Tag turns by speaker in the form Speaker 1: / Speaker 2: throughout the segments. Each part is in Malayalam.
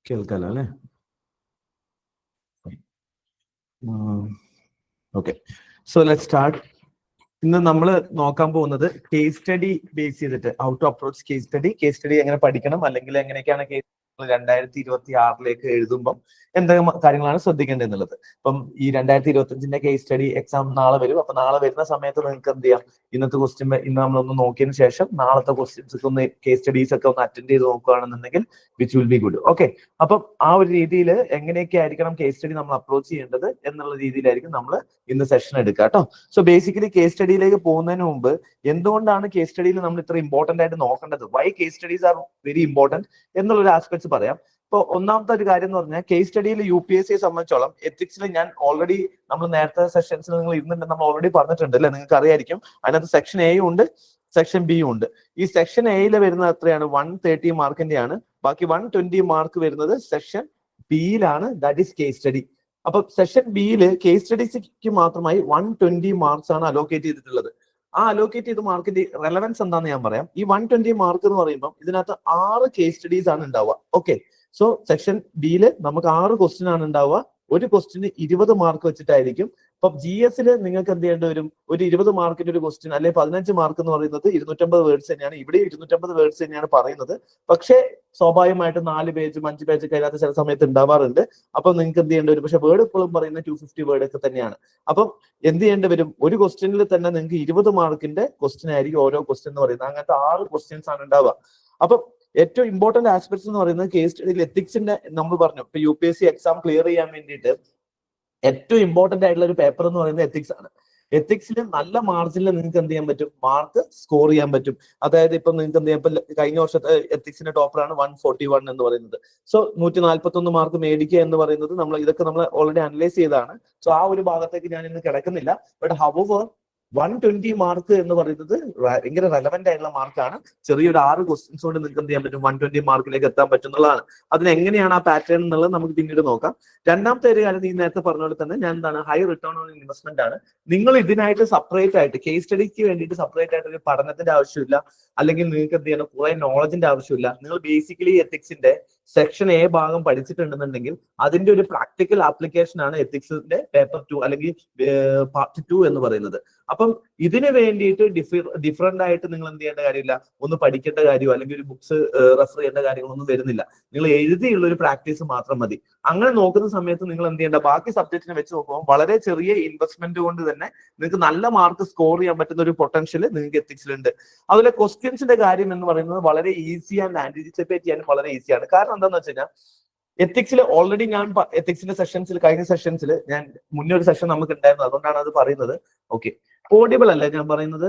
Speaker 1: കേൾക്കാലോ അല്ലേ? Okay, so let start. ഇന്ന് നമ്മൾ നോക്കാൻ പോകുന്നത് കേസ് സ്റ്റഡി ബേസ് ചെയ്തിട്ട് how to approach case study എങ്ങനെ പഠിക്കണം, അല്ലെങ്കിൽ എങ്ങനെയൊക്കെയാണ് കേസ് 2026 എഴുതുമ്പം എന്തൊക്കെ കാര്യങ്ങളാണ് ശ്രദ്ധിക്കേണ്ടത് എന്നുള്ളത്. ഇപ്പം ഈ 2025 കേസ് സ്റ്റഡി എക്സാം നാളെ വരും. അപ്പൊ നാളെ വരുന്ന സമയത്ത് നിങ്ങൾക്ക് എന്ത് ചെയ്യാം, ഇന്നത്തെ ക്വസ്റ്റ്യൻ ഇന്ന് നമ്മളൊന്ന് നോക്കിയതിന് ശേഷം നാളത്തെ ക്വസ്റ്റ്യൻസ് ഒന്ന് കേസ് സ്റ്റഡീസ് ഒക്കെ ഒന്ന് അറ്റൻഡ് ചെയ്ത് നോക്കുകയാണെന്നുണ്ടെങ്കിൽ which will be good. Okay, അപ്പം ആ ഒരു രീതിയിൽ എങ്ങനെയൊക്കെ ആയിരിക്കണം കേസ് സ്റ്റഡി നമ്മൾ അപ്രോച്ച് ചെയ്യേണ്ടത് എന്നുള്ള രീതിയിലായിരിക്കും നമ്മൾ ഇന്ന് സെഷൻ എടുക്കുക കേട്ടോ. സോ ബേസിക്കലി കേസ് സ്റ്റഡിയിലേക്ക് പോകുന്നതിന് മുമ്പ് എന്തുകൊണ്ടാണ് കേസ് സ്റ്റഡിയിൽ നമ്മൾ ഇത്ര ഇമ്പോർട്ടന്റ് ആയിട്ട് നോക്കേണ്ടത്, why case studies are very important എന്നുള്ള ഒരു ആസ്പെക്ട്സ് പറയാം. ഇപ്പൊ ഒന്നാമത്തെ ഒരു കാര്യം എന്ന് പറഞ്ഞാൽ കേസ് സ്റ്റഡിയിൽ UPSC സംബന്ധിച്ചോളം എത്തിക്സിൽ ഞാൻ ഓൾറെഡി നമ്മൾ നേരത്തെ സെഷൻസിൽ നിങ്ങൾ ഇരുന്നുണ്ട് നമ്മൾ ഓൾറെഡി പറഞ്ഞിട്ടുണ്ട് അല്ലെ, നിങ്ങൾക്ക് അറിയായിരിക്കും. അതിനകത്ത് സെക്ഷൻ എയും ഉണ്ട്, സെക്ഷൻ ബിയും ഉണ്ട്. ഈ സെക്ഷൻ എയിൽ വരുന്നത് എത്രയാണ്? 130 മാർക്കിന്റെയാണ്. ബാക്കി 120 മാർക്ക് വരുന്നത് സെക്ഷൻ ബിയിലാണ്, ദാറ്റ് ഈസ് കേസ് സ്റ്റഡി. അപ്പൊ സെഷൻ ബിയിൽ കേസ് സ്റ്റഡീസിക്ക് മാത്രമായി 120 മാർക്സ് ആണ് അലോക്കേറ്റ് ചെയ്തിട്ടുള്ളത്. ആ അലോക്കേറ്റ് ചെയ്ത മാർക്കിന്റെ റെലവൻസ് എന്താണെന്ന് ഞാൻ പറയാം. ഈ 120 മാർക്ക് എന്ന് പറയുമ്പോൾ ഇതിനകത്ത് 6 കേസ് സ്റ്റഡീസ് ആണ് ഉണ്ടാവുക. ഓക്കെ, സോ സെക്ഷൻ ബിയിൽ നമുക്ക് 6 ക്വസ്റ്റ്യൻ ആണ് ഉണ്ടാവുക. ഒരു ക്വസ്റ്റിന് 20 മാർക്ക് വെച്ചിട്ടായിരിക്കും. ഇപ്പൊ GS നിങ്ങൾക്ക് എന്ത് ചെയ്യേണ്ടി വരും? ഒരു 20 മാർക്കിന്റെ ഒരു ക്വസ്റ്റ്യൻ അല്ലെങ്കിൽ 15 മാർക്ക് എന്ന് പറയുന്നത് 250 വേർഡ്സ് തന്നെയാണ്. ഇവിടെ 250 വേർഡ്സ് തന്നെയാണ് പറയുന്നത്. പക്ഷേ സ്വാഭാവികമായിട്ടും 4 പേജും 5 പേജ് ഒക്കെ അതിനകത്ത് ചില സമയത്ത് ഉണ്ടാവാറുണ്ട്. അപ്പൊ നിങ്ങൾക്ക് എന്ത് ചെയ്യേണ്ടി വരും? പക്ഷെ വേർഡ് ഇപ്പോഴും പറയുന്നത് 250 വേർഡ് ഒക്കെ തന്നെയാണ്. അപ്പം എന്ത് ചെയ്യേണ്ടി വരും? ഒരു ക്വസ്റ്റ്യനിൽ തന്നെ നിങ്ങൾക്ക് 20 മാർക്കിന്റെ ക്വസ്റ്റ്യൻ ആയിരിക്കും ഓരോ ക്വസ്റ്റ്യൻ എന്ന് പറയുന്നത്. അങ്ങനത്തെ 6 ക്വസ്റ്റ്യൻസ് ആണ് ഉണ്ടാവുക. അപ്പൊ ഏറ്റവും ഇമ്പോർട്ടന്റ് ആസ്പെക്ട്സ് എന്ന് പറയുന്നത് കേസ് സ്റ്റഡിയിൽ എത്തിക്സിന്റെ നമ്മൾ പറഞ്ഞു. ഇപ്പൊ UPSC എക്സാം ക്ലിയർ ചെയ്യാൻ വേണ്ടിയിട്ട് ഏറ്റവും ഇമ്പോർട്ടന്റ് ആയിട്ടുള്ള ഒരു പേപ്പർ എന്ന് പറയുന്നത് എത്തിക്സ് ആണ്. എത്തിക്സിൽ നല്ല മാർജിനിൽ നിങ്ങൾക്ക് എന്ത് ചെയ്യാൻ പറ്റും? മാർക്ക് സ്കോർ ചെയ്യാൻ പറ്റും. അതായത് ഇപ്പൊ നിങ്ങൾക്ക് എന്ത് ചെയ്യാം, ഇപ്പൊ കഴിഞ്ഞ വർഷത്തെ എത്തിക്സിന്റെ ടോപ്പറാണ് 141 എന്ന് പറയുന്നത്. സോ 141 മാർക്ക് മേടിക്കുക എന്ന് പറയുന്നത് ഇതൊക്കെ നമ്മൾ ഓൾറെഡി അനലൈസ് ചെയ്തതാണ്. സോ ആ ഒരു ഭാഗത്തേക്ക് ഞാൻ ഇന്ന് കിടക്കുന്നില്ല. ബട്ട് ഹൗവർ 120 മാർക്ക് എന്ന് പറയുന്നത് ഭയങ്കര റെലവെന്റ് ആയിട്ടുള്ള മാർക്കാണ്. ചെറിയൊരു 6 ക്വസ്റ്റ്യൻസ് കൊണ്ട് നിങ്ങൾക്ക് എന്ത് ചെയ്യാൻ പറ്റും? 120 മാർക്കിലേക്ക് എത്താൻ പറ്റുന്നതാണ്. അതിനെങ്ങനെയാണ് ആ പാറ്റേൺ എന്നുള്ളത് നമുക്ക് പിന്നീട് നോക്കാം. രണ്ടാമത്തെ ഒരു കാര്യം, നീ നേരത്തെ പറഞ്ഞ പോലെ തന്നെ ഞാൻ എന്താണ്, ഹൈ റിട്ടേൺ ഓൺ ഇൻവെസ്റ്റ്മെന്റ് ആണ്. നിങ്ങൾ ഇതിനായിട്ട് സെപ്പറേറ്റ് ആയിട്ട് കേസ് സ്റ്റഡിക്ക് വേണ്ടിയിട്ട് സെപ്പറേറ്റ് ആയിട്ട് ഒരു പഠനത്തിന്റെ ആവശ്യമില്ല, അല്ലെങ്കിൽ നിങ്ങൾക്ക് എന്ത് ചെയ്യണം, കുറെ നോളജിന്റെ ആവശ്യമില്ല. നിങ്ങൾ ബേസിക്കലി എത്തിക്സിന്റെ സെക്ഷൻ എ ഭാഗം പഠിച്ചിട്ടുണ്ടെന്നുണ്ടെങ്കിൽ അതിന്റെ ഒരു പ്രാക്ടിക്കൽ ആപ്ലിക്കേഷൻ ആണ് എത്തിക്സിന്റെ പേപ്പർ 2 അല്ലെങ്കിൽ പാർട്ട് 2 എന്ന് പറയുന്നത്. അപ്പം ഇതിന് വേണ്ടിയിട്ട് ഡിഫറെന്റ് ആയിട്ട് നിങ്ങൾ എന്ത് ചെയ്യേണ്ട കാര്യമില്ല, ഒന്ന് പഠിക്കേണ്ട കാര്യമോ അല്ലെങ്കിൽ ഒരു ബുക്സ് റെഫർ ചെയ്യേണ്ട കാര്യങ്ങളൊന്നും വരുന്നില്ല. നിങ്ങൾ എഴുതിയുള്ള ഒരു പ്രാക്ടീസ് മാത്രം മതി. അങ്ങനെ നോക്കുന്ന സമയത്ത് നിങ്ങൾ എന്ത് ചെയ്യേണ്ട, ബാക്കി സബ്ജക്റ്റിനെ വെച്ച് നോക്കുമ്പോൾ വളരെ ചെറിയ ഇൻവെസ്റ്റ്മെന്റ് കൊണ്ട് തന്നെ നിങ്ങൾക്ക് നല്ല മാർക്ക് സ്കോർ ചെയ്യാൻ പറ്റുന്ന ഒരു പൊട്ടൻഷ്യൽ നിങ്ങൾക്ക് എത്തിക്സിലുണ്ട്. അതുപോലെ ക്വസ്റ്റ്യൻസിന്റെ കാര്യം എന്ന് പറയുന്നത് വളരെ ഈസി ആൻഡ് ആന്റിസിപ്പേറ്റ് ചെയ്യാനും വളരെ ഈസിയാണ്. കാരണം എന്താണെന്ന് വെച്ച് കഴിഞ്ഞാൽ എത്തിക്സിൽ ഓൾറെഡി ഞാൻ എത്തിക്സിന്റെ സെഷൻസിൽ, കഴിഞ്ഞ സെഷൻസിൽ ഞാൻ മുന്നേ ഒരു സെഷൻ നമുക്ക് ഉണ്ടായിരുന്നു, അതുകൊണ്ടാണ് അത് പറയുന്നത്. ഓക്കെ, ഓഡിബിൾ അല്ലേ ഞാൻ പറയുന്നത്?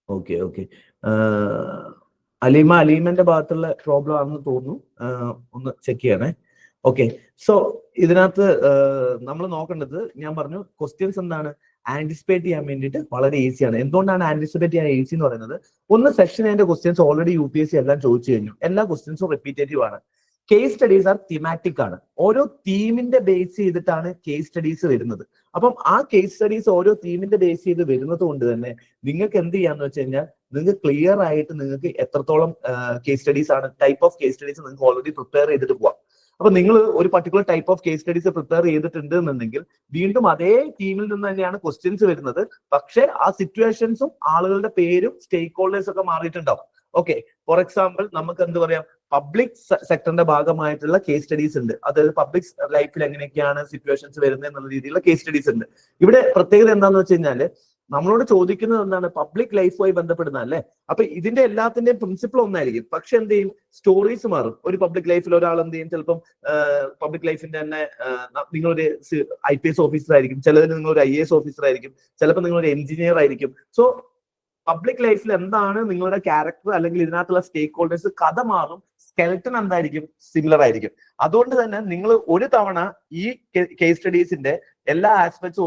Speaker 1: Okay okay. അലീമന്റെ ഭാഗത്തുള്ള പ്രോബ്ലം ആണെന്ന് തോന്നുന്നു, ഒന്ന് ചെക്ക് ചെയ്യണേ. ഓക്കെ, സോ ഇതിനകത്ത് നമ്മൾ നോക്കേണ്ടത്, ഞാൻ പറഞ്ഞു ക്വസ്റ്റ്യൻസ് എന്താണ് ആന്റിസിപ്പേറ്റ് ചെയ്യാൻ വേണ്ടിയിട്ട് വളരെ ഈസിയാണ്. എന്തുകൊണ്ടാണ് ആന്റിസിപ്പേറ്റ് ചെയ്യാൻ ഈസി എന്ന് പറയുന്നത്? ഒന്ന്, സെക്ഷൻ അതിന്റെ ക്വസ്റ്റ്യൻസ് ഓൾറെഡി UPSC എല്ലാം ചോദിച്ചു കഴിഞ്ഞു. എല്ലാ ക്വസ്റ്റ്യൻസും റിപ്പീറ്റേറ്റീവ് ആണ്. കേസ് സ്റ്റഡീസ് ആർ തിമാറ്റിക് ആണ്. ഓരോ തീമിന്റെ ബേസ് ചെയ്തിട്ടാണ് കേസ് സ്റ്റഡീസ് വരുന്നത്. അപ്പം ആ കേസ് സ്റ്റഡീസ് ഓരോ തീമിന്റെ ബേസ് ചെയ്ത് വരുന്നത് കൊണ്ട് തന്നെ നിങ്ങൾക്ക് എന്ത് ചെയ്യാന്ന് വെച്ച് കഴിഞ്ഞാൽ, നിങ്ങൾക്ക് ക്ലിയർ ആയിട്ട് നിങ്ങൾക്ക് എത്രത്തോളം കേസ് സ്റ്റഡീസ് ആണ്, ടൈപ്പ് ഓഫ് കേസ് സ്റ്റഡീസ് നിങ്ങൾക്ക് ഓൾറെഡി പ്രിപ്പയർ ചെയ്തിട്ട് പോവാം. അപ്പൊ നിങ്ങൾ ഒരു particular type of case studies prepare ചെയ്തിട്ടുണ്ട് എന്നുണ്ടെങ്കിൽ വീണ്ടും അതേ ടീമിൽ നിന്ന് തന്നെയാണ് ക്വസ്റ്റ്യൻസ് വരുന്നത്. പക്ഷെ ആ സിറ്റുവേഷൻസും ആളുകളുടെ പേരും സ്റ്റേക്ക് ഹോൾഡേഴ്സ് ഒക്കെ മാറിയിട്ടുണ്ടാവും. ഓക്കെ, ഫോർ എക്സാമ്പിൾ നമുക്ക് എന്ത് പറയാം, പബ്ലിക് സെക്ടറിന്റെ ഭാഗമായിട്ടുള്ള കേസ് സ്റ്റഡീസ് ഉണ്ട്. അതായത് പബ്ലിക് ലൈഫിൽ എങ്ങനെയൊക്കെയാണ് സിറ്റുവേഷൻസ് വരുന്നത് എന്നുള്ള രീതിയിലുള്ള കേസ് സ്റ്റഡീസ് ഉണ്ട്. ഇവിടെ പ്രത്യേകത എന്താണെന്ന് വെച്ച് കഴിഞ്ഞാൽ, നമ്മളോട് ചോദിക്കുന്നത് എന്താണ്, പബ്ലിക് ലൈഫുമായി ബന്ധപ്പെടുന്ന അല്ലേ. അപ്പൊ ഇതിന്റെ എല്ലാത്തിന്റെയും പ്രിൻസിപ്പിൾ ഒന്നായിരിക്കും, പക്ഷെ എന്ത് ചെയ്യും, സ്റ്റോറീസ് മാറും. ഒരു പബ്ലിക് ലൈഫിൽ ഒരാൾ എന്ത് ചെയ്യും, ചിലപ്പം പബ്ലിക് ലൈഫിന്റെ തന്നെ നിങ്ങളൊരു IPS ഓഫീസർ ആയിരിക്കും, ചിലതിൽ നിങ്ങളൊരു IAS ഓഫീസർ ആയിരിക്കും, ചിലപ്പോൾ നിങ്ങളൊരു എഞ്ചിനീയർ ആയിരിക്കും. സോ പബ്ലിക് ലൈഫിൽ എന്താണ് നിങ്ങളുടെ ക്യാരക്ടർ അല്ലെങ്കിൽ ഇതിനകത്തുള്ള സ്റ്റേക്ക് ഹോൾഡേഴ്സ്, കഥ മാറും, സ്കെൽട്ടൺ എന്തായിരിക്കും, സിമിലർ ആയിരിക്കും. അതുകൊണ്ട് തന്നെ നിങ്ങൾ ഒരു തവണ ഈ കേസ് സ്റ്റഡീസിന്റെ എല്ലാ ആസ്പെക്ട്സും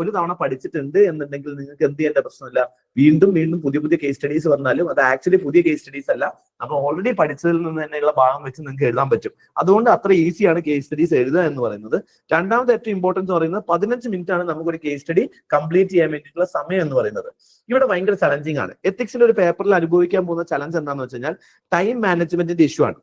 Speaker 1: ഒരു തവണ പഠിച്ചിട്ടുണ്ട് എന്നുണ്ടെങ്കിൽ നിങ്ങൾക്ക് എന്ത് ചെയ്യേണ്ട പ്രശ്നമില്ല, വീണ്ടും വീണ്ടും പുതിയ പുതിയ കേസ് സ്റ്റഡീസ് വന്നാലും അത് ആക്ച്വലി പുതിയ കേസ് സ്റ്റഡീസ് അല്ല, നമ്മൾ ഓൾറെഡി പഠിച്ചതിൽ നിന്ന് തന്നെയുള്ള ഭാഗം വെച്ച് നിങ്ങൾക്ക് എഴുതാൻ പറ്റും. അതുകൊണ്ട് അത്ര ഈസിയാണ് കേസ് സ്റ്റഡീസ് എഴുതുക എന്ന് പറയുന്നത്. രണ്ടാമത്തെ ഏറ്റവും ഇമ്പോർട്ടൻസ് പറയുന്നത് 15 മിനിറ്റ് ആണ് നമുക്കൊരു കേസ് സ്റ്റഡി കംപ്ലീറ്റ് ചെയ്യാൻ വേണ്ടിയിട്ടുള്ള സമയം എന്ന് പറയുന്നത്. ഇവിടെ ഭയങ്കര ചലഞ്ചിങ് ആണ്. എത്തിക്സിന്റെ ഒരു പേപ്പറിൽ അനുഭവിക്കാൻ പോകുന്ന ചലഞ്ച് എന്താണെന്ന് വെച്ച് കഴിഞ്ഞാൽ ടൈം മാനേജ്മെന്റിന്റെ ഇഷ്യൂ ആണ്.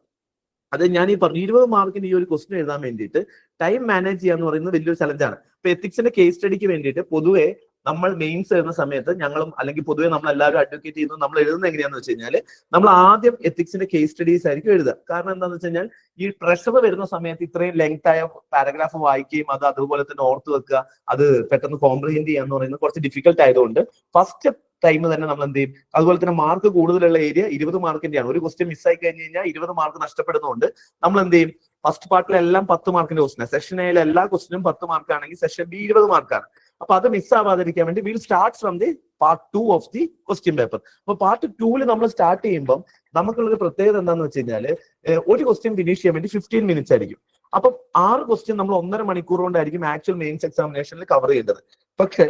Speaker 1: അത് ഞാൻ ഈ പറഞ്ഞു 20 മാർക്കിന് ഈ ഒരു ക്വസ്റ്റ്യൻ എഴുതാൻ വേണ്ടിയിട്ട് ടൈം മാനേജ് ചെയ്യുക എന്ന് പറയുന്നത് വലിയൊരു ചലഞ്ചാണ്. ഇപ്പൊ എത്തിക്സിന്റെ കേസ് സ്റ്റഡിക്ക് വേണ്ടിയിട്ട് പൊതുവെ നമ്മൾ മെയിൻസ് എഴുതുന്ന സമയത്ത് ഞങ്ങളും അല്ലെങ്കിൽ പൊതുവെ നമ്മൾ എല്ലാവരും അഡ്വക്കേറ്റ് ചെയ്യുന്നത് നമ്മൾ എഴുതുന്നത് എങ്ങനെയാന്ന് വെച്ച് കഴിഞ്ഞാൽ നമ്മൾ ആദ്യം എത്തിക്സിന്റെ കേസ് സ്റ്റഡീസ് ആയിരിക്കും എഴുതുക. കാരണം എന്താണെന്ന് വെച്ച് കഴിഞ്ഞാൽ ഈ പ്രഷർ വരുന്ന സമയത്ത് ഇത്രയും ലെങ്ത് ആയ പാരഗ്രാഫ് വായിക്കുകയും അത് അതുപോലെ തന്നെ ഓർത്ത് വെക്കുക, അത് പെട്ടെന്ന് കോംപ്രിഹെൻഡ് ചെയ്യുക എന്ന് പറയുന്നത് കുറച്ച് ഡിഫിക്കൽട്ട് ആയതുകൊണ്ട് ഫസ്റ്റ് ടൈം തന്നെ നമ്മൾ എന്ത് ചെയ്യും. അതുപോലെ തന്നെ മാർക്ക് കൂടുതലുള്ള ഏരിയ 20 മാർക്കിന്റെയാണ്. ഒരു ക്വസ്റ്റ്യൻ മിസ്സായി കഴിഞ്ഞ് കഴിഞ്ഞാൽ 20 മാർക്ക് നഷ്ടപ്പെടുന്നതുകൊണ്ട് നമ്മൾ എന്ത് ചെയ്യും, ഫസ്റ്റ് പാർട്ടിലെല്ലാം 10 മാർക്കിന്റെ ക്വസ്റ്റ്യൻ, സെഷൻ എയിൽ എല്ലാ ക്വസ്റ്റ്യനും 10 മാർക്ക് ആണെങ്കിൽ സെഷൻ ബി 20 മാർക്കാണ്. അപ്പൊ അത് മിസ് ആവാതിരിക്കാൻ വേണ്ടി will start from the part 2 of the question paper. അപ്പൊ പാർട്ട് 2 നമ്മൾ സ്റ്റാർട്ട് ചെയ്യുമ്പോൾ നമുക്കുള്ളൊരു പ്രത്യേകത എന്താണെന്ന് വെച്ച് കഴിഞ്ഞാൽ ഒരു ക്വസ്റ്റ്യൻ ഫിനിഷ് ചെയ്യാൻ വേണ്ടി 15 മിനിറ്റ്സ് ആയിരിക്കും. അപ്പം 6 ക്വസ്റ്റ്യൻ നമ്മൾ 1.5 മണിക്കൂർ കൊണ്ടായിരിക്കും ആക്ച്വൽ മെയിൻസ് എക്സാമിനേഷനിൽ കവർ ചെയ്യേണ്ടത്. പക്ഷെ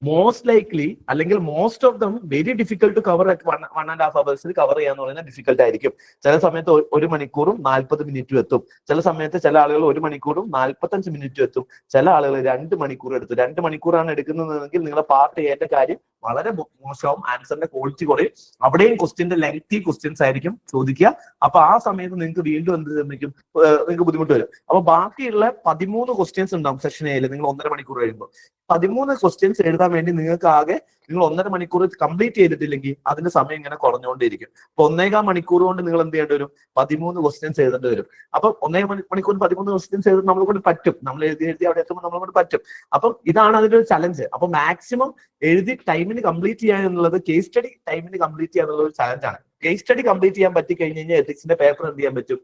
Speaker 1: മോസ്റ്റ് ലൈക്ലി അല്ലെങ്കിൽ most of them very difficult to cover at 1.5 hours cover ചെയ്യാന്ന് പറയുന്നത് ഡിഫിക്കൽട്ട് ആയിരിക്കും. ചില സമയത്ത് 1 മണിക്കൂറും 40 മിനിറ്റും എത്തും. ചില സമയത്ത് ചില ആളുകൾ 1 മണിക്കൂറും 45 മിനിറ്റും എത്തും. ചില ആളുകൾ 2 മണിക്കൂർ എടുത്തു. 2 മണിക്കൂറാണ് എടുക്കുന്നതെങ്കിൽ നിങ്ങളെ പാർട്ട് ചെയ്യേണ്ട കാര്യം വളരെ മോശമാവും, ആൻസറിന്റെ ക്വാളിറ്റി കുറയും. അവിടെയും ക്വസ്റ്റ്യന്റെ ലെങ്തി ക്വസ്റ്റ്യൻസ് ആയിരിക്കും ചോദിക്കുക. അപ്പൊ ആ സമയത്ത് നിങ്ങൾക്ക് വീണ്ടും എന്ത് നിർമ്മിക്കും, നിങ്ങൾക്ക് ബുദ്ധിമുട്ട് വരും. അപ്പൊ ബാക്കിയുള്ള 13 ക്വസ്റ്റ്യൻസ് ഉണ്ടാവും സെഷൻ എയിൽ. നിങ്ങൾ 1.5 മണിക്കൂർ കഴിയുമ്പോൾ 13 ക്വസ്റ്റ്യൻസ് എഴുതാൻ വേണ്ടി നിങ്ങൾക്ക് ആകെ നിങ്ങൾ 1.5 മണിക്കൂർ കംപ്ലീറ്റ് ചെയ്തിട്ടില്ലെങ്കിൽ അതിന്റെ സമയം ഇങ്ങനെ കുറഞ്ഞുകൊണ്ടിരിക്കും. അപ്പൊ 1.25 മണിക്കൂർ കൊണ്ട് നിങ്ങൾ എന്ത് ചെയ്യേണ്ടി വരും, 13 ക്വസ്റ്റ്യൻസ് എഴുതേണ്ടി വരും. അപ്പൊ 1.5 മണിക്കൂർ 13 ക്വസ്റ്റ്യൻസ് എഴുതി നമ്മളെ കൊണ്ട് പറ്റും. നമ്മൾ എഴുതി അവിടെ എത്തുമ്പോൾ നമ്മളെ കൊണ്ട് പറ്റും. അപ്പം ഇതാണ് അതിന്റെ ഒരു ചലഞ്ച്. അപ്പൊ മാക്സിമം എഴുതി ടൈമിന് കംപ്ലീറ്റ് ചെയ്യുക എന്നുള്ളത്, കേസ് സ്റ്റഡി ടൈമിന് കംപ്ലീറ്റ് ചെയ്യുക എന്നുള്ള ഒരു ചലഞ്ചാണ്. കേസ് സ്റ്റഡി കംപ്ലീറ്റ് ചെയ്യാൻ പറ്റി കഴിഞ്ഞ് കഴിഞ്ഞാൽ എത്തിക്സിന്റെ പേപ്പർ എന്ത് ചെയ്യാൻ പറ്റും,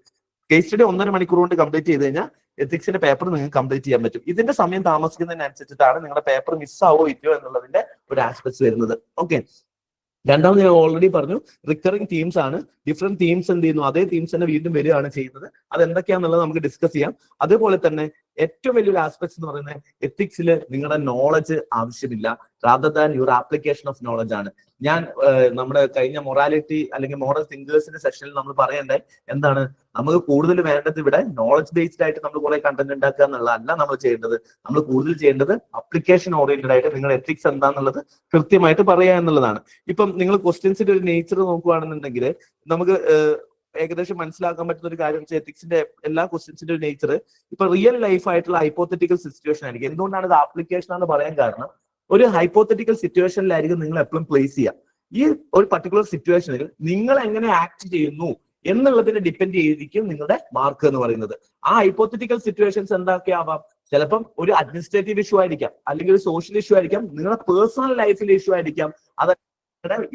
Speaker 1: കേസ് സ്റ്റഡി 1.5 മണിക്കൂർ കൊണ്ട് കംപ്ലീറ്റ് ചെയ്ത് കഴിഞ്ഞാൽ എത്തിക്സിന്റെ പേപ്പർ നിങ്ങൾക്ക് കംപ്ലീറ്റ് ചെയ്യാൻ പറ്റും. ഇതിന്റെ സമയം താമസിക്കുന്നതിനനുസരിച്ചിട്ടാണ് നിങ്ങളുടെ പേപ്പർ മിസ്സാവോ ഇല്ലയോ എന്നുള്ളതിന്റെ ഒരു ആസ്പെക്ട്സ് വരുന്നത്. ഓക്കെ, രണ്ടാമത് ഞാൻ ഓൾറെഡി പറഞ്ഞു റിക്കറിംഗ് തീംസ് ആണ്. ഡിഫറെന്റ് തീംസ് എന്ത് ചെയ്യുന്നു, അതേ തീംസ് തന്നെ വീണ്ടും വരികയാണ് ചെയ്യുന്നത്. അത് എന്തൊക്കെയാണെന്നുള്ളത് നമുക്ക് ഡിസ്കസ് ചെയ്യാം. അതുപോലെ തന്നെ ഏറ്റവും വലിയൊരു ആസ്പെക്ട്സ് എന്ന് പറയുന്നത് എത്തിക്സിൽ നിങ്ങളുടെ നോളജ് ആവശ്യമില്ല, rather than your application of knowledge ആണ്. ഞാൻ നമ്മുടെ കഴിഞ്ഞ മൊറാലിറ്റി അല്ലെങ്കിൽ മോറൽ തിങ്കേഴ്സിന്റെ സെഷനിൽ നമ്മൾ പറയേണ്ടത് എന്താണ്, നമുക്ക് കൂടുതൽ വേണ്ടത് ഇവിടെ നോളജ് ബേസ്ഡ് ആയിട്ട് നമ്മൾ കുറെ കണ്ടന്റ് ഉണ്ടാക്കുക എന്നുള്ളതല്ല നമ്മൾ ചെയ്യേണ്ടത്. നമ്മൾ കൂടുതൽ ചെയ്യേണ്ടത് അപ്ലിക്കേഷൻ ഓറിയന്റഡ് ആയിട്ട് നിങ്ങൾ എത്തിക്സ് എന്താന്നുള്ളത് കൃത്യമായിട്ട് പറയുക എന്നുള്ളതാണ്. ഇപ്പം നിങ്ങൾ ക്വസ്റ്റ്യൻസിന്റെ ഒരു നേച്ചർ നോക്കുകയാണെന്നുണ്ടെങ്കിൽ നമുക്ക് ഏകദേശം മനസ്സിലാക്കാൻ പറ്റുന്ന ഒരു കാര്യം വെച്ചാൽ എത്തിക്സിന്റെ എല്ലാ ക്വസ്റ്റ്യൻസിന്റെ ഒരു നേച്ചർ ഇപ്പൊ റിയൽ ലൈഫ് ആയിട്ടുള്ള ഹൈപ്പോത്തറ്റിക്കൽ സിറ്റുവേഷൻ ആയിരിക്കും. എന്തുകൊണ്ടാണ് ഇത് ആപ്ലിക്കേഷൻ എന്ന് പറയാൻ കാരണം, ഒരു ഹൈപ്പോത്തറ്റിക്കൽ സിറ്റുവേഷനിലായിരിക്കും നിങ്ങൾ എപ്പോഴും പ്ലേസ് ചെയ്യുക. ഈ ഒരു പർട്ടിക്കുലർ സിറ്റുവേഷനിൽ നിങ്ങൾ എങ്ങനെ ആക്ട് ചെയ്യുന്നു എന്നുള്ളതിനെ ഡിപ്പെൻഡ് ചെയ്തിരിക്കും നിങ്ങളുടെ മാർക്ക് എന്ന് പറയുന്നത്. ആ ഹൈപ്പോത്തറ്റിക്കൽ സിറ്റുവേഷൻസ് എന്തൊക്കെ ആവാം, ചിലപ്പം ഒരു അഡ്മിനിസ്ട്രേറ്റീവ് ഇഷ്യൂ ആയിരിക്കാം, അല്ലെങ്കിൽ ഒരു സോഷ്യൽ ഇഷ്യൂ ആയിരിക്കാം, നിങ്ങളുടെ പേഴ്സണൽ ലൈഫിലെ ഇഷ്യൂ ആയിരിക്കാം, അത്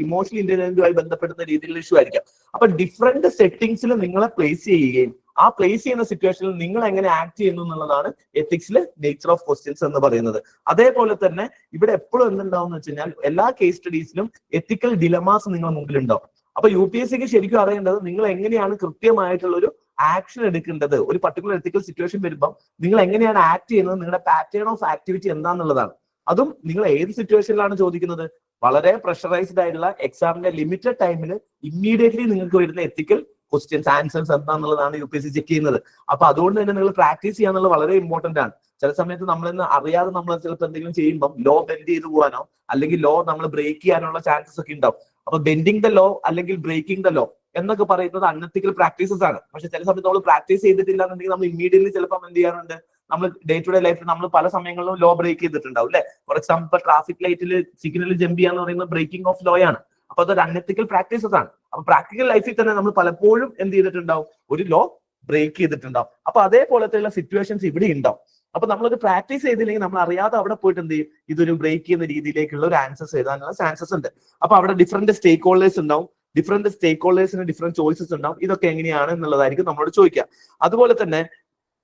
Speaker 1: ഇമോഷണൽ ഇന്റലിജൻസുമായി ബന്ധപ്പെടുന്ന രീതിയിലുള്ള ഇഷ്യൂ ആയിരിക്കാം. അപ്പൊ ഡിഫറെന്റ് സെറ്റിംഗ്സിൽ നിങ്ങളെ പ്ലേസ് ചെയ്യുകയും ആ പ്ലേസ് ചെയ്യുന്ന സിറ്റുവേഷനിൽ നിങ്ങൾ എങ്ങനെ ആക്ട് ചെയ്യുന്നു എന്നുള്ളതാണ് എത്തിക്സിൽ നേച്ചർ ഓഫ് ക്വസ്റ്റ്യൻസ് എന്ന് പറയുന്നത്. അതേപോലെ തന്നെ ഇവിടെ എപ്പോഴും എന്തുണ്ടാവും എന്ന് വെച്ച് കഴിഞ്ഞാൽ എല്ലാ കേസ് സ്റ്റഡീസിലും എത്തിക്കൽ ഡിലമാസ് നിങ്ങളുടെ മുമ്പിൽ ഉണ്ടാവും. അപ്പൊ UPSCക്ക് ശരിക്കും അറിയേണ്ടത് നിങ്ങൾ എങ്ങനെയാണ് കൃത്യമായിട്ടുള്ള ഒരു ആക്ഷൻ എടുക്കേണ്ടത്. ഒരു പർട്ടിക്കുലർ എത്തിക്കൽ സിറ്റുവേഷൻ വരുമ്പോൾ നിങ്ങൾ എങ്ങനെയാണ് ആക്ട് ചെയ്യുന്നത്, നിങ്ങളുടെ പാറ്റേൺ ഓഫ് ആക്ടിവിറ്റി എന്താണെന്നുള്ളതാണ്. അതും നിങ്ങൾ ഏത് സിറ്റുവേഷനിലാണ് ചോദിക്കുന്നത്, വളരെ പ്രഷറൈസ്ഡ് ആയിട്ടുള്ള എക്സാമിന്റെ ലിമിറ്റഡ് ടൈമിൽ ഇമ്മീഡിയറ്റ്ലി നിങ്ങൾക്ക് വരുന്ന എത്തിക്കൽ ക്വസ്റ്റ്യൻസ് ആൻസേഴ്സ് എന്താണെന്നുള്ളതാണ് UPSC ചെക്ക് ചെയ്യുന്നത്. അപ്പൊ അതുകൊണ്ട് തന്നെ നിങ്ങൾ പ്രാക്ടീസ് ചെയ്യാന്നുള്ളത് വളരെ ഇമ്പോർട്ടന്റ് ആണ്. ചില സമയത്ത് നമ്മളെന്ന് അറിയാതെ നമ്മൾ ചിലപ്പോൾ എന്തെങ്കിലും ചെയ്യുമ്പോൾ ലോ ബെൻഡ് ചെയ്ത് പോകാനോ അല്ലെങ്കിൽ ലോ നമ്മൾ ബ്രേക്ക് ചെയ്യാനുള്ള ചാൻസസ് ഒക്കെ ഉണ്ടാവും. അപ്പൊ ബെൻഡിങ് ദ ലോ അല്ലെങ്കിൽ ബ്രേക്കിംഗ് ദ ലോ എന്നൊക്കെ പറയുന്നത് അൺഎത്തിക്കൽ പ്രാക്ടീസസ് ആണ്. പക്ഷെ ചില സമയത്ത് നമ്മൾ പ്രാക്ടീസ് ചെയ്തിട്ടില്ല എന്നുണ്ടെങ്കിൽ നമ്മൾ ഇമ്മീഡിയറ്റ്ലി ചിലപ്പോൾ എന്ത് ചെയ്യാറുണ്ട്, നമ്മൾ ഡേ ടു ഡേ ലൈഫിൽ നമ്മൾ പല സമയങ്ങളിലും ലോ ബ്രേക്ക് ചെയ്തിട്ടുണ്ടാവും അല്ലെ. ഫോർ എക്സാമ്പിൾ ട്രാഫിക് ലൈറ്റിൽ സിഗ്നൽ ജമ്പ് ചെയ്യാന്ന് പറയുന്നത് ബ്രേക്കിംഗ് ഓഫ് ലോ ആണ്. അപ്പൊ അതൊരു അൺഎത്തിക്കൽ പ്രാക്ടീസസ് ആണ്. അപ്പൊ പ്രാക്ടിക്കൽ ലൈഫിൽ തന്നെ നമ്മൾ പലപ്പോഴും എന്ത് ചെയ്തിട്ടുണ്ടാവും, ഒരു ലോ ബ്രേക്ക് ചെയ്തിട്ടുണ്ടാവും. അപ്പൊ അതേപോലത്തെയുള്ള സിറ്റുവേഷൻസ് ഇവിടെ ഉണ്ടാവും. അപ്പൊ നമ്മളൊരു പ്രാക്ടീസ് ചെയ്തില്ലെങ്കിൽ നമ്മൾ അറിയാതെ അവിടെ പോയിട്ട് എന്ത് ചെയ്യും, ഇതൊരു ബ്രേക്ക് ചെയ്യുന്ന രീതിയിലേക്കുള്ള ഒരു ആൻസേഴ്സ് എഴുതാനുള്ള ചാൻസസ് ഉണ്ട്. അപ്പൊ അവിടെ ഡിഫറെന്റ് സ്റ്റേക്ക് ഹോൾഡേഴ്സ് ഉണ്ടാവും, ഡിഫറെന്റ് സ്റ്റേക്ക് ഹോൾഡേഴ്സിന് ഡിഫറെന്റ് ചോയ്സസ് ഉണ്ടാവും. ഇതൊക്കെ എങ്ങനെയാണ് എന്നുള്ളതായിരിക്കും നമ്മളോട് ചോദിക്കുക. അതുപോലെ തന്നെ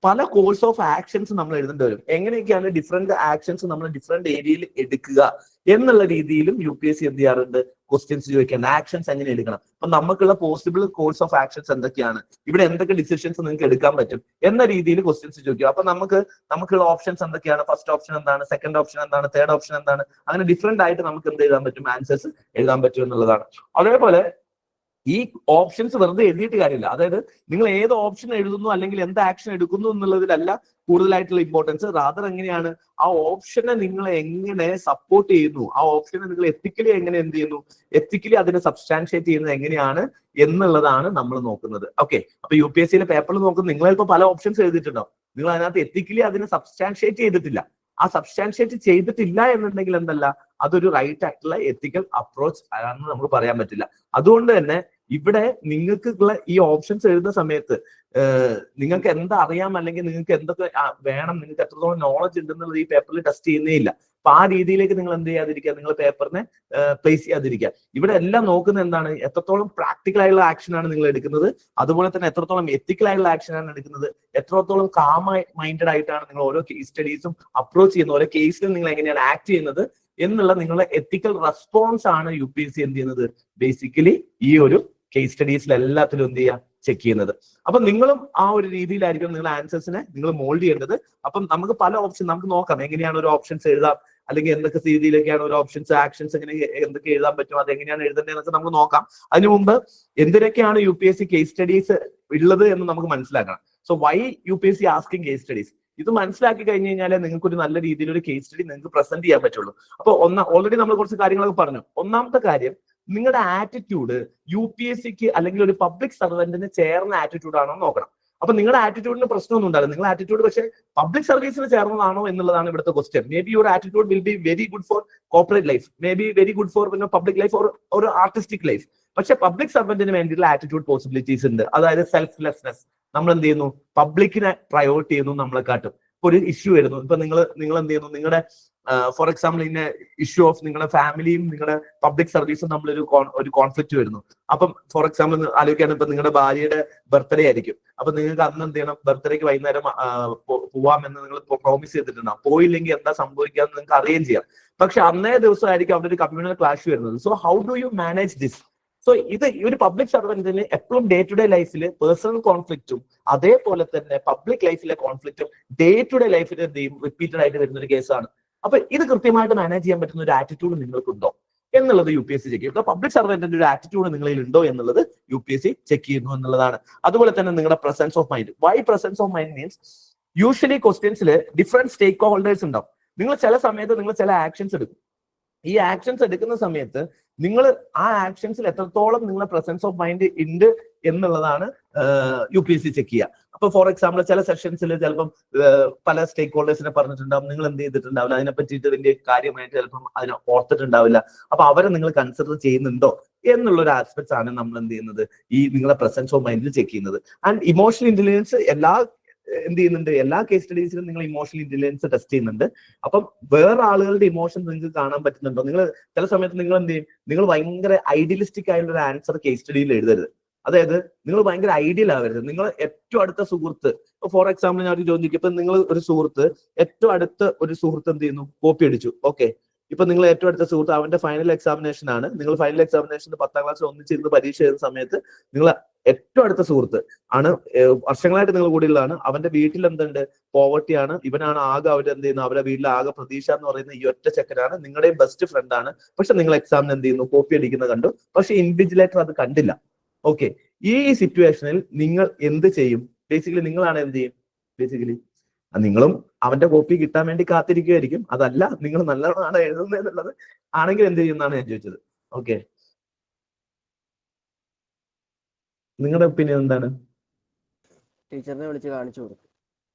Speaker 1: പല കോഴ്സ് ഓഫ് ആക്ഷൻസ് നമ്മൾ എഴുതേണ്ടി വരും. എങ്ങനെയൊക്കെയാണ് ഡിഫറെന്റ് ആക്ഷൻസ് നമ്മൾ ഡിഫറെന്റ് ഏരിയയിൽ എടുക്കുക എന്നുള്ള രീതിയിലും UPSC എന്ത് ചെയ്യാറുണ്ട്, ക്വസ്റ്റ്യൻസ് ചോദിക്കാറുണ്ട്. ആക്ഷൻസ് എങ്ങനെ എടുക്കണം, അപ്പൊ നമുക്കുള്ള പോസിബിൾ കോഴ്സ് ഓഫ് ആക്ഷൻസ് എന്തൊക്കെയാണ്, ഇവിടെ എന്തൊക്കെ ഡിസിഷൻസ് നിങ്ങൾക്ക് എടുക്കാൻ പറ്റും എന്ന രീതിയിൽ ക്വസ്റ്റ്യൻസ് ചോദിക്കും. അപ്പൊ നമുക്കുള്ള ഓപ്ഷൻസ് എന്തൊക്കെയാണ്, ഫസ്റ്റ് ഓപ്ഷൻ എന്താണ്, സെക്കൻഡ് ഓപ്ഷൻ എന്താണ്, തേർഡ് ഓപ്ഷൻ എന്താണ്, അങ്ങനെ ഡിഫറെന്റ് ആയിട്ട് നമുക്ക് എന്ത് എഴുതാൻ പറ്റും, ആൻസേഴ്സ് എഴുതാൻ പറ്റും എന്നുള്ളതാണ്. അതേപോലെ ഈ ഓപ്ഷൻസ് വെറുതെ എഴുതിയിട്ട് കാര്യമില്ല. അതായത് നിങ്ങൾ ഏത് ഓപ്ഷൻ എഴുതുന്നു അല്ലെങ്കിൽ എന്ത് ആക്ഷൻ എടുക്കുന്നു എന്നുള്ളതിലല്ല കൂടുതലായിട്ടുള്ള ഇമ്പോർട്ടൻസ്. റാദർ എങ്ങനെയാണ് ആ ഓപ്ഷനെ നിങ്ങൾ എങ്ങനെ സപ്പോർട്ട് ചെയ്യുന്നു, ആ ഓപ്ഷനെ നിങ്ങൾ എത്തിക്കലി എങ്ങനെ എന്ത് ചെയ്യുന്നു, എത്തിക്കലി അതിനെ സബ്സ്റ്റാൻഷിയേറ്റ് ചെയ്യുന്നത് എങ്ങനെയാണ് എന്നുള്ളതാണ് നമ്മൾ നോക്കുന്നത്. ഓക്കെ, അപ്പൊ UPSC പേപ്പറിൽ നോക്കുന്നത് നിങ്ങൾ ചിലപ്പോൾ പല ഓപ്ഷൻസ് എഴുതിയിട്ടുണ്ടാവും, നിങ്ങൾ അതിനകത്ത് എത്തിക്കലി അതിനെ സബ്സ്റ്റാൻഷിയേറ്റ് ചെയ്തിട്ടില്ല. ആ സബ്സ്റ്റാൻഷിയേറ്റ് ചെയ്തിട്ടില്ല എന്നുണ്ടെങ്കിൽ എന്തല്ല, അതൊരു റൈറ്റ് ആയിട്ടുള്ള എത്തിക്കൽ അപ്രോച്ച് ആണെന്ന് നമുക്ക് പറയാൻ പറ്റില്ല. അതുകൊണ്ട് തന്നെ ഇവിടെ നിങ്ങൾക്കുള്ള ഈ ഓപ്ഷൻസ് എഴുതുന്ന സമയത്ത് നിങ്ങൾക്ക് എന്താ അറിയാം അല്ലെങ്കിൽ നിങ്ങൾക്ക് എന്തൊക്കെ വേണം, നിങ്ങൾക്ക് എത്രത്തോളം നോളജ് ഉണ്ടെന്നുള്ളത് ഈ പേപ്പറിൽ ടെസ്റ്റ് ചെയ്യുന്നേ ഇല്ല. അപ്പൊ ആ രീതിയിലേക്ക് നിങ്ങൾ എന്ത് ചെയ്യാതിരിക്കുക, നിങ്ങൾ പേപ്പറിനെ പ്ലേസ് ചെയ്യാതിരിക്കുക. ഇവിടെ എല്ലാം നോക്കുന്നത് എന്താണ്, എത്രത്തോളം പ്രാക്ടിക്കൽ ആയിട്ടുള്ള ആക്ഷൻ ആണ് നിങ്ങൾ എടുക്കുന്നത്, അതുപോലെ തന്നെ എത്രത്തോളം എത്തിക്കൽ ആയിട്ടുള്ള ആക്ഷൻ ആണ് എടുക്കുന്നത്, എത്രത്തോളം കാം മൈൻഡഡ് ആയിട്ടാണ് നിങ്ങൾ ഓരോ കേസ് സ്റ്റഡീസും അപ്രോച്ച് ചെയ്യുന്നത്, ഓരോ കേസിലും നിങ്ങൾ എങ്ങനെയാണ് ആക്ട് ചെയ്യുന്നത് എന്നുള്ള നിങ്ങളുടെ എത്തിക്കൽ റെസ്പോൺസ് ആണ് UPSC എന്ത് ചെയ്യുന്നത്, ബേസിക്കലി ഈ ഒരു കേസ് സ്റ്റഡീസിൽ എല്ലാത്തിലും എന്ത് ചെയ്യുക, ചെക്ക് ചെയ്യുന്നത്. അപ്പൊ നിങ്ങളും ആ ഒരു രീതിയിലായിരിക്കും നിങ്ങളുടെ ആൻസേഴ്സിനെ നിങ്ങൾ മോൾഡ് ചെയ്യേണ്ടത്. അപ്പം നമുക്ക് പല ഓപ്ഷൻ നമുക്ക് നോക്കാം, എങ്ങനെയാണ് ഒരു ഓപ്ഷൻസ് എഴുതാം, അല്ലെങ്കിൽ എന്തൊക്കെ രീതിയിലൊക്കെയാണ് ഒരു ഓപ്ഷൻസ് ആക്ഷൻസ് എങ്ങനെ എന്തൊക്കെ എഴുതാൻ പറ്റും, അത് എങ്ങനെയാണ് എഴുതേണ്ടതെന്നൊക്കെ നമുക്ക് നോക്കാം. അതിനു മുമ്പ് എന്തിനൊക്കെയാണ് UPSC കേസ് സ്റ്റഡീസ് ഉള്ളത് എന്ന് നമുക്ക് മനസ്സിലാക്കണം. So why UPSC asking case studies, ഇത് മനസ്സിലാക്കി കഴിഞ്ഞ് കഴിഞ്ഞാൽ നിങ്ങൾക്ക് ഒരു നല്ല രീതിയിൽ ഒരു കേസ് സ്റ്റഡി നിങ്ങൾക്ക് പ്രസന്റ് ചെയ്യാൻ പറ്റുള്ളൂ. അപ്പൊ ഓൾറെഡി നമ്മൾ കുറച്ച് കാര്യങ്ങളൊക്കെ പറഞ്ഞു. ഒന്നാമത്തെ കാര്യം, നിങ്ങളുടെ ആറ്റിറ്റ്യൂഡ് UPSCക്ക് അല്ലെങ്കിൽ ഒരു പബ്ലിക് സർവന്റിന് ചേർന്ന ആറ്റിറ്റ്യൂഡ് ആണോ നോക്കണം. അപ്പൊ നിങ്ങളുടെ ആറ്റിറ്റ്യൂഡിന് പ്രശ്നമൊന്നും ഉണ്ടാവില്ല. നിങ്ങളുടെ ആറ്റിറ്റ്യൂഡ് പക്ഷേ പബ്ലിക് സർവീസിന് ചേർന്നതാണോ എന്നുള്ളതാണ് ഇവിടുത്തെ question. May be your attitude will be very good for corporate life, may be very good for public life or artistic life. പക്ഷെ പബ്ലിക് സർവന്റിന് വേണ്ടിയിട്ടുള്ള ആറ്റിറ്റ്യൂഡ് പോസിബിലിറ്റീസ് ഉണ്ട്. അതായത് സെൽഫ്ലെസ്നെസ്, നമ്മൾ എന്ത് ചെയ്യുന്നു, പബ്ലിക്കിനെ പ്രയോറിറ്റി ചെയ്യുന്നു നമ്മളെ കാട്ടും. ഇപ്പൊ ഒരു ഇഷ്യൂ വരുന്നു, ഇപ്പൊ നിങ്ങൾ എന്ത് ചെയ്യുന്നു, നിങ്ങളുടെ ഫോർ എക്സാമ്പിൾ ഇന്ന ഇഷ്യൂ ഓഫ് നിങ്ങളുടെ ഫാമിലിയും നിങ്ങളുടെ പബ്ലിക് സർവീസും തമ്മിലൊരു കോൺഫ്ലിക്റ്റ് വരുന്നു. അപ്പം ഫോർ എക്സാമ്പിൾ ആലോചിക്കാണ്, ഇപ്പൊ നിങ്ങളുടെ ഭാര്യയുടെ ബർത്ത്ഡേ ആയിരിക്കും. അപ്പൊ നിങ്ങൾക്ക് അന്ന് എന്ത് ചെയ്യണം, ബർത്ത്ഡേക്ക് വൈകുന്നേരം പോവാമെന്ന് നിങ്ങൾ പ്രോമിസ് ചെയ്തിട്ടുണ്ടാവും. പോയില്ലെങ്കിൽ എന്താ സംഭവിക്കാന്ന് നിങ്ങൾക്ക് അറിയുകയും ചെയ്യാം. പക്ഷെ അന്നേ ദിവസമായിരിക്കും അവിടെ ഒരു കമ്മ്യൂണൽ ക്ലാഷ് വരുന്നത്. So how do you manage this? So ഇത് ഒരു പബ്ലിക് സർവന്റിന് എപ്പോഴും ഡേ ടു ഡേ ലൈഫിൽ പേഴ്സണൽ കോൺഫ്ലിക്റ്റും അതേപോലെ തന്നെ പബ്ലിക് ലൈഫിലെ കോൺഫ്ലിക്റ്റും ഡേ ടു ഡേ ലൈഫിൽ റിപ്പീറ്റഡ് ആയിട്ട് വരുന്ന ഒരു കേസാണ്. അപ്പൊ ഇത് കൃത്യമായിട്ട് മാനേജ് ചെയ്യാൻ പറ്റുന്ന ഒരു ആറ്റിറ്റ്യൂഡ് നിങ്ങൾക്കുണ്ടോ എന്നുള്ളത് UPSC ചെക്ക് ചെയ്യും. പബ്ലിക് സർവന്റിന്റെ ഒരു ആറ്റിറ്റ്യൂഡ് നിങ്ങളിൽ ഉണ്ടോ എന്നുള്ളത് UPSC ചെക്ക് ചെയ്യുന്നു എന്നുള്ളതാണ്. അതുപോലെ തന്നെ നിങ്ങളുടെ presence of mind. Why presence of mind means, usually ക്വസ്റ്റ്യൻസിൽ ഡിഫറെന്റ് സ്റ്റേക്ക് ഹോൾഡേഴ്സ് ഉണ്ടാവും. നിങ്ങൾ ചില സമയത്ത് നിങ്ങൾ ചില ആക്ഷൻസ് എടുക്കും. ഈ ആക്ഷൻസ് എടുക്കുന്ന സമയത്ത് നിങ്ങൾ ആ ആക്ഷൻസിൽ എത്രത്തോളം നിങ്ങളുടെ പ്രസൻസ് ഓഫ് മൈൻഡ് ഉണ്ട് എന്നുള്ളതാണ് UPSC ചെക്ക് ചെയ്യുക. അപ്പൊ ഫോർ എക്സാമ്പിൾ ചില സെഷൻസിൽ ചിലപ്പം പല സ്റ്റേക്ക് ഹോൾഡേഴ്സിനെ പറഞ്ഞിട്ടുണ്ടാവും, നിങ്ങൾ എന്ത് ചെയ്തിട്ടുണ്ടാവില്ല, അതിനെ പറ്റിയിട്ട് വലിയ കാര്യമായിട്ട് ചിലപ്പം അതിനെ ഓർത്തിട്ടുണ്ടാവില്ല. അപ്പൊ അവരെ നിങ്ങൾ കൺസിഡർ ചെയ്യുന്നുണ്ടോ എന്നുള്ള ഒരു ആസ്പെക്ട്സ് ആണ് നമ്മൾ എന്ത് ചെയ്യുന്നത്, ഈ നിങ്ങളുടെ പ്രസൻസ് ഓഫ് മൈൻഡിൽ ചെക്ക് ചെയ്യുന്നത്. ആൻഡ് ഇമോഷണൽ ഇന്റലിജൻസ് എന്ത് ചെയ്യുന്നുണ്ട്, എല്ലാ കേസ് സ്റ്റഡീസിലും നിങ്ങൾ ഇമോഷണൽ ഇന്റലിജൻസ് ടെസ്റ്റ് ചെയ്യുന്നുണ്ട്. അപ്പം വേറെ ആളുകളുടെ ഇമോഷൻസ് നിങ്ങൾക്ക് കാണാൻ പറ്റുന്നുണ്ടോ. നിങ്ങൾ ചില സമയത്ത് നിങ്ങൾ എന്ത് ചെയ്യും, നിങ്ങൾ ഭയങ്കര ഐഡിയലിസ്റ്റിക് ആയിട്ടുള്ള ഒരു ആൻസർ കേസ് സ്റ്റഡിയിൽ എഴുതരുത്. അതായത് നിങ്ങൾ ഭയങ്കര ഐഡിയൽ ആവരുത്. നിങ്ങൾ ഏറ്റവും അടുത്ത സുഹൃത്ത്, ഫോർ എക്സാമ്പിൾ ഞാൻ ഒരു ചോദിക്കും, ഇപ്പൊ നിങ്ങൾ ഒരു സുഹൃത്ത്, ഏറ്റവും അടുത്ത ഒരു സുഹൃത്ത് എന്ത് ചെയ്യുന്നു, കോപ്പി അടിച്ചു. ഓക്കെ, ഇപ്പൊ നിങ്ങൾ ഏറ്റവും അടുത്ത സുഹൃത്ത്, അവന്റെ ഫൈനൽ എക്സാമിനേഷൻ ആണ്. നിങ്ങൾ ഫൈനൽ എക്സാമിനേഷൻ 10ാം ക്ലാസ്സിൽ ഒന്നിച്ചിരുന്ന് പരീക്ഷ എഴുതുന്ന സമയത്ത് നിങ്ങൾ ഏറ്റവും അടുത്ത സുഹൃത്ത് ആണ്, വർഷങ്ങളായിട്ട് നിങ്ങൾ കൂടെയുള്ളതാണ്. അവന്റെ വീട്ടിൽ എന്തുണ്ട്, പോവർട്ടി ആണ്. ഇവനാണ് ആകെ അവര് എന്ത് ചെയ്യുന്നു, അവരുടെ വീട്ടിലെ ആകെ പ്രതീക്ഷ എന്ന് പറയുന്ന ഈ ഒറ്റ ചെക്കനാണ്, നിങ്ങളുടെയും ബെസ്റ്റ് ഫ്രണ്ട് ആണ്. പക്ഷെ നിങ്ങൾ എക്സാമിന് എന്ത് ചെയ്യുന്നു, കോപ്പി അടിക്കുന്നത് കണ്ടു, പക്ഷെ ഇൻവിജിലേറ്റർ അത് കണ്ടില്ല. ഓക്കെ, ഈ സിറ്റുവേഷനിൽ നിങ്ങൾ എന്ത് ചെയ്യും? ബേസിക്കലി നിങ്ങളാണ് എന്ത് ചെയ്യും, ബേസിക്കലി നിങ്ങളും അവന്റെ കോപ്പി കിട്ടാൻ വേണ്ടി കാത്തിരിക്കുകയായിരിക്കും. അതല്ല, നിങ്ങൾ നല്ലോണമാണ് എഴുതുന്നത് എന്നുള്ളത് ആണെങ്കിൽ എന്ത് ചെയ്യുന്നതാണ് ഞാൻ ചോദിച്ചത്. ഓക്കെ, നിങ്ങളുടെ ഒപ്പീനിയൻ എന്താണ്?
Speaker 2: ടീച്ചറിനെ വിളിച്ച് കാണിച്ചു കൊടുക്കും.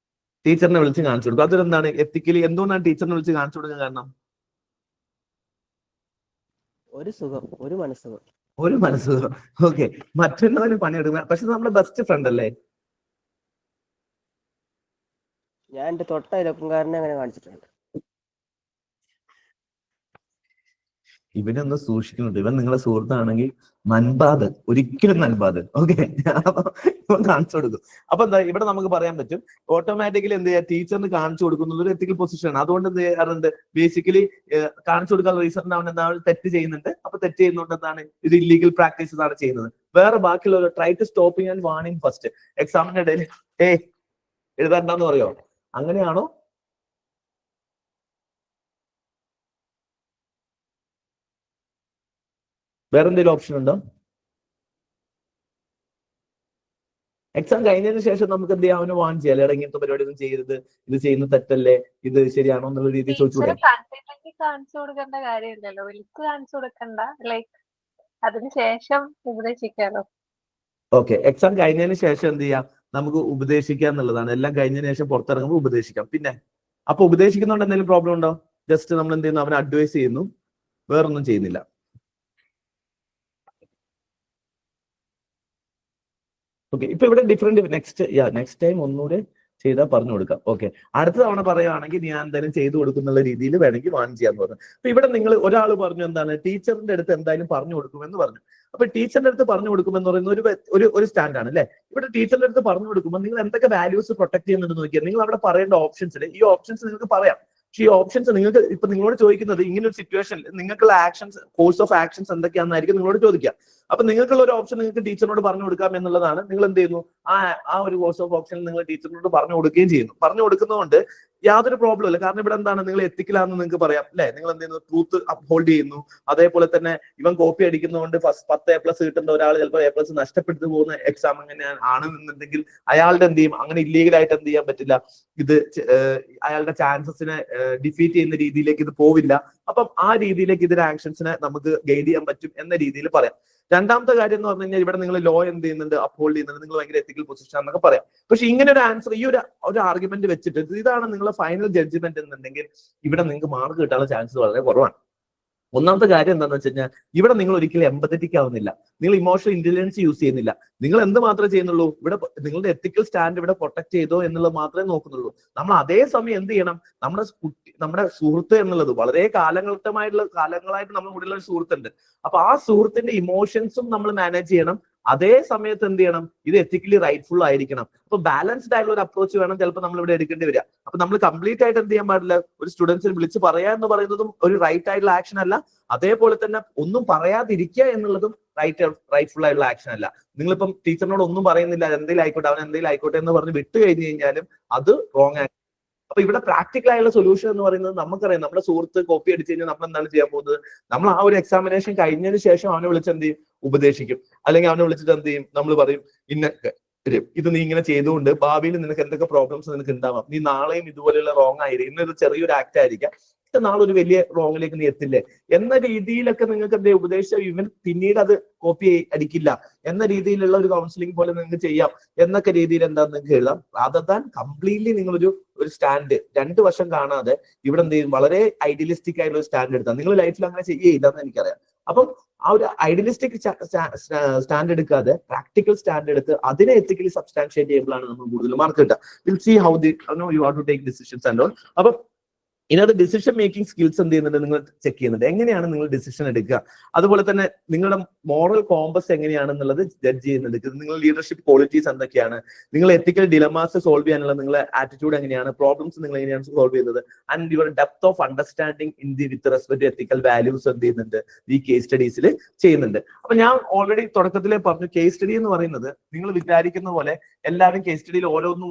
Speaker 1: ടീച്ചറിനെ വിളിച്ച് കാണിച്ചു കൊടുക്കും. അതെന്താണ് എത്തിക്കലി? എന്തുകൊണ്ടാണ് ടീച്ചറിനെ വിളിച്ച് കാണിച്ചു കൊടുക്കാൻ കാരണം?
Speaker 2: ഒരു സുഖം, ഒരു മനസ്സുഖം.
Speaker 1: ഒരു മനസ്സുഖം. ഓക്കെ, മറ്റുള്ളവര് പണിയെടുക്കുക. പക്ഷെ നമ്മുടെ ബെസ്റ്റ് ഫ്രണ്ട് അല്ലേ?
Speaker 2: ഞാൻ എന്റെ തൊട്ട ഇലപ്പുംകാരനെ അങ്ങനെ കാണിച്ചിട്ടുണ്ട്.
Speaker 1: ഇവനൊന്ന് സൂക്ഷിക്കുന്നുണ്ട്. ഇവൻ നിങ്ങളെ സുഹൃത്താണെങ്കിൽ നൻപാത്, ഒരിക്കലും നൻപാത്. ഓക്കെ, ഇവൻ കാണിച്ചു കൊടുക്കും. അപ്പൊ എന്താ ഇവിടെ നമുക്ക് പറയാൻ പറ്റും, ഓട്ടോമാറ്റിക്കലി എന്ത് ചെയ്യുക, ടീച്ചറിന് കാണിച്ചു കൊടുക്കുന്നത് ഒരു എത്തിക്കൽ പൊസിഷനാണ്. അതുകൊണ്ട് എന്ത് ചെയ്യാറുണ്ട്, ബേസിക്കലി കാണിച്ചു കൊടുക്കാൻ റീസൺ അവൻ എന്താ തെറ്റ് ചെയ്യുന്നുണ്ട്. അപ്പൊ തെറ്റ് ചെയ്യുന്നതുകൊണ്ട് എന്താണ്, ഇത് ഇല്ലീഗൽ പ്രാക്ടീസസ് ആണ് ചെയ്യുന്നത്. വേറെ ബാക്കിയുള്ള try to stopping and warning first. എക്സാമിന്റെ ഇടയിൽ എഴുതാണ്ടെന്ന് പറയോ, അങ്ങനെയാണോ? വേറെ എന്തെങ്കിലും ഓപ്ഷൻ ഉണ്ടോ? എക്സാം കഴിഞ്ഞതിന് ശേഷം നമുക്ക് എന്ത് ചെയ്യാം, അവന് വാൺ ചെയ്യാം, അല്ലെങ്കിൽ ഇങ്ങനത്തെ പരിപാടി ഒന്നും ചെയ്യരുത്, ഇത് ചെയ്യുന്ന തെറ്റല്ലേ, ഇത് ശരിയാണോ എന്നുള്ള രീതിയിൽ ചോദിച്ചുകൂടെ?
Speaker 3: കാണിച്ചു കൊടുക്കേണ്ട കാര്യമില്ലല്ലോ, വിളിച്ച് കാണിച്ചു കൊടുക്കണ്ട, ലൈക്ക് അതിനുശേഷം ഉപദേശിക്കാലോ.
Speaker 1: ഓക്കെ, എക്സാം കഴിഞ്ഞതിന് ശേഷം എന്ത് ചെയ്യാം, നമുക്ക് ഉപദേശിക്കുക എന്നുള്ളതാണ്. എല്ലാം കഴിഞ്ഞതിന് ശേഷം പുറത്തിറങ്ങുമ്പോൾ ഉപദേശിക്കാം. പിന്നെ അപ്പൊ ഉപദേശിക്കുന്നതുകൊണ്ട് എന്തെങ്കിലും പ്രോബ്ലം ഉണ്ടോ? ജസ്റ്റ് നമ്മൾ എന്ത് ചെയ്യുന്നു, അവനെ അഡ്വൈസ് ചെയ്യുന്നു, വേറൊന്നും ചെയ്യുന്നില്ല. ഓക്കെ, ഇപ്പൊ ഇവിടെ ഡിഫറെന്റ് നെക്സ്റ്റ് ടൈം ഒന്നുകൂടെ ചെയ്താൽ പറഞ്ഞു കൊടുക്കാം. ഓക്കെ, അടുത്ത തവണ പറയുകയാണെങ്കിൽ ഞാൻ എന്തായാലും ചെയ്തു കൊടുക്കുന്നുള്ള രീതിയിൽ വേണമെങ്കിൽ വാൺ ചെയ്യാന്ന് പറഞ്ഞു. അപ്പൊ ഇവിടെ നിങ്ങൾ ഒരാൾ പറഞ്ഞു എന്താണ്, ടീച്ചറിന്റെ അടുത്ത് എന്തായാലും പറഞ്ഞു കൊടുക്കുമെന്ന് പറഞ്ഞു. അപ്പൊ ടീച്ചറിന്റെ അടുത്ത് പറഞ്ഞു കൊടുക്കുമെന്ന് പറയുന്ന ഒരു സ്റ്റാൻഡാണ് അല്ലെ. ഇവിടെ ടീച്ചറിന്റെ അടുത്ത് പറഞ്ഞു കൊടുക്കുമ്പോൾ നിങ്ങൾ എന്തൊക്കെ വാല്യൂസ് പ്രൊട്ടക്ട് ചെയ്യുന്നുണ്ട് നോക്കിയാൽ, നിങ്ങൾ അവിടെ പറയേണ്ട ഓപ്ഷൻസിൽ ഈ ഓപ്ഷൻസ് നിങ്ങൾക്ക് പറയാം. പക്ഷേ ഈ ഓപ്ഷൻസ് നിങ്ങൾക്ക് ഇപ്പൊ നിങ്ങളോട് ചോദിക്കുന്നത് ഇങ്ങനെ ഒരു സിറ്റുവേഷനിൽ നിങ്ങൾക്കുള്ള ആക്ഷൻസ്, കോഴ്സ് ഓഫ് ആക്ഷൻസ് എന്തൊക്കെയാണെന്നായിരിക്കും നിങ്ങളോട് ചോദിക്കുക. അപ്പൊ നിങ്ങൾക്കുള്ള ഒരു ഓപ്ഷൻ നിങ്ങൾക്ക് ടീച്ചറിനോട് പറഞ്ഞു കൊടുക്കാം എന്നുള്ളതാണ്. നിങ്ങൾ എന്ത് ചെയ്യുന്നു, ആ ഒരു കോഴ്സ് ഓഫ് ഓപ്ഷൻ നിങ്ങൾ ടീച്ചറിനോട് പറഞ്ഞു കൊടുക്കുകയും ചെയ്യുന്നു. പറഞ്ഞു കൊടുക്കുന്നതുകൊണ്ട് യാതൊരു പ്രോബ്ലം ഇല്ല. കാരണം ഇവിടെ എന്താണ്, നിങ്ങൾ എത്തിക്കലാന്ന് നിങ്ങൾക്ക് പറയാം അല്ലെ. നിങ്ങൾ എന്ത് ചെയ്യുന്നു, ട്രൂത്ത് അപ്ഹോൾഡ് ചെയ്യുന്നു. അതേപോലെ തന്നെ ഇവൻ കോപ്പി അടിക്കുന്നതുകൊണ്ട് 10 A+ കിട്ടുന്ന ഒരാൾ ചിലപ്പോൾ A+ നഷ്ടപ്പെട്ടു പോകുന്ന എക്സാം അങ്ങനെ ആണെന്നുണ്ടെങ്കിൽ അയാളുടെ എന്ത് ചെയ്യും, അങ്ങനെ ഇല്ലീഗലായിട്ട് എന്ത് ചെയ്യാൻ പറ്റില്ല, ഇത് അയാളുടെ ചാൻസസിനെ ഡിഫീറ്റ് ചെയ്യുന്ന രീതിയിലേക്ക് ഇത് പോവില്ല. അപ്പം ആ രീതിയിലേക്ക് ഇതിന്റെ ആക്ഷൻസിനെ നമുക്ക് ഗൈഡ് ചെയ്യാൻ പറ്റും എന്ന രീതിയിൽ പറയാം. രണ്ടാമത്തെ കാര്യം എന്ന് പറഞ്ഞു കഴിഞ്ഞാൽ, ഇവിടെ നിങ്ങൾ ലോ എന്ത് ചെയ്യുന്നുണ്ട്, അപ്ഹോൾഡ് ചെയ്യുന്നുണ്ട്, നിങ്ങൾ ഭയങ്കര എത്തിക്കൽ പൊസിഷൻ എന്നൊക്കെ പറയാം. പക്ഷെ ഇങ്ങനെ ഒരു ആൻസർ, ഈ ഒരു ആർഗ്യുമെന്റ് വെച്ചിട്ട് ഇതാണ് നിങ്ങളുടെ ഫൈനൽ ജഡ്ജ്മെന്റ് എന്നുണ്ടെങ്കിൽ ഇവിടെ നിങ്ങൾക്ക് മാർക്ക് കിട്ടാനുള്ള ചാൻസ് വളരെ കുറവാണ്. ഒന്നാമത്തെ കാര്യം എന്താണെന്ന് വെച്ച് കഴിഞ്ഞാൽ, ഇവിടെ നിങ്ങൾ ഒരിക്കലും എമ്പത്തറ്റിക് ആവുന്നില്ല, നിങ്ങൾ ഇമോഷണൽ ഇന്റലിജൻസ് യൂസ് ചെയ്യുന്നില്ല. നിങ്ങൾ എന്ത് മാത്രമേ ചെയ്യുന്നുള്ളൂ, ഇവിടെ നിങ്ങളുടെ എത്തിക്കൽ സ്റ്റാൻഡ് ഇവിടെ പ്രൊട്ടക്ട് ചെയ്തോ എന്നുള്ളത് മാത്രമേ നോക്കുന്നുള്ളൂ. നമ്മൾ അതേ സമയം എന്ത് ചെയ്യണം, നമ്മുടെ സുഹൃത്ത് എന്നുള്ളത് വളരെ കാലങ്ങളായിട്ട് നമ്മുടെ കൂടെയുള്ള ഒരു സുഹൃത്തുണ്ട്. അപ്പൊ ആ സുഹൃത്തിന്റെ ഇമോഷൻസും നമ്മൾ മാനേജ് ചെയ്യണം. അതേ സമയത്ത് എന്ത് ചെയ്യണം, ഇത് എത്തിക്കലി റൈറ്റ്ഫുൾ ആയിരിക്കണം. അപ്പൊ ബാലൻസ്ഡ് ആയിട്ടുള്ള ഒരു അപ്രോച്ച് വേണം ചിലപ്പോൾ നമ്മൾ ഇവിടെ എടുക്കേണ്ടി വരിക. അപ്പൊ നമ്മൾ കംപ്ലീറ്റ് ആയിട്ട് എന്ത് ചെയ്യാൻ പാടില്ല, ഒരു സ്റ്റുഡൻസിന് വിളിച്ച് പറയാ എന്ന് പറയുന്നതും ഒരു റൈറ്റ് ആയിട്ടുള്ള ആക്ഷൻ അല്ല. അതേപോലെ തന്നെ ഒന്നും പറയാതിരിക്കുക എന്നുള്ളതും റൈറ്റ്ഫുൾ ആയിട്ടുള്ള ആക്ഷൻ അല്ല. നിങ്ങളിപ്പം ടീച്ചറിനോട് ഒന്നും പറയുന്നില്ല, എന്തെങ്കിലും ആയിക്കോട്ടെ, അവൻ എന്തെങ്കിലും ആയിക്കോട്ടെ എന്ന് പറഞ്ഞ് വിട്ട് കഴിഞ്ഞ് കഴിഞ്ഞാലും അത് റോങ് ആക്ഷൻ. അപ്പൊ ഇവിടെ പ്രാക്ടിക്കൽ ആയുള്ള സൊല്യൂഷൻ എന്ന് പറയുന്നത് നമുക്കറിയാം. നമ്മുടെ സുഹൃത്ത് കോപ്പി അടിച്ചു കഴിഞ്ഞാൽ നമ്മൾ എന്താണ് ചെയ്യാൻ പോകുന്നത്, നമ്മൾ ആ ഒരു എക്സാമിനേഷൻ കഴിഞ്ഞതിന് ശേഷം അവനെ വിളിച്ച് എന്ത് ചെയ്യും, ഉപദേശിക്കും. അല്ലെങ്കിൽ അവനെ വിളിച്ചിട്ട് എന്ത് ചെയ്യും, നമ്മൾ പറയും ഇത് നീ ഇങ്ങനെ ചെയ്തുകൊണ്ട് ഭാവിയിൽ നിനക്ക് എന്തൊക്കെ പ്രോബ്ലംസ് നിനക്ക് ഉണ്ടാവാം, നീ നാളെയും ഇതുപോലെയുള്ള റോങ് ആയിരിക്കും, ഇന്നത് ചെറിയൊരു ആക്ട് ആയിരിക്കാം, നാളെ ഒരു വലിയ റോങ്ങിലേക്ക് നീ എത്തില്ലേ എന്ന രീതിയിലൊക്കെ നിങ്ങൾക്ക് എന്ത് ഉപദേശിച്ച ഇവൻ പിന്നീട് അത് കോപ്പി അടിക്കില്ല എന്ന രീതിയിലുള്ള ഒരു കൗൺസിലിംഗ് പോലെ നിങ്ങൾക്ക് ചെയ്യാം എന്നൊക്കെ രീതിയിൽ എന്താന്ന് നിങ്ങൾക്ക് എഴുതാം. റാദർ ദാൻ കംപ്ലീറ്റ്ലി നിങ്ങളൊരു സ്റ്റാൻഡ് 2 വർഷം കാണാതെ ഇവിടെ എന്ത് ചെയ്യും, വളരെ ഐഡിയലിസ്റ്റിക് ആയിട്ടുള്ള ഒരു സ്റ്റാൻഡ് എടുത്താൽ നിങ്ങൾ ലൈഫിൽ അങ്ങനെ ചെയ്യില്ല എന്ന് എനിക്കറിയാം. അപ്പം ആ ഒരു ഐഡിയലിസ്റ്റിക് സ്റ്റാൻഡ് എടുക്കാതെ പ്രാക്ടിക്കൽ സ്റ്റാൻഡ് എടുത്ത് അതിനെ എത്തിക്കലി സബ്സ്റ്റാൻഷിയേറ്റ് ചെയ്യുമ്പോഴാണ് നമ്മൾ കൂടുതൽ മാർക്ക് കിട്ടുക. Will see how you have to take decisions and all. അപ്പൊ ഇതിനകത്ത് ഡിസിഷൻ മേക്കിംഗ് സ്കിൽസ് എന്ത് ചെയ്യുന്നുണ്ട്, നിങ്ങൾ ചെക്ക് ചെയ്യുന്നുണ്ട്. എങ്ങനെയാണ് നിങ്ങൾ ഡിസിഷൻ എടുക്കുക, അതുപോലെ തന്നെ നിങ്ങളുടെ മോറൽ കോമ്പസ് എങ്ങനെയാണെന്നുള്ളത് ജഡ്ജ് ചെയ്യുന്നുണ്ട്. നിങ്ങൾ ലീഡർഷിപ്പ് ക്വാളിറ്റീസ് എന്തൊക്കെയാണ്, നിങ്ങൾ എത്തിക്കൽ ഡിലമാസ് സോൾവ് ചെയ്യാനുള്ള നിങ്ങളുടെ ആറ്റിറ്റ്യൂഡ് എങ്ങനെയാണ്, പ്രോബ്ലംസ് നിങ്ങൾ എങ്ങനെയാണ് സോൾവ് ചെയ്യുന്നത്, and your depth of understanding in with respect ethical values എന്ത് ചെയ്യുന്നുണ്ട്, ഈ കേസ് സ്റ്റഡീസിൽ ചെയ്യുന്നുണ്ട്. അപ്പൊ ഞാൻ ഓൾറെഡി തുടക്കത്തിലേ പറഞ്ഞു, കേസ് സ്റ്റഡി എന്ന് പറയുന്നത് നിങ്ങൾ വിചാരിക്കുന്ന പോലെ എല്ലാവരും കേസ് സ്റ്റഡിയിൽ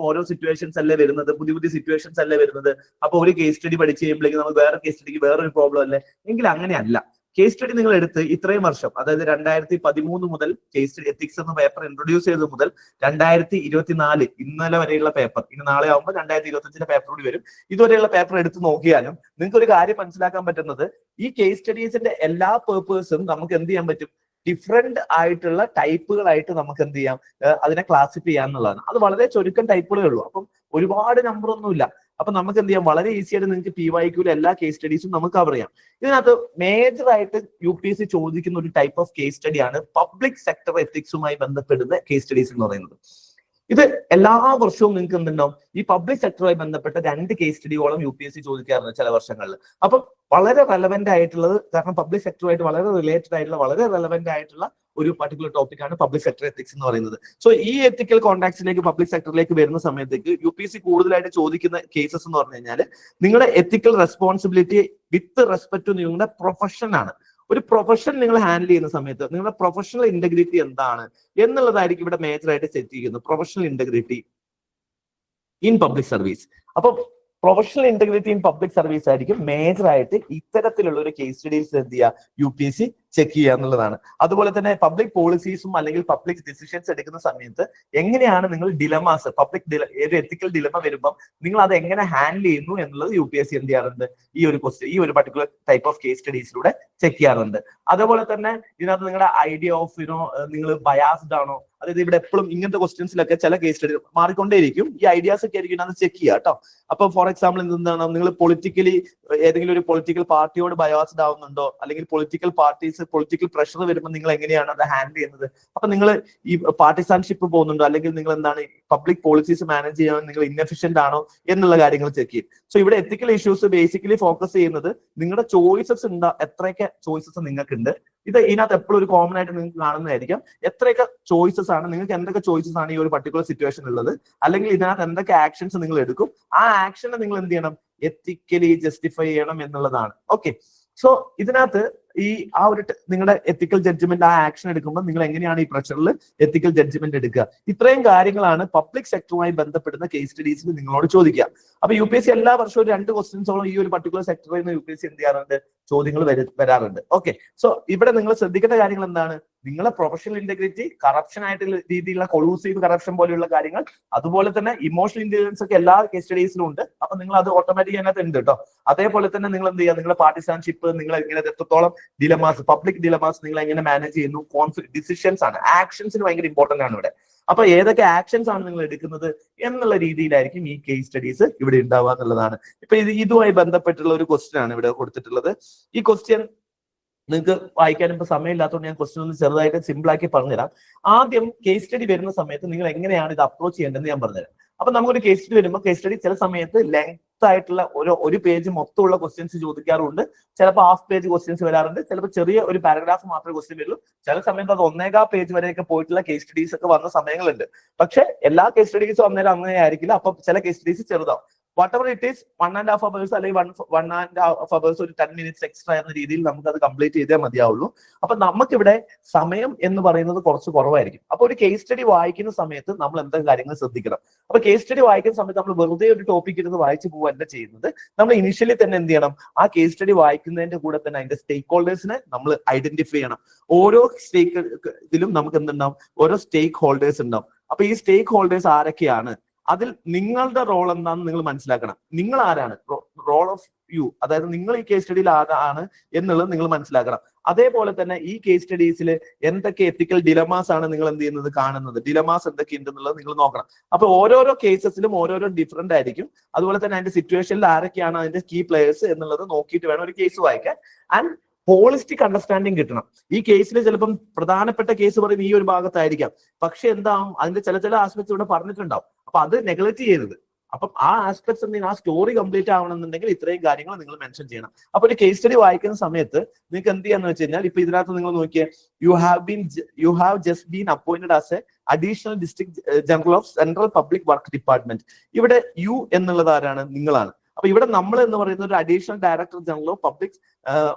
Speaker 1: ഓരോ സിറ്റുവേഷൻസ് അല്ലേ വരുന്നത്, പുതിയ സിറ്റുവേഷൻസ് അല്ലേ വരുന്നത്. അപ്പൊ ഒരു കേസ് സ്റ്റഡി പഠിച്ച് കഴിയുമ്പോഴേക്കും നമുക്ക് വേറെ കേസ് സ്റ്റഡിക്ക് വേറൊരു പ്രോബ്ലം അല്ലേ, എങ്കിൽ അങ്ങനെയല്ല. കേസ് സ്റ്റഡി നിങ്ങൾ എടുത്ത് ഇത്രയും വർഷം, അതായത് 2013 മുതൽ കേസ് സ്റ്റഡി എത്തിക്സ് എന്ന പേപ്പർ ഇൻട്രൊഡ്യൂസ് ചെയ്തത് മുതൽ 2024 ഇന്നലെ വരെയുള്ള പേപ്പർ, ഇനി നാളെ ആവുമ്പോൾ 2025 പേപ്പർ കൂടി വരും, ഇതുവരെയുള്ള പേപ്പർ എടുത്ത് നോക്കിയാലും നിങ്ങൾക്ക് ഒരു കാര്യം മനസ്സിലാക്കാൻ പറ്റുന്നത്, ഈ കേസ് സ്റ്റഡീസിന്റെ എല്ലാ പേപ്പേഴ്സും നമുക്ക് എന്ത് ചെയ്യാൻ പറ്റും, ഡിഫറെന്റ് ആയിട്ടുള്ള ടൈപ്പുകളായിട്ട് നമുക്ക് എന്ത് ചെയ്യാം, അതിനെ ക്ലാസിഫൈ ചെയ്യാം എന്നുള്ളതാണ്. അത് വളരെ ചുരുക്കം ടൈപ്പുകളേ ഉള്ളൂ. അപ്പം ഒരുപാട് നമ്പർ ഒന്നുമില്ല. അപ്പൊ നമുക്ക് എന്ത് ചെയ്യാം, വളരെ ഈസി ആയിട്ട് നിങ്ങൾക്ക് PYQ എല്ലാ കേസ് സ്റ്റഡീസും നമുക്ക് കവർ ചെയ്യാം. ഇതിനകത്ത് മേജർ ആയിട്ട് UPSC ചോദിക്കുന്ന ഒരു ടൈപ്പ് ഓഫ് കേസ് സ്റ്റഡിയാണ് പബ്ലിക് സെക്ടർ എത്തിക്സുമായി ബന്ധപ്പെടുന്ന കേസ് സ്റ്റഡീസ് എന്ന് പറയുന്നത്. ഇത് എല്ലാ വർഷവും നിങ്ങൾക്ക് എന്തുണ്ടാവും, ഈ പബ്ലിക് സെക്ടറുമായി ബന്ധപ്പെട്ട 2 കേസ് സ്റ്റഡിയോളം UPSC ചോദിക്കാറുണ്ട് ചില വർഷങ്ങളിൽ. അപ്പൊ വളരെ റെലവെന്റ് ആയിട്ടുള്ളത്, കാരണം പബ്ലിക് സെക്ടറുമായിട്ട് വളരെ റിലേറ്റഡ് ആയിട്ടുള്ള, വളരെ റെലവെന്റ് ആയിട്ടുള്ള ഒരു പർട്ടിക്കുലർ ടോപ്പിക്കാണ് പബ്ലിക് സെക്ടർ എത്തിക്സ് എന്ന് പറയുന്നത്. സോ ഈ എത്തിക്കൽ കോൺടാക്ട്സിലേക്ക് പബ്ലിക് സെക്ടറിലേക്ക് വരുന്ന സമയത്തേക്ക് UPSC കൂടുതലായിട്ട് ചോദിക്കുന്ന കേസസ് എന്ന് പറഞ്ഞു കഴിഞ്ഞാൽ നിങ്ങളുടെ എത്തിക്കൽ റെസ്പോൺസിബിലിറ്റി വിത്ത് റെസ്പെക്ട് ടു നിങ്ങളുടെ പ്രൊഫഷൻ ആണ്. ഒരു പ്രൊഫഷൻ നിങ്ങൾ ഹാൻഡിൽ ചെയ്യുന്ന സമയത്ത് നിങ്ങളുടെ പ്രൊഫഷണൽ ഇന്റഗ്രിറ്റി എന്താണ് എന്നുള്ളതായിരിക്കും ഇവിടെ മേജർ ആയിട്ട് സെറ്റ് ചെയ്യുന്നത്. Professional integrity in public service. അപ്പൊ professional integrity in public service ആയിരിക്കും മേജർ ആയിട്ട് ഇത്തരത്തിലുള്ള ഒരു കേസ് സ്റ്റഡീസ് എന്ത് ചെയ്യുക UPSC ചെക്ക് ചെയ്യുക എന്നുള്ളതാണ്. അതുപോലെ തന്നെ പബ്ലിക് പോളിസീസും അല്ലെങ്കിൽ പബ്ലിക് ഡിസിഷൻസ് എടുക്കുന്ന സമയത്ത് എങ്ങനെയാണ് നിങ്ങൾ ഡിലമാസ്, ഒരു എത്തിക്കൽ ഡിലമ വരുമ്പോൾ നിങ്ങൾ അത് എങ്ങനെ ഹാൻഡിൽ ചെയ്യുന്നു എന്നുള്ളത് UPSC എന്ത് ചെയ്യാറുണ്ട്, ഈ ഒരു പർട്ടിക്കുലർ ടൈപ്പ് ഓഫ് കേസ് സ്റ്റഡീസിലൂടെ ചെക്ക് ചെയ്യാറുണ്ട്. അതുപോലെ തന്നെ ഇതിനകത്ത് നിങ്ങളുടെ ഐഡിയ ഓഫ് നിങ്ങൾ ബയാസ്ഡ് ആണോ, അതായത് ഇവിടെ എപ്പോഴും ഇങ്ങനത്തെ ക്വസ്റ്റ്യൻസിലൊക്കെ ചില കേസ് സ്റ്റഡി മാറിക്കൊണ്ടേയിരിക്കും, ഈ ഐഡിയാസ് ഒക്കെ ആയിരിക്കും അത് ചെക്ക് ചെയ്യുക കേട്ടോ. അപ്പൊ ഫോർ എക്സാമ്പിൾ എന്താണ്, നിങ്ങൾ പൊളിറ്റിക്കലി ഏതെങ്കിലും ഒരു പൊളിറ്റിക്കൽ പാർട്ടിയോട് ബയാസ്ഡ് ആവുന്നുണ്ടോ, അല്ലെങ്കിൽ പൊളിറ്റിക്കൽ പ്രഷർ വരുമ്പോൾ നിങ്ങൾ എങ്ങനെയാണ് അത് ഹാൻഡിൽ ചെയ്യുന്നത്, അപ്പൊ നിങ്ങൾ ഈ പാർട്ടിസാൻഷിപ്പ് പോകുന്നുണ്ടോ, അല്ലെങ്കിൽ നിങ്ങൾ എന്താണ് പബ്ലിക് പോളിസീസ് മാനേജ് ചെയ്യാൻ നിങ്ങൾ ഇൻഎഫിഷ്യന്റ് ആണോ എന്നുള്ള കാര്യങ്ങൾ ചെക്ക് ചെയ്യും. സോ ഇവിടെ എത്തിക്കൽ ഇഷ്യൂസ് ബേസിക്കലി ഫോക്കസ് ചെയ്യുന്നത് നിങ്ങളുടെ ചോയ്സസ് ഉണ്ടോ, എത്രയൊക്കെ ചോയ്സസ് നിങ്ങൾക്ക് ഉണ്ട്. ഇതിനകത്ത് എപ്പോഴും ഒരു കോമൺ ആയിട്ട് നിങ്ങൾക്ക് കാണുന്നതായിരിക്കും, എത്രയൊക്കെ ചോയ്സസ് ആണ്, നിങ്ങൾക്ക് എന്തൊക്കെ ചോയ്സസ് ആണ് ഈ ഒരു പർട്ടിക്കുലർ സിറ്റുവേഷൻ ഉള്ളത്, അല്ലെങ്കിൽ ഇതിനകത്ത് എന്തൊക്കെ ആക്ഷൻസ് നിങ്ങൾ എടുക്കും, ആ ആക്ഷനെ നിങ്ങൾ എന്ത് ചെയ്യണം, എത്തിക്കലി ജസ്റ്റിഫൈ ചെയ്യണം എന്നുള്ളതാണ്. ഓക്കെ, സോ ഇതിനകത്ത് നിങ്ങളുടെ എത്തിക്കൽ ജഡ്ജ്മെന്റ്, ആ ആക്ഷൻ എടുക്കുമ്പോൾ നിങ്ങൾ എങ്ങനെയാണ് ഈ പ്രഷറിൽ എത്തിക്കൽ ജഡ്ജ്മെന്റ് എടുക്കുക, ഇത്രയും കാര്യങ്ങളാണ് പബ്ലിക് സെക്ടറുമായി ബന്ധപ്പെടുന്ന കേസ് സ്റ്റഡീസിൽ നിങ്ങളോട് ചോദിക്കുക. അപ്പൊ UPSC എല്ലാ വർഷവും 2 ക്വസ്റ്റ്യൻസോളം ഈ ഒരു പർട്ടിക്കുലർ സെക്ടറിൽ നിന്ന് UPSC എന്ത് ചെയ്യാറുണ്ട്, ചോദ്യങ്ങൾ വരാറുണ്ട്. ഓക്കെ, സോ ഇവിടെ നിങ്ങൾ ശ്രദ്ധിക്കേണ്ട കാര്യങ്ങൾ എന്താണ്, നിങ്ങളെ പ്രൊഫഷണൽ ഇന്റഗ്രിറ്റി, കറപ്ഷൻ ആയിട്ടുള്ള രീതിയിലുള്ള കൊളൂസീവ് കറപ്ഷൻ പോലെയുള്ള കാര്യങ്ങൾ, അതുപോലെ തന്നെ ഇമോഷണൽ ഇന്റലിജൻസ് ഒക്കെ എല്ലാ കേസ് സ്റ്റഡീസിലും ഉണ്ട്. അപ്പൊ നിങ്ങൾ അത് ഓട്ടോമാറ്റിക് അതിനകത്ത് ഉണ്ട് കേട്ടോ. അതേപോലെ തന്നെ നിങ്ങൾ എന്ത് ചെയ്യുക, നിങ്ങളുടെ പാർട്ടിസാൻഷിപ്പ്, നിങ്ങൾ എങ്ങനെ എത്രത്തോളം ഡിലമാസ്, പബ്ലിക് ഡിലമാസ് നിങ്ങൾ എങ്ങനെ മാനേജ് ചെയ്യുന്നു, ഡിസിഷൻസ് ആണ്, ആക്ഷൻസിന് ഭയങ്കര ഇമ്പോർട്ടന്റ് ആണ് ഇവിടെ. അപ്പൊ ഏതൊക്കെ ആക്ഷൻസ് ആണ് നിങ്ങൾ എടുക്കുന്നത് എന്നുള്ള രീതിയിലായിരിക്കും ഈ കേസ് സ്റ്റഡീസ് ഇവിടെ ഉണ്ടാവുക എന്നുള്ളതാണ്. ഇപ്പൊ ഇതുമായി ബന്ധപ്പെട്ടുള്ള ഒരു ക്വസ്റ്റ്യൻ ആണ് ഇവിടെ കൊടുത്തിട്ടുള്ളത്. ഈ ക്വസ്റ്റ്യൻ നിങ്ങൾക്ക് വായിക്കാനും ഇപ്പൊ സമയമില്ലാത്തതുകൊണ്ട് ഞാൻ ക്വസ്റ്റ്യൻ ഒന്ന് ചെറുതായിട്ട് സിമ്പിൾ ആക്കി പറഞ്ഞുതരാം. ആദ്യം കേസ് സ്റ്റഡി വരുന്ന സമയത്ത് നിങ്ങൾ എങ്ങനെയാണ് ഇത് അപ്രോച്ച് ചെയ്യേണ്ടതെന്ന് ഞാൻ പറഞ്ഞുതരാം. അപ്പൊ നമുക്കൊരു കേസ് സ്റ്റഡി വരുമ്പോൾ കേസ് സ്റ്റഡി ചില സമയത്ത് ലെങ്ത് ആയിട്ടുള്ള ഒരു പേജ് മൊത്തമുള്ള ക്വസ്റ്റ്യൻസ് ചോദിക്കാറുണ്ട്, ചിലപ്പോൾ ഹാഫ് പേജ് ക്വസ്റ്റ്യൻസ് വരാറുണ്ട്, ചിലപ്പോൾ ചെറിയ ഒരു പാരഗ്രാഫ് മാത്രമേ ക്വസ്റ്റ്യൻ വരുള്ളൂ, ചില സമയത്ത് അത് 1.25 പേജ് വരെയൊക്കെ പോയിട്ടുള്ള കേസ് സ്റ്റഡീസ് ഒക്കെ വന്ന സമയങ്ങളുണ്ട്. പക്ഷെ എല്ലാ കേസ് സ്റ്റഡീസും അന്നേരം അങ്ങനെ ആയിരിക്കില്ല. അപ്പൊ ചില കേസ് സ്റ്റഡീസ് ചെറുതാവും. whatever it is 1.5 hours അല്ലെങ്കിൽ 1.5 hours ഒരു 10 minutes എക്സ്ട്രാ എന്ന രീതിയിൽ നമുക്ക് അത് കംപ്ലീറ്റ് ചെയ്തേ മതിയാവുള്ളൂ. അപ്പൊ നമുക്കിവിടെ സമയം എന്ന് പറയുന്നത് കുറച്ച് കുറവായിരിക്കും. അപ്പൊ ഒരു കേസ് സ്റ്റഡി വായിക്കുന്ന സമയത്ത് നമ്മൾ എന്തൊക്കെ കാര്യങ്ങൾ ശ്രദ്ധിക്കണം. അപ്പൊ കേസ് സ്റ്റഡി വായിക്കുന്ന സമയത്ത് നമ്മൾ വെറുതെ ഒരു ടോപ്പിക് ഇരുന്ന് വായിച്ചു പോവല്ല ചെയ്യുന്നത്. നമ്മൾ ഇനിഷ്യലി തന്നെ എന്ത് ചെയ്യണം, ആ കേസ് സ്റ്റഡി വായിക്കുന്നതിന്റെ കൂടെ തന്നെ അതിന്റെ സ്റ്റേക്ക് ഹോൾഡേഴ്സിനെ നമ്മൾ ഐഡന്റിഫൈ ചെയ്യണം. ഓരോ ഇതിലും നമുക്ക് എന്തുണ്ടാവും, ഓരോ സ്റ്റേക്ക് ഹോൾഡേഴ്സ് ഉണ്ടാവും. അപ്പൊ ഈ സ്റ്റേക്ക് ഹോൾഡേഴ്സ് ആരൊക്കെയാണ്, അതിൽ നിങ്ങളുടെ റോൾ എന്താണെന്ന് നിങ്ങൾ മനസ്സിലാക്കണം. നിങ്ങൾ ആരാണ്, റോൾ ഓഫ് യു, അതായത് നിങ്ങൾ ഈ കേസ് സ്റ്റഡിയിൽ ആരാണ് എന്നുള്ളത് നിങ്ങൾ മനസ്സിലാക്കണം. അതേപോലെ തന്നെ ഈ കേസ് സ്റ്റഡീസിൽ എന്തൊക്കെ എത്തിക്കൽ ഡിലമാസ് ആണ് നിങ്ങൾ എന്ത് ചെയ്യുന്നത്, കാണുന്നത്, ഡിലമാസ് എന്തൊക്കെ ഉണ്ടെന്നുള്ളത് നിങ്ങൾ നോക്കണം. അപ്പൊ ഓരോരോ കേസസിലും ഓരോരോ ഡിഫറെന്റ് ആയിരിക്കും. അതുപോലെ തന്നെ അതിന്റെ സിറ്റുവേഷനിൽ ആരൊക്കെയാണ് അതിന്റെ കീ പ്ലേയേഴ്സ് എന്നുള്ളത് നോക്കിയിട്ട് വേണം ഒരു കേസ് വായിക്കാൻ. ആൻഡ് ഹോളിസ്റ്റിക് അണ്ടർസ്റ്റാൻഡിങ് കിട്ടണം. ഈ കേസിൽ ചിലപ്പം പ്രധാനപ്പെട്ട കേസ് പറയും ഈ ഒരു ഭാഗത്തായിരിക്കാം, പക്ഷെ എന്താവും അതിന്റെ ചില ആസ്പെക്ട്സ് ഇവിടെ പറഞ്ഞിട്ടുണ്ടാവും. അപ്പൊ അത് നെഗ്ലക്ട് ചെയ്യരുത്. അപ്പം ആ ആസ്പെക്ട്സ് എന്തെങ്കിലും ആ സ്റ്റോറി കംപ്ലീറ്റ് ആവണമെന്നുണ്ടെങ്കിൽ ഇത്രയും കാര്യങ്ങൾ നിങ്ങൾ മെൻഷൻ ചെയ്യണം. അപ്പൊ ഒരു കേസ് സ്റ്റഡി വായിക്കുന്ന സമയത്ത് നിങ്ങൾക്ക് എന്ത് ചെയ്യാന്ന് വെച്ച് കഴിഞ്ഞാൽ, ഇപ്പൊ ഇതിനകത്ത് നിങ്ങൾ നോക്കിയേ, you have just been appointed as A additional district general of central public work department. ഇവിടെ യു എന്നുള്ളത് ആരാണ്, നിങ്ങളാണ്. അപ്പൊ ഇവിടെ നമ്മൾ എന്ന് പറയുന്നത് ഒരു additional director general of public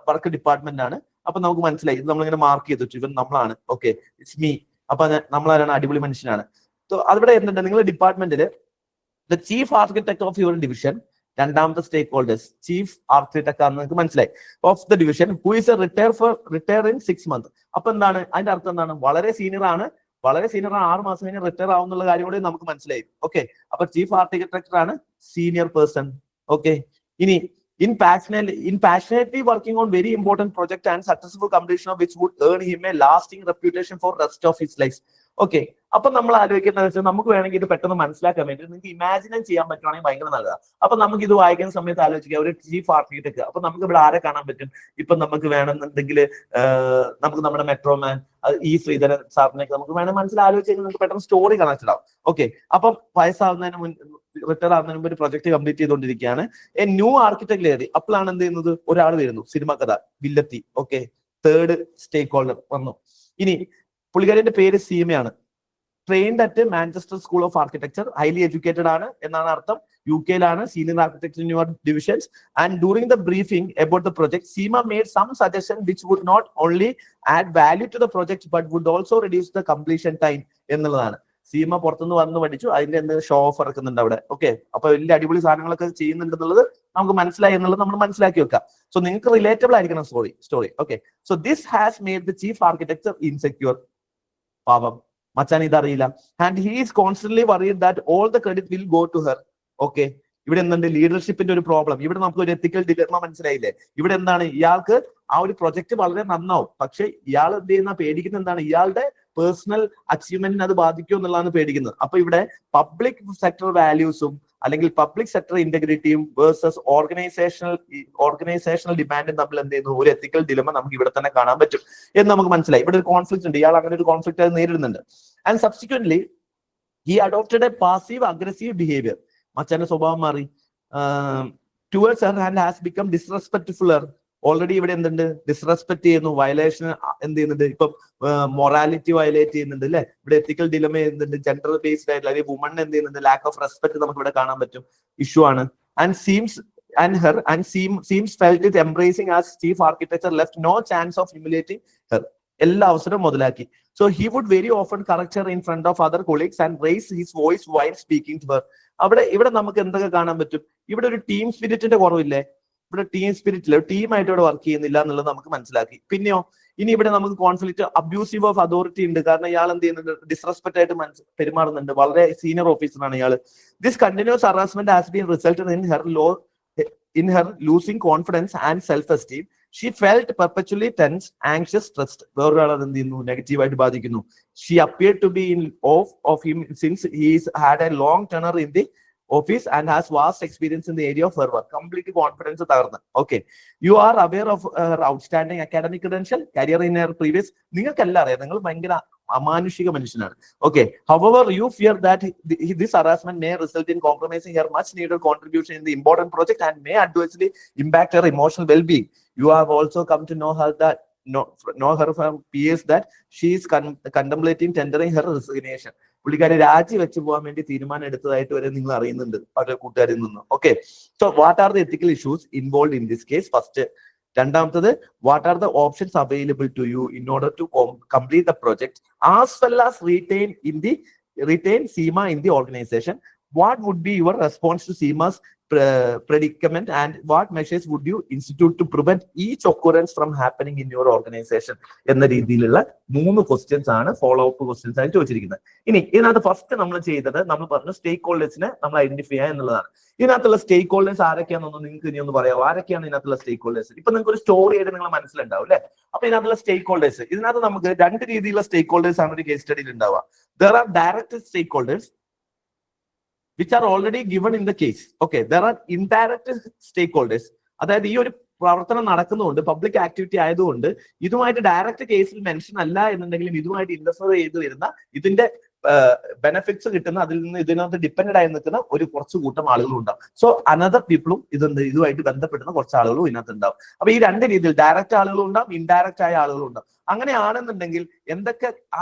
Speaker 1: work department ആണ്. അപ്പൊ നമുക്ക് മനസ്സിലായി, ഇത് നമ്മളിങ്ങനെ മാർക്ക് ചെയ്ത് വെച്ചു, ഇവൻ നമ്മളാണ്. Okay, it's me. അപ്പൊ നമ്മളാരാണ്, അടിപൊളി മനുഷ്യനാണ്. അവിടെ എന്തുണ്ട്, നിങ്ങളുടെ ഡിപ്പാർട്ട്മെന്റില് the chief architect of your division, രണ്ടാമത്തെ സ്റ്റേക്ക് ഹോൾഡേഴ്സ് ചീഫ് ആർക്കിടെക്ട് ആണെന്ന് നിങ്ങൾക്ക് മനസ്സിലായി, of the division who is a retire in 6 months. അപ്പൊ എന്താണ് അതിന്റെ അർത്ഥം, എന്താണ്, വളരെ സീനിയർ ആണ്. 6 മാസം കഴിഞ്ഞ് റിട്ടയർ ആവുന്നുള്ള കാര്യം കൂടി നമുക്ക് മനസ്സിലായി. ഓക്കെ, അപ്പൊ ചീഫ് ആർക്കിടെക്ട് ആണ്, സീനിയർ പേഴ്സൺ. ഓക്കെ, ഇനി in passionately working on very important project and successful completion of which would earn him a lasting reputation for rest of his life. Okay. അപ്പൊ നമ്മൾ ആലോചിക്കുന്നത് വെച്ചാൽ നമുക്ക് വേണമെങ്കിൽ ഇത് പെട്ടെന്ന് മനസ്സിലാക്കാൻ വേണ്ടി നിങ്ങൾക്ക് ഇമാജിനും ചെയ്യാൻ പറ്റുവാണെങ്കിൽ ഭയങ്കര നല്ലതാണ്. അപ്പൊ നമുക്ക് ഇത് വായിക്കുന്ന സമയത്ത് ആലോചിക്കുക, ഒരു ചീഫ് ആർക്കിടെക്ട്. അപ്പൊ നമുക്ക് ഇവിടെ ആരെ കാണാൻ പറ്റും? ഇപ്പൊ നമുക്ക് വേണമെന്നുണ്ടെങ്കിൽ നമുക്ക് നമ്മുടെ മെട്രോമാൻ ഈ ശ്രീധരൻ സാറിനൊക്കെ നമുക്ക് വേണമെങ്കിൽ മനസ്സിലാലോചിച്ച് നമുക്ക് പെട്ടെന്ന് സ്റ്റോറി കണക്റ്റഡ് ആവും. ഓക്കെ. അപ്പം വയസ്സാവുന്നതിന് മുൻ റിട്ടയർ ആവുന്നതിന് മുമ്പ് ഒരു പ്രൊജക്ട് കംപ്ലീറ്റ് ചെയ്തുകൊണ്ടിരിക്കുകയാണ്. എ ന്യൂ ആർക്കിടെക്ട് കയറി. അപ്പോഴാണ് എന്ത് ചെയ്യുന്നത്? ഒരാൾ വരുന്നു, സിനിമ കഥ വില്ലെത്തി. ഓക്കെ. തേർഡ് സ്റ്റേക്ക് ഹോൾഡർ വന്നു. ഇനി പുള്ളിക്കാരിന്റെ പേര് സീമയാണ്. Trained at Manchester school of architecture, highly educated ആണ് എന്നാണ് അർത്ഥം. UK-ലാണ്, senior architect in your divisions. And during the briefing about the project Seema made some suggestion which would not only add value to the project but would also reduce the completion time എന്നുള്ളതാണ്. സീമ പുറത്തുനിന്ന് വന്ന് പഠിച്ചു, അതിന്റെ എന്ത് ഷോ ഓഫ് ഇറക്കുന്നുണ്ട് അവിടെ. ഓക്കെ. അപ്പൊ വലിയ അടിപൊളി സാധനങ്ങളൊക്കെ ചെയ്യുന്നുണ്ടെന്നുള്ളത് നമുക്ക് മനസ്സിലായി എന്നുള്ളത് നമ്മൾ മനസ്സിലാക്കി വെക്കാം. സോ നിങ്ങൾക്ക് റിലേറ്റബിൾ ആയിരിക്കണം story. Okay. So this has made the chief architecture insecure. പാവം മച്ചാൻ ഇതറിയില്ല. And he is constantly worried that all the credit will go to her. Okay. ഇവിടെ എന്തുണ്ട്? ലീഡർഷിപ്പിന്റെ ഒരു പ്രോബ്ലം. ഇവിടെ നമുക്ക് ഒരു എത്തിക്കൽ ഡിലമ മനസ്സിലായില്ലേ? ഇവിടെ എന്താണ്? ഇയാൾക്ക് ആ ഒരു പ്രൊജക്ട് വളരെ നന്നാവും, പക്ഷെ ഇയാൾ എന്ത് ചെയ്യുന്ന പേടിക്കുന്നത് എന്താണ്? ഇയാളുടെ പേഴ്സണൽ അച്ചീവ്മെന്റിന് അത് ബാധിക്കും എന്നുള്ളതാണ് പേടിക്കുന്നത്. അപ്പൊ ഇവിടെ പബ്ലിക് സെക്ടർ വാല്യൂസും അല്ലെങ്കിൽ പബ്ലിക് സെക്ടർ ഇന്റഗ്രിറ്റിയും വേഴ്സസ് ഓർഗനൈസേഷണൽ ഡിമാൻഡും തമ്മിൽ എന്ത് ചെയ്യുന്നു? ഒരു എത്തിക്കൽ ഡിലമ നമുക്ക് ഇവിടെ തന്നെ കാണാൻ പറ്റും എന്ന് നമുക്ക് മനസ്സിലായി. ഇവിടെ ഒരു കോൺഫ്ലിക്ട് ഉണ്ട്. ഇയാൾ അങ്ങനെ ഒരു കോൺഫ്ലിക്ട് അത് നേരിടുന്നുണ്ട്. And subsequently he adopted a passive aggressive behaviour. മച്ചാന്റെ സ്വഭാവം മാറി. Towards her and has become disrespectful. Already ഇവിടെ എന്തുണ്ട്? ഡിസ്റെസ്പെക്ട് ചെയ്യുന്നു, വയലേഷൻ എന്ത് ചെയ്യുന്നുണ്ട്? ഇപ്പം മൊറാലിറ്റി വയലേറ്റ് ചെയ്യുന്നുണ്ട് അല്ലെ? ഇവിടെ എത്തിക്കൽ ഡിലമ ചെയ്യുന്നുണ്ട്. ജെൻഡർ ബേസ്ഡ് ആയിട്ടുള്ള അല്ലെങ്കിൽ വുമൺ എന്ത് ചെയ്യുന്നുണ്ട്? ലാക്ക് ഓഫ് റെസ്പെക്ട് നമുക്ക് ഇവിടെ കാണാൻ പറ്റും. ഇഷ്യൂ ആണ്. And seems felt it embracing as chief architecture left no chance of humiliating her. എല്ലാ അവസരവും മുതലാക്കി. So he would very often correct her in front of other colleagues and raise his voice while speaking to her. ഇവിടെ നമുക്ക് എന്തൊക്കെ കാണാൻ പറ്റും? ഇവിടെ ഒരു ടീം സ്പിരിറ്റിന്റെ കുറവില്ലേ? ഇവിടെ ടീം സ്പിരിറ്റില്ല, ടീമായിട്ട് ഇവിടെ വർക്ക് ചെയ്യുന്നില്ല എന്നുള്ളത് നമുക്ക് മനസ്സിലാക്കി. പിന്നെയോ ഇനി ഇവിടെ നമുക്ക് കോൺഫ്ലിക്ട് അബ്യൂസീവ് ഓഫ് അതോറിറ്റി ഉണ്ട്. കാരണം ഇയാൾ എന്ത് ചെയ്യുന്നുണ്ട്? ഡിസ്റെസ്പെക്ട് ആയിട്ട് പെരുമാറുന്നുണ്ട്. വളരെ സീനിയർ ഓഫീസറാണ് ഇയാൾ. This continuous harassment has been resulted in her losing confidence and self-esteem. She felt perpetually tense, anxious, stressed. വേറൊരാൾ എന്ത് ചെയ്യുന്നു? നെഗറ്റീവായിട്ട് ബാധിക്കുന്നു. She appeared to be in awe of him since he had a long tenure in the office and has vast experience in the area of her work. Complete confidence തകർന്ന്. Okay. You are aware of her outstanding academic credential, career in her previous. നിങ്ങൾക്കെല്ലാം അറിയാം, നിങ്ങൾ ഭയങ്കര അമാനുഷിക മനുഷ്യനാണ്. Okay. However, you fear that this harassment may result in compromising her much needed contribution in the important project and may adversely impact her emotional well-being. You have also come to know her from peers that she is contemplating tendering her resignation. പുള്ളിക്കാരി രാജി വെച്ച് പോകാൻ വേണ്ടി തീരുമാനം എടുത്തതായിട്ട് വരെ നിങ്ങൾ അറിയുന്നുണ്ട് പല കൂട്ടുകാരിൽ നിന്ന്. Okay. So what are the ethical issues involve in this case? First. രണ്ടാമത്തത്, what are the options available to you in order to complete the project as well as retain Seema in the organization? What would be your response to Seema's predicament and what measures would you institute to prevent each occurrence from happening in your organization? എന്ന രീതിയിലുള്ള 3 ക്വസ്റ്റ്യൻസ് ആണ് ഫോളോ അപ്പ് ക്വസ്റ്റ്യൻസ് ആയിട്ട് വെച്ചിരിക്കുന്നത്. ഇനി ഇതിനകത്ത് ഫസ്റ്റ് നമ്മൾ ചെയ്തത്, നമ്മൾ പറഞ്ഞു സ്റ്റേക്ക് ഹോൾഡേഴ്സിനെ നമ്മൾ ഐഡന്റിഫൈ ചെയ്യുക എന്നുള്ളതാണ്. ഇതിനകത്തുള്ള സ്റ്റേക്ക് ഹോൾഡേഴ്സ് ആരൊക്കെയാണെന്ന് നിങ്ങൾക്ക് ഇനി ഒന്ന് പറയാമോ? ആരൊക്കെയാണ് ഇതിനകത്തുള്ള സ്റ്റേക്ക് ഹോൾഡേഴ്സ്? ഇപ്പൊ നിങ്ങൾക്ക് ഒരു സ്റ്റോറി ആയിട്ട് നിങ്ങൾ മനസ്സിലുണ്ടാവും അല്ലെ? അപ്പൊ ഇതിനകത്തുള്ള സ്റ്റേക്ക് ഹോൾഡേഴ്സ്, ഇതിനകത്ത് നമുക്ക് 2 രീതിയിലുള്ള സ്റ്റേക്ക് ഹോൾഡേഴ്സ് ആണ് ഒരു കേസ് സ്റ്റഡിയിൽ ഉണ്ടാവുക. There are direct stakeholders which are already given in the case. Okay. There are indirect stakeholders. അതായത് ഈ ഒരു പ്രവർത്തനം നടക്കുന്നതുകൊണ്ട്, പബ്ലിക് ആക്ടിവിറ്റി ആയതുകൊണ്ട് ഇതുമായിട്ട് ഡയറക്റ്റ് കേസിൽ മെൻഷൻ അല്ല എന്നുണ്ടെങ്കിലും ഇതുമായിട്ട് ഇന്റർഫിയർ ചെയ്ത് വരുന്ന, ഇതിന്റെ ബെനിഫിറ്റ്സ് കിട്ടുന്ന, അതിൽ നിന്ന് ഇതിനകത്ത് ഡിപ്പെൻഡ് ആയി നിൽക്കുന്ന ഒരു കുറച്ച് കൂട്ടം ആളുകളും ഉണ്ടാവും. സോ അനദർ പീപ്പിളും ഇതുമായിട്ട് ബന്ധപ്പെടുന്ന കുറച്ച് ആളുകളും ഇതിനകത്ത് ഉണ്ടാവും. അപ്പൊ ഈ 2 രീതിയിൽ ഡയറക്റ്റ് ആളുകളും ഉണ്ടാവും, ഇൻഡയറക്റ്റ് ആയ ആളുകളും ഉണ്ടാവും. അങ്ങനെയാണെന്നുണ്ടെങ്കിൽ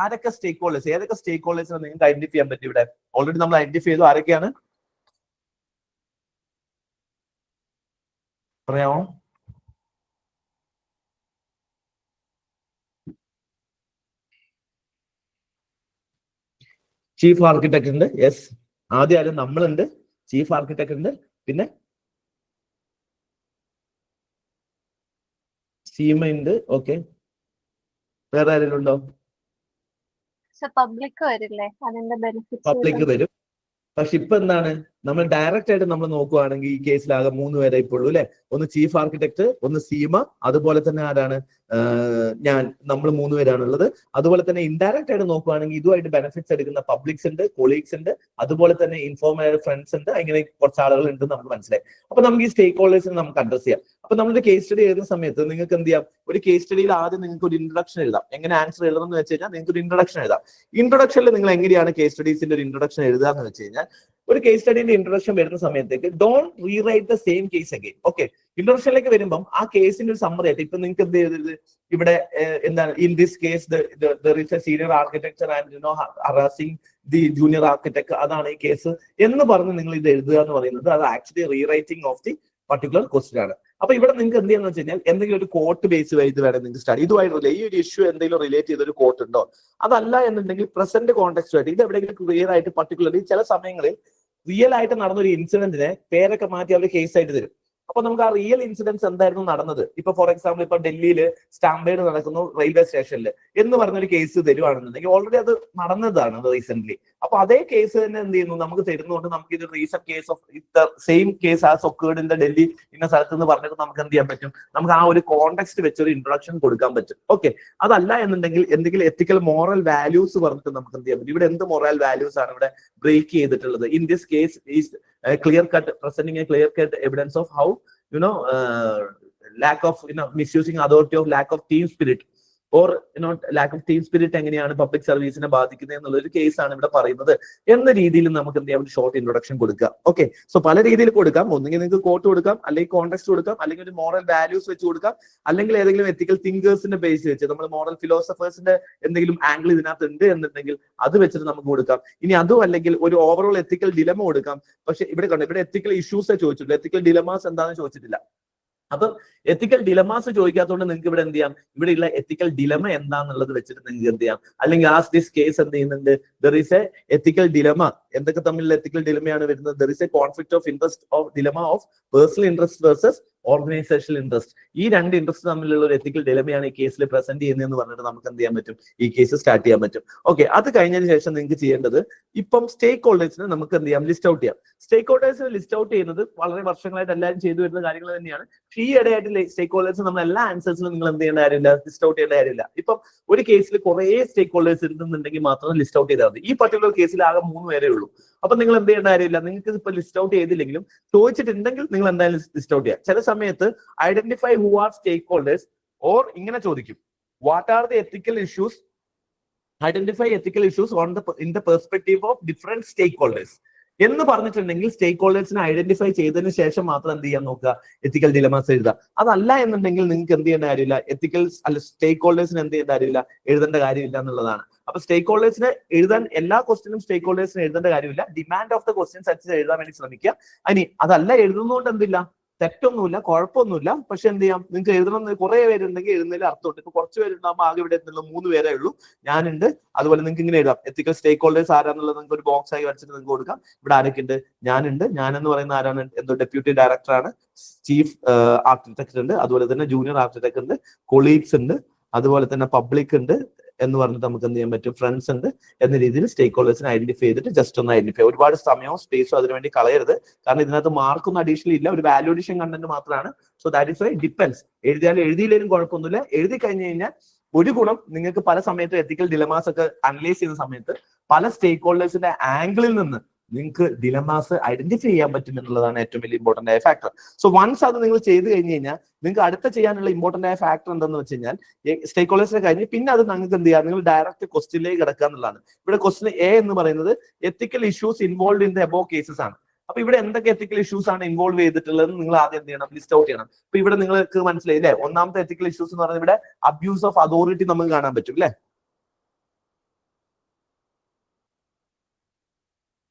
Speaker 1: ആരൊക്കെ സ്റ്റേക്ക് ഹോൾഡേഴ്സ്, ഏതൊക്കെ സ്റ്റേക്ക് ഹോൾഡേഴ്സിനെ നിങ്ങൾക്ക് ഐഡന്റിഫൈ ചെയ്യാൻ പറ്റും? ഇവിടെ ഓൾറെഡി നമ്മൾ ഐഡന്റിഫൈ ചെയ്തു. ആരൊക്കെയാണ് പറയാമോ? ചീഫ് ആർക്കിടെക്ട് ഉണ്ട്. യെസ്. ആദ്യം നമ്മളുണ്ട്, ചീഫ് ആർക്കിടെക്ട് ഉണ്ട്, പിന്നെ സീമ ഉണ്ട്. ഓക്കെ. വേറെ ആരെങ്കിലും ഉണ്ടോ?
Speaker 3: പബ്ലിക് വരില്ലേ? അതിന്റെ ബെനിഫിറ്റ്സ്
Speaker 1: പബ്ലിക് വരും. പക്ഷെ ഇപ്പൊ എന്താണ്, നമ്മൾ ഡയറക്റ്റ് ആയിട്ട് നമ്മൾ നോക്കുവാണെങ്കിൽ ഈ കേസിലാകെ 3 പേരെ ഇപ്പോഴും അല്ലെ? ഒന്ന് ചീഫ് ആർക്കിടെക്ട്, ഒന്ന് സീമ, അതുപോലെ തന്നെ ആരാണ് നമ്മൾ 3 പേരാണുള്ളത്. അതുപോലെ തന്നെ ഇൻഡയറക്റ്റ് ആയിട്ട് നോക്കുകയാണെങ്കിൽ ഇതുമായിട്ട് ബെനിഫിറ്റ്സ് എടുക്കുന്ന പബ്ലിക്സ് ഉണ്ട്, കൊളീഗ്സ് ഉണ്ട്, അതുപോലെ തന്നെ ഇൻഫോർമൽ ഫ്രണ്ട്സ് ഉണ്ട്, അങ്ങനെ കുറച്ച് ആളുകൾ ഉണ്ട് നമുക്ക് മനസ്സിലായി. അപ്പൊ നമുക്ക് ഈ സ്റ്റേക്ക് ഹോൾഡേഴ്സിനെ നമുക്ക് അഡ്രസ് ചെയ്യാം. അപ്പൊ നമ്മുടെ കേസ് സ്റ്റഡി എഴുതുന്ന സമയത്ത് നിങ്ങൾക്ക് എന്ത് ചെയ്യാം, ഒരു കേസ് സ്റ്റഡിയിൽ ആദ്യം നിങ്ങൾക്ക് ഒരു ഇൻട്രൊഡക്ഷൻ എഴുതാം. എങ്ങനെ ആൻസർ എഴുതണം എന്ന് വെച്ച് കഴിഞ്ഞാൽ നിങ്ങൾക്ക് ഒരു ഇൻട്രൊഡക്ഷൻ എഴുതാം. ഇൻട്രൊഡക്ഷനിൽ നിങ്ങൾ എങ്ങനെയാണ് കേസ് സ്റ്റഡീസിന്റെ ഒരു ഇൻട്രൊഡക്ഷൻ എഴുതുക എന്ന് വെച്ച് കഴിഞ്ഞാൽ, ഒരു കേസ് സ്റ്റഡിന്റെ ഇൻട്രൊഡക്ഷൻ വരുന്ന സമയത്തേക്ക് don't rewrite the same case again. Okay, ഇൻട്രൊഡക്ഷനിലേക്ക് വരുമ്പോൾ ആ കേസിന്റെ ഒരു സമ്മറി ആയിട്ട് ഇപ്പൊ നിങ്ങൾക്ക് എന്ത് ചെയ്തത്, ഇവിടെ എന്താണ്, in this case there is a senior architecture and harassing the junior architect, അതാണ് ഈ കേസ് എന്ന് പറഞ്ഞ് നിങ്ങൾ ഇത് എഴുതുക എന്ന് പറയുന്നത് അത് actually rewriting of the particular question ആണ്. അപ്പൊ ഇവിടെ നിങ്ങൾക്ക് എന്ത് ചെയ്യാന്ന് വെച്ച് കഴിഞ്ഞാൽ എന്തെങ്കിലും ഒരു കോട്ട് ബേസ് ചെയ്ത് വേണം നിങ്ങൾക്ക് സ്റ്റാർട്ട്. ഇതുമായിട്ടില്ല ഈ ഒരു ഇഷ്യൂ എന്തെങ്കിലും റിലേറ്റ് ചെയ്ത ഒരു കോട്ട് ഉണ്ടോ, അതല്ല എന്നുണ്ടെങ്കിൽ പ്രസന്റ് കോണ്ടെക്സ്റ്റുമായിട്ട് ഇത് എവിടെയെങ്കിലും ക്ലിയർ ആയിട്ട് പർട്ടിക്കുലർലി ചില സമയങ്ങളിൽ റിയൽ ആയിട്ട് നടന്നൊരു ഇൻസിഡന്റിനെ പേരൊക്കെ മാറ്റി അവർ കേസായിട്ട് തരും. അപ്പൊ നമുക്ക് ആ റിയൽ ഇൻസിഡൻസ് എന്തായിരുന്നു നടന്നത്, ഇപ്പൊ ഫോർ എക്സാമ്പിൾ ഇപ്പൊ ഡൽഹിയിൽ സ്റ്റാമ്പേഡ് നടക്കുന്നു റെയിൽവേ സ്റ്റേഷനിൽ എന്ന് പറഞ്ഞൊരു കേസ് തരുവാണെന്നുണ്ടെങ്കിൽ ഓൾറെഡി അത് നടന്നതാണ് റീസെന്റ്. അപ്പൊ അതേ കേസ് തന്നെ എന്ത് ചെയ്യുന്നു നമുക്ക് തരുന്നതുകൊണ്ട് നമുക്ക് ഇത് recent case of same case as occurred in the Delhi ഇന്ന സ്ഥലത്ത് എന്ന് പറഞ്ഞിട്ട് നമുക്ക് എന്ത് ചെയ്യാൻ പറ്റും, നമുക്ക് ആ ഒരു കോണ്ടെക്സ്റ്റ് വെച്ചൊരു ഇൻട്രൊഡക്ഷൻ കൊടുക്കാൻ പറ്റും. ഓക്കെ, അതല്ല എന്നുണ്ടെങ്കിൽ എന്തെങ്കിലും എത്തിക്കൽ മോറൽ വാല്യൂസ് പറഞ്ഞിട്ട് നമുക്ക് എന്ത് ചെയ്യാൻ പറ്റും, ഇവിടെ എന്ത് മൊറൽ വാല്യൂസ് ആണ് ഇവിടെ ബ്രേക്ക് ചെയ്തിട്ടുള്ളത്. In this case is clear cut, presenting a clear cut evidence of how lack of misusing authority, of lack of team spirit, or lack of team spirit എങ്ങനെയാണ് പബ്ലിക് സർവീസിനെ ബാധിക്കുന്നത് എന്നുള്ള ഒരു കേസാണ് ഇവിടെ പറയുന്നത് എന്ന രീതിയിൽ നമുക്ക് എന്ത് ചെയ്യാം, ഷോർട്ട് ഇൻട്രൊഡക്ഷൻ കൊടുക്കാം. ഓക്കെ, സോ പല രീതിയിൽ കൊടുക്കാം. ഒന്നുകിൽ നിങ്ങൾക്ക് കോട്ട് കൊടുക്കാം, അല്ലെങ്കിൽ കോണ്ടെക്സ്റ്റ് കൊടുക്കാം, അല്ലെങ്കിൽ ഒരു മോറൽ വാല്യൂസ് വെച്ച് കൊടുക്കാം, അല്ലെങ്കിൽ ഏതെങ്കിലും എത്തിക്കൽ തിങ്കേഴ്സിന്റെ ബേസ് വെച്ച് നമ്മൾ മോറൽ ഫിലോസഫേഴ്സിന്റെ എന്തെങ്കിലും ആംഗിൾ ഇതിനകത്ത് ഉണ്ട് എന്നുണ്ടെങ്കിൽ അത് വെച്ചിട്ട് നമുക്ക് കൊടുക്കാം. ഇനി അതും അല്ലെങ്കിൽ ഒരു ഓവറോൾ എത്തിക്കൽ ഡിലമ കൊടുക്കാം. പക്ഷെ ഇവിടെ കണ്ടു, ഇവിടെ എത്തിക്കൽ ഇഷ്യൂസേ ചോദിച്ചിട്ടുള്ളൂ, എത്തിക്കൽ ഡിലമാസ് എന്താണെന്ന് ചോദിച്ചിട്ടില്ല. അപ്പം എത്തിക്കൽ ഡിലമാസ് ചോദിക്കാത്തതുകൊണ്ട് നിങ്ങൾക്ക് ഇവിടെ എന്ത് ചെയ്യാം, ഇവിടെയുള്ള എത്തിക്കൽ ഡിലമ എന്താന്നുള്ളത് വെച്ചിട്ട് നിങ്ങൾക്ക് എന്ത് ചെയ്യാം, അല്ലെങ്കിൽ ആസ് ദിസ് കേസ് എന്ത് ചെയ്യുന്നുണ്ട്, there is A ethical dilemma. എന്തൊക്കെ തമ്മിലുള്ള എത്തിക്കൽ ഡിലമയാണ് വരുന്നത്, there is A conflict of interest of dilemma of personal interest versus organisational interest. ഈ രണ്ട് ഇൻട്രസ്റ്റ് തമ്മിലുള്ള ഒരു എത്തിക്കൽ ഡിലമയാണ് ഈ കേസിൽ പ്രസന്റ് ചെയ്യുന്നതെന്ന് പറഞ്ഞിട്ട് നമുക്ക് എന്ത് ചെയ്യാൻ പറ്റും, ഈ കേസ് സ്റ്റാർട്ട് ചെയ്യാൻ പറ്റും. ഓക്കെ, അത് കഴിഞ്ഞതിന് ശേഷം നിങ്ങൾക്ക് ചെയ്യേണ്ടത് ഇപ്പം സ്റ്റേക്ക് ഹോൾഡേഴ്സിനെ നമുക്ക് എന്ത് ചെയ്യാം, ലിസ്റ്റ് ഔട്ട് ചെയ്യാം. സ്റ്റേക്ക് ഹോൾഡേഴ്സിനെ ലിസ്റ്റ് ഔട്ട് ചെയ്യുന്നത് വളരെ വർഷങ്ങളായിട്ട് എല്ലാവരും ചെയ്തു വരുന്ന കാര്യങ്ങൾ തന്നെയാണ്. ഈ ഇടയായിട്ട് സ്റ്റേക്ക് ഹോൾഡേഴ്സ് നമ്മൾ എല്ലാ ആൻസേഴ്സിലും നിങ്ങൾ എന്ത് ചെയ്യേണ്ട കാര്യമില്ല, ലിസ്റ്റ് ഔട്ട് ചെയ്യേണ്ട കാര്യമില്ല. ഇപ്പം ഒരു കേസിൽ കുറെ സ്റ്റേക്ക് ഹോൾഡേഴ്സ് ഇരുന്നുണ്ടെങ്കിൽ മാത്രം ലിസ്റ്റ് ഔട്ട് ചെയ്താൽ മതി. ഈ പർട്ടിക്കുലർ കേസിൽ ആകെ 3 പേരേ ഉള്ളൂ. അപ്പൊ നിങ്ങൾ എന്ത് ചെയ്യേണ്ട കാര്യമില്ല, നിങ്ങൾക്ക് ഇപ്പൊ ലിസ്റ്റ് ഔട്ട് ചെയ്തില്ലെങ്കിലും ചോദിച്ചിട്ടുണ്ടെങ്കിൽ നിങ്ങൾ എന്തായാലും ലിസ്റ്റ് ഔട്ട് ചെയ്യാം. ചില സമയത്ത് identify who are stakeholders, or ഇങ്ങനെ ചോദിക്കും, what are the ethical issues, identify ethical issues in the perspective of different stakeholders എന്ന് പറഞ്ഞിട്ടുണ്ടെങ്കിൽ സ്റ്റേക്ക് ഹോൾഡേഴ്സിനെ ഐഡന്റിഫൈ ചെയ്തതിന് ശേഷം മാത്രം എന്ത് ചെയ്യാൻ നോക്കുക, എത്തിക്കൽ ഡിലമാസ് എഴുതുക. അതല്ല എന്നുണ്ടെങ്കിൽ നിങ്ങൾക്ക് എന്ത് ചെയ്യേണ്ട കാര്യമില്ല, സ്റ്റേക്ക് ഹോൾഡേഴ്സിന് എന്ത് ചെയ്യേണ്ട കാര്യമില്ല, എഴുതേണ്ട കാര്യമില്ല എന്നുള്ളതാണ്. അപ്പൊ സ്റ്റേക്ക് ഹോൾഡേഴ്സിന് എഴുതാൻ എല്ലാ ക്വസ്റ്റിനും സ്റ്റേക്ക് ഹോൾഡേഴ്സിന് എഴുതേണ്ട കാര്യമില്ല. ഡിമാൻഡ് ഓഫ് ദ ക്വസ്റ്റ്യൻസ് അനുസരിച്ച് എഴുതാൻ വേണ്ടി ശ്രമിക്കുക. ഇനി അതല്ല എഴുതുന്നതുകൊണ്ട് എന്തില്ല, തെറ്റൊന്നുമില്ല, കുഴപ്പമൊന്നുമില്ല. പക്ഷെ എന്ത് ചെയ്യാം, നിങ്ങൾക്ക് എഴുതണം കുറെ പേരുണ്ടെങ്കിൽ എഴുതുന്നതിൽ അർത്ഥമുണ്ട്. ഇപ്പൊ കുറച്ച് പേരുണ്ടാകുമ്പോൾ ആകെ ഇവിടെ 3 പേരേ ഉള്ളൂ, ഞാനുണ്ട്. അതുപോലെ നിങ്ങൾക്ക് ഇങ്ങനെ എഴുതാം, എത്തിക്കൽ സ്റ്റേക്ക് ഹോൾഡേഴ്സ് ആരാന്നുള്ളത് നിങ്ങൾക്ക് ഒരു ബോക്സ് ആയി വരച്ചിട്ട് നിങ്ങൾക്ക് കൊടുക്കാം. ഇവിടെ ആരൊക്കെ ഉണ്ട്, ഞാനുണ്ട്. ഞാനെന്ന് പറയുന്ന ആരാണ്, എന്തോ ഡെപ്യൂട്ടി ഡയറക്ടറാണ്, ചീഫ് ആർക്കിടെക്ട് ഉണ്ട്, അതുപോലെ തന്നെ ജൂനിയർ ആർക്കിടെക്ട് ഉണ്ട്, കൊളീഗ്സ് ഉണ്ട്, അതുപോലെ തന്നെ പബ്ലിക് ഉണ്ട് എന്ന് പറഞ്ഞിട്ട് നമുക്ക് എന്ത് ചെയ്യാൻ പറ്റും, ഫ്രണ്ട്സ് ഉണ്ട് എന്ന രീതിയിൽ സ്റ്റേക്ക് ഹോൾഡേഴ്സിനെ ഐഡന്റിഫൈ ചെയ്തിട്ട് ജസ്റ്റ് ഒന്ന് ഐഡന്റിഫൈ. ഒരുപാട് സമയവും സ്പേസും അതിനുവേണ്ടി കളയരുത്, കാരണം ഇതിനകത്ത് മാർക്കൊന്നും അഡീഷണൽ ഇല്ല, ഒരു വാല്യൂഡേഷൻ കണ്ടന്റ് മാത്രമാണ്. So that is why depends. എഴുതിയാലും എഴുതിയില്ലേലും കുഴപ്പമൊന്നുമില്ല. എഴുതി കഴിഞ്ഞു കഴിഞ്ഞാൽ ഒരു ഗുണം, നിങ്ങൾക്ക് പല സമയത്തും എത്തിക്കൽ ഡിലമാസ് ഒക്കെ അനലൈസ് ചെയ്യുന്ന സമയത്ത് പല സ്റ്റേക്ക് ഹോൾഡേഴ്സിന്റെ ആംഗിളിൽ നിന്ന് നിങ്ങൾക്ക് ഡിലമാസ് ഐഡന്റിഫൈ ചെയ്യാൻ പറ്റും എന്നുള്ളതാണ് ഏറ്റവും വലിയ ഇമ്പോർട്ടന്റ് ആയ ഫാക്ടർ. സോ വൺസ് അത് നിങ്ങൾ ചെയ്ത് കഴിഞ്ഞ് കഴിഞ്ഞാൽ നിങ്ങൾക്ക് അടുത്ത ചെയ്യാനുള്ള ഇമ്പോർട്ടന്റ് ആയ ഫാക്ടർ എന്താണെന്ന് വെച്ച് കഴിഞ്ഞാൽ, സ്റ്റേക്ക് ഹോൾഡേഴ്സിനെ കഴിഞ്ഞ് പിന്നെ അത് നിങ്ങൾക്ക് എന്ത് ചെയ്യാം, നിങ്ങൾ ഡയറക്റ്റ് ക്വസ്റ്റ്യനിലേക്ക് കിടക്കുക എന്നുള്ളതാണ്. ഇവിടെ ക്വസ്റ്റ്യൻ എ എന്ന് പറയുന്നത് എത്തിക്കൽ issues involve in the above cases ആണ്. അപ്പൊ ഇവിടെ എന്തൊക്കെ എത്തിക്കൽ ഇഷ്യൂസ് ആണ് ഇൻവോൾവ് ചെയ്തിട്ടുള്ളത് നിങ്ങൾ ആദ്യം എന്ത് ചെയ്യണം, ലിസ്റ്റ് ഔട്ട് ചെയ്യണം. അപ്പൊ ഇവിടെ നിങ്ങൾക്ക് മനസ്സിലായി അല്ലേ, ഒന്നാമത്തെ എത്തിക്കൽ ഇഷ്യൂസ് എന്ന് പറയുന്നത് ഇവിടെ അബ്യൂസ് ഓഫ് അതോറിറ്റി നമുക്ക് കാണാൻ പറ്റും അല്ലെ,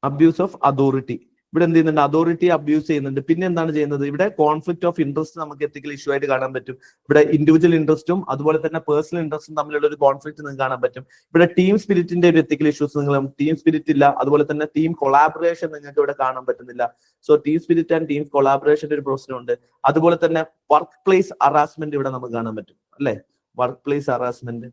Speaker 1: അബ്യൂസ് ഓഫ് അതോറിറ്റി. ഇവിടെ എന്ത് ചെയ്യുന്നുണ്ട്, അതോറിറ്റി അബ്യൂസ് ചെയ്യുന്നുണ്ട്. പിന്നെ എന്താണ് ചെയ്യുന്നത്, ഇവിടെ കോൺഫ്ലിക്ട് ഓഫ് ഇൻട്രസ്റ്റ് നമുക്ക് എത്തിക്കൽ ഇഷ്യൂ ആയിട്ട് കാണാൻ പറ്റും. ഇവിടെ ഇൻഡിവിജ്വൽ ഇൻട്രസ്റ്റും അതുപോലെ തന്നെ പേഴ്സണൽ ഇൻട്രസ്റ്റും തമ്മിലുള്ള ഒരു കോൺഫ്ലിക്ട് നിങ്ങൾക്ക് കാണാൻ പറ്റും. ഇവിടെ ടീം സ്പിരിറ്റിന്റെ ഒരു എത്തിക്കൽ ഇഷ്യൂസ്, നിങ്ങൾ ടീം സ്പിരിറ്റ് ഇല്ല, അതുപോലെ തന്നെ ടീം കൊളാബറേഷൻ നിങ്ങൾക്ക് ഇവിടെ കാണാൻ പറ്റുന്നില്ല. So team spirit and team കൊളാബറേഷന്റെ ഒരു പ്രശ്നമുണ്ട്. അതുപോലെ തന്നെ വർക്ക് പ്ലേസ് ഹറാസ്മെന്റ് ഇവിടെ നമുക്ക് കാണാൻ പറ്റും അല്ലെ, വർക്ക് പ്ലേസ് ഹറാസ്മെന്റ്.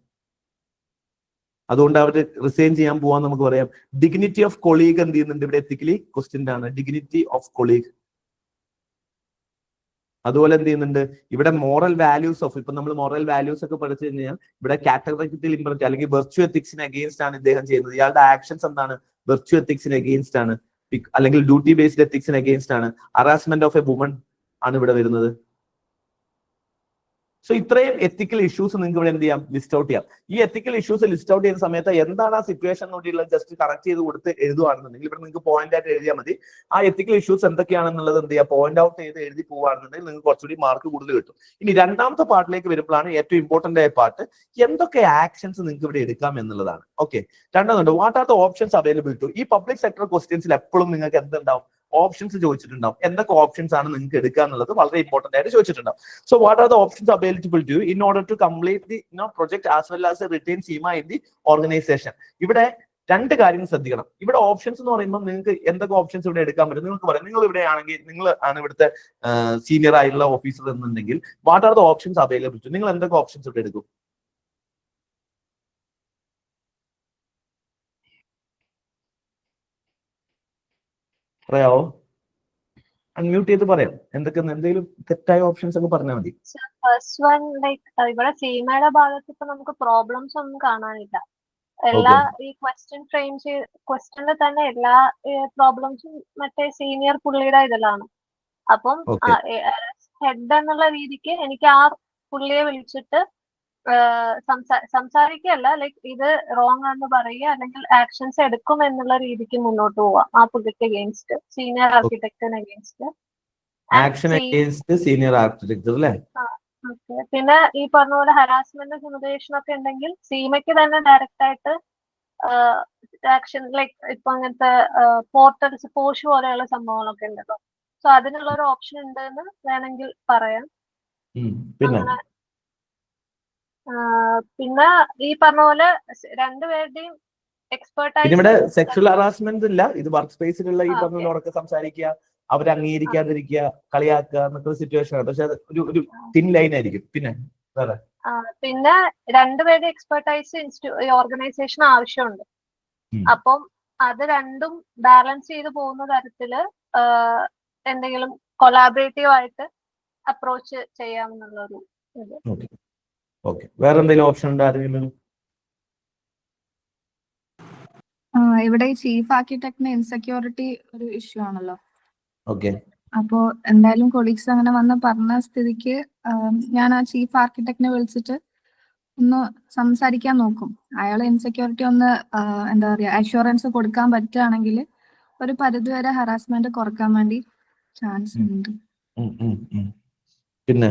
Speaker 1: അതുകൊണ്ട് അവർ റിസൈൻ ചെയ്യാൻ പോവാൻ നമുക്ക് പറയാം. ഡിഗ്നിറ്റി ഓഫ് കൊളീഗ് എന്ത് ചെയ്യുന്നുണ്ട്, ഇവിടെ എത്തിക്കലി ക്വസ്റ്റ്യൻ ആണ്. ഡിഗ്നിറ്റി ഓഫ് കൊളീഗ്, അതുപോലെ എന്ത് ചെയ്യുന്നുണ്ട്, ഇവിടെ മോറൽ വാല്യൂസ് ഓഫ്, ഇപ്പൊ നമ്മൾ മോറൽ വാല്യൂസ് ഒക്കെ പഠിച്ചു കഴിഞ്ഞാൽ ഇവിടെ കാറ്റഗറിക്കൽ ഇമ്പററ്റി അല്ലെങ്കിൽ വെർച്വൽ എത്തിക്സിന് അഗെയിൻസ്റ്റ് ആണ് ഇദ്ദേഹം ചെയ്യുന്നത്. ഇയാളുടെ ആക്ഷൻസ് എന്താണ്, വെർച്വൽ എത്തിക്സിന് അഗെയിൻസ്റ്റ് ആണ്, അല്ലെങ്കിൽ ഡ്യൂട്ടി ബേസ്ഡ് എത്തിക്സിന് അഗെയിൻസ്റ്റ് ആണ്, ഹറാസ്മെന്റ് ഓഫ് എ വുമൺ ആണ് ഇവിടെ വരുന്നത്. സോ ഇത്രയും എത്തിക്കൽ ഇഷ്യൂസ് നിങ്ങൾക്ക് ഇവിടെ എന്ത് ചെയ്യാം, ലിസ്റ്റ് ഔട്ട് ചെയ്യാം. ഈ എത്തിക്കൽ ഇഷ്യൂസ് ലിസ്റ്റ് ഔട്ട് ചെയ്യുന്ന സമയത്ത് എന്താണ് ആ സിറ്റുവേഷൻ നോക്കിയുള്ള ജസ്റ്റ് കറക്റ്റ് ചെയ്ത് കൊടുത്ത് എഴുതുകയാണെന്നുണ്ടെങ്കിൽ ഇവിടെ നിങ്ങൾക്ക് പോയിന്റ് ആയിട്ട് എഴുതിയാൽ മതി. ആ എത്തിക്കൽ ഇഷ്യൂസ് എന്തൊക്കെയാണെന്നുള്ളത് എന്ത് ചെയ്യുക, പോയിന്റ് ഔട്ട് ചെയ്ത് എഴുതി പോവുകയാണെന്നുണ്ടെങ്കിൽ നിങ്ങൾക്ക് കുറച്ചുകൂടി മാർക്ക് കൂടുതൽ കിട്ടും. ഇനി രണ്ടാമത്തെ പാർട്ടിലേക്ക് വരുമ്പോഴാണ് ഏറ്റവും ഇമ്പോർട്ടന്റ് ആയ പാർട്ട്, എന്തൊക്കെ ആക്ഷൻസ് നിങ്ങൾക്ക് ഇവിടെ എടുക്കാം എന്നുള്ളതാണ്. ഓക്കെ, രണ്ടാമതുണ്ട് what are the options available to. ഈ പബ്ലിക് സെക്ടർ ക്വസ്റ്റ്യൻസിൽ എപ്പോഴും നിങ്ങൾക്ക് എന്തുണ്ടാവും, ഓപ്ഷൻസ് ചോദിച്ചിട്ടുണ്ടാവും. എന്തൊക്കെ ഓപ്ഷൻസ് ആണ് നിങ്ങൾക്ക് എടുക്കുക എന്നുള്ളത് വളരെ ഇമ്പോർട്ടന്റ് ആയിട്ട് ചോദിച്ചിട്ടുണ്ടാവും. So what are the options available to in order to complete the project as well as return Seema in the organisation. ഇവിടെ രണ്ട് കാര്യങ്ങൾ ശ്രദ്ധിക്കണം. ഇവിടെ ഓപ്ഷൻസ് എന്ന് പറയുമ്പോൾ നിങ്ങൾക്ക് എന്തൊക്കെ ഓപ്ഷൻസ് ഇവിടെ എടുക്കാൻ പറ്റും. നിങ്ങൾക്ക് പറയാം, നിങ്ങൾ ഇവിടെ ആണെങ്കിൽ, നിങ്ങൾ ആണ് ഇവിടുത്തെ സീനിയർ ആയിട്ടുള്ള ഓഫീസർ എന്നുണ്ടെങ്കിൽ what are the options available to, നിങ്ങൾ എന്തൊക്കെ ഓപ്ഷൻസ് ഇവിടെ എടുക്കും? പറയാവോ? അൺമ്യൂട്ട് ചെയ്ത് പറയാം. എന്തൊക്കെ എന്തെങ്കിലും തെറ്റായ ഓപ്ഷൻസ് ഒക്കെ പറഞ്ഞാൽ മതി.
Speaker 3: ഫസ്റ്റ് വൺ ലൈക്ക് ഇവിടെ സീമയുടെ ഭാഗത്ത് ഇപ്പൊ നമുക്ക് പ്രോബ്ലംസ് ഒന്നും കാണാനില്ല. എല്ലാ ഈ ക്വസ്റ്റ്യനിൽ തന്നെ എല്ലാ പ്രോബ്ലംസും മറ്റേ സീനിയർ പുള്ളിയുടെ ഇതിലാണ്. അപ്പം ഹെഡ് എന്നുള്ള രീതിക്ക് എനിക്ക് ആ പുള്ളിയെ വിളിച്ചിട്ട് സംസാരിക്കുകയല്ല, ലൈക്ക് ഇത് റോങ് ആണെന്ന് പറയുക, അല്ലെങ്കിൽ ആക്ഷൻസ് എടുക്കും എന്നുള്ള രീതിക്ക് മുന്നോട്ട് പോവാം ആ പുള്ളിക്ക് അഗെയിൻസ്റ്റ്, സീനിയർ ആർക്കിടെക്ടിന് against.
Speaker 1: Action against senior architecture അല്ലേ?
Speaker 3: പിന്നെ ഈ പറഞ്ഞ പോലെ ഹരാസ്മെന്റ് ഹ്യൂമിലിയേഷൻ ഒക്കെ ഉണ്ടെങ്കിൽ സീമയ്ക്ക് തന്നെ ഡയറക്റ്റ് ആയിട്ട് ആക്ഷൻ, ലൈക്ക് ഇപ്പൊ അങ്ങനത്തെ പോർട്ടൽസ്, പോഷ് പോലെയുള്ള സംഭവങ്ങളൊക്കെ ഉണ്ടല്ലോ. സോ അതിനുള്ള ഒരു ഓപ്ഷൻ ഉണ്ട് എന്ന് വേണമെങ്കിൽ പറയാം. പിന്നെ ഈ പറഞ്ഞ പോലെ രണ്ടുപേരുടെയും എക്സ്പെർട്ടൈസ്.
Speaker 1: ഇവിടെ സെക്ഷൽ ഹറാസ്മെന്റ് ഇല്ല, ഇത് വർക്ക് സ്പേസിലുള്ള ഈ പറഞ്ഞ സംസാരിക്കുക, അവരെ അംഗീകരിക്കാതിരിക്കുക, കളിയാക്കുക എന്നൊക്കെ സിറ്റുവേഷൻ ആണ്. പക്ഷെ ഒരു തിൻ ലൈൻ ആയിരിക്കും. പിന്നെ
Speaker 3: രണ്ടുപേരുടെ എക്സ്പെർട്ടൈസ് ഓർഗനൈസേഷൻ ആവശ്യമുണ്ട്. അപ്പം അത് രണ്ടും ബാലൻസ് ചെയ്ത് പോകുന്ന തരത്തില് എന്തെങ്കിലും കൊളാബറേറ്റീവ് ആയിട്ട് അപ്രോച്ച് ചെയ്യാമെന്നുള്ളൊരു ഇത്.
Speaker 1: വേറെ എന്തെങ്കിലും ഓപ്ഷൻ ഉണ്ടോ ആരെങ്കിലും?
Speaker 4: ഇവിടെ ചീഫ് ആർക്കിടെക്ടിന് ഇൻസെക്യൂരിറ്റി ഒരു ഇഷ്യൂ ആണല്ലോ.
Speaker 2: അപ്പോ എന്തായാലും കൊളീഗ്സ് അങ്ങനെ വന്ന് പറഞ്ഞ സ്ഥിതിക്ക് ഞാൻ ആ ചീഫ് ആർക്കിടെക്ടിനെ വിളിച്ചിട്ട് ഒന്ന് സംസാരിക്കാൻ നോക്കും. അയാളെ ഇൻസെക്യൂരിറ്റി ഒന്ന് എന്താ പറയാ അഷ്യൂറൻസ് കൊടുക്കാൻ പറ്റുകയാണെങ്കിൽ ഒരു പരിധിവരെ ഹറാസ്മെന്റ് കുറക്കാൻ വേണ്ടി ചാൻസ് ഉണ്ട്.
Speaker 1: പിന്നെ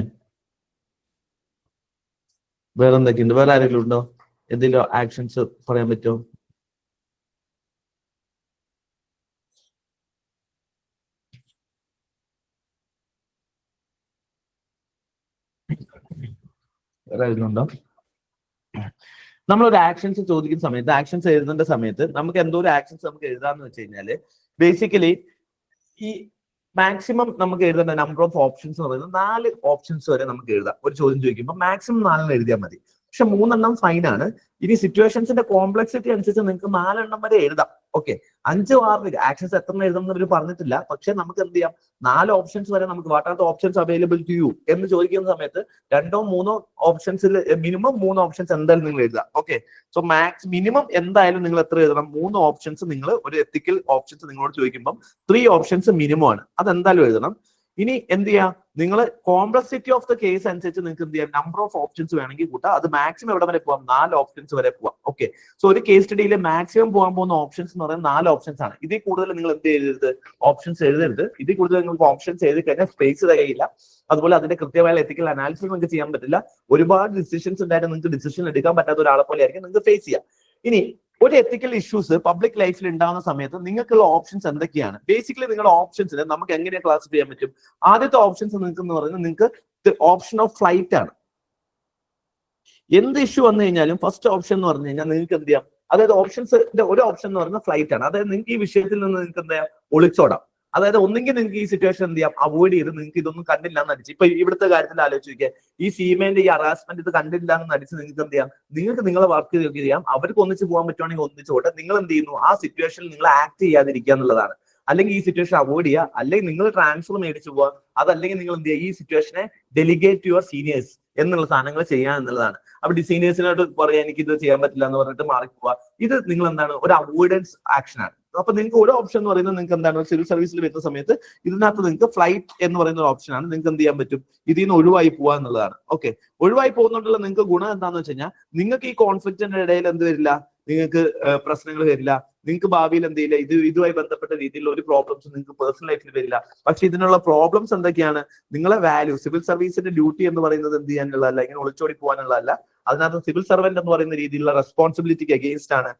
Speaker 1: വേറെ എന്തൊക്കെയുണ്ട്? വേറെ ആരെങ്കിലും ഉണ്ടോ? എന്തെങ്കിലും ആക്ഷൻസ് പറയാൻ പറ്റുമോ? വേറെ ആരെങ്കിലും ഉണ്ടോ? നമ്മളൊരു ആക്ഷൻസ് ചോദിക്കുന്ന സമയത്ത്, ആക്ഷൻസ് എഴുതേണ്ട സമയത്ത് നമുക്ക് എന്തോ ഒരു ആക്ഷൻസ് നമുക്ക് എഴുതാന്ന് വെച്ച് കഴിഞ്ഞാല് ബേസിക്കലി ഈ മാക്സിമം നമുക്ക് എഴുതേണ്ട നമ്പർ ഓഫ് ഓപ്ഷൻസ് എന്ന് പറയുന്നത് 4 ഓപ്ഷൻസ് വരെ നമുക്ക് എഴുതാം. ഒരു ചോദ്യം ചോദിക്കുമ്പോൾ മാക്സിമം 4 എഴുതിയാൽ മതി. പക്ഷെ 3 എണ്ണം ഫൈൻ ആണ്. ഇനി സിറ്റുവേഷൻസിന്റെ കോംപ്ലക്സിറ്റി അനുസരിച്ച് നിങ്ങൾക്ക് 4 എണ്ണം വരെ എഴുതാം. 5 6 ആക്ഷൻസ് എത്ര എഴുതുന്ന ഇവർ പറഞ്ഞിട്ടില്ല. പക്ഷെ നമുക്ക് എന്ത് ചെയ്യാം, 4 ഓപ്ഷൻസ് വരെ നമുക്ക് what are the options available to you എന്ന് ചോദിക്കുന്ന സമയത്ത് 2 3 ഓപ്ഷൻസിൽ മിനിമം 3 ഓപ്ഷൻസ് എന്തായാലും നിങ്ങൾ എഴുതാം. സോ മിനിമം എന്തായാലും നിങ്ങൾ എത്ര എഴുതണം? 3 ഓപ്ഷൻസ്. നിങ്ങൾ ഒരു എത്തിക്കൽ ഓപ്ഷൻസ് നിങ്ങളോട് ചോദിക്കുമ്പോൾ 3 ഓപ്ഷൻസ് മിനിമം ആണ്, അതെന്തായാലും എഴുതണം. ഇനി എന്ത് ചെയ്യാം, നിങ്ങൾ കോംപ്ലക്സിറ്റി ഓഫ് ദ കേസ് അനുസരിച്ച് നിങ്ങൾക്ക് എന്ത് ചെയ്യാം, നമ്പർ ഓഫ് ഓപ്ഷൻസ് വേണമെങ്കിൽ കൂട്ടാം. അത് മാക്സിമം എവിടെ വരെ പോവാം? 4 ഓപ്ഷൻസ് വരെ പോവാം. സോ ഒരു കേസ് സ്റ്റഡിയിൽ മാക്സിമം പോകാൻ പോകുന്ന ഓപ്ഷൻസ് എന്ന് പറയുന്നത് 4 ഓപ്ഷൻസ് ആണ്. ഇതിൽ കൂടുതൽ നിങ്ങൾ എന്ത് എഴുതരുത്, ഓപ്ഷൻസ് എഴുതരുത്. ഇതിൽ കൂടുതൽ നിങ്ങൾക്ക് ഓപ്ഷൻസ് എഴുതി കഴിഞ്ഞാൽ സ്പേസ് തികയില്ല. അതുപോലെ അതിന്റെ കൃത്യമായ എത്തിക്കൽ അനാലിസിസ് നിങ്ങൾക്ക് ചെയ്യാൻ പറ്റില്ല. ഒരുപാട് ഡിസിഷൻസ് ഉണ്ടായിട്ട് നിങ്ങൾക്ക് ഡിസിഷൻ എടുക്കാൻ പറ്റാത്ത ഒരാളെ പോലെ ആയിരിക്കും നിങ്ങൾക്ക് ഫേസ് ചെയ്യാം. ഇനി ഒരു എത്തിക്കൽ ഇഷ്യൂസ് പബ്ലിക് ലൈഫിൽ ഉണ്ടാകുന്ന സമയത്ത് നിങ്ങൾക്കുള്ള ഓപ്ഷൻസ് എന്തൊക്കെയാണ്? ബേസിക്കലി നിങ്ങളുടെ ഓപ്ഷൻസിന് നമുക്ക് എങ്ങനെയാണ് ക്ലാസിഫൈ ചെയ്യാൻ പറ്റും? ആദ്യത്തെ ഓപ്ഷൻസ് നിങ്ങൾക്ക് എന്ന് പറയുന്നത് നിങ്ങൾക്ക് ഓപ്ഷൻ ഓഫ് ഫ്ലൈറ്റ് ആണ്. എന്ത് ഇഷ്യൂ വന്നു കഴിഞ്ഞാലും ഫസ്റ്റ് ഓപ്ഷൻ എന്ന് പറഞ്ഞു കഴിഞ്ഞാൽ നിങ്ങൾക്ക് എന്ത് ചെയ്യാം, അതായത് ഓപ്ഷൻസിന്റെ ഒരു ഓപ്ഷൻ എന്ന് പറയുന്നത് ഫ്ലൈറ്റ് ആണ്. അതായത് നിങ്ങൾക്ക് ഈ വിഷയത്തിൽ നിന്ന് നിങ്ങൾക്ക് എന്താ ഒളിച്ചോടാം. അതായത് ഒന്നെങ്കിൽ നിങ്ങൾക്ക് ഈ സിറ്റുവേഷൻ എന്ത് ചെയ്യാം, അവോയ്ഡ് ചെയ്ത് നിങ്ങൾക്ക് ഇതൊന്നും കണ്ടില്ല എന്ന് നടിച്ച്, ഇപ്പൊ ഇവിടുത്തെ കാര്യത്തിൽ ആലോചിച്ച് നോക്കിയാൽ ഈ സീമേന്റെ ഈ ഹറാസ്മെന്റ് ഇത് കണ്ടില്ല എന്ന് നടിച്ച് നിങ്ങൾക്ക് എന്ത് ചെയ്യാം, നിങ്ങൾക്ക് നിങ്ങളെ വർക്ക് ചെയ്യാം. അവർക്ക് ഒന്നിച്ച് പോകാൻ പറ്റുവാണെങ്കിൽ ഒന്നിച്ച് പോട്ടെ. നിങ്ങൾ എന്ത് ചെയ്യുന്നു, ആ സിറ്റുവേഷനിൽ നിങ്ങൾ ആക്ട് ചെയ്യാതിരിക്കുക എന്നുള്ളതാണ്. അല്ലെങ്കിൽ ഈ സിറ്റുവേഷൻ അവോയ്ഡ് ചെയ്യുക, അല്ലെങ്കിൽ നിങ്ങൾ ട്രാൻസ്ഫർ മേടിച്ചു പോവുക, അതല്ലെങ്കിൽ നിങ്ങൾ എന്ത് ചെയ്യുക, ഈ സിറ്റുവേഷനെ ഡെലിഗേറ്റ് യുവർ സീനിയേഴ്സ് എന്നുള്ള സാധനങ്ങൾ ചെയ്യാൻ എന്നുള്ളതാണ്. അപ്പൊ സീനിയേഴ്സിനോട് പറയാം എനിക്ക് ഇത് ചെയ്യാൻ പറ്റില്ല എന്ന് പറഞ്ഞിട്ട് മാറിപ്പോവുക. ഇത് നിങ്ങൾ എന്താണ്, ഒരു അവോയ്ഡൻസ് ആക്ഷൻ ആണ്. അപ്പൊ നിങ്ങൾക്ക് ഒരു ഓപ്ഷൻ എന്ന് പറയുന്നത് നിങ്ങൾക്ക് എന്താണ്, സിവിൽ സർവീസിൽ വരുന്ന സമയത്ത് ഇതിനകത്ത് നിങ്ങൾക്ക് ഫ്ലൈറ്റ് എന്ന് പറയുന്ന ഒരു ഓപ്ഷൻ ആണ്. നിങ്ങൾക്ക് എന്ത് ചെയ്യാൻ പറ്റും, ഇതിൽ നിന്ന് ഒഴിവായി പോവുക എന്നുള്ളതാണ്. ഓക്കെ, ഒഴിവായി പോകുന്നതുകൊണ്ടുള്ള നിങ്ങൾക്ക് ഗുണം എന്താണെന്ന് വെച്ച് കഴിഞ്ഞാൽ നിങ്ങൾക്ക് ഈ കോൺഫ്ലിക്റ്റിന്റെ ഇടയിൽ എന്ത് വരില്ല, നിങ്ങൾക്ക് പ്രശ്നങ്ങൾ വരില്ല. നിങ്ങൾക്ക് ഭാവിയിൽ എന്ത് ചെയ്യില്ല, ഇതുമായി ബന്ധപ്പെട്ട രീതിയിലുള്ള ഒരു പ്രോബ്ലംസ് നിങ്ങൾക്ക് പേഴ്സണൽ ലൈഫിൽ വരില്ല. പക്ഷെ ഇതിനുള്ള പ്രോബ്ലംസ് എന്തൊക്കെയാണ്, നിങ്ങളെ വാല്യൂ, സിവിൽ സർവീസിന്റെ ഡ്യൂട്ടി എന്ന് പറയുന്നത് എന്ത് ചെയ്യാനുള്ളതല്ല, ഇങ്ങനെ ഒളിച്ചോടി പോകാനുള്ളതല്ല. അതിനകത്ത് സിവിൽ സർവന്റ് എന്ന് പറയുന്ന രീതിയിലുള്ള റെസ്പോൺസിബിലിറ്റിക്ക് അഗെയിൻസ്റ്റ് ആണ്.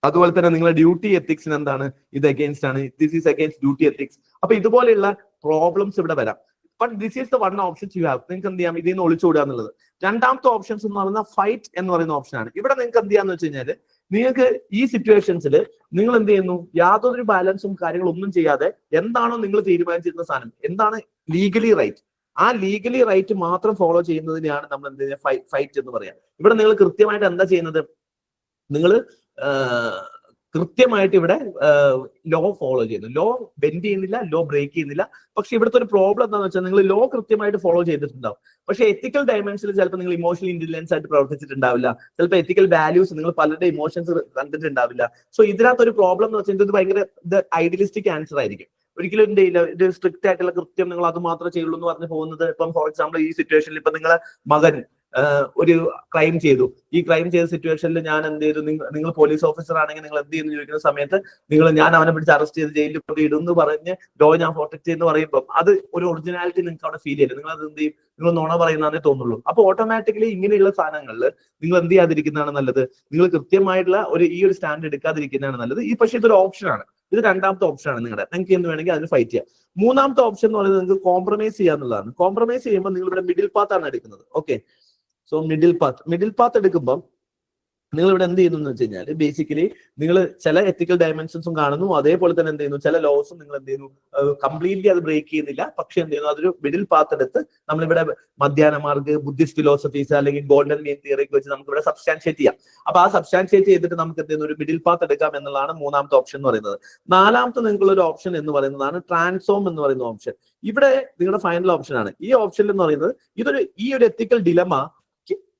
Speaker 1: അതുപോലെ തന്നെ നിങ്ങളുടെ ഡ്യൂട്ടി എത്തിക്സിന് എന്താണ്, ഇത് അഗെയിൻസ്റ്റ് ആണ്. This is against duty ethics. അപ്പൊ ഇതുപോലെയുള്ള പ്രോബ്ലംസ് ഇവിടെ വരാം. But this is the one option you have. നിങ്ങൾക്ക് എന്ത് ചെയ്യാം, ഇതിൽ നിന്ന് ഒളിച്ചോടുക എന്നുള്ളത്. രണ്ടാമത്തെ ഓപ്ഷൻസ് എന്ന് പറയുന്ന ഫൈറ്റ് എന്ന് പറയുന്ന ഓപ്ഷൻ ആണ്. ഇവിടെ നിങ്ങൾക്ക് എന്ത് ചെയ്യാന്ന് വെച്ച് കഴിഞ്ഞാൽ, നിങ്ങൾക്ക് ഈ സിറ്റുവേഷൻസിൽ നിങ്ങൾ എന്ത് ചെയ്യുന്നു, യാതൊരു ബാലൻസും കാര്യങ്ങളും ഒന്നും ചെയ്യാതെ എന്താണോ നിങ്ങൾ തീരുമാനിച്ചിരുന്ന സാധനം, എന്താണ് ലീഗലി റൈറ്റ്, ആ ലീഗലി റൈറ്റ് മാത്രം ഫോളോ ചെയ്യുന്നതിനെയാണ് നമ്മൾ എന്ത് ചെയ്യുക, ഫൈറ്റ് എന്ന് പറയാം. ഇവിടെ നിങ്ങൾ കൃത്യമായിട്ട് എന്താ ചെയ്യുന്നത്, നിങ്ങൾ കൃത്യമായിട്ട് ഇവിടെ ലോ ഫോളോ ചെയ്യുന്നു. ലോ ബെൻഡ് ചെയ്യുന്നില്ല, ലോ ബ്രേക്ക് ചെയ്യുന്നില്ല. പക്ഷെ ഇവിടുത്തെ ഒരു പ്രോബ്ലം എന്താണെന്ന് വെച്ചാൽ, നിങ്ങൾ ലോ കൃത്യമായിട്ട് ഫോളോ ചെയ്തിട്ടുണ്ടാവും, പക്ഷെ എത്തിക്കൽ ഡയമെൻഷനിൽ ചിലപ്പോൾ നിങ്ങൾ ഇമോഷണൽ ഇന്റലിജൻസ് ആയിട്ട് പ്രവർത്തിച്ചിട്ടുണ്ടാവില്ല. ചിലപ്പോൾ എത്തിക്കൽ വാല്യൂസ് നിങ്ങൾ പലരുടെ ഇമോഷൻസ് കണ്ടിട്ടുണ്ടാവില്ല. സോ ഇതിനകത്ത് ഒരു പ്രോബ്ലം എന്ന് വെച്ചാൽ ഇത് ഭയങ്കര ഐഡിയലിസ്റ്റിക് ആൻസർ ആയിരിക്കും. ഒരിക്കലും എന്ത് ചെയ്യില്ല, ഇത് സ്ട്രിക്റ്റ് ആയിട്ടുള്ള കൃത്യം നിങ്ങൾ അത് മാത്രമേ ചെയ്യുള്ളൂ എന്ന് പറഞ്ഞ് പോകുന്നത്. ഇപ്പം ഫോർ എക്സാമ്പിൾ ഈ സിറ്റുവേഷനിൽ ഇപ്പൊ നിങ്ങളെ മകൻ ഒരു ക്രൈം ചെയ്തു. ഈ ക്രൈം ചെയ്ത സിറ്റുവേഷനിൽ ഞാൻ എന്ത് ചെയ്തു, നിങ്ങൾ പോലീസ് ഓഫീസർ ആണെങ്കിൽ നിങ്ങൾ എന്ത് ചെയ്യുന്നു ചോദിക്കുന്ന സമയത്ത് ഞാൻ അവനെ പിടിച്ച് അറസ്റ്റ് ചെയ്ത് ജയിലിൽ കൊണ്ട് ഇടുന്നു പറഞ്ഞ് ലോ ഞാൻ പ്രൊട്ടക്ട് ചെയ്യുന്ന പറയുമ്പോൾ അത് ഒരു ഒറിജിനാലിറ്റി നിങ്ങൾക്ക് അവിടെ ഫീൽ ചെയ്യില്ല. നിങ്ങൾ അത് എന്ത് ചെയ്യും, നിങ്ങൾ നുണ പറയുന്നതേ തോന്നുള്ളൂ. അപ്പൊ ഓട്ടോമാറ്റിക്കലി ഇങ്ങനെയുള്ള സാധനങ്ങളിൽ നിങ്ങൾ എന്ത് ചെയ്യാതിരിക്കുന്നതാണ് നല്ലത്, നിങ്ങൾ കൃത്യമായിട്ടുള്ള ഈ ഒരു സ്റ്റാൻഡ് എടുക്കാതിരിക്കുന്നതാണ് നല്ലത്. പക്ഷേ ഇതൊരു ഓപ്ഷനാണ്. ഇത് രണ്ടാമത്തെ ഓപ്ഷൻ ആണ് നിങ്ങളുടെ. നിങ്ങൾക്ക് എന്ത് വേണമെങ്കിൽ അതിന് ഫൈറ്റ് ചെയ്യാം. മൂന്നാമത്തെ ഓപ്ഷൻ എന്ന് പറയുന്നത് നിങ്ങൾക്ക് കോംപ്രമൈസ് ചെയ്യാന്നുള്ളതാണ്. കോംപ്രമൈസ് ചെയ്യുമ്പോൾ നിങ്ങൾ ഇവിടെ മിഡിൽ പാത്ത് ആണ് എടുക്കുന്നത്. ഓക്കെ, സോ മിഡിൽ പാത്ത് എടുക്കുമ്പോൾ നിങ്ങൾ ഇവിടെ എന്ത് ചെയ്യുന്നു എന്ന് വെച്ച് കഴിഞ്ഞാൽ, ബേസിക്കലി നിങ്ങൾ ചില എത്തിക്കൽ ഡയമെൻഷൻസും കാണുന്നു, അതേപോലെ തന്നെ എന്ത് ചെയ്യുന്നു, ചില ലോസും നിങ്ങൾ എന്ത് ചെയ്യുന്നു, കംപ്ലീറ്റ്ലി അത് ബ്രേക്ക് ചെയ്യുന്നില്ല. പക്ഷെ എന്ത് ചെയ്യുന്നു, അതൊരു മിഡിൽ പാത്ത് എടുത്ത് നമ്മളിവിടെ മധ്യാഹ്ന മാർഗ്, ബുദ്ധിസ്റ്റ് ഫിലോസഫീസ് അല്ലെങ്കിൽ ഗോൾഡൻ മീൻ തിയറിക്ക് വെച്ച് നമുക്ക് ഇവിടെ സബ്സ്റ്റാൻഷിയേറ്റ് ചെയ്യാം. അപ്പൊ ആ സബ്സ്റ്റാൻഷിയേറ്റ് ചെയ്തിട്ട് നമുക്ക് എന്ത് ചെയ്യുന്നു, ഒരു മിഡിൽ പാത്ത് എടുക്കാം എന്നുള്ളതാണ് മൂന്നാമത്തെ ഓപ്ഷൻ എന്ന് പറയുന്നത്. നാലാമത്തെ നിങ്ങൾക്കുള്ള ഒരു ഓപ്ഷൻ എന്ന് പറയുന്നതാണ് ട്രാൻസ്ഫോം എന്ന് പറയുന്ന ഓപ്ഷൻ. ഇവിടെ നിങ്ങളുടെ ഫൈനൽ ഓപ്ഷൻ ആണ്. ഈ ഓപ്ഷൻ എന്ന് പറയുന്നത് ഈ ഒരു എത്തിക്കൽ ഡിലമ,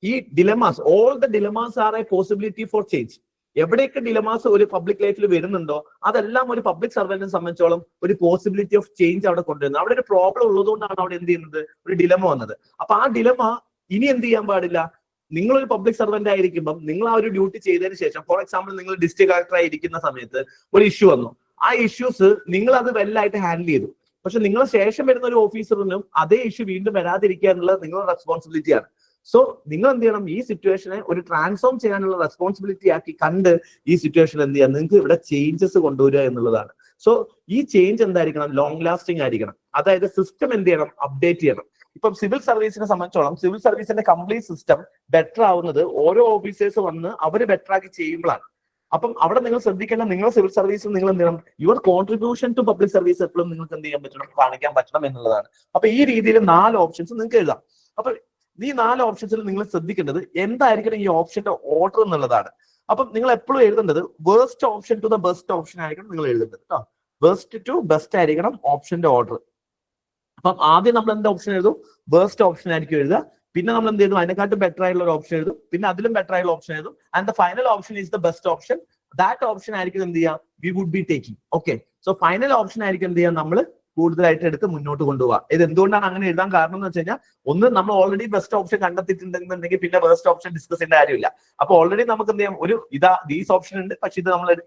Speaker 1: ഈ dilemmas, all the dilemmas are a possibility for change. എവിടെയൊക്കെ ഡിലമാസ് ഒരു പബ്ലിക് ലൈഫിൽ വരുന്നുണ്ടോ അതെല്ലാം ഒരു പബ്ലിക് സർവന്റിനെ സംബന്ധിച്ചോളം ഒരു പോസിബിലിറ്റി ഓഫ് ചേഞ്ച് അവിടെ കൊണ്ടുവരുന്നത്. അവിടെ ഒരു പ്രോബ്ലം ഉള്ളതുകൊണ്ടാണ് അവിടെ എന്ത് ചെയ്യുന്നത്, ഒരു ഡിലമ വന്നത്. അപ്പൊ ആ ഡിലമ ഇനി എന്ത് ചെയ്യാൻ പാടില്ല, നിങ്ങളൊരു പബ്ലിക് സർവന്റ് ആയിരിക്കുമ്പോൾ നിങ്ങൾ ആ ഒരു ഡ്യൂട്ടി ചെയ്തതിന് ശേഷം, ഫോർ എക്സാമ്പിൾ നിങ്ങൾ ഡിസ്ട്രിക്ട് കളക്ടർ ആയിരിക്കുന്ന സമയത്ത് ഒരു ഇഷ്യൂ വന്നു. ആ ഇഷ്യൂസ് നിങ്ങൾ അത് വെല്ലായിട്ട് ഹാൻഡിൽ ചെയ്തു. പക്ഷെ നിങ്ങളെ ശേഷം വരുന്ന ഒരു ഓഫീസറിനും അതേ ഇഷ്യൂ വീണ്ടും വരാതിരിക്കുക എന്നുള്ളത് നിങ്ങളുടെ റെസ്പോൺസിബിലിറ്റിയാണ്. സോ നിങ്ങൾ എന്ത് ചെയ്യണം, ഈ സിറ്റുവേഷനെ ഒരു ട്രാൻസ്ഫോം ചെയ്യാനുള്ള റെസ്പോൺസിബിലിറ്റി ആക്കി കണ്ട് ഈ സിറ്റുവേഷൻ എന്ത് ചെയ്യാം, നിങ്ങൾക്ക് ഇവിടെ ചേഞ്ചസ് കൊണ്ടുവരിക എന്നുള്ളതാണ്. സോ ഈ ചേഞ്ച് എന്തായിരിക്കണം, ലോങ് ലാസ്റ്റിംഗ് ആയിരിക്കണം. അതായത് സിസ്റ്റം എന്ത് ചെയ്യണം, അപ്ഡേറ്റ് ചെയ്യണം. ഇപ്പം സിവിൽ സർവീസിനെ സംബന്ധിച്ചോളം സിവിൽ സർവീസിന്റെ കംപ്ലീറ്റ് സിസ്റ്റം ബെറ്റർ ആവുന്നത് ഓരോ ഓഫീസേഴ്സ് വന്ന് അവർ ബെറ്റർ ആക്കി ചെയ്യുമ്പോഴാണ്. അപ്പം അവിടെ നിങ്ങൾ ശ്രദ്ധിക്കേണ്ട, നിങ്ങൾ സിവിൽ സർവീസിൽ നിങ്ങൾ എന്ത് ചെയ്യണം, your contribution to public service എപ്പോഴും നിങ്ങൾക്ക് എന്ത് ചെയ്യാൻ പറ്റണം, കാണിക്കാൻ പറ്റണം എന്നുള്ളതാണ്. അപ്പൊ ഈ രീതിയിൽ 4 ഓപ്ഷൻസ് നിങ്ങൾക്ക് എഴുതാം. അപ്പൊ ഈ 4 ഓപ്ഷൻസിൽ നിങ്ങൾ ശ്രദ്ധിക്കേണ്ടത് എന്തായിരിക്കണം ഈ ഓപ്ഷന്റെ ഓർഡർ എന്നുള്ളതാണ്. അപ്പം നിങ്ങൾ എപ്പോഴും എഴുതേണ്ടത് worst option to the best option ആയിരിക്കണം നിങ്ങൾ എഴുതേണ്ടത് കേട്ടോ. വേർസ്റ്റ് ടു ബെസ്റ്റ് ആയിരിക്കണം ഓപ്ഷന്റെ ഓർഡർ. അപ്പം ആദ്യം നമ്മൾ എന്ത് ഓപ്ഷൻ എഴുതും, വേർസ്റ്റ് ഓപ്ഷൻ ആയിരിക്കും എഴുതുക. പിന്നെ നമ്മൾ എന്ത് ചെയ്തു, അതിനെക്കാട്ടും ബെറ്റർ ആയിട്ടുള്ള ഒരു ഓപ്ഷൻ എഴുതും. പിന്നെ അതിലും ബെറ്റർ ആയിട്ടുള്ള ഓപ്ഷൻ എഴുതും. And the final option is the best option. That option ആയിരിക്കും എന്ത് ചെയ്യാം, we would be taking. Okay, so final option ആയിരിക്കും എന്ത് ചെയ്യാം, നമ്മൾ കൂടുതലായിട്ട് എടുത്ത് മുന്നോട്ട് കൊണ്ടുപോകാം. ഇത് എന്തുകൊണ്ടാണ് അങ്ങനെ എഴുതാൻ കാരണം എന്ന് വെച്ച് കഴിഞ്ഞാൽ, ഒന്ന് നമ്മൾ ഓൾറെഡി ബെസ്റ്റ് ഓപ്ഷൻ കണ്ടെത്തിയിട്ടുണ്ടെന്നുണ്ടെങ്കിൽ പിന്നെ വേസ്റ്റ് ഓപ്ഷൻ ഡിസ്കസ് ചെയ്യേണ്ട കാര്യമില്ല. അപ്പൊ ഓൾറെഡി നമുക്ക് എന്ത് ചെയ്യാം, ദീസ് ഓപ്ഷൻ ഉണ്ട്, പക്ഷെ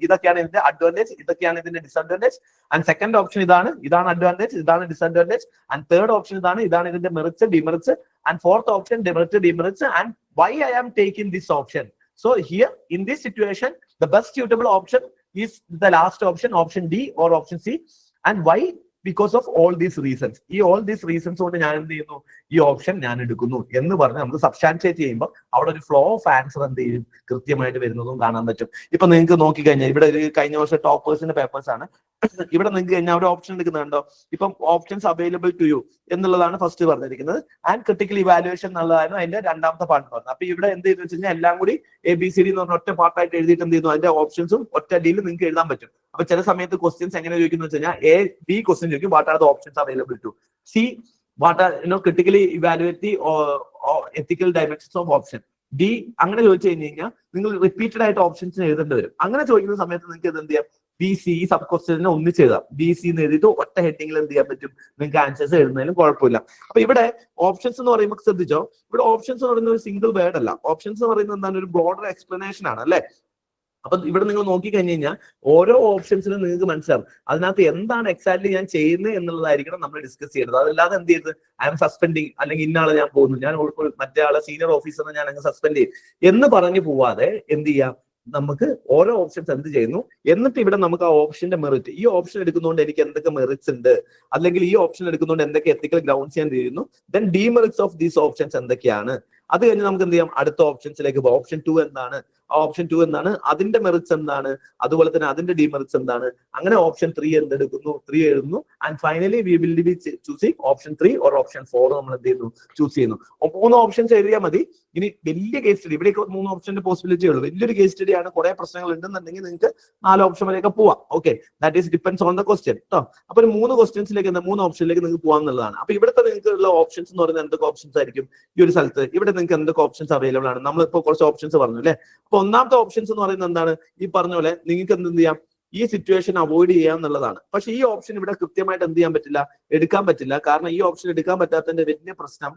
Speaker 1: ഇതൊക്കെയാണ് ഇതിന്റെ അഡ്വാൻറ്റേജ്, ഇതൊക്കെയാണ് ഇതിന്റെ ഡിസഡ്വാൻറ്റേജ്. ആൻഡ് സെക്കൻഡ് ഓപ്ഷൻ ഇതാണ് അഡ്വാൻറ്റേജ്, ഇതാണ് ഡിസഡ്വാൻറ്റേജ്. ആൻഡ് തേർഡ് ഓപ്ഷൻ ഇതാണ് ഇതിന്റെ merits, demerits. And fourth option demerit, demerits. And why I am taking this option. So here in this situation the best suitable option is the last option, option D or option C. And why? Because of all these reasons. ഈ ഓൾ ദീസ് റീസൺസ് കൊണ്ട് ഞാൻ എന്ത് ചെയ്യുന്നു, ഈ ഓപ്ഷൻ ഞാൻ എടുക്കുന്നു എന്ന് പറഞ്ഞ് നമുക്ക് സബ്സ്റ്റാൻഷിയേറ്റ് ചെയ്യുമ്പോൾ അവിടെ ഒരു ഫ്ലോ ഓഫ് ആൻസർ എന്ത് ചെയ്യും, കൃത്യമായിട്ട് വരുന്നതും കാണാൻ പറ്റും. ഇപ്പൊ നിങ്ങൾക്ക് നോക്കിക്കഴിഞ്ഞാൽ ഇവിടെ ഒരു കഴിഞ്ഞ വർഷം ടോപ്പേഴ്സിന്റെ പേപ്പേഴ്സ് ആണ്. ഇവിടെ നിങ്ങൾക്ക് കഴിഞ്ഞാൽ ഒരു ഓപ്ഷൻ എടുക്കുന്നുണ്ടോ, ഇപ്പം ഓപ്ഷൻസ് അവൈലബിൾ ടു യു എന്നുള്ളതാണ് ഫസ്റ്റ് പറഞ്ഞിരിക്കുന്നത്. ആൻഡ് ക്രിട്ടിക്കൽ ഇവാലുവേഷൻ എന്നുള്ളതാണ് അതിന്റെ രണ്ടാമത്തെ പാർട്ട് പറഞ്ഞത്. അപ്പൊ ഇവിടെ എന്ത് ചെയ്തെന്ന് വെച്ച് കഴിഞ്ഞാൽ എല്ലാം കൂടി ABCD എന്ന് പറഞ്ഞ ഒറ്റ പാർട്ടായിട്ട് എഴുതിയിട്ട് എന്ത് ചെയ്യുന്നു, അതിന്റെ ഓപ്ഷൻസും ഒറ്റ അടിയിൽ നിങ്ങൾക്ക് എഴുതാൻ പറ്റും. അപ്പൊ ചില സമയത്ത് ക്വസ്റ്റ്യൻസ് എങ്ങനെ ചോദിക്കുന്നു വെച്ച് കഴിഞ്ഞാൽ എ ബി ക്വസ്റ്റ്യൻ ചോദിക്കും, what are the options available to C, what are critically evaluate the ethical dimensions of option. D അങ്ങനെ ചോദിച്ചു കഴിഞ്ഞ് കഴിഞ്ഞാൽ നിങ്ങൾ റിപ്പീറ്റഡ് ആയിട്ട് ഓപ്ഷൻസ് എഴുതേണ്ടി വരും. അങ്ങനെ ചോദിക്കുന്ന സമയത്ത് നിങ്ങൾക്ക് എന്ത് ചെയ്യാം, ബി സി സബ് ക്വസ്റ്റ്യനെ ഒന്നിച്ച് എഴുതാം. ബി സി എന്ന് എഴുതിയിട്ട് ഒറ്റ ഹെഡിങ്ങിൽ എന്ത് ചെയ്യാൻ പറ്റും, നിങ്ങൾക്ക് ആൻസേഴ്സ് എഴുതുന്നതിലും കുഴപ്പമില്ല. അപ്പൊ ഇവിടെ ഓപ്ഷൻസ് എന്ന് പറയുമ്പോൾ ശ്രദ്ധിച്ചോ, ഇവിടെ ഓപ്ഷൻസ് എന്ന് പറയുന്നത് ഒരു സിംഗിൾ വേർഡ് അല്ല. ഓപ്ഷൻസ് എന്ന് പറയുന്നത് എന്താണ്, ഒരു ബ്രോഡർ എക്സ്പ്ലനേഷൻ ആണ് അല്ലെ. അപ്പൊ ഇവിടെ നിങ്ങൾ നോക്കി കഴിഞ്ഞ് കഴിഞ്ഞാൽ ഓരോ ഓപ്ഷൻസിലും നിങ്ങൾക്ക് മനസ്സിലാവും അതിനകത്ത് എന്താണ് എക്സാക്ട്ലി ഞാൻ ചെയ്യുന്നത് എന്നുള്ളതായിരിക്കണം നമ്മൾ ഡിസ്കസ് ചെയ്യുന്നത്. അതല്ലാതെ എന്ത് ചെയ്ത് ഐ എം സസ്പെൻഡിങ് അല്ലെങ്കിൽ ഇന്നാളെ ഞാൻ പോകുന്നു, ഞാൻ മറ്റേ ആളെ സീനിയർ ഓഫീസറിനെ ഞാൻ അങ്ങ് സസ്പെൻഡ് ചെയ്യും എന്ന് പറഞ്ഞു പോവാതെ എന്ത് ചെയ്യാം, നമുക്ക് ഓരോ ഓപ്ഷൻസ് എന്ത് ചെയ്യുന്നു, എന്നിട്ട് ഇവിടെ നമുക്ക് ആ ഓപ്ഷന്റെ മെറിറ്റ്, ഈ ഓപ്ഷൻ എടുക്കുന്നതുകൊണ്ട് എനിക്ക് എന്തൊക്കെ മെറിറ്റ്സ് ഉണ്ട്, അല്ലെങ്കിൽ ഈ ഓപ്ഷൻ എടുക്കുന്നതുകൊണ്ട് എന്തൊക്കെ എത്തിക്കൽ ഗ്രൗണ്ട്സ് ഞാൻ ചെയ്യുന്നു, then demerits of these options എന്തൊക്കെയാണ്, അത് കഴിഞ്ഞ് നമുക്ക് എന്ത് ചെയ്യാം, അടുത്ത ഓപ്ഷൻസിലേക്ക് പോകും. ഓപ്ഷൻ 2 എന്താണ്, ആ ഓപ്ഷൻ 2 എന്താണ്, അതിന്റെ മെറിറ്റ്സ് എന്താണ്, അതുപോലെ തന്നെ അതിന്റെ ഡിമെറിറ്റ്സ് എന്താണ്, അങ്ങനെ ഓപ്ഷൻ 3 എന്തെടുക്കുന്നു, 3 എഴുതുന്നു. And finally we will be choosing option 3 or option 4 നമ്മൾ എന്ത് ചെയ്യുന്നു, ചൂസ് ചെയ്യുന്നു. 3 ഓപ്ഷൻസ് എഴുതിയാൽ മതി. ഇനി വലിയ കേസ് സ്റ്റഡി, ഇവിടേക്ക് 3 ഓപ്ഷന്റെ പോസിബിലിറ്റി ഉള്ളൂ. വലിയൊരു കേസ് സ്റ്റഡി ആണ്, കുറെ പ്രശ്നങ്ങൾ ഉണ്ടെന്നുണ്ടെങ്കിൽ നിങ്ങൾക്ക് 4 ഓപ്ഷൻ വരെയൊക്കെ പോവാം. Okay, that is depends on the question കേട്ടോ. അപ്പൊ 3 ക്വസ്റ്റ്യൻസിലേക്ക് 3 ഓപ്ഷനിലേക്ക് നിങ്ങൾക്ക് പോകാന്നുള്ളതാണ്. അപ്പൊ ഇവിടുത്തെ നിങ്ങൾക്ക് ഉള്ള ഓപ്ഷൻസ് എന്ന് പറയുന്നത് എന്തൊക്കെ ഓപ്ഷൻസ് ആയിരിക്കും ഈ ഒരു സ്ഥലത്ത്, ഇവിടെ നിങ്ങൾക്ക് എന്തൊക്കെ ഓപ്ഷൻസ് അവൈലബിൾ ആണ്. നമ്മളിപ്പോ കുറച്ച് ഓപ്ഷൻസ് പറഞ്ഞു അല്ലെ. അപ്പൊ ഒന്നാമത്തെ ഓപ്ഷൻസ് എന്ന് പറയുന്നത് എന്താണ്, ഈ പറഞ്ഞ പോലെ നിങ്ങൾക്ക് എന്ത് ചെയ്യാം, ഈ സിറ്റുവേഷൻ അവോയ്ഡ് ചെയ്യാം എന്നുള്ളതാണ്. പക്ഷെ ഈ ഓപ്ഷൻ ഇവിടെ കൃത്യമായിട്ട് എന്ത് ചെയ്യാൻ പറ്റില്ല, എടുക്കാൻ പറ്റില്ല. കാരണം ഈ ഓപ്ഷൻ എടുക്കാൻ പറ്റാത്തതിന്റെ വലിയ പ്രശ്നം,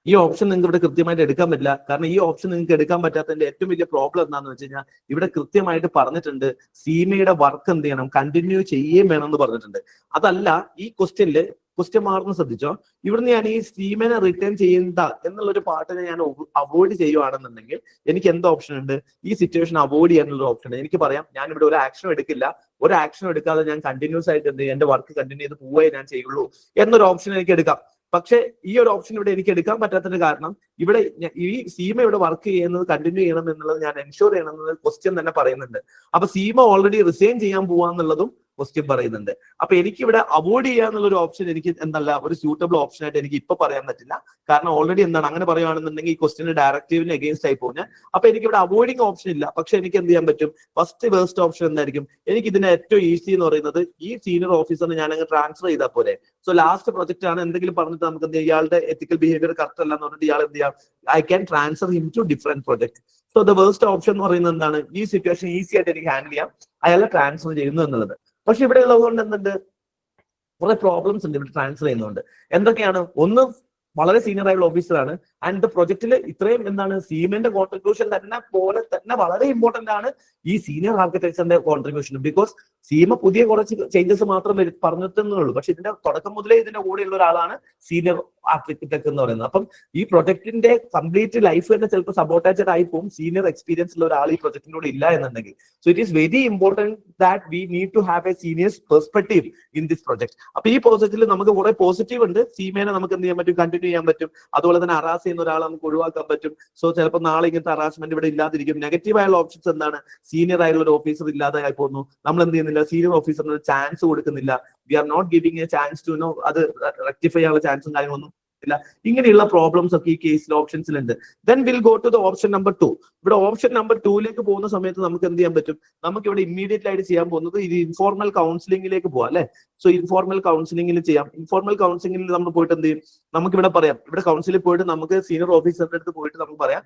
Speaker 1: ഈ ഓപ്ഷൻ നിങ്ങൾക്ക് ഇവിടെ കൃത്യമായിട്ട് എടുക്കാൻ പറ്റില്ല. കാരണം ഈ ഓപ്ഷൻ നിങ്ങൾക്ക് എടുക്കാൻ പറ്റാത്തതിന്റെ ഏറ്റവും വലിയ പ്രോബ്ലം എന്താണെന്ന് വെച്ച് കഴിഞ്ഞാൽ ഇവിടെ കൃത്യമായിട്ട് പറഞ്ഞിട്ടുണ്ട് സീമയുടെ വർക്ക് എന്ത് ചെയ്യണം, കണ്ടിന്യൂ ചെയ്യുകയും വേണം എന്ന് പറഞ്ഞിട്ടുണ്ട്. അതല്ല ഈ ക്വസ്റ്റ്യനില് ക്വസ്റ്റ്യൻ മാറുന്ന ശ്രദ്ധിച്ചോ, ഇവിടുന്ന് ഞാൻ ഈ സീമനെ റിട്ടേൺ ചെയ്യേണ്ട എന്നുള്ളൊരു പാർട്ടിനെ ഞാൻ അവോയ്ഡ് ചെയ്യുവാണെന്നുണ്ടെങ്കിൽ എനിക്ക് എന്ത് ഓപ്ഷൻ ഉണ്ട്, ഈ സിറ്റുവേഷൻ അവോയ്ഡ് ചെയ്യാനുള്ള ഓപ്ഷൻ ഉണ്ട്. എനിക്ക് പറയാം ഞാൻ ഇവിടെ ഒരു ആക്ഷനും എടുക്കില്ല, ഒരു ആക്ഷനും എടുക്കാതെ ഞാൻ കണ്ടിന്യൂസ് ആയിട്ട് എന്ത് ചെയ്യും, എന്റെ വർക്ക് കണ്ടിന്യൂ ചെയ്ത് പോവേ ഞാൻ ചെയ്യുള്ളൂ എന്നൊരു ഓപ്ഷൻ എനിക്ക് എടുക്കാം. പക്ഷെ ഈ ഒരു ഓപ്ഷൻ ഇവിടെ എനിക്ക് എടുക്കാൻ പറ്റാത്തതിന്റെ കാരണം ഇവിടെ ഈ സീമ ഇവിടെ വർക്ക് ചെയ്യുന്നത് കണ്ടിന്യൂ ചെയ്യണം എന്നുള്ളത് ഞാൻ എൻഷുർ ചെയ്യണം എന്നത് ക്വസ്റ്റ്യൻ തന്നെ പറയുന്നുണ്ട്. അപ്പൊ സീമ ഓൾറെഡി റിസൈൻ ചെയ്യാൻ പോവാന്നുള്ളതും ക്വസ്റ്റ്യൻ പറയുന്നുണ്ട്. അപ്പൊ എനിക്ക് ഇവിടെ അവോയ്ഡ് ചെയ്യാന്നുള്ള ഒരു ഓപ്ഷൻ എനിക്ക് എന്തല്ല ഒരു സ്യൂട്ടബിൾ ഓപ്ഷൻ ആയിട്ട് എനിക്ക് ഇപ്പൊ പറയാൻ പറ്റില്ല. കാരണം ഓൾറെഡി എന്താണ് അങ്ങനെ പറയുകയാണെന്നുണ്ടെങ്കിൽ ഈ ക്വസ്റ്റ്യന് ഡയറക്റ്റീവിന് അഗേൻസ്റ്റ് ആയി പോകുന്നത്. അപ്പൊ എനിക്ക് ഇവിടെ അവോയ്ഡിങ് ഓപ്ഷൻ ഇല്ല. പക്ഷെ എനിക്ക് എന്ത് ചെയ്യാൻ പറ്റും, ഫസ്റ്റ് വേസ്റ്റ് ഓപ്ഷൻ എന്തായിരിക്കും, എനിക്ക് ഇതിന്റെ ഏറ്റവും ഈസി എന്ന് പറയുന്നത് ഈ സീനിയർ ഓഫീസറിന് ഞാൻ അങ്ങ് ട്രാൻസ്ഫർ ചെയ്താൽ പോലെ. സോ ലാസ്റ്റ് പ്രൊജക്ട് ആണ് എന്തെങ്കിലും പറഞ്ഞിട്ട് നമുക്ക് എന്ത് ചെയ്യാം, ഇയാളുടെ എത്തിക്കൽ ബിഹേവിയർ കറക്റ്റ് അല്ല എന്ന് പറഞ്ഞിട്ട് ഇയാൾ എന്ത് ചെയ്യാം, I can transfer him to different project. So the worst option എന്ന് പറയുന്നത് എന്താണ്, ഈ സിറ്റുവേഷൻ ഈസി ആയിട്ട് എനിക്ക് ഹാൻഡിൽ ചെയ്യാം, അയാളെ ട്രാൻസ്ഫർ ചെയ്യുന്നു എന്നുള്ളത്. പക്ഷെ ഇവിടെ ഉള്ളതുകൊണ്ട് എന്തുണ്ട്, കുറെ പ്രോബ്ലംസ് ഉണ്ട് ഇവിടെ ട്രാൻസ്ഫർ ചെയ്യുന്നതുകൊണ്ട്. എന്തൊക്കെയാണ്, ഒന്ന് വളരെ സീനിയർ ആയിട്ടുള്ള ഓഫീസറാണ് ആൻഡ് പ്രൊജക്റ്റിൽ ഇത്രയും എന്താണ് സീമന്റെ കോൺട്രിബ്യൂഷൻ തന്നെ പോലെ തന്നെ വളരെ ഇമ്പോർട്ടന്റ് ആണ് ഈ സീനിയർ ആർക്കിടെക്ചറിന്റെ കോൺട്രിബ്യൂഷൻ. ബിക്കോസ് സീമ പുതിയ കുറച്ച് ചേഞ്ചസ് മാത്രം പറഞ്ഞിട്ടുള്ളൂ, പക്ഷെ ഇതിന്റെ തുടക്കം മുതലേ ഇതിന്റെ കൂടെയുള്ള ഒരാളാണ് സീനിയർ ആർക്കിടെക്ട് എന്ന് പറയുന്നത്. അപ്പം ഈ പ്രൊജക്ടിന്റെ കംപ്ലീറ്റ് ലൈഫ് തന്നെ ചിലപ്പോൾ സബോട്ടാജഡ് ആയി പോകും സീനിയർ എക്സ്പീരിയൻസ് ഉള്ള ഒരാൾ ഈ പ്രൊജക്ടിനോട് ഇല്ല എന്നുണ്ടെങ്കിൽ. So it is very important that we need to have a seniors perspective in this project. അപ്പൊ ഈ പ്രോജക്റ്റിൽ നമുക്ക് കുറെ പോസിറ്റീവ് ഉണ്ട്, സീമേനെ നമുക്ക് എന്ത് ചെയ്യാൻ പറ്റും, കണ്ടിന്യൂ ചെയ്യാൻ പറ്റും. അതുപോലെ തന്നെ ഹറാസ് ചെയ്യുന്ന ഒരാളെ നമുക്ക് ഒഴിവാക്കാൻ പറ്റും. സോ ചിലപ്പോൾ നാളെ ഇങ്ങനത്തെ ഹറാസ്മെന്റ് ഇവിടെ ഇല്ലാതിരിക്കും. നെഗറ്റീവ് ആയുള്ള ഓപ്ഷൻസ് എന്താണ്, സീനിയർ ആയിട്ടുള്ള ഒരു ഓഫീസർ ഇല്ലാതായി പോകുന്നു, നമ്മൾ എന്ത് ചെയ്യുന്നില്ല, സീനിയർ ഓഫീസറിന് ഒരു ചാൻസ് കൊടുക്കുന്നില്ല. We are not giving a chance to അത് റെക്ടിഫൈ ചെയ്യാനുള്ള ചാൻസും കാര്യങ്ങളൊന്നും ഇല്ല. ഇങ്ങനെയുള്ള പ്രോബ്ലംസ് ഒക്കെ ഈ കേസിൽ ഓപ്ഷൻസിലുണ്ട്. Then will go to the option number 2. ഇവിടെ ഓപ്ഷൻ നമ്പർ 2ലേക്ക് പോകുന്ന സമയത്ത് നമുക്ക് എന്ത് ചെയ്യാൻ പറ്റും, നമുക്ക് ഇവിടെ ഇമ്മീഡിയറ്റ് ആയിട്ട് ചെയ്യാൻ പോകുന്നത് ഇത് ഇൻഫോർമൽ കൗൺസിലിംഗിലേക്ക് പോവാം അല്ലെ. സോ ഇൻഫോർമൽ കൗൺസിലിംഗിൽ ചെയ്യാം. ഇൻഫോർമൽ കൗൺസിലിംഗിൽ നമ്മൾ പോയിട്ട് എന്ത് ചെയ്യും, നമുക്ക് ഇവിടെ പറയാം, ഇവിടെ കൗൺസിലിൽ പോയിട്ട് നമുക്ക് സീനിയർ ഓഫീസറിന്റെ അടുത്ത് പോയിട്ട് നമുക്ക് പറയാം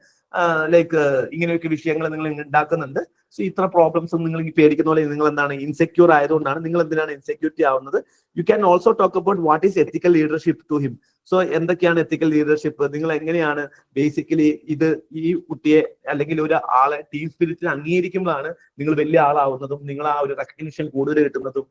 Speaker 1: ലൈക്ക് ഇങ്ങനെയൊക്കെ വിഷയങ്ങൾ നിങ്ങൾ ഉണ്ടാക്കുന്നുണ്ട്, സോ ഇത്ര പ്രോബ്ലംസ് നിങ്ങൾ പേടിക്കുന്ന പോലെ നിങ്ങൾ എന്താണ് ഇൻസെക്യൂർ ആയതുകൊണ്ടാണ്, നിങ്ങൾ എന്തിനാണ് ഇൻസെക്യൂരിറ്റി ആവുന്നത്. You can also talk about what is ethical leadership to him. So എന്തൊക്കെയാണ് എത്തിക്കൽ ലീഡർഷിപ്പ്, നിങ്ങൾ എങ്ങനെയാണ് ബേസിക്കലി ഇത് ഈ കുട്ടിയെ അല്ലെങ്കിൽ ഒരു ആളെ ടീം സ്പിരിറ്റിൽ അംഗീകരിക്കുമ്പോഴാണ് നിങ്ങൾ വലിയ ആളാവുന്നതും നിങ്ങൾ ആ ഒരു റെക്കഗ്നിഷൻ കൂടുതൽ കിട്ടുന്നതും.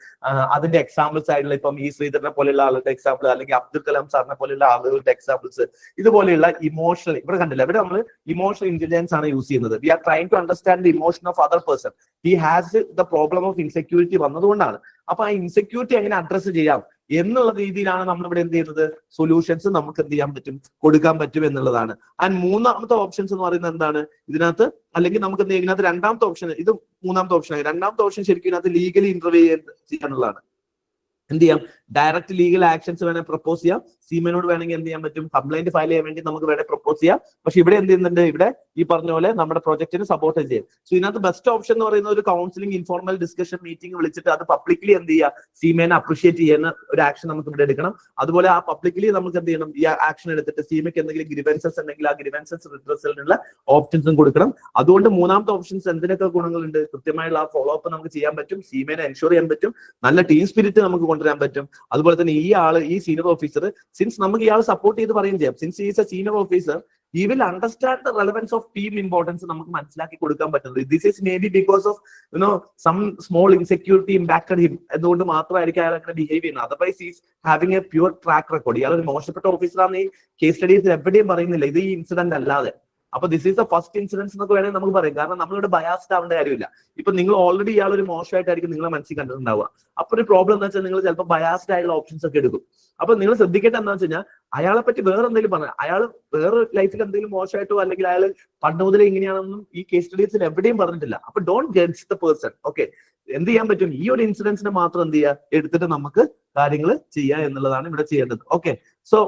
Speaker 1: അതിന്റെ എക്സാമ്പിൾസ് ആയിട്ടുള്ള ഇപ്പം ഈ ശ്രീധരനെ പോലെയുള്ള ആളുടെ എക്സാമ്പിൾ, അല്ലെങ്കിൽ അബ്ദുൽ കലാം സാറിനെ പോലെയുള്ള ആളുകളുടെ എക്സാമ്പിൾസ്, ഇതുപോലെയുള്ള ഇമോഷണൽ, ഇവിടെ കണ്ടില്ല, ഇവിടെ നമ്മൾ ഇമോഷണൽ ഇന്റലിജൻസ് ആണ് യൂസ് ചെയ്യുന്നത്. We are trying to understand the emotion of other person. He has the problem of insecurity വന്നതുകൊണ്ടാണ്. അപ്പൊ ആ ഇൻസെക്യൂരിറ്റി എങ്ങനെ അഡ്രസ് ചെയ്യാം എന്നുള്ള രീതിയിലാണ് നമ്മൾ ഇവിടെ എന്ത് ചെയ്യുന്നത്, സൊല്യൂഷൻസ് നമുക്ക് എന്ത് ചെയ്യാൻ പറ്റും, കൊടുക്കാൻ പറ്റും എന്നുള്ളതാണ്. ആൻഡ് മൂന്നാമത്തെ ഓപ്ഷൻസ് എന്ന് പറയുന്നത് എന്താണ് ഇതിനകത്ത്, അല്ലെങ്കിൽ നമുക്ക് എന്ത് ഇതിനകത്ത് രണ്ടാമത്തെ ഓപ്ഷൻ, ഇത് മൂന്നാമത്തെ ഓപ്ഷൻ ആയി. രണ്ടാമത്തെ ഓപ്ഷൻ ശരിക്കും ഇതിനകത്ത് ലീഗലി ഇന്റർവ്യൂ ചെയ്യാനുള്ളതാണ്. എന്ത് ചെയ്യാം, ഡയറക്റ്റ് ലീഗൽ ആക്ഷൻസ് വേണമെങ്കിൽ പ്രപ്പോസ് ചെയ്യാം. സീമനോട് വേണമെങ്കിൽ എന്ത് ചെയ്യാൻ പറ്റും, കംപ്ലൈന്റ് ഫയൽ ചെയ്യാൻ വേണ്ടി നമുക്ക് വേണമെങ്കിൽ പ്രപ്പോസ് ചെയ്യാം. പക്ഷെ ഇവിടെ എന്ത് ചെയ്യുന്നുണ്ട്, ഇവിടെ ഈ പറഞ്ഞ പോലെ നമ്മുടെ പ്രൊജക്ടിന് സപ്പോർട്ട് ചെയ്യും. സോ ഇതിനകത്ത് ബെസ്റ്റ് ഓപ്ഷൻ എന്ന് പറയുന്ന ഒരു കൗൺസിലിംഗ് ഇൻഫോർമൽ ഡിസ്കഷൻ മീറ്റിംഗ് വിളിച്ചിട്ട് അത് പബ്ലിക്കലി എന്ത് ചെയ്യുക, സീമേനെ അപ്രീഷിയേറ്റ് ചെയ്യുന്ന ഒരു ആക്ഷൻ നമുക്ക് ഇവിടെ എടുക്കണം. അതുപോലെ ആ പബ്ലിക്കലി നമുക്ക് എന്ത് ചെയ്യണം, ഈ ആക്ഷൻ എടുത്തിട്ട് സീമയ്ക്ക് എന്തെങ്കിലും ഗ്രിവൻസസ് ഉണ്ടെങ്കിൽ ആ ഗ്രിവൻസസ് റിഡ്രസലിനുള്ള ഓപ്ഷൻസും കൊടുക്കണം. അതുകൊണ്ട് മൂന്നാമത്തെ ഓപ്ഷൻസ് എന്തിനൊക്കെ ഗുണങ്ങളുണ്ട്, കൃത്യമായുള്ള ആ ഫോളോ അപ്പ് നമുക്ക് ചെയ്യാൻ പറ്റും, സീമേനെ എൻഷുർ ചെയ്യാൻ പറ്റും, നല്ല ടീം സ്പിരിറ്റ് നമുക്ക് കൊണ്ടുവരാൻ പറ്റും. അതുപോലെ തന്നെ ഈ സീനിയർ ഓഫീസർ, സിൻസ് നമുക്ക് ഇയാൾ സപ്പോർട്ട് ചെയ്ത് പറയുകയും ചെയ്യാം, since is a senior officer, he will understand the relevance of team importance നമുക്ക് മനസ്സിലാക്കി കൊടുക്കാൻ പറ്റുന്നത്. This is maybe because of some small insecurity impacted him അതുകൊണ്ട് മാത്രമായിരിക്കും അയാൾ അങ്ങനെ ബിഹേവ് ചെയ്യുന്നത്. Otherwise is having A pure track record. ഇയാൾ ഒരു മോശപ്പെട്ട ഓഫീസറാണ് ഈ കേസ് സ്റ്റഡീസിൽ എവിടെയും പറയുന്നില്ല, ഇത് ഈ ഇൻസിഡന്റ് അല്ലാതെ. അപ്പൊ this is the first incidence എന്നൊക്കെ വേണമെങ്കിൽ നമുക്ക് പറയാം. കാരണം നമ്മളിവിടെ ബയാസ്ഡ് ആവേണ്ട കാര്യമില്ല. ഇപ്പൊ നിങ്ങൾ ഓൾറെഡി ഇയാൾ ഒരു മോശമായിട്ടായിരിക്കും നിങ്ങളെ മനസ്സിൽ കണ്ടിട്ടുണ്ടാവുക. അപ്പൊ ഒരു പ്രോബ്ലം എന്താ വെച്ചാൽ നിങ്ങൾ ചിലപ്പോൾ ബയാസ്ഡ് ആയിട്ടുള്ള ഓപ്ഷൻസ് ഒക്കെ എടുക്കും. അപ്പൊ നിങ്ങൾ ശ്രദ്ധിക്കേണ്ട എന്താ വെച്ച് കഴിഞ്ഞാൽ, അയാളെ പറ്റി വേറെ എന്തെങ്കിലും പറഞ്ഞാൽ, അയാൾ വേറെ ലൈഫിൽ എന്തെങ്കിലും മോശമായിട്ടോ അല്ലെങ്കിൽ അയാൾ പണ്ട് മുതലേ ഇങ്ങനെയാണെന്നും ഈ കേസ് സ്റ്റഡീസിൽ എവിടെയും പറഞ്ഞിട്ടില്ല. അപ്പൊ don't judge the person. Okay, എന്ത് ചെയ്യാൻ പറ്റും, ഈ ഒരു ഇൻസിഡൻസിനെ മാത്രം എന്ത് ചെയ്യുക, എടുത്തിട്ട് നമുക്ക് കാര്യങ്ങൾ ചെയ്യുക എന്നുള്ളതാണ് ഇവിടെ ചെയ്യേണ്ടത്. ഓക്കെ, സോ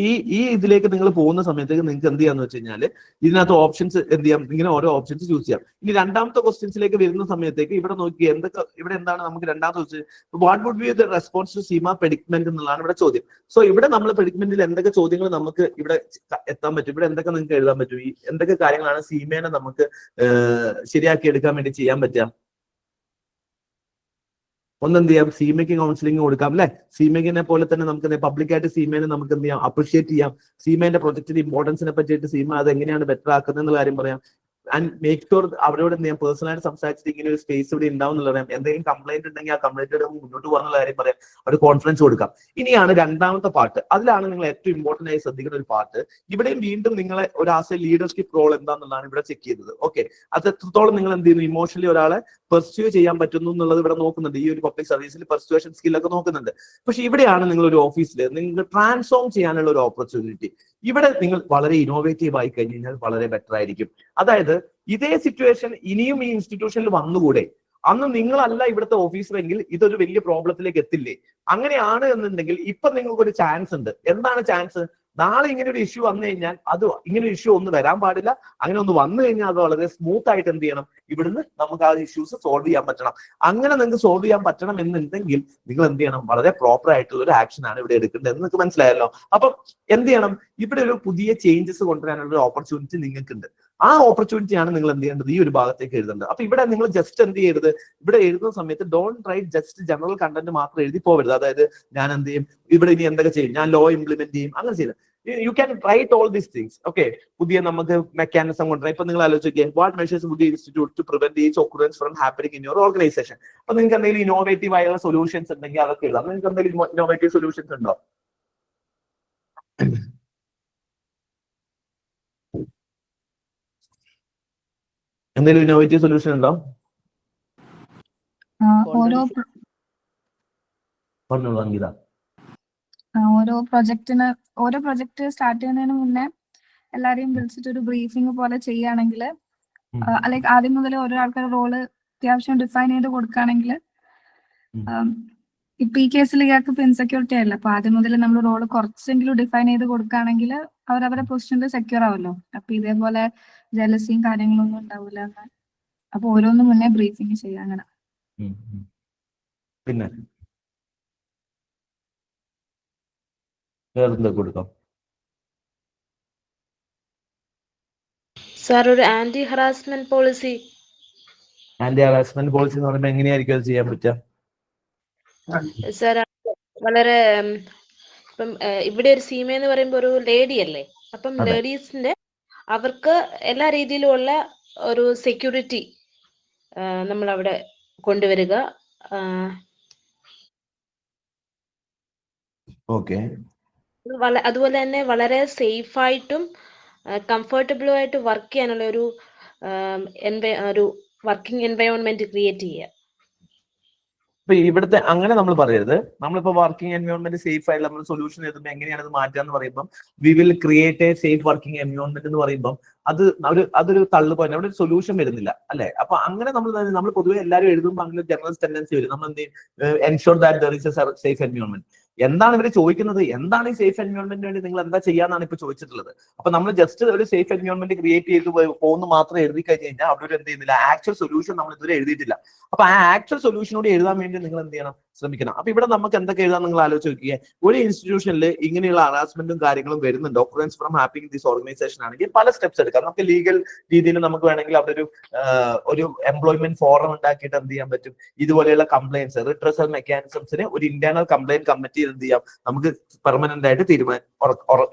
Speaker 1: ഈ ഇതിലേക്ക് നിങ്ങൾ പോകുന്ന സമയത്തേക്ക് നിങ്ങൾക്ക് എന്ത് ചെയ്യാന്ന് വെച്ച് കഴിഞ്ഞാൽ, ഇതിനകത്ത് ഓപ്ഷൻസ് എന്ത് ചെയ്യാം, ഇങ്ങനെ ഓരോ ഓപ്ഷൻസ് ചൂസ് ചെയ്യാം. ഇനി രണ്ടാമത്തെ ക്വസ്റ്റ്യൻസിലേക്ക് വരുന്ന സമയത്തേക്ക് ഇവിടെ നോക്കി ഇവിടെ എന്താണ് നമുക്ക് രണ്ടാമത്തെ question, what would be the response to Seema predicament എന്നുള്ളതാണ് ഇവിടെ ചോദ്യം. സോ ഇവിടെ നമ്മൾ പ്രെഡിക്മെന്റിൽ എന്തൊക്കെ ചോദ്യങ്ങൾ നമുക്ക് ഇവിടെ എത്താൻ പറ്റും, ഇവിടെ എന്തൊക്കെ നിങ്ങൾക്ക് എഴുതാൻ പറ്റും, ഈ എന്തൊക്കെ കാര്യങ്ങളാണ് സീമേനെ നമുക്ക് ശരിയാക്കി എടുക്കാൻ വേണ്ടി ചെയ്യാൻ പറ്റുക. ഒന്നെന്ത് ചെയ്യാം, സീമയ്ക്ക് കൗൺസിലിംഗ് കൊടുക്കാം അല്ലെ. സീമയ്ക്കിനെ പോലെ തന്നെ നമുക്ക് പബ്ലിക്കായിട്ട് സീമേനെ നമുക്ക് എന്ത് ചെയ്യാം, അപ്രീഷിയേറ്റ് ചെയ്യാം. സീമേന്റെ പ്രൊജക്ടിന്റെ ഇമ്പോർട്ടൻസിനെ പറ്റിയിട്ട് സീമ അത് എങ്ങനെയാണ് ബെറ്റർ ആക്കുന്നത് എന്നുള്ള കാര്യം പറയാം. ആൻഡ് മേക്ക് ഷുവർ അവരോട് എന്ത് ചെയ്യാം, പേഴ്സണലായിട്ട് സംസാരിച്ചിട്ട് ഇങ്ങനെ ഒരു സ്പേസ് ഇവിടെ ഉണ്ടാവും എന്നുള്ള പറയാം. എന്തെങ്കിലും കംപ്ലൈന്റ് ഉണ്ടെങ്കിൽ ആ കംപ്ലൈന്റ് മുന്നോട്ട് പോകുന്ന കാര്യം പറയാം, ഒരു കോൺഫിഡൻസ് കൊടുക്കാം. ഇനിയാണ് രണ്ടാമത്തെ പാർട്ട്. അതിലാണ് നിങ്ങൾ ഏറ്റവും ഇമ്പോർട്ടന്റ് ആയി ശ്രദ്ധിക്കുന്ന ഒരു പാർട്ട്. ഇവിടെയും വീണ്ടും നിങ്ങളെ ഒരു ആസ് എ ലീഡർഷിപ്പ് റോൾ എന്താണെന്നുള്ളതാണ് ഇവിടെ ചെക്ക് ചെയ്തത്. ഓക്കെ, അത് എത്രത്തോളം നിങ്ങൾ എന്ത് ചെയ്യുന്നു, ഇമോഷണലി ഒരാളെ പെർസ്യൂ ചെയ്യാൻ പറ്റുന്നു എന്നുള്ളത് ഇവിടെ നോക്കുന്നുണ്ട്. ഈ ഒരു പബ്ലിക് സർവീസിൽ പെർസ്യൂഷൻ സ്കില്ലൊക്കെ നോക്കുന്നുണ്ട്. പക്ഷെ ഇവിടെയാണ് നിങ്ങൾ ഒരു ഓഫീസിൽ നിങ്ങൾക്ക് ട്രാൻസ്ഫോം ചെയ്യാനുള്ള ഒരു ഓപ്പർച്യൂണിറ്റി. ഇവിടെ നിങ്ങൾ വളരെ ഇന്നോവേറ്റീവ് ആയി കഴിഞ്ഞ് കഴിഞ്ഞാൽ വളരെ ബെറ്റർ ആയിരിക്കും. അതായത് ഇതേ സിറ്റുവേഷൻ ഇനിയും ഈ ഇൻസ്റ്റിറ്റ്യൂഷനിൽ വന്നുകൂടെ, അന്ന് നിങ്ങളല്ല ഇവിടുത്തെ ഓഫീസറെങ്കിൽ ഇതൊരു വലിയ പ്രോബ്ലത്തിലേക്ക് എത്തില്ലേ. അങ്ങനെയാണ് എന്നുണ്ടെങ്കിൽ ഇപ്പൊ നിങ്ങൾക്ക് ഒരു ചാൻസ് ഉണ്ട്. എന്താണ് ചാൻസ്, നാളെ ഇങ്ങനെ ഒരു ഇഷ്യൂ വന്നു കഴിഞ്ഞാൽ അത് ഇങ്ങനെ ഒരു ഇഷ്യൂ ഒന്നും വരാൻ പാടില്ല. അങ്ങനെ ഒന്ന് വന്നു കഴിഞ്ഞാൽ അത് വളരെ സ്മൂത്ത് ആയിട്ട് എന്ത് ചെയ്യണം, ഇവിടുന്ന് നമുക്ക് ആ ഇഷ്യൂസ് സോൾവ് ചെയ്യാൻ പറ്റണം. അങ്ങനെ നിങ്ങൾക്ക് സോൾവ് ചെയ്യാൻ പറ്റണം എന്നുണ്ടെങ്കിൽ നിങ്ങൾ എന്ത് ചെയ്യണം, വളരെ പ്രോപ്പർ ആയിട്ടുള്ള ഒരു ആക്ഷൻ ആണ് ഇവിടെ എടുക്കേണ്ടത് എന്ന് നിങ്ങൾക്ക് മനസ്സിലായല്ലോ. അപ്പം എന്ത് ചെയ്യണം, ഇവിടെ ഒരു പുതിയ ചേഞ്ചസ് കൊണ്ടുവരാനുള്ള ഒരു ഓപ്പർച്യൂണിറ്റി നിങ്ങൾക്കുണ്ട്. ആ ഓപ്പർച്യൂണിറ്റിയാണ് നിങ്ങൾ എന്ത് ചെയ്യേണ്ടത്, ഈ ഒരു ഭാഗത്തേക്ക് എഴുതേണ്ടത്. അപ്പൊ ഇവിടെ നിങ്ങൾ ജസ്റ്റ് എന്ത് ചെയ്യരുത്, ഇവിടെ എഴുതുന്ന സമയത്ത് don't write just general content മാത്രം എഴുതി പോകരുത്. അതായത് ഞാൻ എന്ത് ചെയ്യും, ഇവിടെ ഇനി എന്തൊക്കെ ചെയ്യും, ഞാൻ ലോ ഇംപ്ലിമെന്റ് ചെയ്യും, അങ്ങനെ ചെയ്ത് you can write all these things. Okay, പുതിയ നമുക്ക് മെക്കാനിസം കൊണ്ടുവരാം. ഇപ്പൊ നിങ്ങൾ ആലോചിക്കുക, what measures would you institute to prevent each occurrence from happening in your organisation. അപ്പൊ നിങ്ങൾക്ക് എന്തെങ്കിലും ഇന്നോവേറ്റീവ് ആയുള്ള സൊല്യൂഷൻസ് ഉണ്ടെങ്കിൽ അതൊക്കെ എഴുതാം. നിങ്ങൾക്ക് എന്തെങ്കിലും ഇന്നോവേറ്റീവ് സൊല്യൂഷൻസ് ഉണ്ടോ? എന്തെങ്കിലും ഇന്നോവേറ്റീവ് സൊല്യൂഷൻ ഉണ്ടോ? പറഞ്ഞോളൂ അങ്കിത.
Speaker 2: ഓരോ പ്രൊജക്ട് സ്റ്റാർട്ട് ചെയ്യുന്നതിന് മുന്നേ എല്ലാരെയും വിളിച്ചിട്ട് ഒരു ബ്രീഫിംഗ് പോലെ ചെയ്യുകയാണെങ്കിൽ, അല്ലെങ്കിൽ ആദ്യം മുതൽ ഓരോ ആൾക്കാരുടെ റോള് അത്യാവശ്യം ഡിഫൈൻ ചെയ്ത് കൊടുക്കുകയാണെങ്കിൽ, ഇപ്പൊ ഈ കേസിൽ ഇയാൾക്ക് ഇപ്പൊ ഇൻസെക്യൂരിറ്റി ആയില്ല. അപ്പൊ ആദ്യം മുതൽ നമ്മൾ റോള് കുറച്ചെങ്കിലും ഡിഫൈൻ ചെയ്ത് കൊടുക്കുകയാണെങ്കിൽ അവരവരുടെ പൊസിഷനിൽ സെക്യൂർ ആവല്ലോ. അപ്പൊ ഇതേപോലെ ജലസിയും കാര്യങ്ങളൊന്നും ഉണ്ടാവില്ല. അപ്പൊ ഓരോന്നും മുന്നേ ബ്രീഫിംഗ് ചെയ്യാം. അങ്ങനെ
Speaker 1: പിന്നെ വേറെന്താ കൊടുക്കാം
Speaker 5: സാർ? ഒരു anti harassment policy.
Speaker 1: Anti harassment policy എന്ന് പറയുമ്പോൾ എങ്ങനെയായിരിക്കും അത് ചെയ്യാൻ പറ്റുക?
Speaker 5: സാർ വളരെ ഇപ്പം ഇവിടെ ഒരു സീമ എന്ന് പറയുമ്പോൾ ഒരു ലേഡി അല്ലേ. അപ്പം ലേഡീസിന്റെ അവർക്ക് എല്ലാ രീതിയിലുമുള്ള ഒരു സെക്യൂരിറ്റി നമ്മൾ അവിടെ കൊണ്ടുവരിക.
Speaker 1: ഓക്കെ,
Speaker 5: അതുപോലെ തന്നെ വളരെ സേഫ് ആയിട്ടും കംഫർട്ടബിളും ആയിട്ട് വർക്ക് ചെയ്യാനുള്ള ഒരു വർക്കിംഗ് എൻവയോൺമെന്റ് ക്രിയേറ്റ് ചെയ്യുക.
Speaker 1: അപ്പൊ ഇവിടുത്തെ അങ്ങനെ നമ്മൾ പറയരുത്. നമ്മളിപ്പോ വർക്കിംഗ് എൻവയോൺമെന്റ് സേഫ് ആയിട്ട് നമ്മൾ സൊല്യൂഷൻ എഴുതുമ്പോൾ എങ്ങനെയാണ് അത് മാറ്റുക എന്ന് പറയുമ്പോൾ we will create A safe working environment എന്ന് പറയുമ്പോൾ അതൊരു തള്ളു പോയിന്റ്, അവിടെ ഒരു സൊല്യൂഷൻ വരുന്നില്ല അല്ലെ. അപ്പൊ അങ്ങനെ നമ്മൾ പൊതുവെ എല്ലാവരും എഴുതുമ്പോൾ അങ്ങനെ ജനറൽ ടെൻഡൻസി വരും. നമ്മൾ എന്ത് ചെയ്യും, ensure that there is A safe environment. എന്താണ് ഇവർ ചോദിക്കുന്നത്, എന്താണ് ഈ സേഫ് എൻവയോൺമെന്റിന് വേണ്ടി നിങ്ങൾ എന്താ ചെയ്യാന്നാണ് ഇപ്പൊ ചോദിച്ചിട്ടുള്ളത്. അപ്പൊ നമ്മൾ ജസ്റ്റ് ഒരു സേഫ് എൻവയോൺമെന്റ് ക്രിയേറ്റ് ചെയ്ത് പോകുന്നു മാത്രം എഴുതി കഴിഞ്ഞ് കഴിഞ്ഞാൽ അവിടെ എന്ത് ചെയ്യുന്നില്ല, ആക്ച്വൽ സൊല്യൂഷൻ നമ്മൾ ഇതുവരെ എഴുതിയിട്ടില്ല. അപ്പൊ ആ ആക്ച്വൽ സൊല്യൂഷനോട് എഴുതാൻ വേണ്ടി നിങ്ങൾ എന്ത് ചെയ്യണം, ശ്രമിക്കണം. അപ്പൊ ഇവിടെ നമുക്ക് എന്തൊക്കെ എഴുതാൻ നിങ്ങൾ ആലോചിച്ച് നോക്കിയേ. ഒരു ഇൻസ്റ്റിറ്റ്യൂഷനിൽ ഇങ്ങനെയുള്ള ഹറാസ്മെന്റും കാര്യങ്ങളും വരുന്നുണ്ട്, ഓക്കറൻസ് ഫ്രം ഹാപ്പിംഗ് ദിസ് ഓർഗനൈസേഷൻ ആണെങ്കിൽ പല സ്റ്റെപ്സ് എടുക്കാം. നമുക്ക് ലീഗൽ രീതിയിൽ നമുക്ക് വേണമെങ്കിൽ അവിടെ ഒരു എംപ്ലോയ്മെന്റ് ഫോറം ഉണ്ടാക്കിയിട്ട് എന്ത് ചെയ്യാൻ പറ്റും, ഇതുപോലെയുള്ള കംപ്ലൈൻസ് റിട്രസൽ മെക്കാനിസംസിന് ഒരു ഇന്റേണൽ കംപ്ലൈന്റ് കമ്മിറ്റി എന്ത് ചെയ്യാം, നമുക്ക് പെർമനന്റ് ആയിട്ട്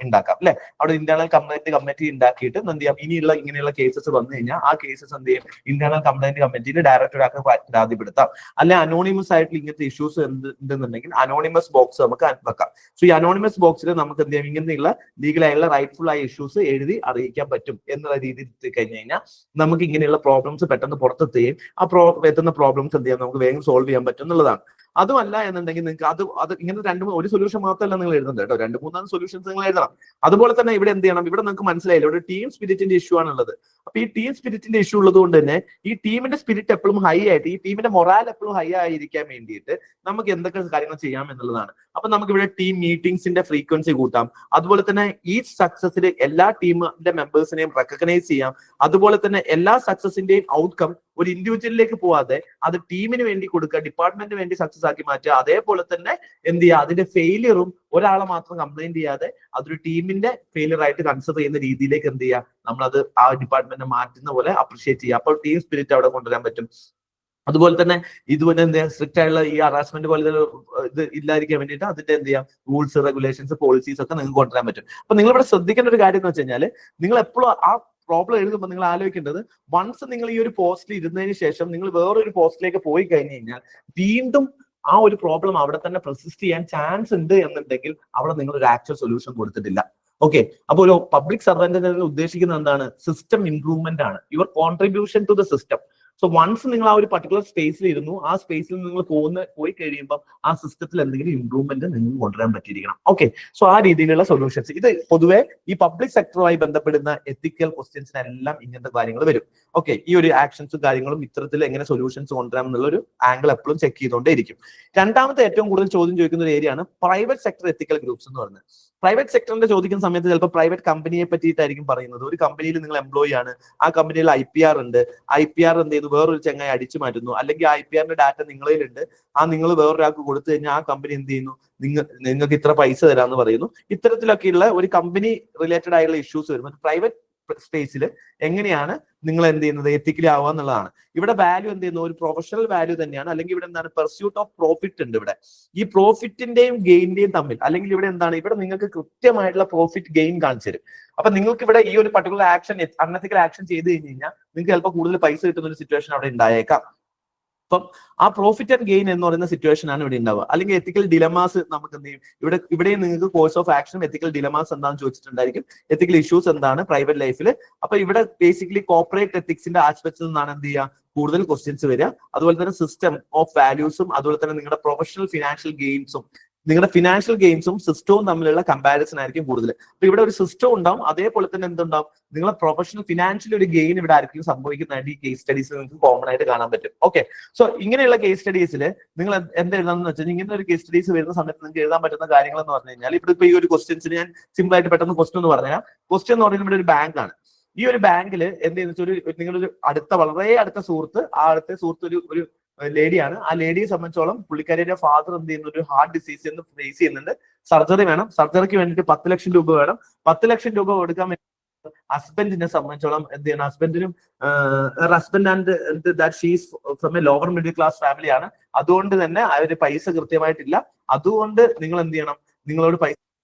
Speaker 1: ഉണ്ടാക്കാം അല്ലെ. അവിടെ ഇന്റേണൽ കംപ്ലൈന്റ് കമ്മിറ്റി ഉണ്ടാക്കിയിട്ട് എന്ത് ചെയ്യാം, ഇങ്ങനെയുള്ള കേസസ് വന്നു കഴിഞ്ഞാൽ ആ കേസസ് എന്ത് ചെയ്യും, ഇന്റേണൽ കംപ്ലൈന്റ് കമ്മിറ്റിയിൽ ഡയറക്റ്റ് ഒരാൾക്ക് പരാതിപ്പെടുത്താം. അല്ലെ അനോണിമസ് ആയിട്ട് ഇങ്ങനത്തെ ഇഷ്യൂസ് ഉണ്ടെന്നുണ്ടെങ്കിൽ അനോണിമസ് ബോക്സ് നമുക്ക് വെക്കാം. സോ ഈ അനോണിമസ് ബോക്സിൽ നമുക്ക് എന്ത് ചെയ്യാം, ഇങ്ങനെയുള്ള ലീഗലായുള്ള റൈറ്റ്ഫുൾ ആയ ഇഷ്യൂസ് എഴുതി അറിയിക്കാൻ പറ്റും എന്നുള്ള രീതിയിൽ കഴിഞ്ഞു കഴിഞ്ഞാൽ നമുക്ക് ഇങ്ങനെയുള്ള പ്രോബ്ലംസ് പെട്ടെന്ന് പുറത്തെത്തുകയും ആ എത്തുന്ന പ്രോബ്ലംസ് എന്ത് ചെയ്യാം, നമുക്ക് വേഗം സോൾവ് ചെയ്യാൻ പറ്റും എന്നുള്ളതാണ്. അതുമല്ല എന്നുണ്ടെങ്കിൽ നിങ്ങൾക്ക് അത് ഇങ്ങനെ ഒരു സൊല്യൂഷൻ മാത്രമല്ല നിങ്ങൾ എഴുതുന്നത് കേട്ടോ, 2-3 സൊല്യൂഷൻസ് നിങ്ങൾ എഴുതണം. അതുപോലെ തന്നെ ഇവിടെ എന്ത് ചെയ്യണം, ഇവിടെ നിങ്ങൾക്ക് മനസ്സിലായില്ല, ഇവിടെ ടീം സ്പിരിറ്റിന്റെ ഇഷ്യൂ ആണുള്ളത്. അപ്പൊ ഈ ടീം സ്പിരിറ്റിന്റെ ഇഷ്യൂ ഉള്ളത് കൊണ്ട് തന്നെ ഈ ടീമിന്റെ സ്പിരിറ്റ് എപ്പോഴും ഹൈ ആയിട്ട്, ഈ ടീമിന്റെ മൊറാൽ എപ്പോഴും ഹൈ ആയിരിക്കാൻ വേണ്ടിയിട്ട് നമുക്ക് എന്തൊക്കെ കാര്യങ്ങൾ ചെയ്യാം എന്നുള്ളതാണ്. അപ്പൊ നമുക്ക് ഇവിടെ ടീം മീറ്റിംഗ്സിന്റെ ഫ്രീക്വൻസി കൂട്ടാം. അതുപോലെ തന്നെ ഈ സക്സസിൽ എല്ലാ ടീമിന്റെ മെമ്പേഴ്സിനെയും റെക്കഗ്നൈസ് ചെയ്യാം. അതുപോലെ തന്നെ എല്ലാ സക്സസിന്റെയും ഔട്ട്കം ഒരു ഇൻഡിവിജ്വലിലേക്ക് പോവാതെ അത് ടീമിന് വേണ്ടി കൊടുക്കുക, ഡിപ്പാർട്ട്മെന്റിന് വേണ്ടി സക്സസ് ആക്കി മാറ്റുക. അതേപോലെ തന്നെ എന്ത് ചെയ്യുക, അതിന്റെ ഫെയിലിയറും ഒരാളെ മാത്രം കംപ്ലൈന്റ് ചെയ്യാതെ അതൊരു ടീമിന്റെ ഫെയിലിയർ ആയിട്ട് കൺസിഡർ ചെയ്യുന്ന രീതിയിലേക്ക് എന്ത് ചെയ്യുക, നമ്മളത് ആ ഡിപ്പാർട്ട്മെന്റിനെ മാറ്റുന്ന പോലെ അപ്രിഷിയേറ്റ് ചെയ്യുക. അപ്പോൾ ടീം സ്പിരിറ്റ് അവിടെ കൊണ്ടുവരാൻ പറ്റും. അതുപോലെ തന്നെ ഇതുപോലെ എന്താ സ്ട്രിക്റ്റ് ആയിട്ടുള്ള ഈ ഹറാസ്മെന്റ് പോലെ ഇത് ഇല്ലാതിരിക്കാൻ വേണ്ടിയിട്ട് അതിന്റെ എന്ത് ചെയ്യാം, റൂൾസ് റെഗുലേഷൻസ് പോളിസീസ് ഒക്കെ നിങ്ങൾക്ക് കൊണ്ടുവരാൻ പറ്റും. അപ്പൊ നിങ്ങൾ ഇവിടെ ശ്രദ്ധിക്കേണ്ട ഒരു കാര്യം എന്ന് വെച്ച് കഴിഞ്ഞാൽ, നിങ്ങൾ എപ്പോഴും ആ പ്രോബ്ലം എഴുതുമ്പോൾ നിങ്ങൾ ആലോചിക്കേണ്ടത്, വൺസ് നിങ്ങൾ ഈ ഒരു പോസ്റ്റിൽ ഇരുന്നതിന് ശേഷം നിങ്ങൾ വേറൊരു പോസ്റ്റിലേക്ക് പോയി കഴിഞ്ഞു കഴിഞ്ഞാൽ വീണ്ടും ആ ഒരു പ്രോബ്ലം അവിടെ തന്നെ പെർസിസ്റ്റ് ചെയ്യാൻ ചാൻസ് ഉണ്ട് എന്നുണ്ടെങ്കിൽ അവിടെ നിങ്ങൾ ഒരു ആക്ച്വൽ സൊല്യൂഷൻ കൊടുത്തിട്ടില്ല. ഓക്കെ, അപ്പൊ ഒരു പബ്ലിക് സർവന്റിനെ ഉദ്ദേശിക്കുന്നത് എന്താണ്, സിസ്റ്റം ഇംപ്രൂവ്മെന്റ് ആണ്, your contribution to the system. So once നിങ്ങൾ ആ ഒരു പർട്ടിക്കുലർ സ്പേസിൽ ഇരുന്നു, ആ സ്പേസിൽ നിങ്ങൾ പോയി കഴിയുമ്പോൾ ആ സിസ്റ്റത്തിൽ എന്തെങ്കിലും ഇംപ്രൂവ്മെന്റ് നിങ്ങൾക്ക് കൊണ്ടുവരാൻ പറ്റിയിരിക്കണം. ഓക്കെ, സോ ആ രീതിയിലുള്ള സൊല്യൂഷൻസ്, ഇത് പൊതുവെ ഈ പബ്ലിക് സെക്ടറുമായി ബന്ധപ്പെടുന്ന എത്തിക്കൽ ക്വസ്റ്റ്യൻസിനെല്ലാം ഇങ്ങനത്തെ കാര്യങ്ങൾ വരും. ഓക്കെ, ഈ ഒരു ആക്ഷൻസും കാര്യങ്ങളും ഇത്തരത്തിൽ എങ്ങനെ സൊല്യൂഷൻസ് കൊണ്ടുവരാം എന്നുള്ള ഒരു ആംഗിൾ എപ്പോഴും ചെക്ക് ചെയ്തുകൊണ്ടേയിരിക്കും. രണ്ടാമത്തെ ഏറ്റവും കൂടുതൽ ചോദ്യം ചോദിക്കുന്ന ഒരു ഏരിയയാണ് പ്രൈവറ്റ് സെക്ടർ എത്തിക്കൽ ഗ്രൂപ്പ്സ് എന്ന് പറയുന്നത്. പ്രൈവറ്റ് സെക്ടറിന്റെ ചോദിക്കുന്ന സമയത്ത് ചിലപ്പോൾ പ്രൈവറ്റ് കമ്പനിയെ പറ്റിയിട്ടായിരിക്കും പറയുന്നത്. ഒരു കമ്പനിയിൽ നിങ്ങൾ എംപ്ലോയി ആണ്, ആ കമ്പനിയിൽ IPR ഉണ്ട്, IPR എന്ത് ചെയ്തു വേറൊരു ചങ്ങായി അടിച്ചു മാറ്റുന്നു, അല്ലെങ്കിൽ IPRന്റെ ഡാറ്റ നിങ്ങളിലുണ്ട്, നിങ്ങൾ വേറൊരാൾക്ക് കൊടുത്തു കഴിഞ്ഞാൽ ആ കമ്പനി എന്ത് ചെയ്യുന്നു, നിങ്ങൾക്ക് ഇത്ര പൈസ തരാമെന്ന് പറയുന്നു. ഇത്തരത്തിലൊക്കെയുള്ള ഒരു കമ്പനി റിലേറ്റഡ് ആയിട്ടുള്ള ഇഷ്യൂസ് വരുമ്പോൾ പ്രൈവറ്റ് സ്പേസിൽ എങ്ങനെയാണ് നിങ്ങൾ എന്ത് ചെയ്യുന്നത്, എത്തിക്കലി ആവുക എന്നുള്ളതാണ്. ഇവിടെ വാല്യൂ എന്ത് ചെയ്യുന്നു, ഒരു പ്രൊഫഷണൽ വാല്യൂ തന്നെയാണ്. അല്ലെങ്കിൽ ഇവിടെ എന്താണ്, പെർസ്യൂട്ട് ഓഫ് പ്രോഫിറ്റ് ഉണ്ട്. ഇവിടെ ഈ പ്രോഫിറ്റിന്റെയും ഗെയിന്റെയും തമ്മിൽ, അല്ലെങ്കിൽ ഇവിടെ എന്താണ്, ഇവിടെ നിങ്ങൾക്ക് കൃത്യമായിട്ടുള്ള പ്രോഫിറ്റ് ഗെയിൻ കാണിച്ചു തരും. അപ്പൊ നിങ്ങൾക്ക് ഇവിടെ ഈ ഒരു പർട്ടിക്കുലർ ആക്ഷൻ, അൺഎത്തിക്കൽ ആക്ഷൻ ചെയ്ത് കഴിഞ്ഞ് കഴിഞ്ഞാൽ നിങ്ങൾക്ക് ചിലപ്പോൾ കൂടുതൽ പൈസ കിട്ടുന്ന ഒരു സിറ്റുവേഷൻ അവിടെ ഉണ്ടായേക്കാം. അപ്പം ആ പ്രോഫിറ്റ് ആൻഡ് ഗെയിൻ എന്ന് പറയുന്ന സിറ്റുവേഷൻ ആണ് ഇവിടെ ഉണ്ടാവുക. അല്ലെങ്കിൽ എത്തിക്കൽ ഡിലമാസ് നമുക്ക് എന്ത് ചെയ്യും, ഇവിടെയും നിങ്ങൾക്ക് കോഴ്സ് ഓഫ് ആക്ഷനും എത്തിക്കൽ ഡിലമാസ് എന്താണെന്ന് ചോദിച്ചിട്ടുണ്ടായിരിക്കും, എത്തിക്കൽ ഇഷ്യൂസ് എന്താണ് പ്രൈവറ്റ് ലൈഫിൽ. അപ്പൊ ഇവിടെ ബേസിക്കലി കോർപ്പറേറ്റ് എത്തിക്സിന്റെ ആസ്പെക്ട്സിൽ നിന്നാണ് എന്ത് ചെയ്യുക, കൂടുതൽ ക്വസ്റ്റ്യൻസ് വരിക. അതുപോലെ തന്നെ സിസ്റ്റം ഓഫ് വാല്യൂസും അതുപോലെ തന്നെ നിങ്ങളുടെ പ്രൊഫഷണൽ ഫിനാൻഷ്യൽ ഗെയിൻസും, നിങ്ങളുടെ ഫിനാൻഷ്യൽ ഗെയിംസും സിസ്റ്റവും തമ്മിലുള്ള കമ്പാരിസൺ ആയിരിക്കും കൂടുതൽ. അപ്പൊ ഇവിടെ ഒരു സിസ്റ്റം ഉണ്ടാവും, അതേപോലെ തന്നെ എന്തുണ്ടാവും, നിങ്ങളെ പ്രൊഫഷണൽ ഫിനാൻഷ്യൽ ഒരു ഗെയിൻ ഇവിടെ ആയിരിക്കും സംഭവിക്കുന്നതായിട്ട് ഈ കേസ് സ്റ്റഡീസിൽ നിങ്ങൾക്ക് കോമൺ ആയിട്ട് കാണാൻ പറ്റും. ഓക്കെ, സോ ഇങ്ങനെയുള്ള കേസ് സ്റ്റഡീസിൽ നിങ്ങൾ എന്ത് എഴുതാന്ന് വെച്ചാൽ, ഇങ്ങനെ ഒരു കേസ് സ്റ്റഡീസ് വരുന്ന സമയത്ത് നിങ്ങൾക്ക് എഴുതാൻ പറ്റുന്ന കാര്യങ്ങൾ എന്ന് പറഞ്ഞു കഴിഞ്ഞാൽ, ഇവിടെ ഇപ്പൊ ഈ ഒരു ക്വസ്റ്റ്യൻസിന് ഞാൻ സിമ്പിൾ ആയിട്ട് പെട്ടെന്ന് ക്വസ്റ്റ്യൻ എന്ന് പറഞ്ഞാൽ, ക്വസ്റ്റ്യൻ എന്ന് പറയുന്നത് ഇവിടെ ഒരു ബാങ്ക് ആണ്. ഈ ഒരു ബാങ്കിൽ എന്ത് ചെയ്യുന്ന വെച്ചാൽ നിങ്ങളൊരു വളരെ അടുത്ത സുഹൃത്ത്, ആ അടുത്ത സുഹൃത്ത് ഒരു ലേഡിയാണ്. ആ ലേഡിയെ സംബന്ധിച്ചോളം പുള്ളിക്കാരിയുടെ ഫാദർ എന്ത് ചെയ്യുന്നു, ഒരു ഹാർട്ട് ഡിസീസ് എന്ന് ഫേസ് ചെയ്യുന്നുണ്ട്, സർജറി വേണം. സർജറിക്ക് വേണ്ടിയിട്ട് 10 ലക്ഷം രൂപ വേണം. 10 ലക്ഷം രൂപ കൊടുക്കാൻ വേണ്ടി ഹസ്ബൻഡിനെ സംബന്ധിച്ചോളം എന്ത് ചെയ്യണം, husband and that she's from A lower middle class ഫാമിലിയാണ്. അതുകൊണ്ട് തന്നെ അവര് പൈസ കൃത്യമായിട്ടില്ല. അതുകൊണ്ട് നിങ്ങൾ എന്ത് ചെയ്യണം, നിങ്ങളോട് പൈസ,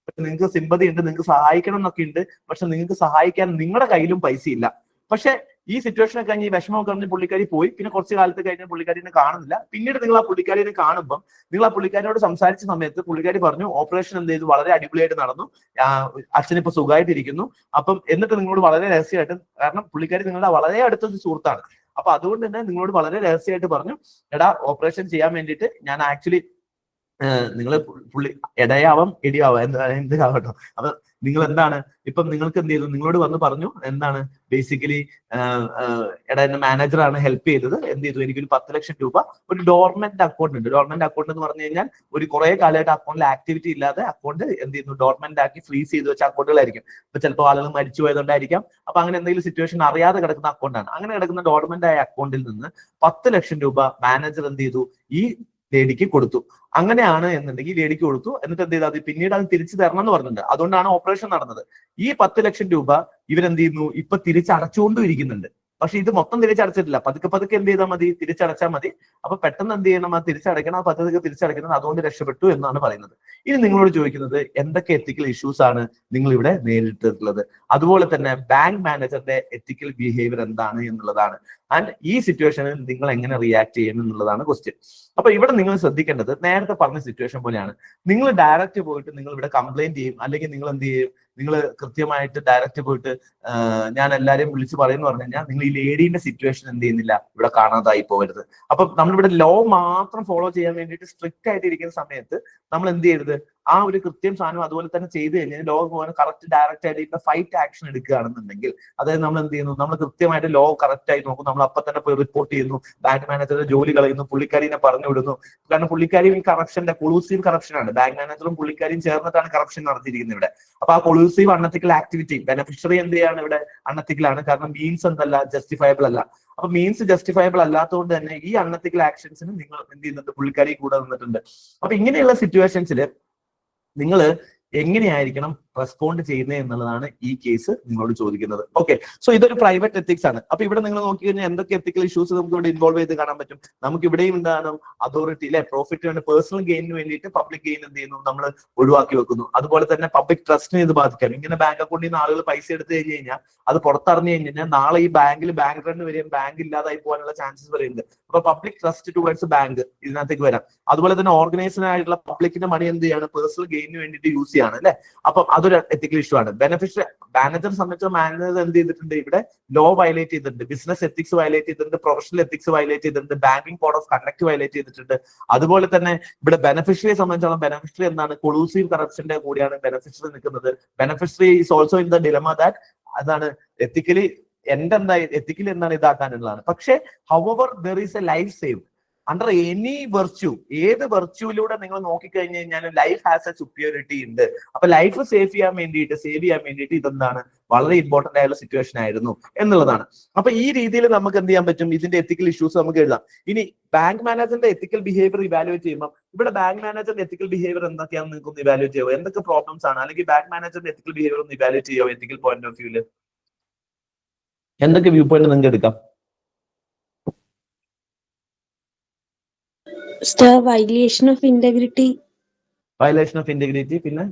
Speaker 1: നിങ്ങൾക്ക് സിമ്പതി ഉണ്ട്, നിങ്ങൾക്ക് സഹായിക്കണം എന്നൊക്കെ ഉണ്ട്, പക്ഷെ നിങ്ങൾക്ക് സഹായിക്കാൻ നിങ്ങളുടെ കയ്യിലും പൈസ ഇല്ല. പക്ഷെ ഈ സിറ്റുവേഷനൊക്കെ കഴിഞ്ഞ് ഈ വിഷമമൊക്കെ കഴിഞ്ഞ് പുള്ളിക്കാരി പോയി. പിന്നെ കുറച്ച് കാലത്ത് കഴിഞ്ഞ് പുള്ളിക്കാരിനെ കാണുന്നില്ല. പിന്നീട് നിങ്ങൾ ആ പുള്ളിക്കാരിനെ കാണുമ്പോൾ നിങ്ങൾ ആ പുള്ളിക്കാരിനോട് സംസാരിച്ച സമയത്ത് പുള്ളിക്കാരി പറഞ്ഞു, ഓപ്പറേഷൻ എന്ത് ചെയ്തു, വളരെ അടിപൊളിയായിട്ട് നടന്നു, അച്ഛനിപ്പോ സുഖമായിട്ടിരിക്കുന്നു. അപ്പം എന്നിട്ട് നിങ്ങളോട് വളരെ രഹസ്യമായിട്ട്, കാരണം പുള്ളിക്കാരി നിങ്ങളുടെ വളരെ അടുത്തൊരു സുഹൃത്താണ്, അപ്പൊ അതുകൊണ്ട് തന്നെ നിങ്ങളോട് വളരെ രഹസ്യമായിട്ട് പറഞ്ഞു, എടാ ഓപ്പറേഷൻ ചെയ്യാൻ വേണ്ടിയിട്ട് ഞാൻ ആക്ച്വലി നിങ്ങൾ പുള്ളി ഇടയാവാം ഇടിയാവാം എന്താവട്ടോ. അപ്പൊ നിങ്ങൾ എന്താണ് ഇപ്പം നിങ്ങൾക്ക് എന്ത് ചെയ്തു, നിങ്ങളോട് വന്ന് പറഞ്ഞു എന്താണ് ബേസിക്കലി എടാ എന്റെ മാനേജറാണ് ഹെൽപ്പ് ചെയ്തത്, എന്ത് ചെയ്തു എനിക്കൊരു 10 ലക്ഷം രൂപ ഒരു ഡോർമെന്റ് അക്കൗണ്ട് ഉണ്ട്. ഡോർമെന്റ് അക്കൗണ്ട് എന്ന് പറഞ്ഞു കഴിഞ്ഞാൽ ഒരു കുറെ കാലമായിട്ട് അക്കൗണ്ടിൽ ആക്ടിവിറ്റി ഇല്ലാതെ അക്കൗണ്ട് എന്ത് ചെയ്യുന്നു ഡോർമെന്റ് ആക്കി ഫ്രീസ് ചെയ്ത് വെച്ച അക്കൗണ്ടുകളായിരിക്കും. ഇപ്പൊ ചിലപ്പോൾ ആളുകൾ മരിച്ചു പോയതുകൊണ്ടായിരിക്കാം. അപ്പൊ അങ്ങനെ എന്തെങ്കിലും സിറ്റുവേഷൻ അറിയാതെ കിടക്കുന്ന അക്കൗണ്ടാണ്. അങ്ങനെ കിടക്കുന്ന ഡോർമെന്റ് ആയ അക്കൗണ്ടിൽ നിന്ന് 10 ലക്ഷം രൂപ മാനേജർ എന്ത് ചെയ്തു ഈ ലേഡിക്ക് കൊടുത്തു. അങ്ങനെയാണ് എന്നുണ്ടെങ്കിൽ ലേഡിക്ക് കൊടുത്തു. എന്നിട്ട് എന്ത് ചെയ്താൽ അത് പിന്നീട് അത് തിരിച്ചു തരണം എന്ന് പറഞ്ഞിട്ടുണ്ട്. അതുകൊണ്ടാണ് ഓപ്പറേഷൻ നടന്നത്. ഈ 10 ലക്ഷം രൂപ ഇവരെന്ത് ചെയ്യുന്നു ഇപ്പൊ തിരിച്ചടച്ചുകൊണ്ടും ഇരിക്കുന്നുണ്ട്. പക്ഷെ ഇത് മൊത്തം തിരിച്ചടച്ചിട്ടില്ല. പതുക്കെ പതുക്കെ എന്ത് ചെയ്താൽ മതി, തിരിച്ചടച്ചാൽ മതി. അപ്പൊ പെട്ടെന്ന് എന്ത് ചെയ്യണം, അത് തിരിച്ചടയ്ക്കണം. ആ പദ്ധതി തിരിച്ചടയ്ക്കുന്നത് അതുകൊണ്ട് രക്ഷപ്പെട്ടു എന്നാണ് പറയുന്നത്. ഇനി നിങ്ങളോട് ചോദിക്കുന്നത് എന്തൊക്കെ എത്തിക്കൽ ഇഷ്യൂസ് ആണ് നിങ്ങൾ ഇവിടെ നേരിട്ടിട്ടുള്ളത്, അതുപോലെ തന്നെ ബാങ്ക് മാനേജറിന്റെ എത്തിക്കൽ ബിഹേവിയർ എന്താണ് എന്നുള്ളതാണ്. ആൻഡ് ഈ സിറ്റുവേഷനിൽ നിങ്ങൾ എങ്ങനെ റിയാക്ട് ചെയ്യും എന്നുള്ളതാണ് ക്വസ്റ്റ്യൻ. അപ്പൊ ഇവിടെ നിങ്ങൾ ശ്രദ്ധിക്കേണ്ടത് നേരത്തെ പറഞ്ഞ സിറ്റുവേഷൻ പോലെയാണ്. നിങ്ങൾ ഡയറക്റ്റ് പോയിട്ട് നിങ്ങൾ ഇവിടെ കംപ്ലൈന്റ് ചെയ്യും, അല്ലെങ്കിൽ നിങ്ങൾ എന്ത് ചെയ്യും, നിങ്ങൾ കൃത്യമായിട്ട് ഡയറക്റ്റ് പോയിട്ട് ഞാൻ എല്ലാവരെയും വിളിച്ച് പറയുന്നു പറഞ്ഞു കഴിഞ്ഞാൽ നിങ്ങൾ ഈ ലേഡീന്റെ സിറ്റുവേഷൻ എന്ത് ചെയ്യുന്നില്ല ഇവിടെ കാണാതായി പോകരുത്. അപ്പൊ നമ്മളിവിടെ ലോ മാത്രം ഫോളോ ചെയ്യാൻ വേണ്ടിയിട്ട് സ്ട്രിക്റ്റ് ആയിട്ട് ഇരിക്കുന്ന സമയത്ത് നമ്മൾ എന്ത് ചെയ്യരുത്, ആ ഒരു കൃത്യം സാധനം അതുപോലെ തന്നെ ചെയ്ത് കഴിഞ്ഞാൽ ലോ കറക്റ്റ് ഡയറക്റ്റ് ആയിട്ട് ഇപ്പൊ ഫൈറ്റ് ആക്ഷൻ എടുക്കുകയാണെന്നുണ്ടെങ്കിൽ, അതായത് നമ്മൾ എന്ത് ചെയ്യുന്നു, നമ്മൾ കൃത്യമായിട്ട് ലോ കറക്റ്റ് ആയിട്ട് നോക്കും. നമ്മൾ അപ്പൊ തന്നെ പോയി റിപ്പോർട്ട് ചെയ്യുന്നു, ബാങ്ക് മാനേജറുടെ ജോലി കളയുന്നു, പുള്ളിക്കാരിനെ പറഞ്ഞു വിടുന്നു. കാരണം പുള്ളിക്കാരി ഈ കറപ്ഷന്റെ കൊളൂസീവ് കറപ്ഷൻ ആണ്. ബാങ്ക് മാനേജറും പുള്ളിക്കാരിയും ചേർന്നിട്ടാണ് കറപ്ഷൻ നടത്തിയിരിക്കുന്നത് ഇവിടെ. അപ്പൊ ആ കൊളൂസീവ് അൺഎത്തിക്കൽ ആക്ടിവിറ്റി ബെനിഫിഷ്യറി എന്ത് ചെയ്യാണ് ഇവിടെ അൺഎത്തിക്കലാണ്. കാരണം മീൻസ് എന്തല്ല ജസ്റ്റിഫയബിൾ അല്ല. അപ്പൊ മീൻസ് ജസ്റ്റിഫയബിൾ അല്ലാത്തതുകൊണ്ട് തന്നെ ഈ അൺഎത്തിക്കൽ ആക്ഷൻസിന് നിങ്ങൾ എന്ത് ചെയ്യുന്നുണ്ട്, പുള്ളിക്കാരി കൂടെ നിന്നിട്ടുണ്ട്. അപ്പൊ ഇങ്ങനെയുള്ള സിറ്റുവേഷൻസിൽ നിങ്ങൾ എങ്ങനെയായിരിക്കണം റെസ്പോണ്ട് ചെയ്യുന്നത് എന്നുള്ളതാണ് ഈ കേസ് നിങ്ങളോട് ചോദിക്കുന്നത്. ഓക്കെ, സോ ഇതൊരു പ്രൈവറ്റ് എത്തിക്സ് ആണ്. അപ്പൊ ഇവിടെ നിങ്ങൾ നോക്കി കഴിഞ്ഞാൽ എന്തൊക്കെ എത്തിക്കൽ ഇഷ്യൂസ് നമുക്ക് ഇവിടെ ഇൻവോൾവ് ചെയ്ത് കാണാൻ പറ്റും. നമുക്ക് ഇവിടെയും എന്താണ് അതോറിറ്റി അല്ലെ, പ്രോഫിറ്റ് വേണ്ടി പേഴ്സണൽ ഗെയിനിന് വേണ്ടിയിട്ട് പബ്ലിക് ഗെയിൻ എന്ത് ചെയ്യുന്നു നമ്മൾ ഒഴിവാക്കി വെക്കുന്നു. അതുപോലെ തന്നെ പബ്ലിക് ട്രസ്റ്റിനെ ഇത് ബാധിക്കാം. ഇങ്ങനെ ബാങ്ക് അക്കൗണ്ടിൽ നിന്ന് ആളുകൾ പൈസ എടുത്തു കഴിഞ്ഞ് കഴിഞ്ഞാൽ അത് പുറത്തറിഞ്ഞു കഴിഞ്ഞാൽ നാളെ ഈ ബാങ്കിൽ ബാങ്ക് റൺ വരെയും ബാങ്ക് ഇല്ലാതായി പോകാനുള്ള ചാൻസസ് വരെയുണ്ട്. അപ്പൊ പബ്ലിക് ട്രസ്റ്റ് ടുവേർഡ്സ് ബാങ്ക് ഇതിനകത്തേക്ക് വരാം. അതുപോലെ തന്നെ ഓർഗനൈസ്ഡ് ആയിട്ടുള്ള പബ്ലിക്കിന്റെ മണി എന്ത് ചെയ്യാണ്, പേഴ്സണൽ ഗെയിനിന് വേണ്ടിയിട്ട് യൂസ് ചെയ്യാണ് അല്ലെ. അപ്പം അതൊരു എത്തിക്കൽ ഇഷ്യൂ ആണ്. ബെനിഫിഷ്യറി മാനേജറെ സംബന്ധിച്ച് മാനേജർ എന്ത് ചെയ്തിട്ടുണ്ട്, ഇവിടെ ലോ വയലേറ്റ് ചെയ്തിട്ടുണ്ട്, ബിസിനസ് എത്തിക്സ് വയലേറ്റ് ചെയ്തിട്ടുണ്ട്, പ്രൊഫഷണൽ എത്തിക്സ് വയലേറ്റ് ചെയ്തിട്ടുണ്ട്, banking code of conduct violate ചെയ്തിട്ടുണ്ട്. അതുപോലെ തന്നെ ഇവിടെ ബെനിഫിഷ്യറിയെ സംബന്ധിച്ചോളം ബെനിഫിഷ്യറി എന്താണ്, കൊളൂസീവ് കറപ്ഷന്റെ കൂടിയാണ് ബെനിഫിഷ്യറി നിൽക്കുന്നത്. Beneficiary is also in the dilemma that അതാണ് എത്തിക്കലി എത്തിക്കലി എന്താണ് ഇതാക്കാനുള്ളതാണ്. പക്ഷേ however there is A life save under any virtue. ഏത് വെർച്യൂയിലൂടെ നിങ്ങൾ നോക്കിക്കഴിഞ്ഞു കഴിഞ്ഞാൽ ലൈഫ് ഹാസ് എ സുപ്പീരിയോറിറ്റി ഉണ്ട്. അപ്പൊ ലൈഫ് സേവ് ചെയ്യാൻ വേണ്ടിയിട്ട് ഇതെന്താണ് വളരെ ഇമ്പോർട്ടന്റ് ആയുള്ള സിറ്റുവേഷൻ ആയിരുന്നു എന്നുള്ളതാണ്. അപ്പൊ ഈ രീതിയിൽ നമുക്ക് എന്ത് ചെയ്യാൻ പറ്റും, ഇതിന്റെ എത്തിക്കൽ ഇഷ്യൂസ് നമുക്ക് എഴുതാം. ഇനി ബാങ്ക് മാനേജറിന്റെ എത്തിക്കൽ ബിഹേവിയർ ഇവാലുവേറ്റ് ചെയ്യുമ്പോൾ ഇവിടെ ബാങ്ക് മാനേജറിന്റെ എത്തിക്കൽ ബിഹേവിയർ എന്തൊക്കെയാണെന്ന് നിങ്ങൾക്ക് ഒന്ന് ഇവാലുവേറ്റ് ചെയ്യുമോ, എന്തൊക്കെ പ്രോബ്ലംസ് ആണ്, അല്ലെങ്കിൽ ബാങ്ക് മാനേജറിന്റെ എത്തിക്കൽ ബിഹേവിയർ ഒന്ന് ഇവാലുവേറ്റ് ചെയ്യുമോ, എത്തിക്കൽ പോയിന്റ് ഓഫ് വ്യൂല് എന്തൊക്കെ വ്യൂ പോയിന്റ് നിങ്ങൾക്ക് എടുക്കാം?
Speaker 5: വയലേഷൻ ഓഫ് ഇന്റഗ്രിറ്റി, പിന്നെ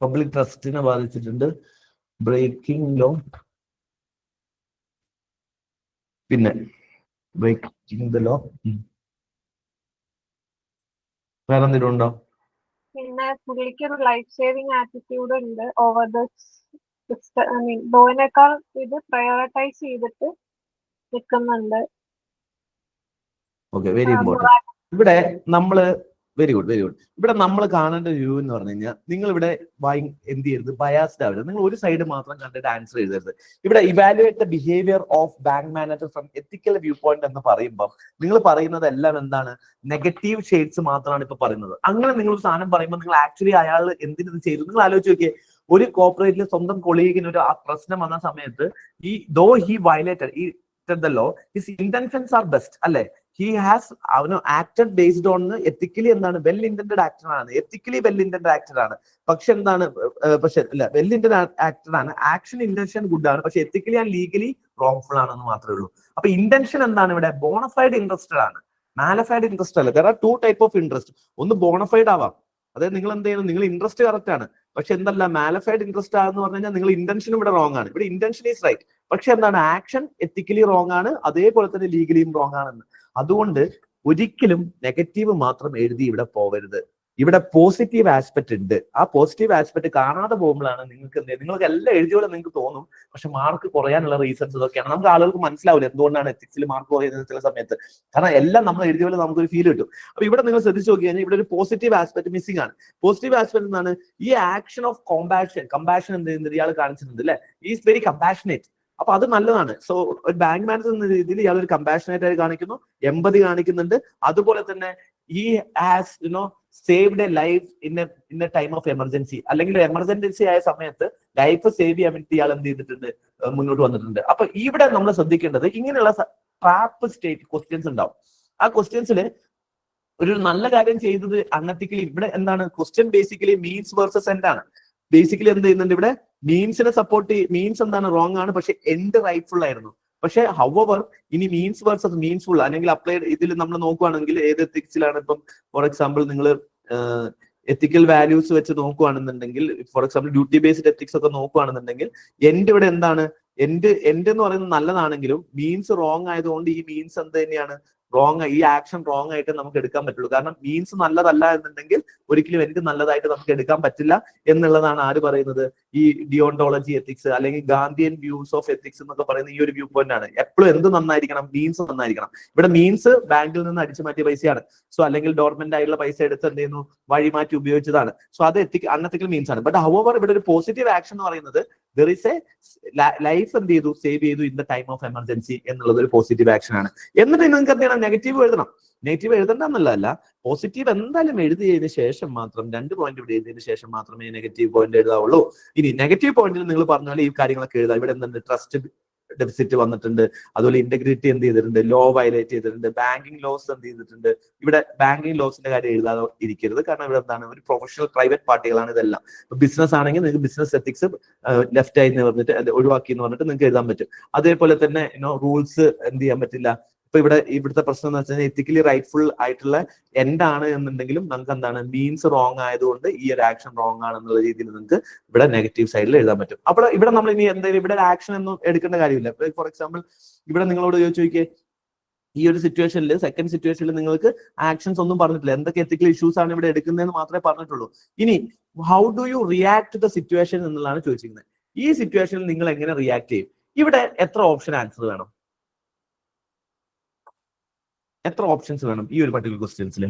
Speaker 1: പബ്ലിക് ട്രസ്റ്റിനെ ബാധിച്ചിട്ടുണ്ട്, ബ്രേക്കിംഗ് ലോ, പിന്നെ ബ്രേക്കിംഗ് ദ ലോ. വേറെ എന്തെങ്കിലും ഉണ്ടോ?
Speaker 3: പിന്നെ പുള്ളിക്ക് ഒരു ലൈഫ് സേവിങ് ആറ്റിറ്റ്യൂഡ് ഉണ്ട് ഓവർ ദ ലോയിനേക്കാൾ ഇത് പ്രയോറിറ്റൈസ് ചെയ്തിട്ട് നിൽക്കുന്നുണ്ട്.
Speaker 1: Okay, very important. ഇവിടെ നമ്മള് വെരി ഗുഡ്. ഇവിടെ നമ്മൾ കാണേണ്ട വ്യൂ എന്ന് പറഞ്ഞു കഴിഞ്ഞാൽ നിങ്ങൾ ഇവിടെ എന്ത് ചെയ്യരുത്, ബയാസ്ഡ് ആവരുത്. നിങ്ങൾ ഒരു സൈഡ് മാത്രം കണ്ടിട്ട് ആൻസർ എഴുതരുത്. ഇവിടെ evaluate the behaviour of bank manager from ethical view point എന്ന് പറയുമ്പോൾ നിങ്ങൾ പറയുന്നത് എല്ലാം എന്താണ്, നെഗറ്റീവ് ഷെയ്ഡ്സ് മാത്രമാണ് ഇപ്പൊ പറയുന്നത്. അങ്ങനെ നിങ്ങൾ ഒരു സാധനം പറയുമ്പോൾ നിങ്ങൾ ആക്ച്വലി അയാൾ എന്തിനത് ചെയ്തു നിങ്ങൾ ആലോചിച്ച് നോക്കിയേ. ഒരു കോർപ്പറേറ്റിൽ സ്വന്തം കൊളീഗിന് ഒരു പ്രശ്നം വന്ന സമയത്ത് he violated the law, his intentions are best അല്ലെ. he has acted based on ethically എന്താണ് വെൽ ഇന്റന്റഡ് ആക്ടർ ആണ്, എത്തിക്കലി വെൽ ഇന്റന്റഡ് ആക്ടർ ആണ്. പക്ഷെ എന്താണ്, പക്ഷെ അല്ല വെൽ ഇന്റന്റഡ് ആക്ടർ ആണ്, ആക്ഷൻ ഇന്റൻഷൻ ഗുഡ് ആണ്, പക്ഷെ എത്തിക്കലി ആൻഡ് ലീഗലി റോങ്ഫുൾ ആണെന്ന് മാത്രമേ ഉള്ളൂ. അപ്പൊ ഇന്റൻഷൻ എന്താണ് ഇവിടെ, ബോണഫൈഡ് ഇൻട്രസ്റ്റഡ് ആണ്, മാലഫൈഡ് ഇൻട്രസ്റ്റ് അല്ല. there are two type of interest. ഒന്ന് ബോണഫൈഡ് ആവാം, അതായത് നിങ്ങൾ എന്ത് ചെയ്യുന്നു, നിങ്ങൾ ഇൻട്രസ്റ്റ് കറക്റ്റ് ആണ്, പക്ഷെ എന്തല്ല മാലഫൈഡ് ഇൻട്രസ്റ്റ് ആണെന്ന് പറഞ്ഞു കഴിഞ്ഞാൽ നിങ്ങൾ ഇന്റൻഷൻ ഇവിടെ റോങ് ആണ്. ഇവിടെ ഇന്റൻഷൻ ഈസ് റൈറ്റ്, പക്ഷെ എന്താണ് ആക്ഷൻ എത്തിക്കലി റോങ് ആണ്, അതേപോലെ തന്നെ ലീഗലിയും റോങ് ആണെന്ന്. അതുകൊണ്ട് ഒരിക്കലും നെഗറ്റീവ് മാത്രം എഴുതി ഇവിടെ പോവരുത്. ഇവിടെ പോസിറ്റീവ് ആസ്പെക്ട് ഉണ്ട്. ആ പോസിറ്റീവ് ആസ്പെക്ട് കാണാതെ പോകുമ്പോഴാണ് നിങ്ങൾക്ക് എല്ലാം എഴുതിയോടെ നിങ്ങൾക്ക് തോന്നും, പക്ഷെ മാർക്ക് കുറയാനുള്ള റീസൺസ് ഇതൊക്കെയാണ്. നമുക്ക് ആളുകൾക്ക് മനസ്സിലാവില്ല എന്തുകൊണ്ടാണ് എത്തിക്സിൽ മാർക്ക് കുറയുന്നത് ചില സമയത്ത്. കാരണം എല്ലാം നമ്മൾ എഴുതിയോടെ നമുക്കൊരു ഫീൽ കിട്ടും. അപ്പൊ ഇവിടെ നിങ്ങൾ ശ്രദ്ധിച്ചു നോക്കി കഴിഞ്ഞാൽ ഇവിടെ ഒരു പോസിറ്റീവ് ആസ്പെക്ട് മിസ്സിംഗ് ആണ്. പോസിറ്റീവ് ആസ്പെക്ട് എന്താണ്? ഈ ആക്ഷൻ ഓഫ് കമ്പാഷൻ എന്ത് ചെയ്യുന്നത് ഇയാൾ കാണിച്ചിട്ടുണ്ട് അല്ലെ, ഈസ് വെരി കമ്പാഷനേറ്റ്. അപ്പൊ അത് നല്ലതാണ്. സോ ഒരു ബാങ്ക് മാനേജർ എന്ന രീതിയിൽ ഇയാൾ ഒരു കമ്പാഷനേറ്റ് ആയി കാണിക്കുന്നു, എമ്പതി കാണിക്കുന്നുണ്ട്. അതുപോലെ തന്നെ ഈ has saved A life in A time of emergency, അല്ലെങ്കിൽ എമർജൻസി ആയ സമയത്ത് ലൈഫ് സേവ് ചെയ്യാൻ വേണ്ടി ഇയാൾ എന്ത് ചെയ്തിട്ടുണ്ട്, മുന്നോട്ട് വന്നിട്ടുണ്ട്. അപ്പൊ ഇവിടെ നമ്മൾ ശ്രദ്ധിക്കേണ്ടത് ഇങ്ങനെയുള്ള ട്രാപ്പ് സ്റ്റേറ്റ് ക്വസ്റ്റ്യൻസ് ഉണ്ടാവും. ആ ക്വസ്റ്റ്യൻസിൽ ഒരു നല്ല കാര്യം ചെയ്തത് അൺഎത്തിക്കലി, ഇവിടെ എന്താണ് question basically means versus end ആണ്. ബേസിക്കലി എന്ത് ചെയ്യുന്നുണ്ട് ഇവിടെ, മീൻസിനെ സപ്പോർട്ട് മീൻസ് എന്താണ് റോങ് ആണ്, പക്ഷെ എൻഡ് റൈറ്റ്ഫുൾ ആയിരുന്നു. പക്ഷെ ഹൗവർ ഇനി മീൻസ് വേഴ്സസ് മീൻസ്ഫുൾ അല്ലെങ്കിൽ അപ്ലൈഡ് ഇതിൽ നമ്മൾ നോക്കുവാണെങ്കിൽ ഏത് എത്തിക്സിലാണ്, ഇപ്പം ഫോർ എക്സാമ്പിൾ നിങ്ങൾ എത്തിക്കൽ വാല്യൂസ് വെച്ച് നോക്കുകയാണെന്നുണ്ടെങ്കിൽ, for example duty based ethics ഒക്കെ നോക്കുകയാണെന്നുണ്ടെങ്കിൽ എൻഡ് ഇവിടെ എന്താണ്, എൻഡ് എന്ന് പറയുന്നത് നല്ലതാണെങ്കിലും മീൻസ് റോങ് ആയതുകൊണ്ട് ഈ മീൻസ് എന്ത് തന്നെയാണ് റോങ്, ഈ ആക്ഷൻ റോങ് ആയിട്ട് നമുക്ക് എടുക്കാൻ പറ്റുള്ളൂ. കാരണം മീൻസ് നല്ലതല്ല എന്നുണ്ടെങ്കിൽ ഒരിക്കലും എനിക്ക് നല്ലതായിട്ട് നമുക്ക് എടുക്കാൻ പറ്റില്ല എന്നുള്ളതാണ് ആര് പറയുന്നത്, ഈ ഡിയോണ്ടോളജി എത്തിക്സ് അല്ലെങ്കിൽ ഗാന്ധിയൻ വ്യൂസ് ഓഫ് എത്തിക്സ് എന്നൊക്കെ പറയുന്ന ഈ ഒരു വ്യൂ പോയിന്റ് ആണ്. എപ്പോഴും എന്ത് നന്നായിരിക്കണം, മീൻസ് നന്നായിരിക്കണം. ഇവിടെ മീൻസ് ബാങ്കിൽ നിന്ന് അടിച്ചു മാറ്റിയ പൈസയാണ്. സോ അല്ലെങ്കിൽ ഡോർമെന്റ് ആയിട്ടുള്ള പൈസ എടുത്ത് എന്ത് ചെയ്യുന്നു, വഴി മാറ്റി ഉപയോഗിച്ചതാണ്. സോ അത് അൺഎത്തിക്കൽ മീൻസ് ആണ്. ബട്ട് ഹൗവർ ഇവിടെ ഒരു പോസിറ്റീവ് ആക്ഷൻ എന്ന് പറയുന്നത് ദർ ഇസ് എ ലൈഫ് എന്ത് ചെയ്തു, സേവ് ചെയ്തു in the time of emergency എന്നുള്ളത് ഒരു പോസിറ്റീവ് ആക്ഷൻ ആണ്. എന്നിട്ട് നിങ്ങൾക്ക് എന്ത് ചെയ്യണം, നെഗറ്റീവ് എഴുതണം. നെഗറ്റീവ് എഴുതണ്ട എന്നുള്ളതല്ല, പോസിറ്റീവ് എന്തായാലും എഴുതിയതിനു ശേഷം മാത്രം 2 പോയിന്റ് ഇവിടെ എഴുതിയതിനു ശേഷം മാത്രമേ നെഗറ്റീവ് പോയിന്റ് എഴുതാവുള്ളൂ. ഇനി നെഗറ്റീവ് പോയിന്റിൽ നിങ്ങൾ പറഞ്ഞാൽ ഈ കാര്യങ്ങളൊക്കെ എഴുതാം. ഇവിടെ എന്തുണ്ട്, ട്രസ്റ്റ് ഡെഫിസിറ്റ് വന്നിട്ടുണ്ട്, അതുപോലെ ഇന്റഗ്രിറ്റി എന്ത് ചെയ്തിട്ടുണ്ട്, ലോ വയലേറ്റ് ചെയ്തിട്ടുണ്ട്, ബാങ്കിങ് ലോസ് എന്ത് ചെയ്തിട്ടുണ്ട്. ഇവിടെ ബാങ്കിങ് ലോസിന്റെ കാര്യം എഴുതാതെ ഇരിക്കരുത്. കാരണം ഇവിടെ എന്താണ്, ഒരു പ്രൊഫഷണൽ പ്രൈവറ്റ് പാർട്ടികളാണ് ഇതെല്ലാം. ബിസിനസ് ആണെങ്കിൽ നിങ്ങൾക്ക് ബിസിനസ് എത്തിക്സ് ലെഫ്റ്റ് ആയി എന്ന് പറഞ്ഞിട്ട് ഒഴിവാക്കി എന്ന് പറഞ്ഞിട്ട് നിങ്ങൾക്ക് എഴുതാൻ പറ്റും. അതേപോലെ തന്നെ റൂൾസ് എന്ത് ചെയ്യാൻ പറ്റില്ല. ഇപ്പൊ ഇവിടുത്തെ പ്രശ്നം എന്ന് വെച്ചാൽ എത്തിക്കലി റൈറ്റ്ഫുൾ ആയിട്ടുള്ള എൻഡ് ആണ് എന്നുണ്ടെങ്കിലും നമുക്ക് എന്താണ്, മീൻസ് റോങ് ആയതുകൊണ്ട് ഈ ഒരു ആക്ഷൻ റോങ് ആണെന്നുള്ള രീതിയിൽ നിങ്ങൾക്ക് ഇവിടെ നെഗറ്റീവ് സൈഡിൽ എഴുതാൻ പറ്റും. അപ്പോൾ ഇവിടെ നമ്മൾ ഇനി എന്തെങ്കിലും ഇവിടെ ആക്ഷൻ ഒന്നും എടുക്കേണ്ട കാര്യമില്ല. ഫോർ എക്സാമ്പിൾ ഇവിടെ നിങ്ങളോട് ചോദിക്കേ, ഈ ഒരു സിറ്റുവേഷനിൽ സെക്കൻഡ് സിറ്റുവേഷനിൽ നിങ്ങൾക്ക് ആക്ഷൻസ് ഒന്നും പറഞ്ഞിട്ടില്ല, എന്തൊക്കെ എത്തിക്കൽ ഇഷ്യൂസ് ആണ് ഇവിടെ എടുക്കുന്നതെന്ന് മാത്രമേ പറഞ്ഞിട്ടുള്ളൂ. ഇനി how do you react to the situation എന്നുള്ളതാണ് ചോദിച്ചിരിക്കുന്നത്. ഈ സിറ്റുവേഷനിൽ നിങ്ങൾ എങ്ങനെ റിയാക്ട് ചെയ്യും? ഇവിടെ എത്ര ഓപ്ഷൻ ആൻസർ വേണം, എത്ര ഓപ്ഷൻസ് വേണം ഈ ഒരു പർട്ടിക്കുലർ ക്വസ്റ്റ്യൻസിൽ?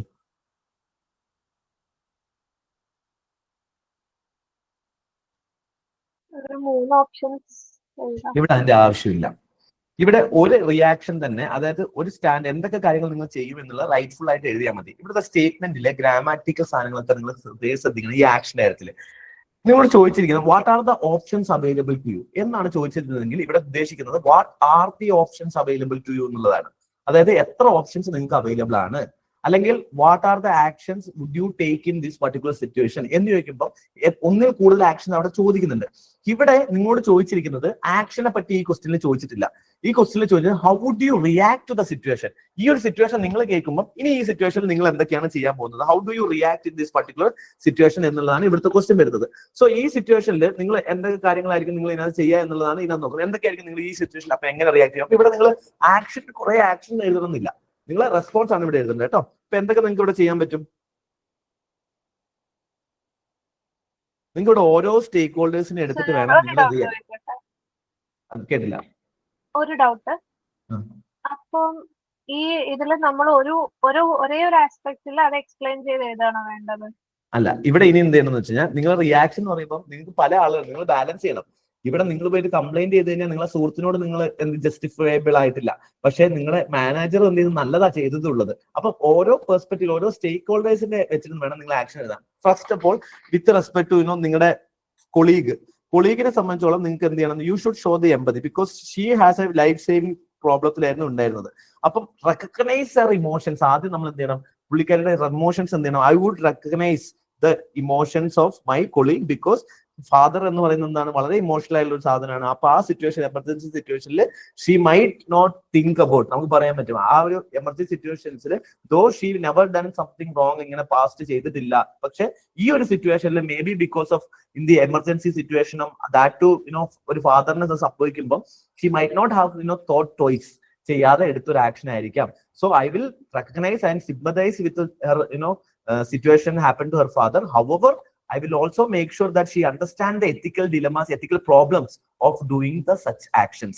Speaker 1: ഇവിടെ അതിന്റെ ആവശ്യമില്ല. ഇവിടെ ഒരു റിയാക്ഷൻ തന്നെ, അതായത് ഒരു സ്റ്റാൻഡ് എന്തൊക്കെ കാര്യങ്ങൾ നിങ്ങൾ ചെയ്യും എന്നുള്ള റൈറ്റ്ഫുൾ ആയിട്ട് എഴുതിയാൽ മതി. ഇവിടുത്തെ സ്റ്റേറ്റ്മെന്റിലെ ഗ്രാമാറ്റിക്കൽ സാധനങ്ങളൊക്കെ നിങ്ങൾ ശ്രദ്ധിക്കണം. ഈ ആക്ഷന്റെ കാര്യത്തിൽ നിങ്ങളോട് ചോദിച്ചിരിക്കുന്നത് what are the options available to you എന്നാണ് ചോദിച്ചിരുന്നതെങ്കിൽ ഇവിടെ ഉദ്ദേശിക്കുന്നത് what are the options available to you എന്നുള്ളതാണ്. അതായത് എത്ര ഓപ്ഷൻസ് നിങ്ങൾക്ക് അവൈലബിൾ ആണ്, അല്ലെങ്കിൽ what are the actions would you take in this particular situation എന്ന് ചോദിക്കുമ്പോൾ ഒന്നിൽ കൂടുതൽ ആക്ഷൻ അവിടെ ചോദിക്കുന്നുണ്ട്. ഇവിടെ നിങ്ങളോട് ചോദിച്ചിരിക്കുന്നത് ആക്ഷനെ പറ്റി ഈ ക്വസ്റ്റ്യനിൽ ചോദിച്ചിട്ടില്ല. ഈ ക്വസ്റ്റ്യനിൽ ചോദിച്ചത് how would you react to the situation. ഈ ഒരു സിറ്റുവേഷൻ നിങ്ങൾ കേൾക്കുമ്പോൾ ഇനി ഈ സിറ്റുവേഷനിൽ നിങ്ങൾ എന്തൊക്കെയാണ് ചെയ്യാൻ പോകുന്നത്, how do you react in this particular situation എന്നുള്ളതാണ് ഇവിടുത്തെ ക്വസ്റ്റ്യൻ വരുന്നത്. സോ ഈ സിറ്റുവേഷനിൽ നിങ്ങൾ എന്തൊക്കെ കാര്യങ്ങളായിരിക്കും നിങ്ങൾ ഇതിനകത്ത് ചെയ്യുക എന്നുള്ളതാണ് ഇതിനകത്ത് നോക്കുന്നത്. എന്തൊക്കെയായിരിക്കും നിങ്ങൾ ഈ സിറ്റുവേഷനിൽ അപ്പൊ എങ്ങനെ റിയാക്ട് ചെയ്യും. അപ്പൊ ഇവിടെ നിങ്ങൾ ആക്ഷൻ കുറെ ആക്ഷൻ എഴുതണമെന്നില്ല, നിങ്ങളെ റെസ്പോൺസ് ആണ് ഇവിടെ എഴുതുന്നത് കേട്ടോ. അപ്പൊ എന്തൊക്കെ നിങ്ങൾക്ക് ഇവിടെ ചെയ്യാൻ പറ്റും? നിങ്ങൾക്ക് ഇവിടെ ഓരോ സ്റ്റേക്ക് ഹോൾഡേഴ്സിനെ എടുത്തിട്ട് വേണം നിങ്ങൾ ചെയ്യാൻ. കേട്ടില്ല.
Speaker 3: ഒരു ഡൗട്ട്. അപ്പം ഈ ഇതില് നമ്മൾ ഒരേ ഒരു ആസ്പെക്റ്റിൽ അത് എക്സ്പ്ലെയിൻ ചെയ്ത് ഏതാണോ വേണ്ടത്?
Speaker 1: അല്ല, ഇവിടെ ഇനി എന്ത് ചെയ്യണമെന്ന് വെച്ച് കഴിഞ്ഞാൽ നിങ്ങളുടെ റിയാക്ഷൻ എന്ന് പറയുമ്പോൾ നിങ്ങൾക്ക് പല ആളുകൾ നിങ്ങൾ ബാലൻസ് ചെയ്യണം. ഇവിടെ നിങ്ങൾ പോയിട്ട് കംപ്ലൈന്റ് ചെയ്ത് കഴിഞ്ഞാൽ നിങ്ങളെ സുഹൃത്തിനോട് നിങ്ങൾ എന്ത് ജസ്റ്റിഫയബിൾ ആയിട്ടില്ല, പക്ഷെ നിങ്ങളുടെ മാനേജർ എന്ത് ചെയ്ത് നല്ലതാ ചെയ്തതുള്ളത്. അപ്പൊ ഓരോ പെർസ്പെക്റ്റീവ് ഓരോ സ്റ്റേക്ക് ഹോൾഡേഴ്സിന്റെ വെച്ചിട്ട് വേണം നിങ്ങൾ ആക്ഷൻ എഴുതാൻ. First of all with respect to നിങ്ങളുടെ കൊളീഗിനെ സംബന്ധിച്ചോളം നിങ്ങൾക്ക് എന്ത് ചെയ്യണം, you should show the empathy because she has a life saving പ്രോബ്ലത്തിലായിരുന്നു ഉണ്ടായിരുന്നത്. അപ്പം റെക്കഗ്നൈസ് അവർ ഇമോഷൻസ്. ആദ്യം നമ്മൾ എന്ത് ചെയ്യണം, പുള്ളിക്കാരുടെ ഇമോഷൻസ് എന്ത് ചെയ്യണം, I would recognise the emotions of my colleague because father എന്ന് പറയുന്നത് എന്താണ്, വളരെ ഇമോഷണൽ ആയിട്ടുള്ള ഒരു സാധനമാണ്. അപ്പൊ ആ സിറ്റുവേഷൻ, എമർജൻസി സിറ്റുവേഷനിൽ she might not think about, നമുക്ക് പറയാൻ പറ്റും ആ ഒരു എമർജൻസി സിറ്റുവേഷൻസിൽ though she never done something wrong, ഇങ്ങനെ പാസ്റ്റ് ചെയ്തിട്ടില്ല. പക്ഷെ ഈ ഒരു സിറ്റുവേഷനിൽ maybe because of in the emergency സിറ്റുവേഷനും ദാറ്റ് ടു ഒരു ഫാദറിനെ സംഭവിക്കുമ്പോൾ she might not have thought twice. ചെയ്യാതെ എടുത്തൊരു ആക്ഷൻ ആയിരിക്കാം. So I will recognise and sympathise with her situation happened to her father. However, I will also make sure that she understands the ethical dilemmas, ethical problems of doing the such actions.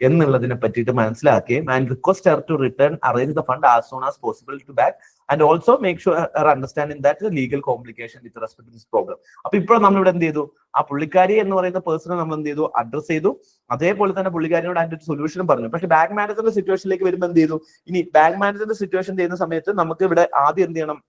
Speaker 1: എന്നുള്ളതിനെ പറ്റിയിട്ട് മനസ്സിലാക്കുകയും and request her to return arrange the fund as soon as possible to back and also make sure her understanding that legal complication with respect to this problem. അപ്പൊ ഇപ്പോൾ നമ്മളിവിടെ എന്ത് ചെയ്തു, ആ പുള്ളിക്കാരി എന്ന് പറയുന്ന പേഴ്സണെ നമ്മൾ എന്ത് ചെയ്തു, അഡ്രസ് ചെയ്തു. അതേപോലെ തന്നെ പുള്ളിക്കാരിയോട് അതിന്റെ ഒരു സൊല്യൂഷനും പറഞ്ഞു. പക്ഷെ ബാങ്ക് മാനേജറിന്റെ സിറ്റുവേഷനിലേക്ക് വരുമ്പോൾ എന്ത് ചെയ്തു, ഇനി ബാങ്ക് മാനേജറിന്റെ സിറ്റുവേഷൻ ചെയ്യുന്ന സമയത്ത് നമുക്ക് ഇവിടെ ആദ്യം എന്ത് ചെയ്യണം,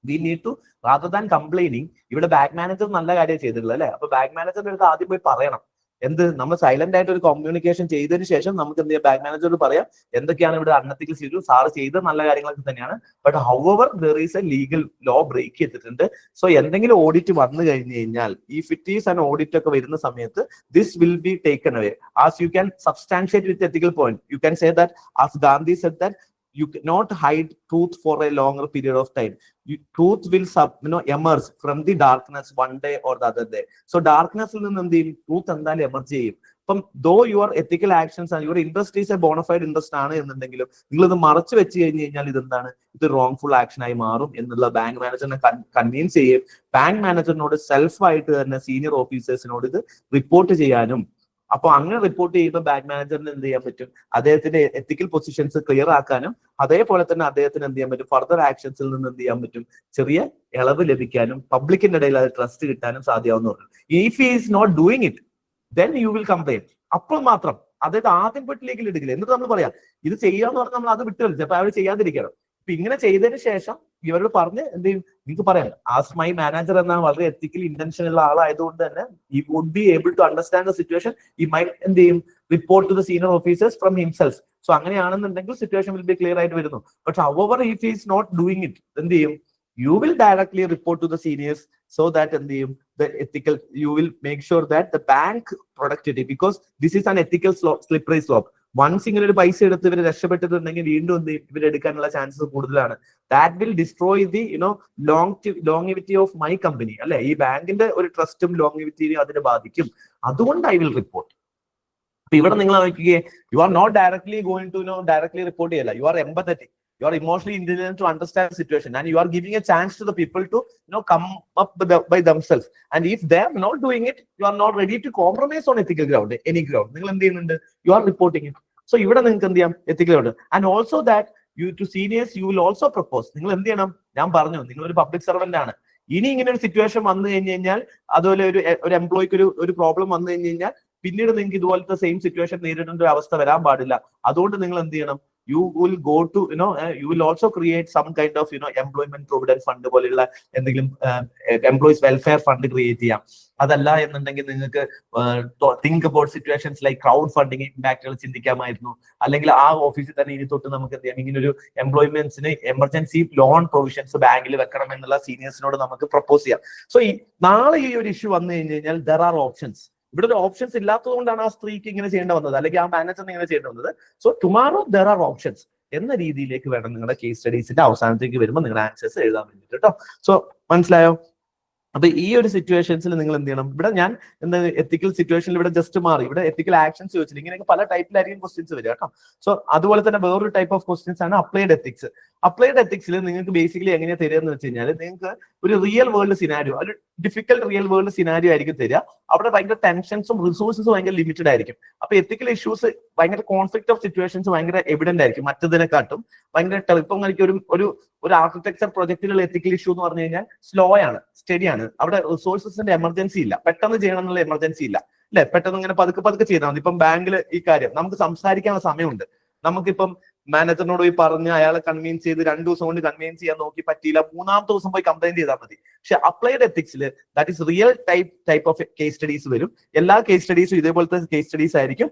Speaker 1: we need to rather than complaining, ഇവിടെ ബാങ്ക് മാനേജർ നല്ല കാര്യം ചെയ്തിട്ടുള്ളത് അല്ലെ. അപ്പൊ ബാങ്ക് മാനേജറിന്റെ അടുത്ത് ആദ്യം പോയി പറയണം എന്ത്, നമ്മൾ സൈലന്റ് ആയിട്ട് ഒരു കമ്മ്യൂണിക്കേഷൻ ചെയ്തതിന് ശേഷം നമുക്ക് എന്ത് ചെയ്യാം, ബാങ്ക് മാനേജറോട് പറയാം എന്തൊക്കെയാണ് ഇവിടെ അൺഎത്തിക്കൽ ചെയ്തു, സാറ് ചെയ്ത നല്ല കാര്യങ്ങളൊക്കെ തന്നെയാണ്, but however there is a legal law break ചെയ്തിട്ടുണ്ട്. സോ എന്തെങ്കിലും ഓഡിറ്റ് വന്നു കഴിഞ്ഞു കഴിഞ്ഞാൽ, if it is an audit ഒക്കെ വരുന്ന സമയത്ത് this will be taken away as you can substantiate with ethical point. You can say that as Gandhi said that you cannot hide truth for a longer period of time. Truth will emerge from the darkness one day or the other day. So darkness il ninnu endu truth endale emerge cheyum. Appam though your ethical actions and your interest is a bona fide interest aanu ennundengilum ningal idu marachu vechu kayinjal idu endana, idu wrongful action ayi maarum ennulla bank manager ne convince cheyum. Bank manager nodu self aayittu thanne senior officers nodu idu report cheyanum. അപ്പോൾ അങ്ങനെ റിപ്പോർട്ട് ചെയ്യുമ്പോൾ ബാങ്ക് മാനേജറിന് എന്ത് ചെയ്യാൻ പറ്റും, അദ്ദേഹത്തിന്റെ എത്തിക്കൽ പൊസിഷൻസ് ക്ലിയർ ആക്കാനും അതേപോലെ തന്നെ അദ്ദേഹത്തിന് എന്ത് ചെയ്യാൻ പറ്റും, ഫർദർ ആക്ഷൻസിൽ നിന്ന് എന്ത് ചെയ്യാൻ പറ്റും, ചെറിയ ഇളവ് ലഭിക്കാനും പബ്ലിക്കിന്റെ ഇടയിൽ അത് ട്രസ്റ്റ് കിട്ടാനും സാധ്യമാവുന്ന പറഞ്ഞു. If he is not doing it then you will complain. അപ്പോൾ മാത്രം, അതായത് ആദ്യം പെട്ടിലേക്ക് എടുക്കില്ല. എന്നിട്ട് നമ്മൾ പറയാം ഇത് ചെയ്യാന്ന് പറഞ്ഞാൽ നമ്മൾ അത് വിട്ടു കളിച്ചു, അപ്പൊ അവർ ചെയ്യാതിരിക്കണം. ഇപ്പൊ ഇങ്ങനെ ചെയ്തതിന് ശേഷം ഇവരോട് പറഞ്ഞ് എന്ത് ചെയ്യും, നിങ്ങൾക്ക് പറയാം ആസ് മൈ മാനേജർ എന്ന വളരെ എത്തിക്കലി ഇന്റൻഷൻ ഉള്ള ആളായതുകൊണ്ട് തന്നെ ഈ would be able to understand the situation, ഈ മൈ എന്ത് ചെയ്യും, report to the senior officers from himself. So അങ്ങനെയാണെന്നുണ്ടെങ്കിൽ സിറ്റുവേഷൻ വിൽ ബി ക്ലിയർ ആയിട്ട് വരുന്നു. പക്ഷെ however if is not doing it എന്ത് ചെയ്യും, you will directly report to the seniors so that the ethical, you will make sure that the bank productivity, because this is an ethical slippery slope. Once ഇങ്ങനെ ഒരു പൈസ എടുത്ത് ഇവർ രക്ഷപ്പെട്ടിട്ടുണ്ടെങ്കിൽ വീണ്ടും എന്ത് ഇവരെടുക്കാനുള്ള ചാൻസസ് കൂടുതലാണ്. That will destroy the longevity of my company അല്ലെ. ഈ ബാങ്കിന്റെ ഒരു ട്രസ്റ്റും ലോങ്ങിവിറ്റിയും അതിനെ ബാധിക്കും. അതുകൊണ്ട് ഐ വിൽ റിപ്പോർട്ട്. അപ്പൊ ഇവിടെ നിങ്ങൾ നോക്കിയേ, you are not directly going to directly report ചെയ്യല്ല, you are empathetic. You are emotionally intelligent to understand the situation, and you are giving a chance to the people to come up by themselves. And if they are not doing it, you are not ready to compromise on ethical ground, any ground. നിങ്ങൾ എന്ത് ചെയ്യുന്നുണ്ട്, you are reporting it. So ഇവിടെ നിങ്ങൾക്ക് എന്ത് ചെയ്യാം, ethical ground. And also that you to seniors you will also propose. നിങ്ങൾ എന്ത് ചെയ്യണം, ഞാൻ പറഞ്ഞു നിങ്ങൾ ഒരു പബ്ലിക് സർവന്റ് ആണ്. ഇനി ഇങ്ങനെ ഒരു സിറ്റുവേഷൻ വന്നു കഴിഞ്ഞു കഴിഞ്ഞാൽ, അതുപോലെ ഒരു എംപ്ലോയിക്ക് ഒരു പ്രോബ്ലം വന്നു കഴിഞ്ഞു കഴിഞ്ഞാൽ പിന്നീട് നിങ്ങൾക്ക് ഇതുപോലത്തെ സെയിം സിറ്റുവേഷൻ നേരിടേണ്ട ഒരു അവസ്ഥ വരാൻ പാടില്ല. അതുകൊണ്ട് നിങ്ങൾ എന്ത് ചെയ്യണം, you will go to you will also create some kind of employment provident fund പോലെയുള്ള എന്തെങ്കിലും എംപ്ലോയീസ് വെൽഫെയർ ഫണ്ട് ക്രിയേറ്റ് ചെയ്യാം. അതല്ല എന്നുണ്ടെങ്കിൽ നിങ്ങൾക്ക് think about situations like crowd funding ഇമ്പാക്റ്റുകൾ ചിന്തിക്കാമായിരുന്നു. അല്ലെങ്കിൽ ആ ഓഫീസിൽ തന്നെ ഇനി തൊട്ട് നമുക്ക് എന്ത് ചെയ്യാം, ഇങ്ങനെ ഒരു എംപ്ലോയ്മെന്റ്സിന് എമർജൻസി ലോൺ പ്രൊവിഷൻസ് ബാങ്കിൽ വെക്കണം എന്നുള്ള സീനിയേഴ്സിനോട് നമുക്ക് പ്രപ്പോസ് ചെയ്യാം. സോ നാളെ ഈ ഒരു ഇഷ്യൂ വന്നു കഴിഞ്ഞു കഴിഞ്ഞാൽ there are options. ഇവിടെ ഒരു ഓപ്ഷൻസ് ഇല്ലാത്തത് കൊണ്ടാണ് ആ സ്ത്രീക്ക് ഇങ്ങനെ ചെയ്യേണ്ട വന്നത്, അല്ലെങ്കിൽ ആ മാനേജറിന് ഇങ്ങനെ ചെയ്യേണ്ടി വന്നത്. So tomorrow there are options എന്ന രീതിയിലേക്ക് വേണം നിങ്ങളുടെ കേസ് സ്റ്റഡീസിന്റെ അവസാനത്തേക്ക് വരുമ്പോൾ നിങ്ങളുടെ ആൻസേഴ്സ് എഴുതാൻ വേണ്ടിയിട്ട് കേട്ടോ. സോ മനസ്സിലായോ? അപ്പൊ ഈ ഒരു സിറ്റുവേഷൻസിൽ നിങ്ങൾ എന്ത് ചെയ്യണം, ഇവിടെ ഞാൻ എന്താ എത്തിക്കൽ സിറ്റുവേഷനിൽ ഇവിടെ ജസ്റ്റ് മാറി, ഇവിടെ എത്തിക്കൽ ആക്ഷൻസ് ചോദിച്ചില്ല. ഇങ്ങനെയൊക്കെ പല ടൈപ്പിലായിരിക്കും ക്വസ്റ്റ്യൻസ് വരിക കേട്ടോ. സോ അതുപോലെ തന്നെ വേറൊരു ടൈപ്പ് ഓഫ് ക്വസ്റ്റ്യൻസ് ആണ് അപ്ലൈഡ് എത്തിക്സ്. അപ്ലൈഡ് എത്തിക്സിൽ നിങ്ങൾക്ക് ബേസിക്കലി എങ്ങനെയാ തരിക എന്ന് വെച്ച് കഴിഞ്ഞാൽ, നിങ്ങൾക്ക് ഒരു റിയൽ വേൾഡ് സിനാരിയോ, ഒരു ഡിഫിക്കൽട്ട് റിയൽ വേൾഡ് സിനാരിയോ ആയിരിക്കും തരിക. അവിടെ ഭയങ്കര ടെൻഷൻസും റിസോഴ്സസും ഭയങ്കര ലിമിറ്റഡ് ആയിരിക്കും. അപ്പൊ എത്തിക്കൽ ഇഷ്യൂസ് ഭയങ്കര കോൺഫ്ലിക്ട് ഓഫ് സിറ്റുവേഷൻസ് ഭയങ്കര എവിഡന്റ് ആയിരിക്കും, മറ്റതിനെക്കാട്ടും ഭയങ്കര. ഇപ്പം എനിക്ക് ഒരു ആർക്കിടെക്ചർ പ്രൊജക്ടിലുള്ള എത്തിക്കൽ ഇഷ്യൂ എന്ന് പറഞ്ഞു കഴിഞ്ഞാൽ സ്ലോ ആണ്, സ്റ്റഡി ആണ്. അവിടെ റിസോഴ്സസിന്റെ എമർജൻസി ഇല്ല, പെട്ടെന്ന് ചെയ്യണം എന്നുള്ള എമർജൻസി ഇല്ല അല്ലെ. പെട്ടെന്ന് ഇങ്ങനെ പതുക്കെ ചെയ്താൽ മതി. ഇപ്പം ബാങ്കിൽ ഈ കാര്യം നമുക്ക് സംസാരിക്കാനുള്ള സമയമുണ്ട്. നമുക്കിപ്പം മാനേജറിനോട് പോയി പറഞ്ഞ് അയാളെ കൺവീൻസ് ചെയ്ത് 2 ദിവസം കൊണ്ട് കൺവീൻസ് ചെയ്യാൻ നോക്കി പറ്റിയില്ല, 3-ാമത്തെ ദിവസം പോയി കംപ്ലൈന്റ് ചെയ്താൽ മതി. പക്ഷെ അപ്ലൈഡ് എത്തിക്സിൽ that is real type of case studies വരും. എല്ലാ കേസ് സ്റ്റഡീസും ഇതേപോലത്തെ കേസ് സ്റ്റഡീസ് ആയിരിക്കും.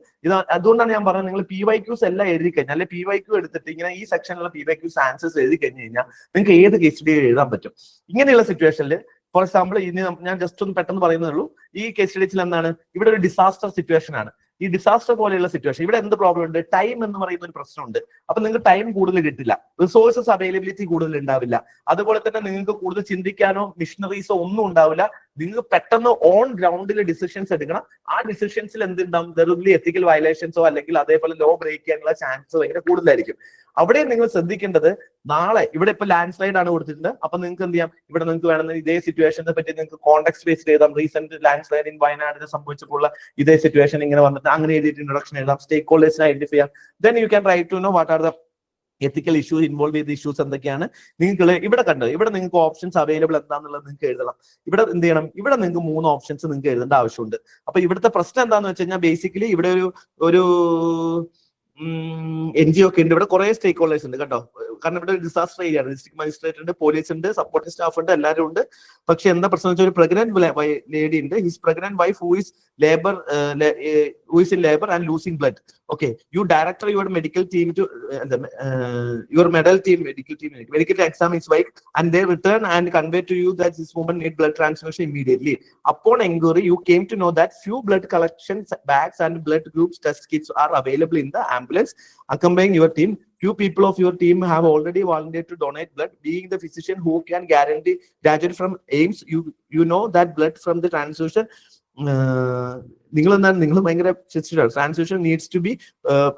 Speaker 1: അതുകൊണ്ടാണ് ഞാൻ പറഞ്ഞത്, നിങ്ങൾ PYQs എല്ലാം എഴുതി കഴിഞ്ഞാൽ, അല്ലെ PYQ എടുത്തിട്ട് ഇങ്ങനെ ഈ സെക്ഷനിലുള്ള PYQs ആൻസേഴ്സ് എഴുതി കഴിഞ്ഞു കഴിഞ്ഞാൽ നിങ്ങൾക്ക് ഏത് കേസ് സ്റ്റഡി എഴുതാൻ പറ്റും. ഇങ്ങനെയുള്ള സിറ്റുവേഷനിൽ ഫോർ എക്സാമ്പിൾ ഇനി ഞാൻ ജസ്റ്റ് ഒന്ന് പെട്ടെന്ന് പറയുന്നേ ഈ കേസ് സ്റ്റഡീസിൽ എന്താണ്, ഇവിടെ ഒരു ഡിസാസ്റ്റർ സിറ്റുവേഷൻ ആണ്. ഈ ഡിസാസ്റ്റർ പോലെയുള്ള സിറ്റുവേഷൻ ഇവിടെ എന്ത് പ്രോബ്ലം ഉണ്ട്, ടൈം എന്ന് പറയുന്ന ഒരു പ്രശ്നമുണ്ട്. അപ്പൊ നിങ്ങൾക്ക് ടൈം കൂടുതൽ കിട്ടില്ല, റിസോഴ്സസ് അവൈലബിലിറ്റി കൂടുതൽ ഉണ്ടാവില്ല. അതുപോലെ തന്നെ നിങ്ങൾക്ക് കൂടുതൽ ചിന്തിക്കാനോ മിഷനറീസോ ഒന്നും ഉണ്ടാവില്ല. നിങ്ങൾക്ക് പെട്ടെന്ന് ഓൺ ഗ്രൗണ്ടിൽ ഡിസിഷൻസ് എടുക്കണം. ആ ഡിസിഷൻസിൽ എന്തുണ്ടാവും, വെറുതെ എത്തിക്കൽ വയലേഷൻസോ അല്ലെങ്കിൽ അതേപോലെ ലോ ബ്രേക്ക് ചെയ്യാനുള്ള ചാൻസ് ഭയങ്കര കൂടുതലായിരിക്കും. അവിടെ നിങ്ങൾ ശ്രദ്ധിക്കേണ്ടത്, നാളെ ഇവിടെ ഇപ്പൊ ലാൻഡ് സ്ലൈഡ് ആണ് കൊടുത്തിട്ടുണ്ട്. അപ്പൊ നിങ്ങൾക്ക് എന്ത് ചെയ്യാം, ഇവിടെ നിങ്ങൾക്ക് വേണമെങ്കിൽ ഇതേ സിറ്റുവേഷനെ പറ്റി നിങ്ങൾക്ക് കോൺടാക്ട് ബേസ്ഡ് എഴുതാം. റീസെന്റ് ലാൻഡ് സ്ലൈഡ് ഇൻ വയനാടിന് സംഭവിച്ചപ്പോൾ ഇതേ സിറ്റുവേഷൻ ഇങ്ങനെ വന്നിട്ട് അങ്ങനെ എഴുതിയിട്ട് ഇൻട്രൊഡക്ഷൻ എഴുതാം. സ്റ്റേക്ക് ഹോൾഡേഴ്സിനെ ഐഡന്റിഫൈ ചെയ്യാം. Then you can write to know what are the ethical issues, involve ചെയ്ത ഇഷ്യൂസ് എന്തൊക്കെയാണ്. നിങ്ങൾക്ക് ഇവിടെ കണ്ടത്, ഇവിടെ നിങ്ങൾക്ക് ഓപ്ഷൻസ് അവൈലബിൾ എന്താണെന്നുള്ളത് നിങ്ങൾക്ക് എഴുതണം. ഇവിടെ എന്ത് ചെയ്യണം, ഇവിടെ നിങ്ങൾക്ക് 3 ഓപ്ഷൻസ് നിങ്ങൾക്ക് എഴുതേണ്ട ആവശ്യമുണ്ട്. അപ്പൊ ഇവിടുത്തെ പ്രശ്നം എന്താന്ന് വെച്ച് കഴിഞ്ഞാൽ, ബേസിക്കലി ഇവിടെ ഒരു NGO ഒക്കെ ഉണ്ട്. ഇവിടെ കുറെ സ്റ്റേക്ക് ഹോൾഡേഴ്സ് ഉണ്ട് കേട്ടോ. കാരണം ഇവിടെ ഒരു ഡിസാസ്റ്റർ ഏരിയ ആണ്. ഡിസ്ട്രിക്ട് മജിസ്ട്രേറ്റ് ഉണ്ട്, പോലീസ് ഉണ്ട്, സപ്പോർട്ടിംഗ് സ്റ്റാഫ് ഉണ്ട്, എല്ലാവരും ഉണ്ട്. പക്ഷെ എന്താ പ്രശ്നം വെച്ചാൽ, ഒരു പ്രഗ്നന്റ് ലേഡി ഉണ്ട്. His pregnant wife who is in labor and losing blood. Okay, you direct your medical team to your medical exam is like, and they return and convey to you that this woman need blood transfusion immediately. Upon inquiry, you came to know that few blood collection bags and blood groups test kits are available in the ambulance accompanying your team. Few people of your team have already volunteered to donate blood. Being the physician who can guarantee graduate from AIMS, you know that blood from the transfusion നിങ്ങൾ ഭയങ്കര transfusion needs to be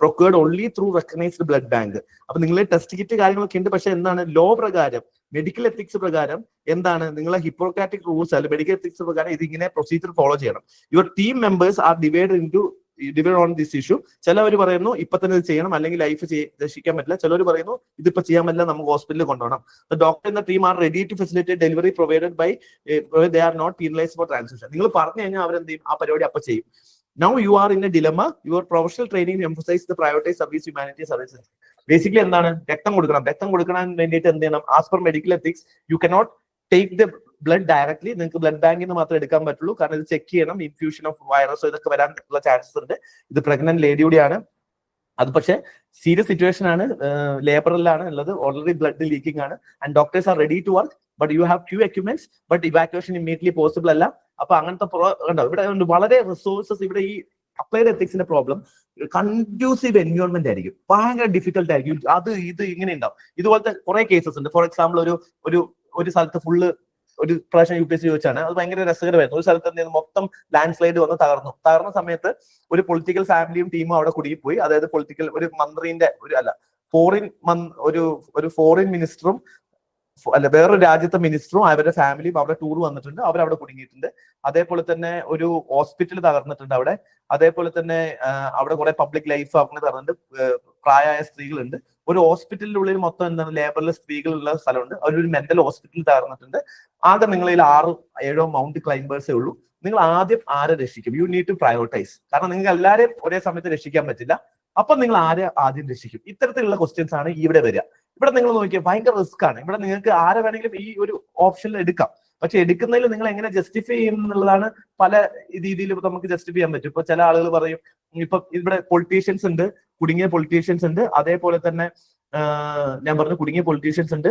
Speaker 1: procured only through recognised blood bank. അപ്പൊ നിങ്ങളെ ടെസ്റ്റ് കിറ്റ് കാര്യങ്ങളൊക്കെ ഉണ്ട്. പക്ഷെ എന്താണ്, ലോ പ്രകാരം, മെഡിക്കൽ എത്തിക്സ് പ്രകാരം എന്താണ്, നിങ്ങളെ ഹിപ്പോക്രാറ്റിക് റൂൾസ് അല്ല മെഡിക്കൽ എത്തിക്സ് പ്രകാരം ഇതിങ്ങനെ പ്രൊസീജിയർ ഫോളോ ചെയ്യണം. Your team members are divide on this issue. ചിലവർ പറയുന്നു ഇപ്പൊ തന്നെ ഇത് ചെയ്യണം, അല്ലെങ്കിൽ ലൈഫ് രക്ഷിക്കാൻ പറ്റില്ല. ചിലവർ പറയുന്നു ഇതിപ്പോ ചെയ്യാൻ പറ്റില്ല, നമുക്ക് ഹോസ്പിറ്റലിൽ കൊണ്ടുപോകണം. The doctor and the team are ready to facilitate delivery provided by they are not penalized for transfusion. നിങ്ങൾ പറഞ്ഞു കഴിഞ്ഞാൽ അവരെന്ത് ചെയ്യും, ആ പരിപാടി അപ്പൊ ചെയ്യും. Now you are in a dilemma. Your professional training emphasizes the prioritized service, humanity services. Basically എന്താണ്, രക്തം കൊടുക്കണം വേണ്ടിയിട്ട് എന്ത് ചെയ്യണം, as per medical ethics you cannot take the blood directly. നിങ്ങൾക്ക് ബ്ലഡ് ബാങ്കിൽ നിന്ന് മാത്രമേ എടുക്കാൻ പറ്റുള്ളൂ. കാരണം ഇത് ചെക്ക് ചെയ്യണം, ഇൻഫ്യൂഷൻ ഓഫ് വൈറസോ ഇതൊക്കെ വരാനുള്ള ചാൻസസ് ഉണ്ട്. ഇത് പ്രഗ്നന്റ് ലേഡിയുടെയാണ്. അത് പക്ഷേ സീരിയസ് സിറ്റുവേഷൻ ആണ്, ലേബറിലാണ് ഉള്ളത്, ഓൾറെഡി ബ്ലഡ് ലീക്കിംഗ് ആണ്. And doctors are ready to work, but you have few equipments, but evacuation immediately possible അല്ല. അപ്പൊ അങ്ങനത്തെ കണ്ടോ, ഇവിടെ വളരെ റിസോഴ്സസ്. ഇവിടെ ഈ അപ്ലൈഡ് എത്തിക്സിന്റെ പ്രോബ്ലം, കൺഡ്യൂസീവ് എൻവയോൺമെന്റ് ആയിരിക്കും, ഭയങ്കര ഡിഫിക്കൽട്ട് ആയിരിക്കും. ഇത് ഇങ്ങനെ ഉണ്ടാവും. ഇതുപോലത്തെ കുറെ കേസസ് ഉണ്ട്. ഫോർ എക്സാമ്പിൾ, ഒരു സ്ഥലത്ത് ഫുള്ള് ഒരു പ്രാവശ്യം UPSC ചോദിച്ചാണ്, അത് ഭയങ്കര രസകരമായിരുന്നു. ഒരു സ്ഥലത്ത് മൊത്തം ലാൻഡ് സ്ലൈഡ് വന്ന് തകർന്ന സമയത്ത് ഒരു പൊളിറ്റിക്കൽ ഫാമിലിയും ടീമും അവിടെ കുടുങ്ങിപ്പോയി. അതായത് പൊളിറ്റിക്കൽ ഒരു മന്ത്രിന്റെ ഒരു ഫോറിൻ മിനിസ്റ്ററും വേറൊരു രാജ്യത്തെ മിനിസ്റ്ററും അവരുടെ ഫാമിലിയും അവിടെ ടൂർ വന്നിട്ടുണ്ട്, അവരവിടെ കുടുങ്ങിയിട്ടുണ്ട്. അതേപോലെ തന്നെ ഒരു ഹോസ്പിറ്റൽ തകർന്നിട്ടുണ്ട് അവിടെ. അതേപോലെ തന്നെ അവിടെ കുറെ പബ്ലിക് ലൈഫ് അങ്ങനെ തകർന്നിട്ടുണ്ട്. പ്രായമായ സ്ത്രീകളുണ്ട്. ഒരു ഹോസ്പിറ്റലിന്റെ ഉള്ളിൽ മൊത്തം എന്താണ്, ലേബറിലെ സ്ത്രീകളുള്ള സ്ഥലമുണ്ട്. അവരൊരു മെന്റൽ ഹോസ്പിറ്റൽ തകർന്നിട്ടുണ്ട്. ആകെ നിങ്ങളിൽ 6-7 മൗണ്ട് ക്ലൈംബേഴ്സേ ഉള്ളൂ. നിങ്ങൾ ആദ്യം ആരെ രക്ഷിക്കും? You need to prioritise. കാരണം നിങ്ങൾക്ക് എല്ലാവരെയും ഒരേ സമയത്ത് രക്ഷിക്കാൻ പറ്റില്ല. അപ്പൊ നിങ്ങൾ ആരെ ആദ്യം രക്ഷിക്കും? ഇത്തരത്തിലുള്ള ക്വസ്റ്റ്യൻസ് ആണ് ഇവിടെ വരിക. ഇവിടെ നിങ്ങൾ നോക്കിയാൽ ഭയങ്കര റിസ്ക് ആണ്. ഇവിടെ നിങ്ങൾക്ക് ആരെ വേണമെങ്കിലും ഈ ഒരു ഓപ്ഷനിൽ എടുക്കാം. പക്ഷെ എടുക്കുന്നതിൽ നിങ്ങൾ എങ്ങനെ ജസ്റ്റിഫൈ ചെയ്യും എന്നുള്ളതാണ്. പല രീതിയിൽ നമുക്ക് ജസ്റ്റിഫൈ ചെയ്യാൻ പറ്റും. ഇപ്പൊ ചില ആളുകൾ പറയും, ഇപ്പൊ ഇവിടെ പൊളിറ്റീഷ്യൻസ് ഉണ്ട്, കുടുങ്ങിയ പൊളിറ്റീഷ്യൻസ് ഉണ്ട്. അതേപോലെ തന്നെ ഞാൻ പറഞ്ഞു കുടുങ്ങിയ പൊളിറ്റീഷ്യൻസ് ഉണ്ട്,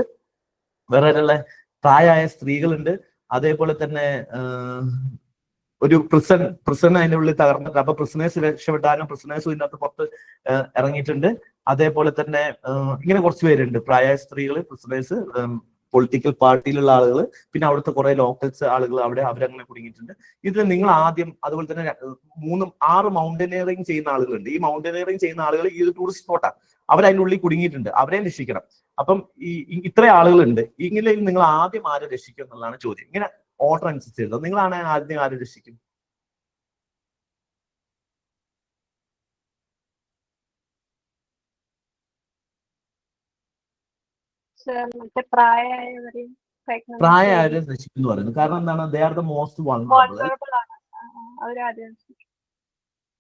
Speaker 1: വേറെ പ്രായമായ സ്ത്രീകളുണ്ട്. അതേപോലെ തന്നെ ഒരു പ്രിസൺ അതിന്റെ ഉള്ളിൽ തകർന്നിട്ട്, അപ്പൊ പ്രിസണേഴ്സ് രക്ഷപ്പെട്ടാലും പ്രിസണേഴ്സും ഇതിനകത്ത് പുറത്ത് ഇറങ്ങിയിട്ടുണ്ട്. അതേപോലെ തന്നെ ഇങ്ങനെ കുറച്ച് പേരുണ്ട്, പ്രായമായ സ്ത്രീകൾ, പ്രിസണേഴ്സ്, പൊളിറ്റിക്കൽ പാർട്ടിയിലുള്ള ആളുകൾ, പിന്നെ അവിടുത്തെ കുറെ ലോക്കൽസ് ആളുകൾ അവരങ്ങനെ കുടുങ്ങിയിട്ടുണ്ട്. ഇതിൽ നിങ്ങൾ ആദ്യം, അതുപോലെ തന്നെ 3-6 മൗണ്ടനിയറിംഗ് ചെയ്യുന്ന ആളുകളുണ്ട്. ഈ മൗണ്ടനിയറിംഗ് ചെയ്യുന്ന ആളുകൾ ഈ ഒരു ടൂറിസ്റ്റ് സ്പോട്ടാണ്, അവരതിൻ്റെ ഉള്ളിൽ കുടുങ്ങിയിട്ടുണ്ട്, അവരെ രക്ഷിക്കണം. അപ്പം ഇത്ര ആളുകളുണ്ട്. ഇങ്ങനെ നിങ്ങൾ ആദ്യം ആരെ രക്ഷിക്കും എന്നുള്ളതാണ് ചോദ്യം. ഇങ്ങനെ ഓർഡർ അനുസരിച്ച് നിങ്ങളാണ് ആദ്യം ആരെ രക്ഷിക്കും? പ്രായമായവരെ രക്ഷിക്കും എന്ന് പറയുന്നത് കാരണം എന്താണ്? They are the most vulnerable.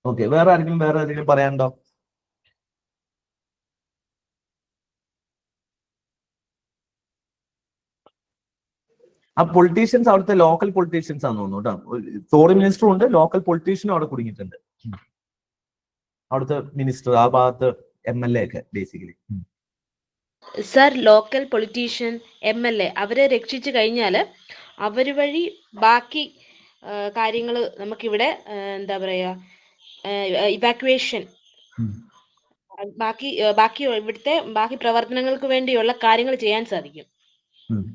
Speaker 1: Okay, വേറെ ആരെങ്കിലും പറയാനുണ്ടോ? ആ പൊളിറ്റീഷ്യൻസ് അവിടുത്തെ ലോക്കൽ പൊളിറ്റീഷ്യൻസ് ആണെന്ന് തോന്നുന്നു കേട്ടോ. ഫോറിൻ മിനിസ്റ്ററും ഉണ്ട്, ലോക്കൽ പൊളിറ്റീഷ്യനും അവിടെ കുടുങ്ങിയിട്ടുണ്ട്. അവിടുത്തെ മിനിസ്റ്റർ, ആ ഭാഗത്ത് MLA ഒക്കെ basically.
Speaker 5: Sir, local politician, MLA അവരെ രക്ഷിച്ചു കഴിഞ്ഞാൽ അവർ വഴി ബാക്കി കാര്യങ്ങൾ നമുക്കിവിടെ എന്താ പറയാ, ഇവാക്യുവേഷൻ, ബാക്കി ഇവിടുത്തെ ബാക്കി പ്രവർത്തനങ്ങൾക്ക് വേണ്ടിയുള്ള കാര്യങ്ങൾ ചെയ്യാൻ സാധിക്കും.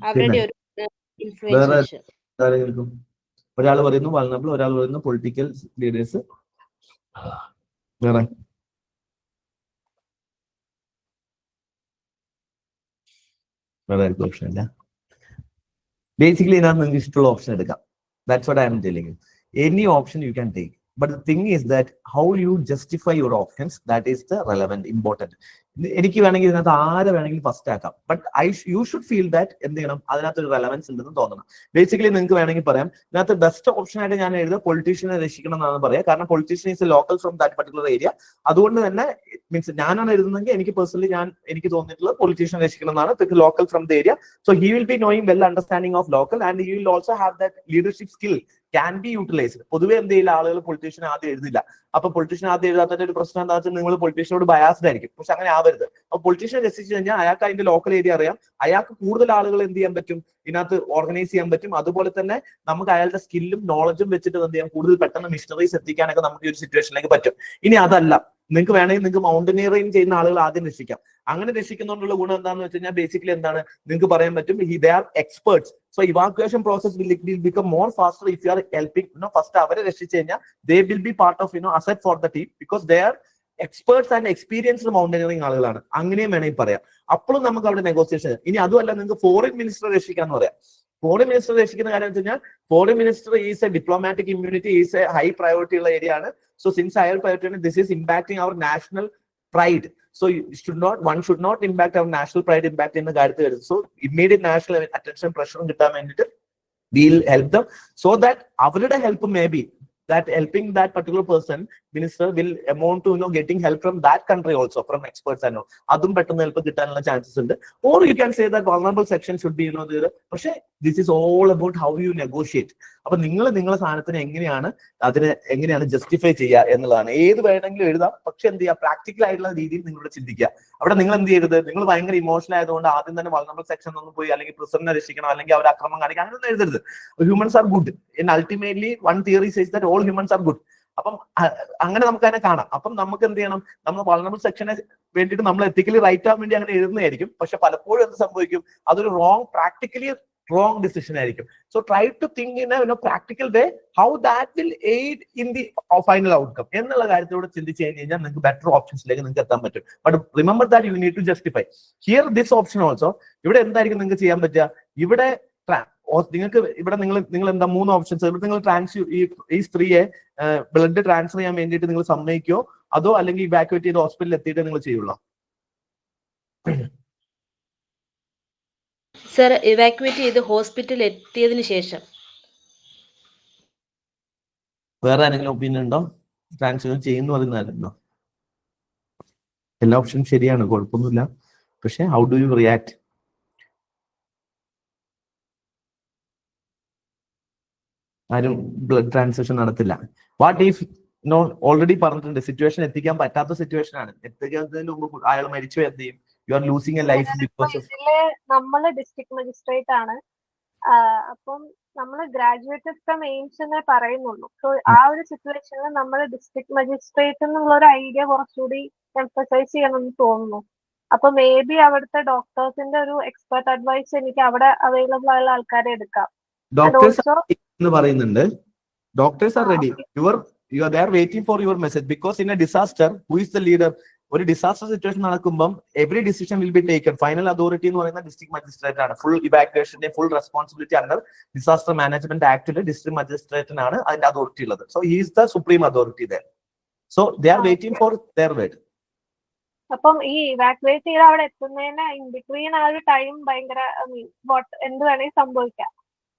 Speaker 5: അവരുടെ ഒരു ഇൻഫ്ലുവൻസ്.
Speaker 1: ഒരാൾ പറയുന്നു വൾനറബിൾ, ഒരാൾ പറയുന്നു പൊളിറ്റിക്കൽ ലീഡേഴ്സ്. വേറെ ഓപ്ഷൻ ഇല്ല. ബേസിക്കലി ഇതിനകത്ത് നിങ്ങൾക്ക് ഇഷ്ടമുള്ള ഓപ്ഷൻ എടുക്കാം. That's what I am telling you. Any option you can take. But the thing is that how you justify your options, that is the relevant, important. എനിക്ക് വേണമെങ്കിൽ ഇതിനകത്ത് ആരെ വേണമെങ്കിലും ഫസ്റ്റ് ആക്കാം. But you should feel that എന്ത് ചെയ്യണം, അതിനകത്ത് ഒരു റെലവൻസ് ഉണ്ടെന്ന് തോന്നണം. ബേസിക്കലി നിങ്ങൾക്ക് വേണമെങ്കിൽ പറയാം, ഇതിനകത്ത് ബെസ്റ്റ് ഓപ്ഷൻ ആയിട്ട് ഞാൻ എഴുതുക പൊളിറ്റീഷ്യനെ രക്ഷിക്കണം എന്നാണ് പറയാം. കാരണം politician is A local from that particular area. അതുകൊണ്ട് തന്നെ മീൻസ് ഞാനാണ് എഴുതുന്നതെങ്കിൽ എനിക്ക് പേഴ്സണലി എനിക്ക് തോന്നിയിട്ടുള്ളത് പൊളിറ്റീഷ്യനെ രക്ഷിക്കണം എന്നാണ്. Local from the area, so he will be knowing well understanding of local and he will also have that leadership skill can be utilised. പൊതുവെ എന്ത് ചെയ്യില്ല, ആളുകൾ പൊളിറ്റീഷ്യൻ ആദ്യം എഴുതില്ല. അപ്പൊ പൊളിറ്റീഷ്യൻ ആദ്യം എഴുതാത്തതിന്റെ ഒരു പ്രശ്നം എന്താ വെച്ചാൽ നിങ്ങൾ പൊളിറ്റീഷ്യനോട് ബയാസ്ഡ് ആയിരിക്കും. പക്ഷെ അങ്ങനെ ആവരുത്. അപ്പൊ പൊളിറ്റീഷ്യൻ രക്ഷിച്ചു കഴിഞ്ഞാൽ അയാൾക്ക് അതിന്റെ ലോക്കൽ ഏരിയ അറിയാം, അയാൾക്ക് കൂടുതൽ ആളുകൾ എന്ത് ചെയ്യാൻ പറ്റും, ഇതിനകത്ത് ഓർഗനൈസ് ചെയ്യാൻ പറ്റും. അതുപോലെ തന്നെ നമുക്ക് അയാളുടെ സ്കില്ലും നോളജും വെച്ചിട്ട് എന്ത് ചെയ്യാം, കൂടുതൽ പെട്ടെന്ന് മിഷണറീസ് എത്തിക്കാനൊക്കെ നമുക്ക് ഈ ഒരു സിറ്റുവേഷനിലേക്ക് പറ്റും. ഇനി അതല്ല, നിങ്ങൾക്ക് വേണമെങ്കിൽ നിങ്ങൾക്ക് മൗണ്ടനിയറിംഗ് ചെയ്യുന്ന ആളുകൾ ആദ്യം രക്ഷിക്കാം. അങ്ങനെ രക്ഷിക്കുന്നതുകൊണ്ടുള്ള ഗുണം എന്താണെന്ന് വെച്ച് കഴിഞ്ഞാൽ ബേസിക്കലി എന്താണ് നിങ്ങൾക്ക് പറയാൻ പറ്റും, they are experts. So evacuation process will become more faster if you are helping. First അവരെ രക്ഷിച്ചു കഴിഞ്ഞാൽ they will be part of asset for the team because they are experts and experienced mountaineering ആളുകളാണ്. അങ്ങനെയും വേണമെങ്കിൽ പറയാം. അപ്പോഴും നമുക്ക് അവിടെ നെഗോസിയേഷൻ. ഇനി അതുമല്ല, നിങ്ങൾക്ക് ഫോറിൻ മിനിസ്റ്റർ രക്ഷിക്കാന്ന് പറയാം. ഫോറിൻ മിനിസ്റ്റർ രക്ഷിക്കുന്ന കാര്യം വെച്ച് കഴിഞ്ഞാൽ foreign minister is a diplomatic immunity, is a high priority ഉള്ള ഏരിയ ആണ്. So since higher priority this is impacting our national pride. So one should not impact our national pride impact in the കാര്യത്തിൽ. So immediate national attention pressure കിട്ടാൻ വേണ്ടിയിട്ട് we'll help them so that അവരുടെ help may be that helping that particular person minister will amount to getting help from that country also, from experts and all. അതും പെട്ടെന്ന് help കിട്ടാനുള്ള chances ഉണ്ട്. Or you can say that vulnerable section should be പക്ഷേ this is all about how you negotiate. അപ്പൊ നിങ്ങളെ സാധനത്തിന് എങ്ങനെയാണ് ജസ്റ്റിഫൈ ചെയ്യുക എന്നുള്ളതാണ്. ഏത് വേണമെങ്കിലും എഴുതാം, പക്ഷെ എന്ത് ചെയ്യുക, പ്രാക്ടിക്കൽ ആയിട്ടുള്ള രീതിയിൽ നിങ്ങളോട് ചിന്തിക്കുക. അവിടെ നിങ്ങൾ എന്ത് ചെയ്യരുത്, നിങ്ങൾ ഭയങ്കര ഇമോഷണൽ ആയതുകൊണ്ട് ആദ്യം തന്നെ വൾനറബിൾ സെക്ഷൻ ഒന്നും പോയി അല്ലെങ്കിൽ പ്രിസണറെ രക്ഷിക്കണം അല്ലെങ്കിൽ അവർ അക്രമം കാണിക്കണം അങ്ങനെയൊന്നും എഴുതരുത്. Humans are good and ultimately one theory says that all humans are good. അപ്പം അങ്ങനെ നമുക്ക് അതിനെ കാണാം. അപ്പം നമുക്ക് എന്ത് ചെയ്യണം, നമ്മൾ വൾനറബിൾ സെക്ഷനെ വേണ്ടിയിട്ട് നമ്മൾ എത്തിക്കലി റൈറ്റ് ആവാൻ വേണ്ടി അങ്ങനെ എഴുതുന്നതായിരിക്കും. പക്ഷെ പലപ്പോഴും എന്ത് സംഭവിക്കും, അതൊരു പ്രാക്ടിക്കലി wrong decision ആയിരിക്കും. So try to think in a practical way how that will aid in the final outcome എന്നുള്ള കാര്യത്തോട് ചിന്തിച്ചു കഴിഞ്ഞാൽ നിങ്ങൾക്ക് ബെറ്റർ ഓപ്ഷൻസിലേക്ക് നിങ്ങൾക്ക് എത്താൻ പറ്റും. But remember that you need to justify here this option also. ഇവിടെ എന്തായിരിക്കും നിങ്ങൾക്ക് ചെയ്യാൻ പറ്റുക, ഇവിടെ നിങ്ങൾക്ക് ഇവിടെ നിങ്ങൾ എന്താ 3 ഓപ്ഷൻസ്. ഇവിടെ നിങ്ങൾ ഈ സ്ത്രീയെ ബ്ലഡ് ട്രാൻസ്ഫർ ചെയ്യാൻ വേണ്ടിയിട്ട് നിങ്ങൾ സമ്മതിക്കോ, അതോ അല്ലെങ്കിൽ ഇവാക്യുവേറ്റ് ചെയ്ത് ഹോസ്പിറ്റലിൽ എത്തിയിട്ട് നിങ്ങൾ ചെയ്യുള്ളൂ?
Speaker 5: സർ, ഇവാക്യുവേറ്റ് ചെയ്ത് ഹോസ്പിറ്റലിൽ എത്തിയതിനു ശേഷം.
Speaker 1: വേറെ ആരെങ്കിലും ഒപ്പീനിയൻ ഉണ്ടോ? ട്രാൻസ്ഫർ ചെയ്യുന്നു പറയുന്നല്ലോ. എല്ലാ ഓപ്ഷനും ശരിയാണ്, കുഴപ്പമൊന്നുമില്ല. പക്ഷെ ഹൗ ഡു യു റിയാക്ട്? ആരും ബ്ലഡ് ട്രാൻസ്ഫ്യൂഷൻ നടത്തില്ല. വാട്ട് ഇഫ് ഓൾറെഡി പറഞ്ഞിട്ടുണ്ട്, സിറ്റുവേഷൻ എത്തിക്കാൻ പറ്റാത്ത സിറ്റുവേഷൻ ആണ്, എത്തിക്കുന്നതിന് മുമ്പ് അയാൾ മരിച്ചു, എന്ത് ചെയ്യും? You are losing A life because of.
Speaker 3: നമ്മള് ഡിസ്ട്രിക്ട് മജിസ്ട്രേറ്റ് ആണ്, അപ്പം നമ്മൾ ഗ്രാജുവേറ്റഡ് ഫ്രം എയിംസ് പറയുന്നുള്ളൂ. സോ ആ ഒരു സിറ്റുവേഷനിൽ നമ്മൾ ഡിസ്ട്രിക്ട് മജിസ്ട്രേറ്റ് എന്നുള്ള ഒരു ഐഡിയ കുറച്ചുകൂടി എംഫസൈസ് ചെയ്യണമെന്ന് തോന്നുന്നു. അപ്പൊ മേ ബി അവിടുത്തെ ഡോക്ടേഴ്സിന്റെ ഒരു എക്സ്പെർട്ട് അഡ്വൈസ് എനിക്ക് അവിടെ അവൈലബിൾ ആയുള്ള ആൾക്കാരെ എടുക്കാം.
Speaker 1: ഡോക്ടേഴ്സ് പറയുന്നുണ്ട്, doctors are ready. You are there waiting for your message because in a disaster who is the leader? ഒരു ഡിസാസ്റ്റർ സിറ്റുവേഷൻ നടക്കുമ്പോൾ every decision will be taken. Final authority എന്ന് പറയുന്ന ഡിസ്ട്രിക്ട് മജിസ്ട്രേറ്റ് ആണ്. ഫുൾ ഇവാക്യുവേഷന്റെ full responsibility under disaster management ആക്ടില് ഡിസ്ട്രിക്ട് മജിസ്ട്രേറ്റിനാണ് അതിന്റെ അതോറിറ്റി ഉള്ളത്. So he is the supreme authority there. So they are waiting for their word.
Speaker 3: അപ്പം ഈ ഇവാക്യുവേറ്റ് ചെയ്ത് അവിടെ എത്തുന്നതിന് ഇൻ ബിറ്റ്വീൻ ആ ഒരു ടൈം ഭയങ്കര എന്ത് വേണമെങ്കിൽ സംഭവിക്കാം.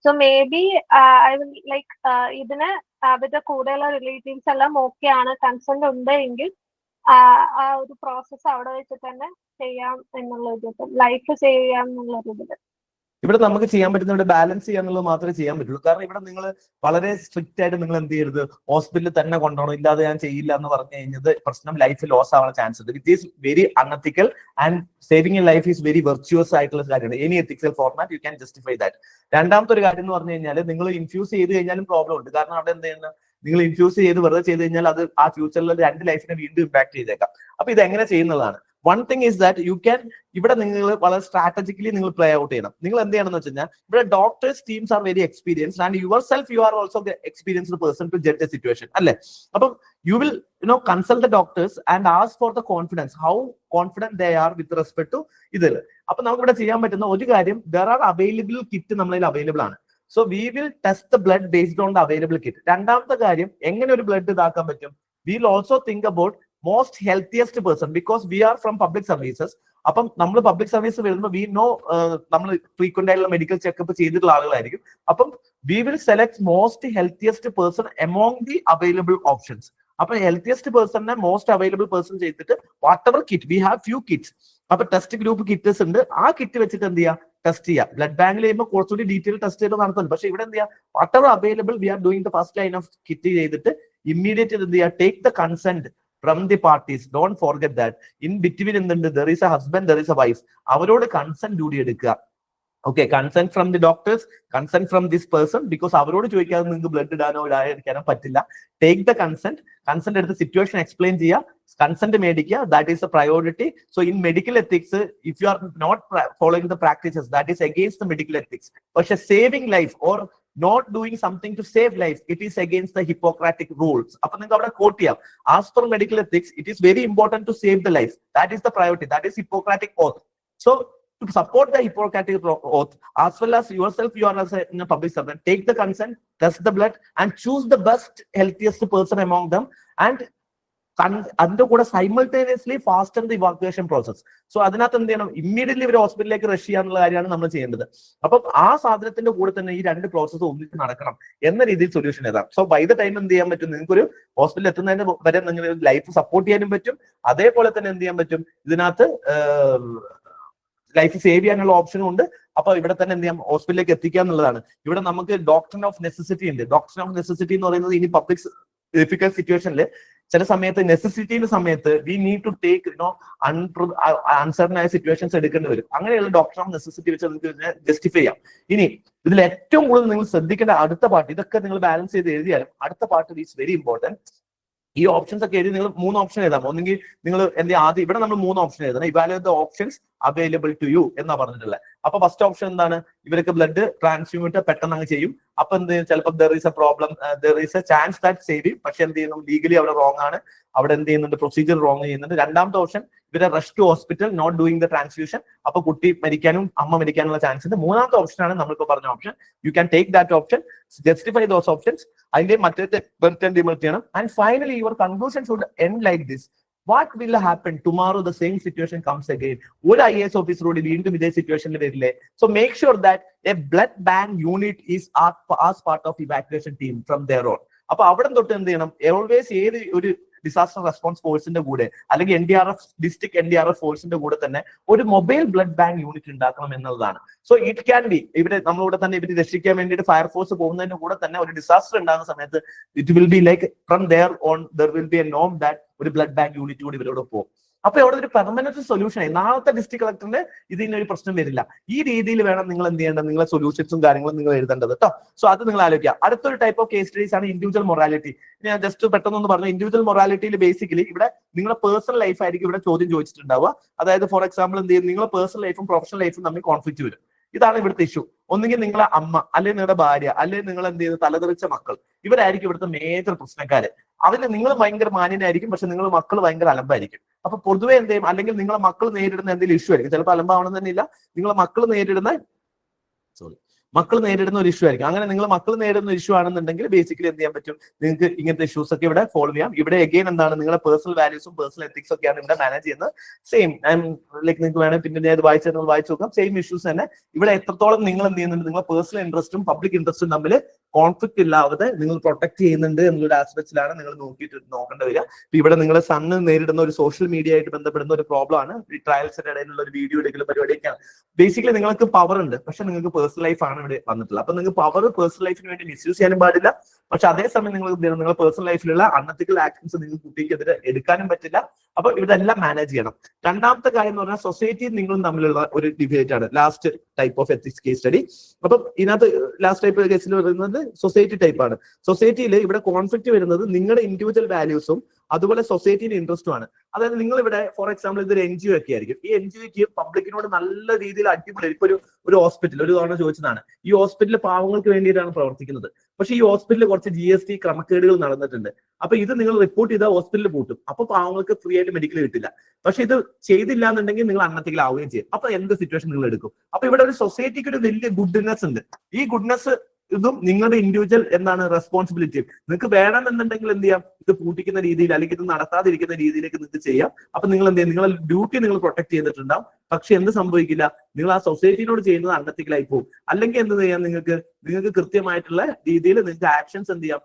Speaker 3: So may be I will like ഇതിന് അവരുടെ കൂടെയുള്ള റിലേറ്റീവ്സ് എല്ലാം ഓക്കെ ആണ്, കൺസെന്റ് ഉണ്ട് എങ്കിൽ ആ ഒരു പ്രോസസ് അവിടെ വെച്ച് തന്നെ ചെയ്യാം എന്നുള്ള ഒരു ലൈഫ് സേവ് ചെയ്യാം എന്നുള്ള ഒരു ഇതിൽ
Speaker 1: ഇവിടെ നമുക്ക് ചെയ്യാൻ പറ്റുന്ന ഇവിടെ ബാലൻസ് ചെയ്യാന്നുള്ളത് മാത്രമേ ചെയ്യാൻ പറ്റുള്ളൂ. കാരണം ഇവിടെ നിങ്ങൾ വളരെ സ്ട്രിക്റ്റ് ആയിട്ട് നിങ്ങൾ എന്ത് ചെയ്യരുത്, ഹോസ്പിറ്റലിൽ തന്നെ കൊണ്ടുപോകണം, ഇല്ലാതെ ഞാൻ ചെയ്യില്ല എന്ന് പറഞ്ഞു കഴിഞ്ഞത് പ്രശ്നം ലൈഫ് ലോസ് ആവാൻ ചാൻസ് ഉണ്ട്. It is very unethical and saving in life is very virtuous ആയിട്ടുള്ള കാര്യമാണ്. Any ethical format you can justify that. രണ്ടാമത്തെ ഒരു കാര്യം എന്ന് പറഞ്ഞു കഴിഞ്ഞാൽ നിങ്ങൾ ഇൻഫ്യൂസ് ചെയ്ത് കഴിഞ്ഞാലും പ്രോബ്ലം ഉണ്ട്. കാരണം അവിടെ എന്ത് ചെയ്യുന്നത്, നിങ്ങൾ ഇൻഫ്യൂസ് ചെയ്ത് വെറുതെ ചെയ്ത് കഴിഞ്ഞാൽ അത് ആ ഫ്യൂച്ചറിൽ 2 ലൈഫിനെ വീണ്ടും ഇമ്പാക്ട് ചെയ്തേക്കാം. അപ്പൊ ഇത് എങ്ങനെ ചെയ്യുന്നതാണ്? One thing is that you can ഇവിടെ നിങ്ങൾ വളരെ സ്ട്രാറ്റജിക്കലി നിങ്ങൾ പ്ലേ ഔട്ട് ചെയ്യണം. നിങ്ങൾ എന്ത് ചെയ്യണം എന്ന് വെച്ച് കഴിഞ്ഞാൽ ഇവിടെ doctors teams are very experienced and yourself you are also experienced person to judge a situation അല്ലേ. അപ്പം you will consult the doctors and ask for the confidence, how confident they are with respect to ഇതിൽ. അപ്പൊ നമുക്ക് ഇവിടെ ചെയ്യാൻ പറ്റുന്ന ഒരു കാര്യം, there are available kit നമ്മളിൽ അവൈലബിൾ ആണ്. So we will test the blood based on the available kit. രണ്ടാമത്തെ കാര്യം, എങ്ങനെ ഒരു ബ്ലഡ് ഇതാക്കാൻ പറ്റും, we will also think about most healthiest person because we are from public services. അപ്പം നമ്മൾ പബ്ലിക് സർവീസ് വരുമ്പോൾ വി നോ നമ്മൾ ഫ്രീക്വന്റ് ആയിട്ടുള്ള മെഡിക്കൽ ചെക്കപ്പ് ചെയ്തിട്ടുള്ള ആളുകളായിരിക്കും. അപ്പം we will select most healthiest person among the available options. അപ്പൊ ഹെൽത്തിയസ്റ്റ് പേഴ്സണിനെ മോസ്റ്റ് അവൈലബിൾ പേഴ്സൺ ചെയ്തിട്ട് what ever kit we have few kits. അപ്പൊ ടെസ്റ്റ് ഗ്രൂപ്പ് കിറ്റ്സ് ഉണ്ട്, ആ കിറ്റ് വെച്ചിട്ട് എന്ത് ചെയ്യാം, ടെസ്റ്റ് ചെയ്യാം. ബ്ലഡ് ബാങ്കിൽ ചെയ്യുമ്പോൾ കുറച്ചുകൂടി ഡീറ്റെയിൽ ടെസ്റ്റ് ചെയ്ത് നടത്തുന്നുണ്ട്. പക്ഷെ ഇവിടെ എന്ത് ചെയ്യാം, whatever available we are doing the first line of kit ചെയ്തിട്ട് ഇമ്മീഡിയറ്റ് എന്ത് ചെയ്യാം, take the consent from the parties. Don't forget that in between there is a husband, there is a wife. അവരോട് കൺസെന്റ് കൂടി എടുക്കുക. Okay, consent from the doctors, consent from this person, because അവരോട് ചോദിക്കാതെ നിങ്ങൾക്ക് ബ്ലഡ് ഇടാനോ ഇടാതിരിക്കാനോ പറ്റില്ല. ടേക്ക് ദ കൺസെന്റ്, കൺസെന്റ് എടുത്ത് സിറ്റുവേഷൻ എക്സ്പ്ലെയിൻ ചെയ്യുക, കൺസെന്റ് മേടിക്കുക. That is a priority. So in medical ethics if you are not following the practices that is against the medical ethics. പക്ഷെ saving life or not doing something to save life, it is against the Hippocratic rules. അപ്പൊ നിങ്ങൾക്ക് അവിടെ കോട്ട് ചെയ്യാം, as per medical ethics it is very important to save the life. That is the priority. That is Hippocratic oath. So to support the Hippocratic oath as well as yourself, you are as a public servant, take the consent, test the blood and choose the best healthiest person among them and അതിന്റെ കൂടെ simultaneously fasten the evacuation process. So അതിനകത്ത് എന്ത് ചെയ്യണം, ഇമ്മീഡിയറ്റ്ലി ഇവർ ഹോസ്പിറ്റലിലേക്ക് റഷ് ചെയ്യാനുള്ള കാര്യമാണ് നമ്മൾ ചെയ്യേണ്ടത്. അപ്പം ആ സാധനത്തിന്റെ കൂടെ തന്നെ ഈ രണ്ട് പ്രോസസ്സ് ഒന്നിച്ച് നടക്കണം എന്ന രീതിയിൽ സൊല്യൂഷൻ എഴുതാം. സോ ബൈ ദ ടൈം എന്ത് ചെയ്യാൻ പറ്റും, നിങ്ങൾക്ക് ഒരു ഹോസ്പിറ്റലിൽ എത്തുന്നതിന് വരെ നിങ്ങൾ ലൈഫ് സപ്പോർട്ട് ചെയ്യാനും പറ്റും. അതേപോലെ തന്നെ എന്ത് ചെയ്യാൻ പറ്റും, ഇതിനകത്ത് ലൈഫ് സേവ് ചെയ്യാനുള്ള ഓപ്ഷനും ഉണ്ട്. അപ്പൊ ഇവിടെ തന്നെ എന്ത് ചെയ്യാം, ഹോസ്പിറ്റലിലേക്ക് എത്തിക്കുക എന്നുള്ളതാണ്. ഇവിടെ നമുക്ക് ഡോക്ടർ ഓഫ് നെസസിറ്റി ഉണ്ട്. ഡോക്ടർ ഓഫ് നെസസിറ്റി എന്ന് പറയുന്നത് ഇനി പബ്ലിക് ഡിഫിക്കൽട്ട് സിറ്റുവേഷനിൽ ചില സമയത്ത് നെസസിറ്റിയുടെ സമയത്ത് we need to take uncertain ആയ സിറ്റുവേഷൻസ് എടുക്കേണ്ടി വരും. അങ്ങനെയുള്ള ഡോക്ടർ ഓഫ് നെസസിറ്റി വെച്ച് നിങ്ങൾക്ക് ജസ്റ്റിഫൈ ചെയ്യാം. ഇനി ഇതിൽ ഏറ്റവും കൂടുതൽ നിങ്ങൾ ശ്രദ്ധിക്കേണ്ട അടുത്ത പാർട്ട്, ഇതൊക്കെ നിങ്ങൾ ബാലൻസ് ചെയ്ത് എഴുതിയാലും അടുത്ത പാർട്ട് ഈസ് വെരി ഇമ്പോർട്ടന്റ്. ഈ ഓപ്ഷൻസ് ഒക്കെ എഴുതി നിങ്ങൾ 3 ഓപ്ഷൻ എഴുതാം. ഒന്നെങ്കിൽ നിങ്ങൾ എന്ത് ആദ്യം ഇവിടെ നമ്മൾ 3 ഓപ്ഷൻ എഴുതണം. Evaluate the options available to you എന്നാ പറഞ്ഞിട്ടുള്ളത്. അപ്പൊ ഫസ്റ്റ് ഓപ്ഷൻ എന്താണ്, ഇവർക്ക് ബ്ലഡ് ട്രാൻസ്ഫ്യൂമിട്ട് പെട്ടെന്ന് അങ്ങ് ചെയ്യും. അപ്പൊ എന്ത് ചെയ്യും, ചിലപ്പോൾ there is A problem, there is A chance that save ചെയ്യും. പക്ഷെ എന്ത് ചെയ്യുന്നു, ലീഗലി അവിടെ റോങ് ആണ്, അവിടെ എന്ത് ചെയ്യുന്നുണ്ട്, പ്രൊസീജിയർ റോങ് ചെയ്യുന്നുണ്ട്. രണ്ടാമത്തെ ഓപ്ഷൻ, ഇവരെ rush to hospital not doing the transfusion, അപ്പൊ കുട്ടി മരിക്കാനും അമ്മ മരിക്കാനുള്ള ചാൻസ് ഉണ്ട്. മൂന്നാമത്തെ ഓപ്ഷൻ ആണ് നമ്മളിപ്പോ പറഞ്ഞ option. You can take that option, justify those options, അതിന്റെ മറ്റേ ഡിമർട്ട് ചെയ്യണം. And finally your conclusion should end like this. What will happen tomorrow the same situation comes again? ഒരു IAS ഓഫീസറോട് വീണ്ടും ഇതേ സിറ്റുവേഷനിൽ വരില്ലേ? So make sure that a blood bank unit is as part of evacuation team from there on. അപ്പൊ അവിടെ തൊട്ട് എന്ത് ചെയ്യണം, ഓൾവേസ് ഏത് ഒരു ഡിസാസ്റ്റർ റെസ്പോൺസ് ഫോഴ്സിന്റെ കൂടെ അല്ലെങ്കിൽ NDRF ഡിസ്ട്രിക്ട് NDRF ഫോഴ്സിന്റെ കൂടെ തന്നെ ഒരു മൊബൈൽ ബ്ലഡ് ബാങ്ക് യൂണിറ്റ് ഉണ്ടാക്കണം എന്നുള്ളതാണ്. സോ ഇറ്റ് ക്യാൻ ബി, ഇവര് നമ്മളിവിടെ തന്നെ ഇവര് രക്ഷിക്കാൻ വേണ്ടിയിട്ട് ഫയർഫോഴ്സ് പോകുന്നതിന്റെ കൂടെ തന്നെ ഒരു ഡിസാസ്റ്റർ ഉണ്ടാകുന്ന സമയത്ത് it will be like from there on there will be a നോം ദാറ്റ് ഒരു ബ്ലഡ് ബാങ്ക് യൂണിറ്റ് കൂടി ഇവരോട് പോകും. അപ്പൊ അവിടെ ഒരു പെർമനന്റ് സൊല്യൂഷൻ ആയി. നാളത്തെ ഡിസ്ട്രിക്ട് കളക്ടറിന് ഇതിനൊരു പ്രശ്നം വരില്ല. ഈ രീതിയിൽ വേണം നിങ്ങൾ എന്ത് ചെയ്യേണ്ടത്, നിങ്ങളെ സൊല്യൂഷൻസും കാര്യങ്ങളും നിങ്ങൾ എഴുതേണ്ടത് കേട്ടോ. സോ അത് നിങ്ങൾ ആലോചിക്കുക. അടുത്തൊരു ടൈപ്പ് ഓഫ് കേസ് സ്റ്റഡീസ് ആണ് ഇൻഡിവിജ്വൽ മൊറാലിറ്റി. ഞാൻ ജസ്റ്റ് പെട്ടെന്ന് പറഞ്ഞു, ഇൻഡിവിജ്വൽ മൊറാലിറ്റിയിൽ ബേസിക്കലി ഇവിടെ നിങ്ങളുടെ പേഴ്സണൽ ലൈഫ് ആയിരിക്കും ഇവിടെ ചോദ്യം ചോദിച്ചിട്ടുണ്ടാവുക. അതായത് ഫോർ എക്സാമ്പിൾ എന്ത് ചെയ്യും, നിങ്ങളുടെ പേഴ്സണൽ ലൈഫും പ്രൊഫഷണൽ ലൈഫും തമ്മിൽ കോൺഫ്ലിക്റ്റ് വരും. ഇതാണ് ഇവിടുത്തെ ഇഷ്യൂ. ഒന്നുകിൽ നിങ്ങളെ അമ്മ, അല്ലെങ്കിൽ നിങ്ങളുടെ ഭാര്യ, അല്ലെങ്കിൽ നിങ്ങൾ എന്ത് ചെയ്ത് തലതെറിച്ച മക്കൾ, ഇവരായിരിക്കും ഇവിടുത്തെ മേജർ പ്രശ്നക്കാര്. അതിന് നിങ്ങൾ ഭയങ്കര മാന്യനായിരിക്കും, പക്ഷെ നിങ്ങൾ മക്കൾ ഭയങ്കര അലമ്പായിരിക്കും. അപ്പൊ പൊതുവെ എന്ത് ചെയ്യും, അല്ലെങ്കിൽ നിങ്ങളെ മക്കൾ നേരിടുന്ന എന്തെങ്കിലും ഇഷ്യൂ ആയിരിക്കും. ചിലപ്പോൾ അലമ്പാവണം തന്നെ ഇല്ല, നിങ്ങളെ മക്കൾ നേരിടുന്ന ഒരു ഇഷ്യൂ ആയിരിക്കും. അങ്ങനെ നിങ്ങൾ മക്കൾ നേരിടുന്ന ഇഷ്യൂ ആണെന്നുണ്ടെങ്കിൽ ബേസിക്കലി എന്ത് ചെയ്യാൻ പറ്റും, നിങ്ങൾക്ക് ഇങ്ങനത്തെ ഇഷ്യൂസ് ഒക്കെ ഇവിടെ ഫോളോ ചെയ്യാം. ഇവിടെ അഗെയിൻ എന്താണ്, നിങ്ങളുടെ പേഴ്സണൽ വാല്യൂസും പേഴ്സണൽ എത്തിക്സ് ഒക്കെയാണ് ഇവിടെ മാനേജ് ചെയ്യുന്നത്. സെയിം ലൈക്ക് നിങ്ങൾക്ക് വേണമെങ്കിൽ പിന്നെ ഞാൻ വായിച്ചു നോക്കാം. സെയിം ഇഷ്യൂസ് തന്നെ ഇവിടെ എത്രത്തോളം നിങ്ങൾ എന്ത് ചെയ്യുന്നുണ്ട്, നിങ്ങളുടെ പേഴ്സണൽ ഇൻട്രസ്റ്റും പബ്ലിക് ഇൻട്രസ്റ്റും തമ്മിൽ കോൺഫ്ലിക്റ്റ് ഇല്ലാതെ നിങ്ങൾ പ്രൊട്ടക്ട് ചെയ്യുന്നുണ്ട് എന്നുള്ളൊരു ആസ്പെക്റ്റിലാണ് നിങ്ങൾ നോക്കേണ്ടി വരിക. ഇവിടെ നിങ്ങളുടെ സണ്ണ് നേരിടുന്ന ഒരു സോഷ്യൽ മീഡിയ ആയിട്ട് ബന്ധപ്പെടുന്ന ഒരു പ്രോബ്ലം ആണ് ഈ ട്രയൽസിന്റെ ഇടയിലുള്ള ഒരു വീഡിയോ എടുക്കലും പരിപാടിയൊക്കെയാണ്. ബേസിക്കലി നിങ്ങൾക്ക് പവർ ഉണ്ട്, പക്ഷെ നിങ്ങൾക്ക് പേഴ്സണൽ ലൈഫ് ആണ് ഇവിടെ വന്നിട്ടുള്ളത്. അപ്പൊ നിങ്ങൾക്ക് പവർ പേഴ്സണൽ ലൈഫിന് വേണ്ടി മിസ്യൂസ് ചെയ്യാനും പാടില്ല. പക്ഷെ അതേസമയം നിങ്ങളുടെ പേഴ്സണൽ ലൈഫിലുള്ള അൺഎത്തിക്കൽ ആക്ഷൻസ് നിങ്ങൾക്ക് കുട്ടിക്കെതിരെ എടുക്കാനും പറ്റില്ല. അപ്പൊ ഇതെല്ലാം മാനേജ് ചെയ്യണം. രണ്ടാമത്തെ കാര്യം എന്ന് പറഞ്ഞാൽ സൊസൈറ്റിയും നിങ്ങളും തമ്മിലുള്ള ഒരു ഡിബേറ്റ് ആണ് last type of ethics case study. അപ്പം ഇതിനകത്ത് ലാസ്റ്റ് ടൈപ്പ് കേസിൽ പറയുന്നത് വരുന്നത് സൊസൈറ്റി ടൈപ്പ് ആണ്. സൊസൈറ്റിയിൽ ഇവിടെ കോൺഫ്ലിക്റ്റ് വരുന്നത് നിങ്ങളുടെ ഇൻഡിവിജ്വൽ വാല്യൂസും അതുപോലെ സൊസൈറ്റിയുടെ ഇൻട്രസ്റ്റും ആണ്. അതായത് നിങ്ങൾ ഇവിടെ ഫോർ എക്സാമ്പിൾ ഇതൊരു NGO ഒക്കെ ആയിരിക്കും. ഈ NGOക്ക് പബ്ലിക്കിനോട് നല്ല രീതിയിൽ അടിപൊളി, ഇപ്പൊ ഒരു ഹോസ്പിറ്റൽ ഒരു തവണ ചോദിച്ചതാണ്, ഈ ഹോസ്പിറ്റൽ പാവങ്ങൾക്ക് വേണ്ടിയിട്ടാണ് പ്രവർത്തിക്കുന്നത്. പക്ഷേ ഈ ഹോസ്പിറ്റലിൽ കുറച്ച് GST ക്രമക്കേടുകൾ നടന്നിട്ടുണ്ട്. അപ്പൊ ഇത് നിങ്ങൾ റിപ്പോർട്ട് ചെയ്താൽ ഹോസ്പിറ്റലിൽ പൂട്ടും. അപ്പൊ പാവങ്ങൾക്ക് ഫ്രീ ആയിട്ട് മെഡിക്കൽ കിട്ടില്ല. പക്ഷെ ഇത് ചെയ്തില്ല എന്നുണ്ടെങ്കിൽ നിങ്ങൾ അന്നത്തേക്കിലാവുകയും ചെയ്യും. അപ്പൊ എന്ത് സിറ്റുവേഷൻ നിങ്ങൾ എടുക്കും? അപ്പൊ ഇവിടെ ഒരു സൊസൈറ്റിക്ക് ഒരു വലിയ ഗുഡ്നെസ് ഉണ്ട്. ഈ ഗുഡ്നെസ് ഇതും നിങ്ങളുടെ ഇൻഡിവിജ്വൽ എന്താണ് റെസ്പോൺസിബിലിറ്റി. നിങ്ങൾക്ക് വേണമെന്നുണ്ടെങ്കിൽ എന്ത് ചെയ്യാം, ഇത് പൂട്ടിക്കുന്ന രീതിയിൽ അല്ലെങ്കിൽ ഇത് നടത്താതിരിക്കുന്ന രീതിയിലേക്ക് നിങ്ങൾക്ക് ചെയ്യാം. അപ്പൊ നിങ്ങൾ എന്ത് ചെയ്യും, നിങ്ങളുടെ ഡ്യൂട്ടി നിങ്ങൾ പ്രൊട്ടക്ട് ചെയ്തിട്ടുണ്ടാവും. പക്ഷെ എന്ത് സംഭവിക്കില്ല, നിങ്ങൾ ആ സൊസൈറ്റിനോട് ചെയ്യുന്നത് അണ്ടത്തിലായി പോകും. അല്ലെങ്കിൽ എന്ത് ചെയ്യാം, നിങ്ങൾക്ക് കൃത്യമായിട്ടുള്ള രീതിയിൽ നിങ്ങൾക്ക് ആക്ഷൻസ് എന്ത് ചെയ്യാം,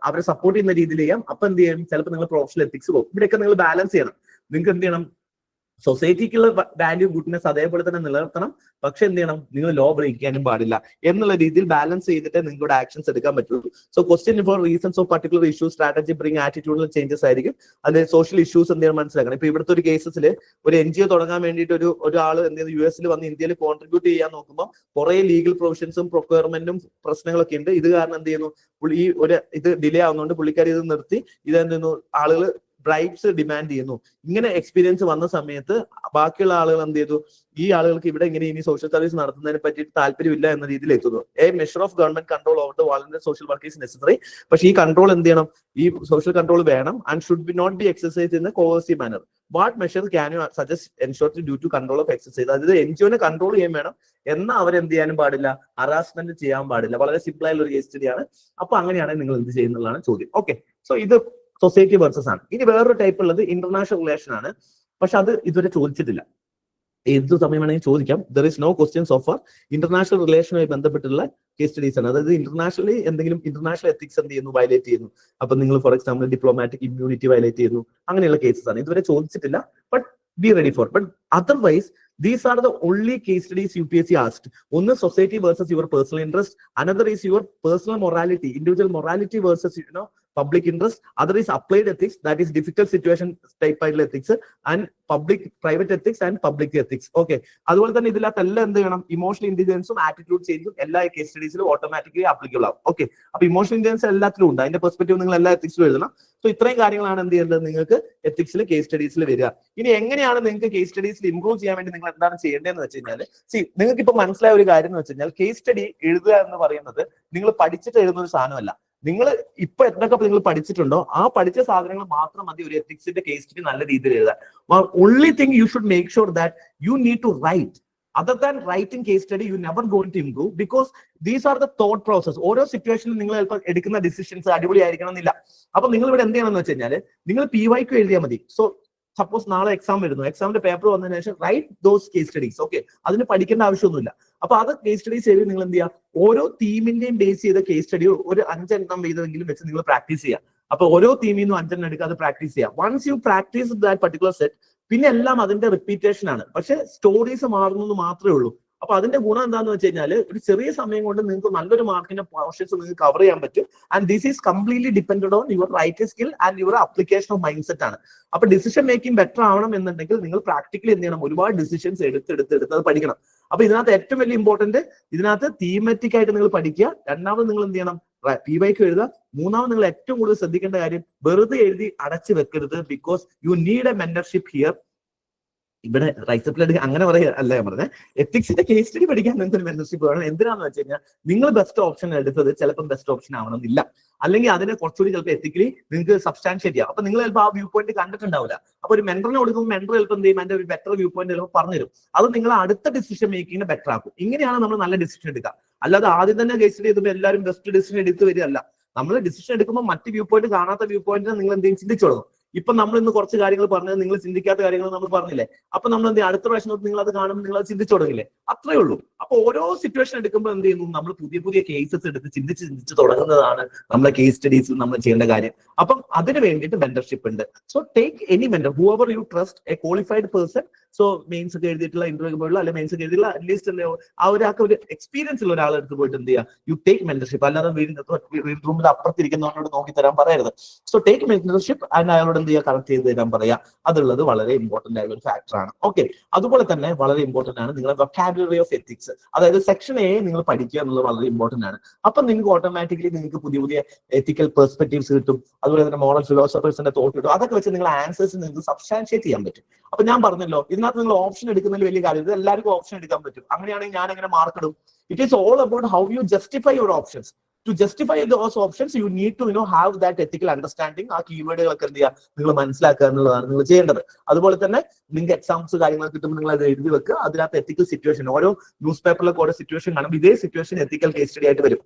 Speaker 1: അവരെ സപ്പോർട്ട് ചെയ്യുന്ന രീതിയിൽ ചെയ്യാം. അപ്പൊ എന്ത് ചെയ്യും, ചിലപ്പോൾ നിങ്ങൾ പ്രൊഫഷണൽ എത്തിക്സ് പോകും. ഇവിടെയൊക്കെ നിങ്ങൾ ബാലൻസ് ചെയ്യണം. നിങ്ങൾക്ക് എന്ത് ചെയ്യണം, സൊസൈറ്റിക്കുള്ള വാല്യൂ ഗുഡ്നെസ് അതേപോലെ തന്നെ നിലനിർത്തണം. പക്ഷെ എന്ത് ചെയ്യണം, നിങ്ങൾ ലോ ബ്രേക്ക് ചെയ്യാനും പാടില്ല എന്നുള്ള രീതിയിൽ ബാലൻസ് ചെയ്തിട്ട് നിങ്ങൾക്ക് ആക്ഷൻസ് എടുക്കാൻ പറ്റുള്ളൂ. So question for reasons of particular issues strategy bring ആറ്റിറ്റ്യൂഡിൽ ചേഞ്ചസ് ആയിരിക്കും. അത് സോഷ്യൽ ഇഷ്യൂസ് എന്ത് ചെയ്യണം മനസ്സിലാക്കണം. ഇപ്പൊ ഇവിടുത്തെ ഒരു കേസസിൽ ഒരു NGO തുടങ്ങാൻ വേണ്ടിയിട്ട് ഒരാൾ എന്ത് ചെയ്യുന്നു, US വന്ന് ഇന്ത്യയിൽ കോൺട്രിബ്യൂട്ട് ചെയ്യാൻ നോക്കുമ്പോൾ കുറെ ലീഗൽ പ്രൊവിഷൻസും പ്രൊക്വയർമെന്റും പ്രശ്നങ്ങളൊക്കെ ഉണ്ട്. ഇത് കാരണം എന്ത് ചെയ്യുന്നു, ഇത് ഡിലേ ആവുന്നതുകൊണ്ട് പുള്ളിക്കാരി ഇത് നിർത്തി. ഇതെന്ത് ചെയ്യുന്നു, ആളുകൾ ബ്രൈബ്സ് ഡിമാൻഡ് ചെയ്യുന്നു. ഇങ്ങനെ എക്സ്പീരിയൻസ് വന്ന സമയത്ത് ബാക്കിയുള്ള ആളുകൾ എന്ത് ചെയ്തു, ഈ ആളുകൾക്ക് ഇവിടെ ഇങ്ങനെ ഇനി സോഷ്യൽ സർവീസ് നടത്തുന്നതിനെ പറ്റിയിട്ട് താല്പര്യമില്ല എന്ന രീതിയിൽ എത്തുന്നു. Measure of government control over the voluntary social work is necessary. പക്ഷേ ഈ കൺട്രോൾ എന്ത് ചെയ്യണം, ഈ സോഷ്യൽ കൺട്രോൾ വേണം. And should be not be exercise in a coercive manner. What measures can you suggest ensure due to control of exercise. അതായത് NGOനെ കൺട്രോൾ ചെയ്യാൻ വേണം, എന്നാൽ അവരെന്ത് ചെയ്യാനും പാടില്ല, ഹറാസ്മെന്റ് ചെയ്യാൻ പാടില്ല. വളരെ സിമ്പിൾ ആയിട്ടുള്ള ഒരു കേസ് സ്റ്റഡിയാണ്. അപ്പൊ അങ്ങനെയാണെങ്കിൽ നിങ്ങൾ എന്ത് ചെയ്യുന്നതാണ് ചോദ്യം. ഓക്കെ, സോ ഇത് സൊസൈറ്റി വേഴ്സസ് ആണ്. ഇനി വേറൊരു ടൈപ്പ് ഉള്ളത് ഇന്റർനാഷണൽ റിലേഷൻ ആണ്. പക്ഷെ അത് ഇതുവരെ ചോദിച്ചിട്ടില്ല. ഏത് സമയം വേണമെങ്കിൽ ചോദിക്കാം. There is no questions of international റിലേഷനുമായി ബന്ധപ്പെട്ടുള്ള കേസ് സ്റ്റഡീസ് ആണ്. അതായത് ഇന്റർനാഷണലി എന്തെങ്കിലും ഇന്റർനാഷണൽ എത്തിക്സ് എന്ത് ചെയ്യുന്നു, വയലേറ്റ് ചെയ്യുന്നു. അപ്പൊ നിങ്ങൾ for example diplomatic immunity violate ചെയ്യുന്നു, അങ്ങനെയുള്ള കേസസ് ആണ്. ഇതുവരെ ചോദിച്ചിട്ടില്ല. But be ready for. But otherwise, these are the only case studies UPSC asked. One society versus your personal interest. Another is your personal morality, individual morality versus public interest. Other is applied ethics, that is difficult situation type ethics, and private ethics and public ethics. Okay. അതുപോലെ തന്നെ ഇതിനകത്ത് എല്ലാം എന്ത് ചെയ്യണം, ഇമോഷണൽ ഇന്റലിജൻസും ആറ്റിറ്റ്യൂഡ് ചേഞ്ചും എല്ലാ കേസ് സ്റ്റഡീസിലും ഓട്ടോമാറ്റിക്കലി ആപ്ലിക്കബിൾ ആവും. ഓക്കെ, അപ്പൊ ഇമോഷണൽ ഇന്റലിജൻസ് എല്ലാത്തിലും ഉണ്ട്. അതിന്റെ പെർസ്പെക്റ്റീവ് നിങ്ങൾ എല്ലാ എത്തിക്സിലും എഴുതണം. സോ ഇത്രയും കാര്യങ്ങളാണ് എന്ത് ചെയ്യേണ്ടത്, നിങ്ങൾക്ക് എത്തിക്സിൽ കേസ് സ്റ്റഡീസിൽ വരിക. ഇനി എങ്ങനെയാണ് നിങ്ങൾക്ക് കേസ് സ്റ്റഡീസിൽ ഇംപ്രൂവ് ചെയ്യാൻ വേണ്ടി നിങ്ങൾ എന്താണ് ചെയ്യേണ്ടതെന്ന് വെച്ച് കഴിഞ്ഞാൽ, നിങ്ങൾക്ക് ഇപ്പൊ മനസ്സിലായ ഒരു കാര്യം എന്ന് വെച്ച് കഴിഞ്ഞാൽ, കേസ് സ്റ്റഡി എഴുതുക എന്ന് പറയുന്നത് നിങ്ങൾ പഠിച്ചിട്ട് എഴുതുന്ന ഒരു സാധനമല്ല. നിങ്ങൾ ഇപ്പൊ എന്തൊക്കെ നിങ്ങൾ പഠിച്ചിട്ടുണ്ടോ ആ പഠിച്ച സാധനങ്ങൾ മാത്രം മതി ഒരു എത്തിക്സിന്റെ കേസ് സ്റ്റഡി നല്ല രീതിയിൽ എഴുതാൻ. Only thing you should make sure that you need to write. Other than writing case study, you never going to improve because these are the thought process. ഓരോ സിറ്റുവേഷനിൽ നിങ്ങൾ ചിലപ്പോൾ എടുക്കുന്ന ഡിസിഷൻസ് അടിപൊളി ആയിരിക്കണം എന്നില്ല. അപ്പൊ നിങ്ങൾ ഇവിടെ എന്ത് ചെയ്യണമെന്ന് വെച്ച് കഴിഞ്ഞാൽ, നിങ്ങൾ PYQ എഴുതിയാൽ മതി. സോ സപ്പോസ് നാളെ എക്സാം വരുന്നു, എക്സാമിന്റെ പേപ്പർ വന്നതിന് ശേഷം write those case studies. Okay, അതിന് പഠിക്കേണ്ട ആവശ്യമൊന്നുമില്ല. അപ്പൊ അത് കേസ് സ്റ്റഡീസ് എഴുതി നിങ്ങൾ എന്ത് ചെയ്യുക, ഓരോ തീമിന്റെയും ബേസ് ചെയ്ത കേസ് സ്റ്റഡി ഒരു 5 എണ്ണം വീതമെങ്കിലും വെച്ച് നിങ്ങൾ പ്രാക്ടീസ് ചെയ്യുക. അപ്പൊ ഓരോ തീമിൽ നിന്നും 5 എണ്ണം എടുക്കുക, അത് പ്രാക്ടീസ് ചെയ്യുക. Once you practise that particular set, പിന്നെ എല്ലാം അതിന്റെ റിപ്പീറ്റേഷൻ ആണ്. പക്ഷെ സ്റ്റോറീസ് മാറുന്നത് മാത്രമേ ഉള്ളൂ. അപ്പൊ അതിന്റെ ഗുണം എന്താണെന്ന് വെച്ച് കഴിഞ്ഞാൽ, ഒരു ചെറിയ സമയം കൊണ്ട് നിങ്ങൾക്ക് നല്ലൊരു മാർക്കിന്റെ പോർഷൻസ് നിങ്ങൾക്ക് കവർ ചെയ്യാൻ പറ്റും. And this is completely depended on your writing skill and your application of mind set ആണ്. അപ്പൊ ഡിസിഷൻ മേക്കിംഗ് ബെറ്റർ ആവണം എന്നുണ്ടെങ്കിൽ നിങ്ങൾ പ്രാക്ടിക്കലി എന്ത് ചെയ്യണം, ഒരുപാട് ഡിസിഷൻസ് എടുത്ത് അത് പഠിക്കണം. അപ്പൊ ഇതിനകത്ത് ഏറ്റവും വലിയ ഇമ്പോർട്ടന്റ്, ഇതിനകത്ത് തീമാറ്റിക് ആയിട്ട് നിങ്ങൾ പഠിക്കുക. രണ്ടാമത് നിങ്ങൾ എന്ത് ചെയ്യണം, PYQ എഴുതുക. മൂന്നാമത് നിങ്ങൾ ഏറ്റവും കൂടുതൽ ശ്രദ്ധിക്കേണ്ട കാര്യം, വെറുതെ എഴുതി അടച്ചു വെക്കരുത്. Because you need A mentorship here. ഇവിടെ റൈസപ്പിൽ എടുക്കുക അങ്ങനെ പറയാ അല്ല ഞാൻ പറഞ്ഞത്. എത്തിക്സിന്റെ കേസ് സ്റ്റഡി പഠിക്കാൻ നിങ്ങൾക്ക് ഒരു മെന്റർഷിപ്പ് വേണം. എന്തിനാന്ന് വെച്ച് കഴിഞ്ഞാൽ, നിങ്ങൾ ബെസ്റ്റ് ഓപ്ഷൻ എടുത്തത് ചിലപ്പോൾ ബെസ്റ്റ് ഓപ്ഷൻ ആവണമെന്നില്ല. അല്ലെങ്കിൽ അതിനെ കുറച്ചുകൂടി ചിലപ്പോൾ എത്തിക്കലി നിങ്ങൾക്ക് സബ്സ്റ്റാൻഷിയേറ്റ് ചെയ്യാം. അപ്പൊ നിങ്ങൾ ചിലപ്പോൾ ആ വ്യൂ പോയിന്റ് കണ്ടിട്ടുണ്ടാവില്ല. അപ്പൊ ഒരു മെന്ററിനെ കൊടുക്കുമ്പോൾ മെന്റർ ചിലപ്പോൾ എന്ത് ചെയ്യും, അതിന്റെ ഒരു ബെറ്റർ വ്യൂ പോയിന്റ് ചിലപ്പോൾ പറഞ്ഞുതരും. അത് നിങ്ങൾ അടുത്ത ഡിസിഷൻ മേക്കിങ്ങിനെ ബെറ്റർ ആക്കും. ഇങ്ങനെയാണ് നമ്മൾ നല്ല ഡിസിഷൻ എടുക്കുക. അല്ലാതെ ആദ്യം തന്നെ കേസ് സ്റ്റഡി ചെയ്തുമ്പോൾ എല്ലാവരും ബെസ്റ്റ് ഡിസിഷൻ എടുത്ത് വരികയല്ല. നമ്മൾ ഡിസിഷൻ എടുക്കുമ്പോൾ മറ്റ് വ്യൂ പോയിന്റ് കാണാത്ത വ്യൂ പോയിന്റിനെ നിങ്ങൾ എന്തെങ്കിലും ചിന്തിച്ചു തുടങ്ങും. ഇപ്പൊ നമ്മൾ ഇന്ന് കുറച്ച് കാര്യങ്ങൾ പറഞ്ഞത് നിങ്ങൾ ചിന്തിക്കാത്ത കാര്യങ്ങൾ നമ്മൾ പറഞ്ഞില്ലേ. അപ്പൊ നമ്മൾ എന്ത് അടുത്ത പ്രാവശ്യം നിങ്ങൾ അത് കാണുമ്പോൾ നിങ്ങൾ അത് ചിന്തിച്ചു തുടങ്ങില്ലേ. അത്രേ ഉള്ളൂ. അപ്പൊ ഓരോ സിറ്റുവേഷൻ എടുക്കുമ്പോൾ എന്ത് ചെയ്യുന്നു, നമ്മൾ പുതിയ പുതിയ കേസസ് എടുത്ത് ചിന്തിച്ച് തുടങ്ങുന്നതാണ് നമ്മളെ കേസ് സ്റ്റഡീസിൽ നമ്മൾ ചെയ്യേണ്ട കാര്യം. അപ്പം അതിന് വേണ്ടിയിട്ട് മെന്റർഷിപ്പ് ഉണ്ട്. So take any mentor, whoever you trust, A qualified person so mains ഒക്കെ എഴുതിയിട്ടുള്ള ഇന്റർവ്യൂ പോലുള്ള അല്ലെങ്കിൽ മെയിൻസ് ഒക്കെ എഴുതിയിട്ടുള്ള അറ്റ്ലീസ്റ്റ് ആ ഒരു എക്സ്പീരിയൻസ് ഉള്ള ഒരാളെടുത്ത് പോയിട്ട് എന്ത് ചെയ്യുക, യു ടേക്ക് മെന്റർഷിപ്പ്. അല്ലാതെ വീടിന്റെ റൂമിൽ അപ്പുറത്തിരിക്കുന്നവരോട് നോക്കി തരാൻ പറയരുത്. സോ ടേക്ക് മെന്റർഷിപ്പ് ആൻഡ് അയാളോട് എന്ത് ചെയ്യുക, കറക്റ്റ് ചെയ്ത് തരാൻ പറയാ. അതുള്ളത് വളരെ ഇമ്പോർട്ടന്റ് ആയ ഒരു ഫാക്ടറാണ്. ഓക്കെ, അതുപോലെ തന്നെ വളരെ ഇമ്പോർട്ടന്റ് ആണ് നിങ്ങളുടെ വൊക്കാബുലറി ഓഫ് എത്തിക്സ്. അതായത് സെക്ഷൻ എ നിങ്ങൾ പഠിക്കുക എന്നുള്ളത് വളരെ ഇമ്പോർട്ടന്റ് ആണ്. അപ്പൊ നിങ്ങൾക്ക് ഓട്ടോമാറ്റിക്കലി നിങ്ങൾക്ക് പുതിയ പുതിയ എത്തിക്കൽ പെർസ്പെക്റ്റീവ്സ് കിട്ടും. അതുപോലെ തന്നെ മോറൽ ഫിലോസഫേഴ്സിന്റെ തോട്ട് കിട്ടും. അതൊക്കെ വെച്ച് നിങ്ങൾ ആൻസേഴ്സ് നിങ്ങൾക്ക് സബ്സ്റ്റാൻഷിയേറ്റ് ചെയ്യാൻ പറ്റും. അപ്പൊ ഞാൻ പറഞ്ഞല്ലോ, ഇതിനകത്ത് നിങ്ങൾ ഓപ്ഷൻ എടുക്കുന്നതിൽ വലിയ കാര്യം, ഇത് എല്ലാവർക്കും ഓപ്ഷൻ എടുക്കാൻ പറ്റും. അങ്ങനെയാണെങ്കിൽ ഞാൻ എങ്ങനെ മാർക്ക് ഇടും? It is all about how you justify your options. To justify those options, you need to have that ethical understanding. ആ കീവേഡുകളൊക്കെ എന്ത് ചെയ്യുക, നിങ്ങൾ മനസ്സിലാക്കുക എന്നുള്ളതാണ് നിങ്ങൾ ചെയ്യേണ്ടത്. അതുപോലെ തന്നെ നിങ്ങൾക്ക് എക്സാംസ് കാര്യങ്ങൾ കിട്ടുമ്പോൾ നിങ്ങൾ അത് എഴുതി വെക്കുക. അതിനകത്ത് എത്തിക്കൽ സിറ്റുവേഷൻ, ഓരോ ന്യൂസ് പേപ്പറിലൊക്കെ ഓരോ സിറ്റുവേഷൻ കാണുമ്പോൾ ഇതേ സിറ്റുവേഷൻ എത്തിക്കൽ കേസ് സ്റ്റഡി ആയിട്ട് വരും.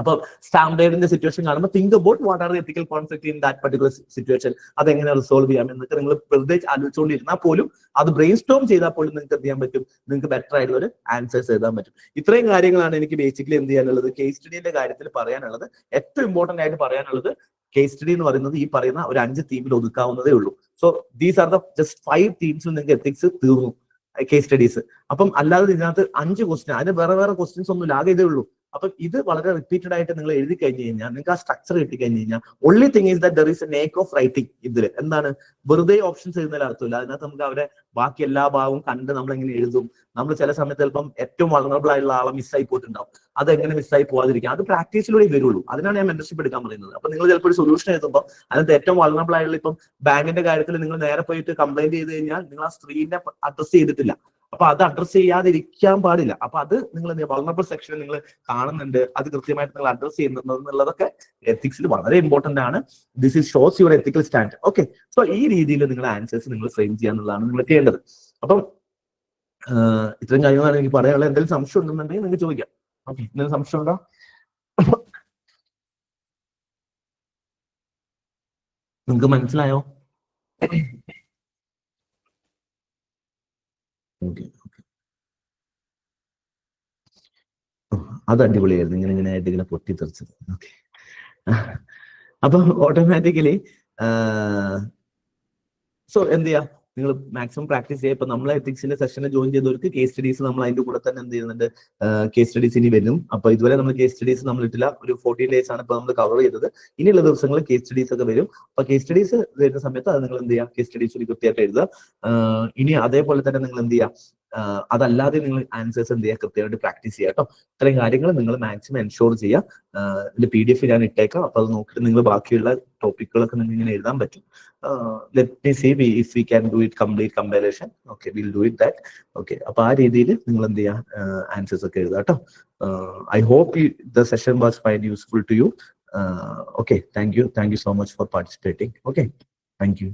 Speaker 1: അപ്പൊ സ്റ്റാൻഡേർഡിന്റെ സിറ്റുവേഷൻ കാണുമ്പോൾ think about what are ethical concept in that particular situation. അതെങ്ങനെ റിസോൾവ് ചെയ്യാം എന്നൊക്കെ നിങ്ങൾ വെറുതെ ആലോചിച്ചുകൊണ്ടിരുന്നാൽ പോലും, അത് ബ്രെയിൻ സ്റ്റോം ചെയ്താൽ പോലും നിങ്ങൾക്ക് എന്ത് ചെയ്യാൻ പറ്റും, നിങ്ങൾക്ക് ബെറ്റർ ആയിട്ടുള്ള ഒരു ആൻസേഴ്സ് എഴുതാൻ പറ്റും. ഇത്രയും കാര്യങ്ങളാണ് എനിക്ക് ബേസിക്കലി എന്ത് ചെയ്യാനുള്ളത്, കേസ് സ്റ്റഡിയുടെ കാര്യത്തിൽ പറയാനുള്ളത്. ഏറ്റവും ഇമ്പോർട്ടന്റ് ആയിട്ട് പറയാനുള്ളത്, കേസ് സ്റ്റഡി എന്ന് പറയുന്നത് ഈ പറയുന്ന ഒരു 5 തീമിൽ ഒതുക്കാവുന്നതേ ഉള്ളൂ. So these are the just 5 തീംസിൽ നിങ്ങൾക്ക് എത്തിക്സ് തീർന്നു കേസ് സ്റ്റഡീസ്. അപ്പം അല്ലാതെ ഇതിനകത്ത് 5 ക്വസ്റ്റ്യൻ, അതിന് വേറെ വേറെ ക്വസ്റ്റ്യൻസ് ഒന്നും ആകെ ഇതേ ഉള്ളൂ. അപ്പൊ ഇത് വളരെ റിപ്പീറ്റഡ് ആയിട്ട് നിങ്ങൾ എഴുതി കഴിഞ്ഞു കഴിഞ്ഞാൽ, നിങ്ങൾക്ക് ആ സ്ട്രക്ചർ കിട്ടി കഴിഞ്ഞു കഴിഞ്ഞാൽ, only thing is that there is a knack of writing. ഇതിൽ എന്താണ്, വെറുതെ ഓപ്ഷൻസ് എഴുതുന്നതിൽ അർത്ഥമില്ല. അതിനകത്ത് നമുക്ക് അവരെ ബാക്കി എല്ലാ ഭാഗവും കണ്ട് നമ്മൾ എങ്ങനെ എഴുതും. നമ്മൾ ചില സമയത്ത് ചിലപ്പം ഏറ്റവും വൾണറബിൾ ആയിട്ടുള്ള ആളെ മിസ്സായി പോയിട്ടുണ്ടാവും. അതെങ്ങനെ മിസ്സായി പോകാതിരിക്കാം, അത് പ്രാക്ടീസിലൂടെ വരുള്ളൂ. അതിനാണ് ഞാൻ മെന്റർഷിപ്പ് എടുക്കാൻ പറയുന്നത്. അപ്പൊ നിങ്ങൾ ചിലപ്പോൾ ഒരു സൊല്യൂഷൻ എഴുതുമ്പോൾ അതിനകത്ത് ഏറ്റവും വൾണറബിൾ ആയിട്ടുള്ള, ഇപ്പം ബാങ്കിന്റെ കാര്യത്തിൽ നിങ്ങൾ നേരെ പോയിട്ട് കംപ്ലൈന്റ് ചെയ്ത് കഴിഞ്ഞാൽ നിങ്ങൾ ആ സ്ത്രീനെ അഡ്രസ് ചെയ്തിട്ടില്ല. അപ്പൊ അത് അഡ്രസ് ചെയ്യാതിരിക്കാൻ പാടില്ല. അപ്പൊ അത് നിങ്ങൾ വൾണറബിൾ സെക്ഷനിൽ നിങ്ങൾ കാണുന്നുണ്ട്, അത് കൃത്യമായിട്ട് നിങ്ങൾ അഡ്രസ് ചെയ്യുന്നുണ്ട് എന്നുള്ളതൊക്കെ എത്തിക്സിൽ വളരെ ഇമ്പോർട്ടന്റ് ആണ്. This is shows your ethical stand. Okay, so ഈ രീതിയിൽ നിങ്ങളുടെ ആൻസേഴ്സ് നിങ്ങൾ ഫ്രെയിം ചെയ്യാന്നുള്ളതാണ് നിങ്ങൾ ചെയ്യേണ്ടത്. അപ്പം ഇത്രയും കാര്യങ്ങളാണ് എനിക്ക് പറയാനുള്ളത്. എന്തെങ്കിലും സംശയം ഉണ്ടെന്നുണ്ടെങ്കിൽ നിങ്ങൾക്ക് ചോദിക്കാം. ഓക്കെ, എന്തെങ്കിലും സംശയം ഉണ്ടോ? നിങ്ങൾക്ക് മനസ്സിലായോ? ഓക്കെ, അത് അടിപൊളിയായിരുന്നു, ഇങ്ങനെ ആയിട്ട് ഇങ്ങനെ പൊട്ടിത്തെറിച്ചത്. ഓക്കെ, അപ്പൊ ഓട്ടോമാറ്റിക്കലി സോ എന്ത് ചെയ്യാ, നിങ്ങൾ മാക്സിമം പ്രാക്ടീസ് ചെയ്യുക. ഇപ്പൊ നമ്മളെ എത്തിക്സിന്റെ സെഷനിൽ ജോയിൻ ചെയ്തവർക്ക് കേസ് സ്റ്റഡീസ് നമ്മൾ അതിന്റെ കൂടെ തന്നെ എന്ത് ചെയ്യുന്നുണ്ട്, കേസ് സ്റ്റഡീസ് ഇനി വരും. അപ്പൊ ഇതുവരെ നമ്മൾ കേസ് സ്റ്റഡീസ് നമ്മൾ ഇട്ടില്ല. ഒരു 14 days ആണ് ഇപ്പൊ നമ്മൾ കവർ ചെയ്തത്. ഇനിയുള്ള ദിവസങ്ങളിൽ കേസ് സ്റ്റഡീസ് ഒക്കെ വരും. അപ്പൊ കേസ് സ്റ്റഡീസ് വരുന്ന സമയത്ത് അത് നിങ്ങൾ എന്ത് ചെയ്യുക, കേസ് സ്റ്റഡീസ് ഒരു കൃത്യമായിട്ട് എഴുതുക. ഇനി അതേപോലെ തന്നെ നിങ്ങൾ എന്ത് ചെയ്യുക, അതല്ലാതെ നിങ്ങൾ ആൻസേഴ്സ് എന്ത് ചെയ്യുക, കൃത്യമായിട്ട് പ്രാക്ടീസ് ചെയ്യുക കേട്ടോ. ഇത്രയും കാര്യങ്ങൾ നിങ്ങൾ മാക്സിമം എൻഷുർ ചെയ്യുക. ഇതിന്റെ PDF ഞാൻ ഇട്ടേക്കാം. അപ്പൊ അത് നോക്കിയിട്ട് നിങ്ങൾ ബാക്കിയുള്ള ടോപ്പിക്കുകളൊക്കെ നിങ്ങൾ ഇങ്ങനെ എഴുതാൻ പറ്റും. Let me see if we can do it complete compilation. Okay, we'll do it that. Okay, അപ്പൊ ആ രീതിയിൽ നിങ്ങൾ എന്ത് ചെയ്യുക, ആൻസേഴ്സ് ഒക്കെ എഴുതുക കേട്ടോ. I hope the session was quite useful to you. Okay, thank you so much for participating. Okay, thank you.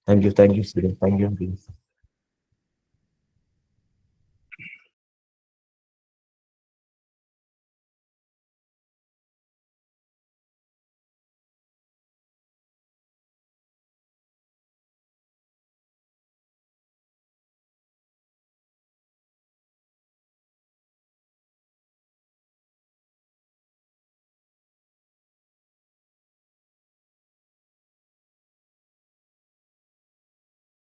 Speaker 1: Thank you, student. Thank you.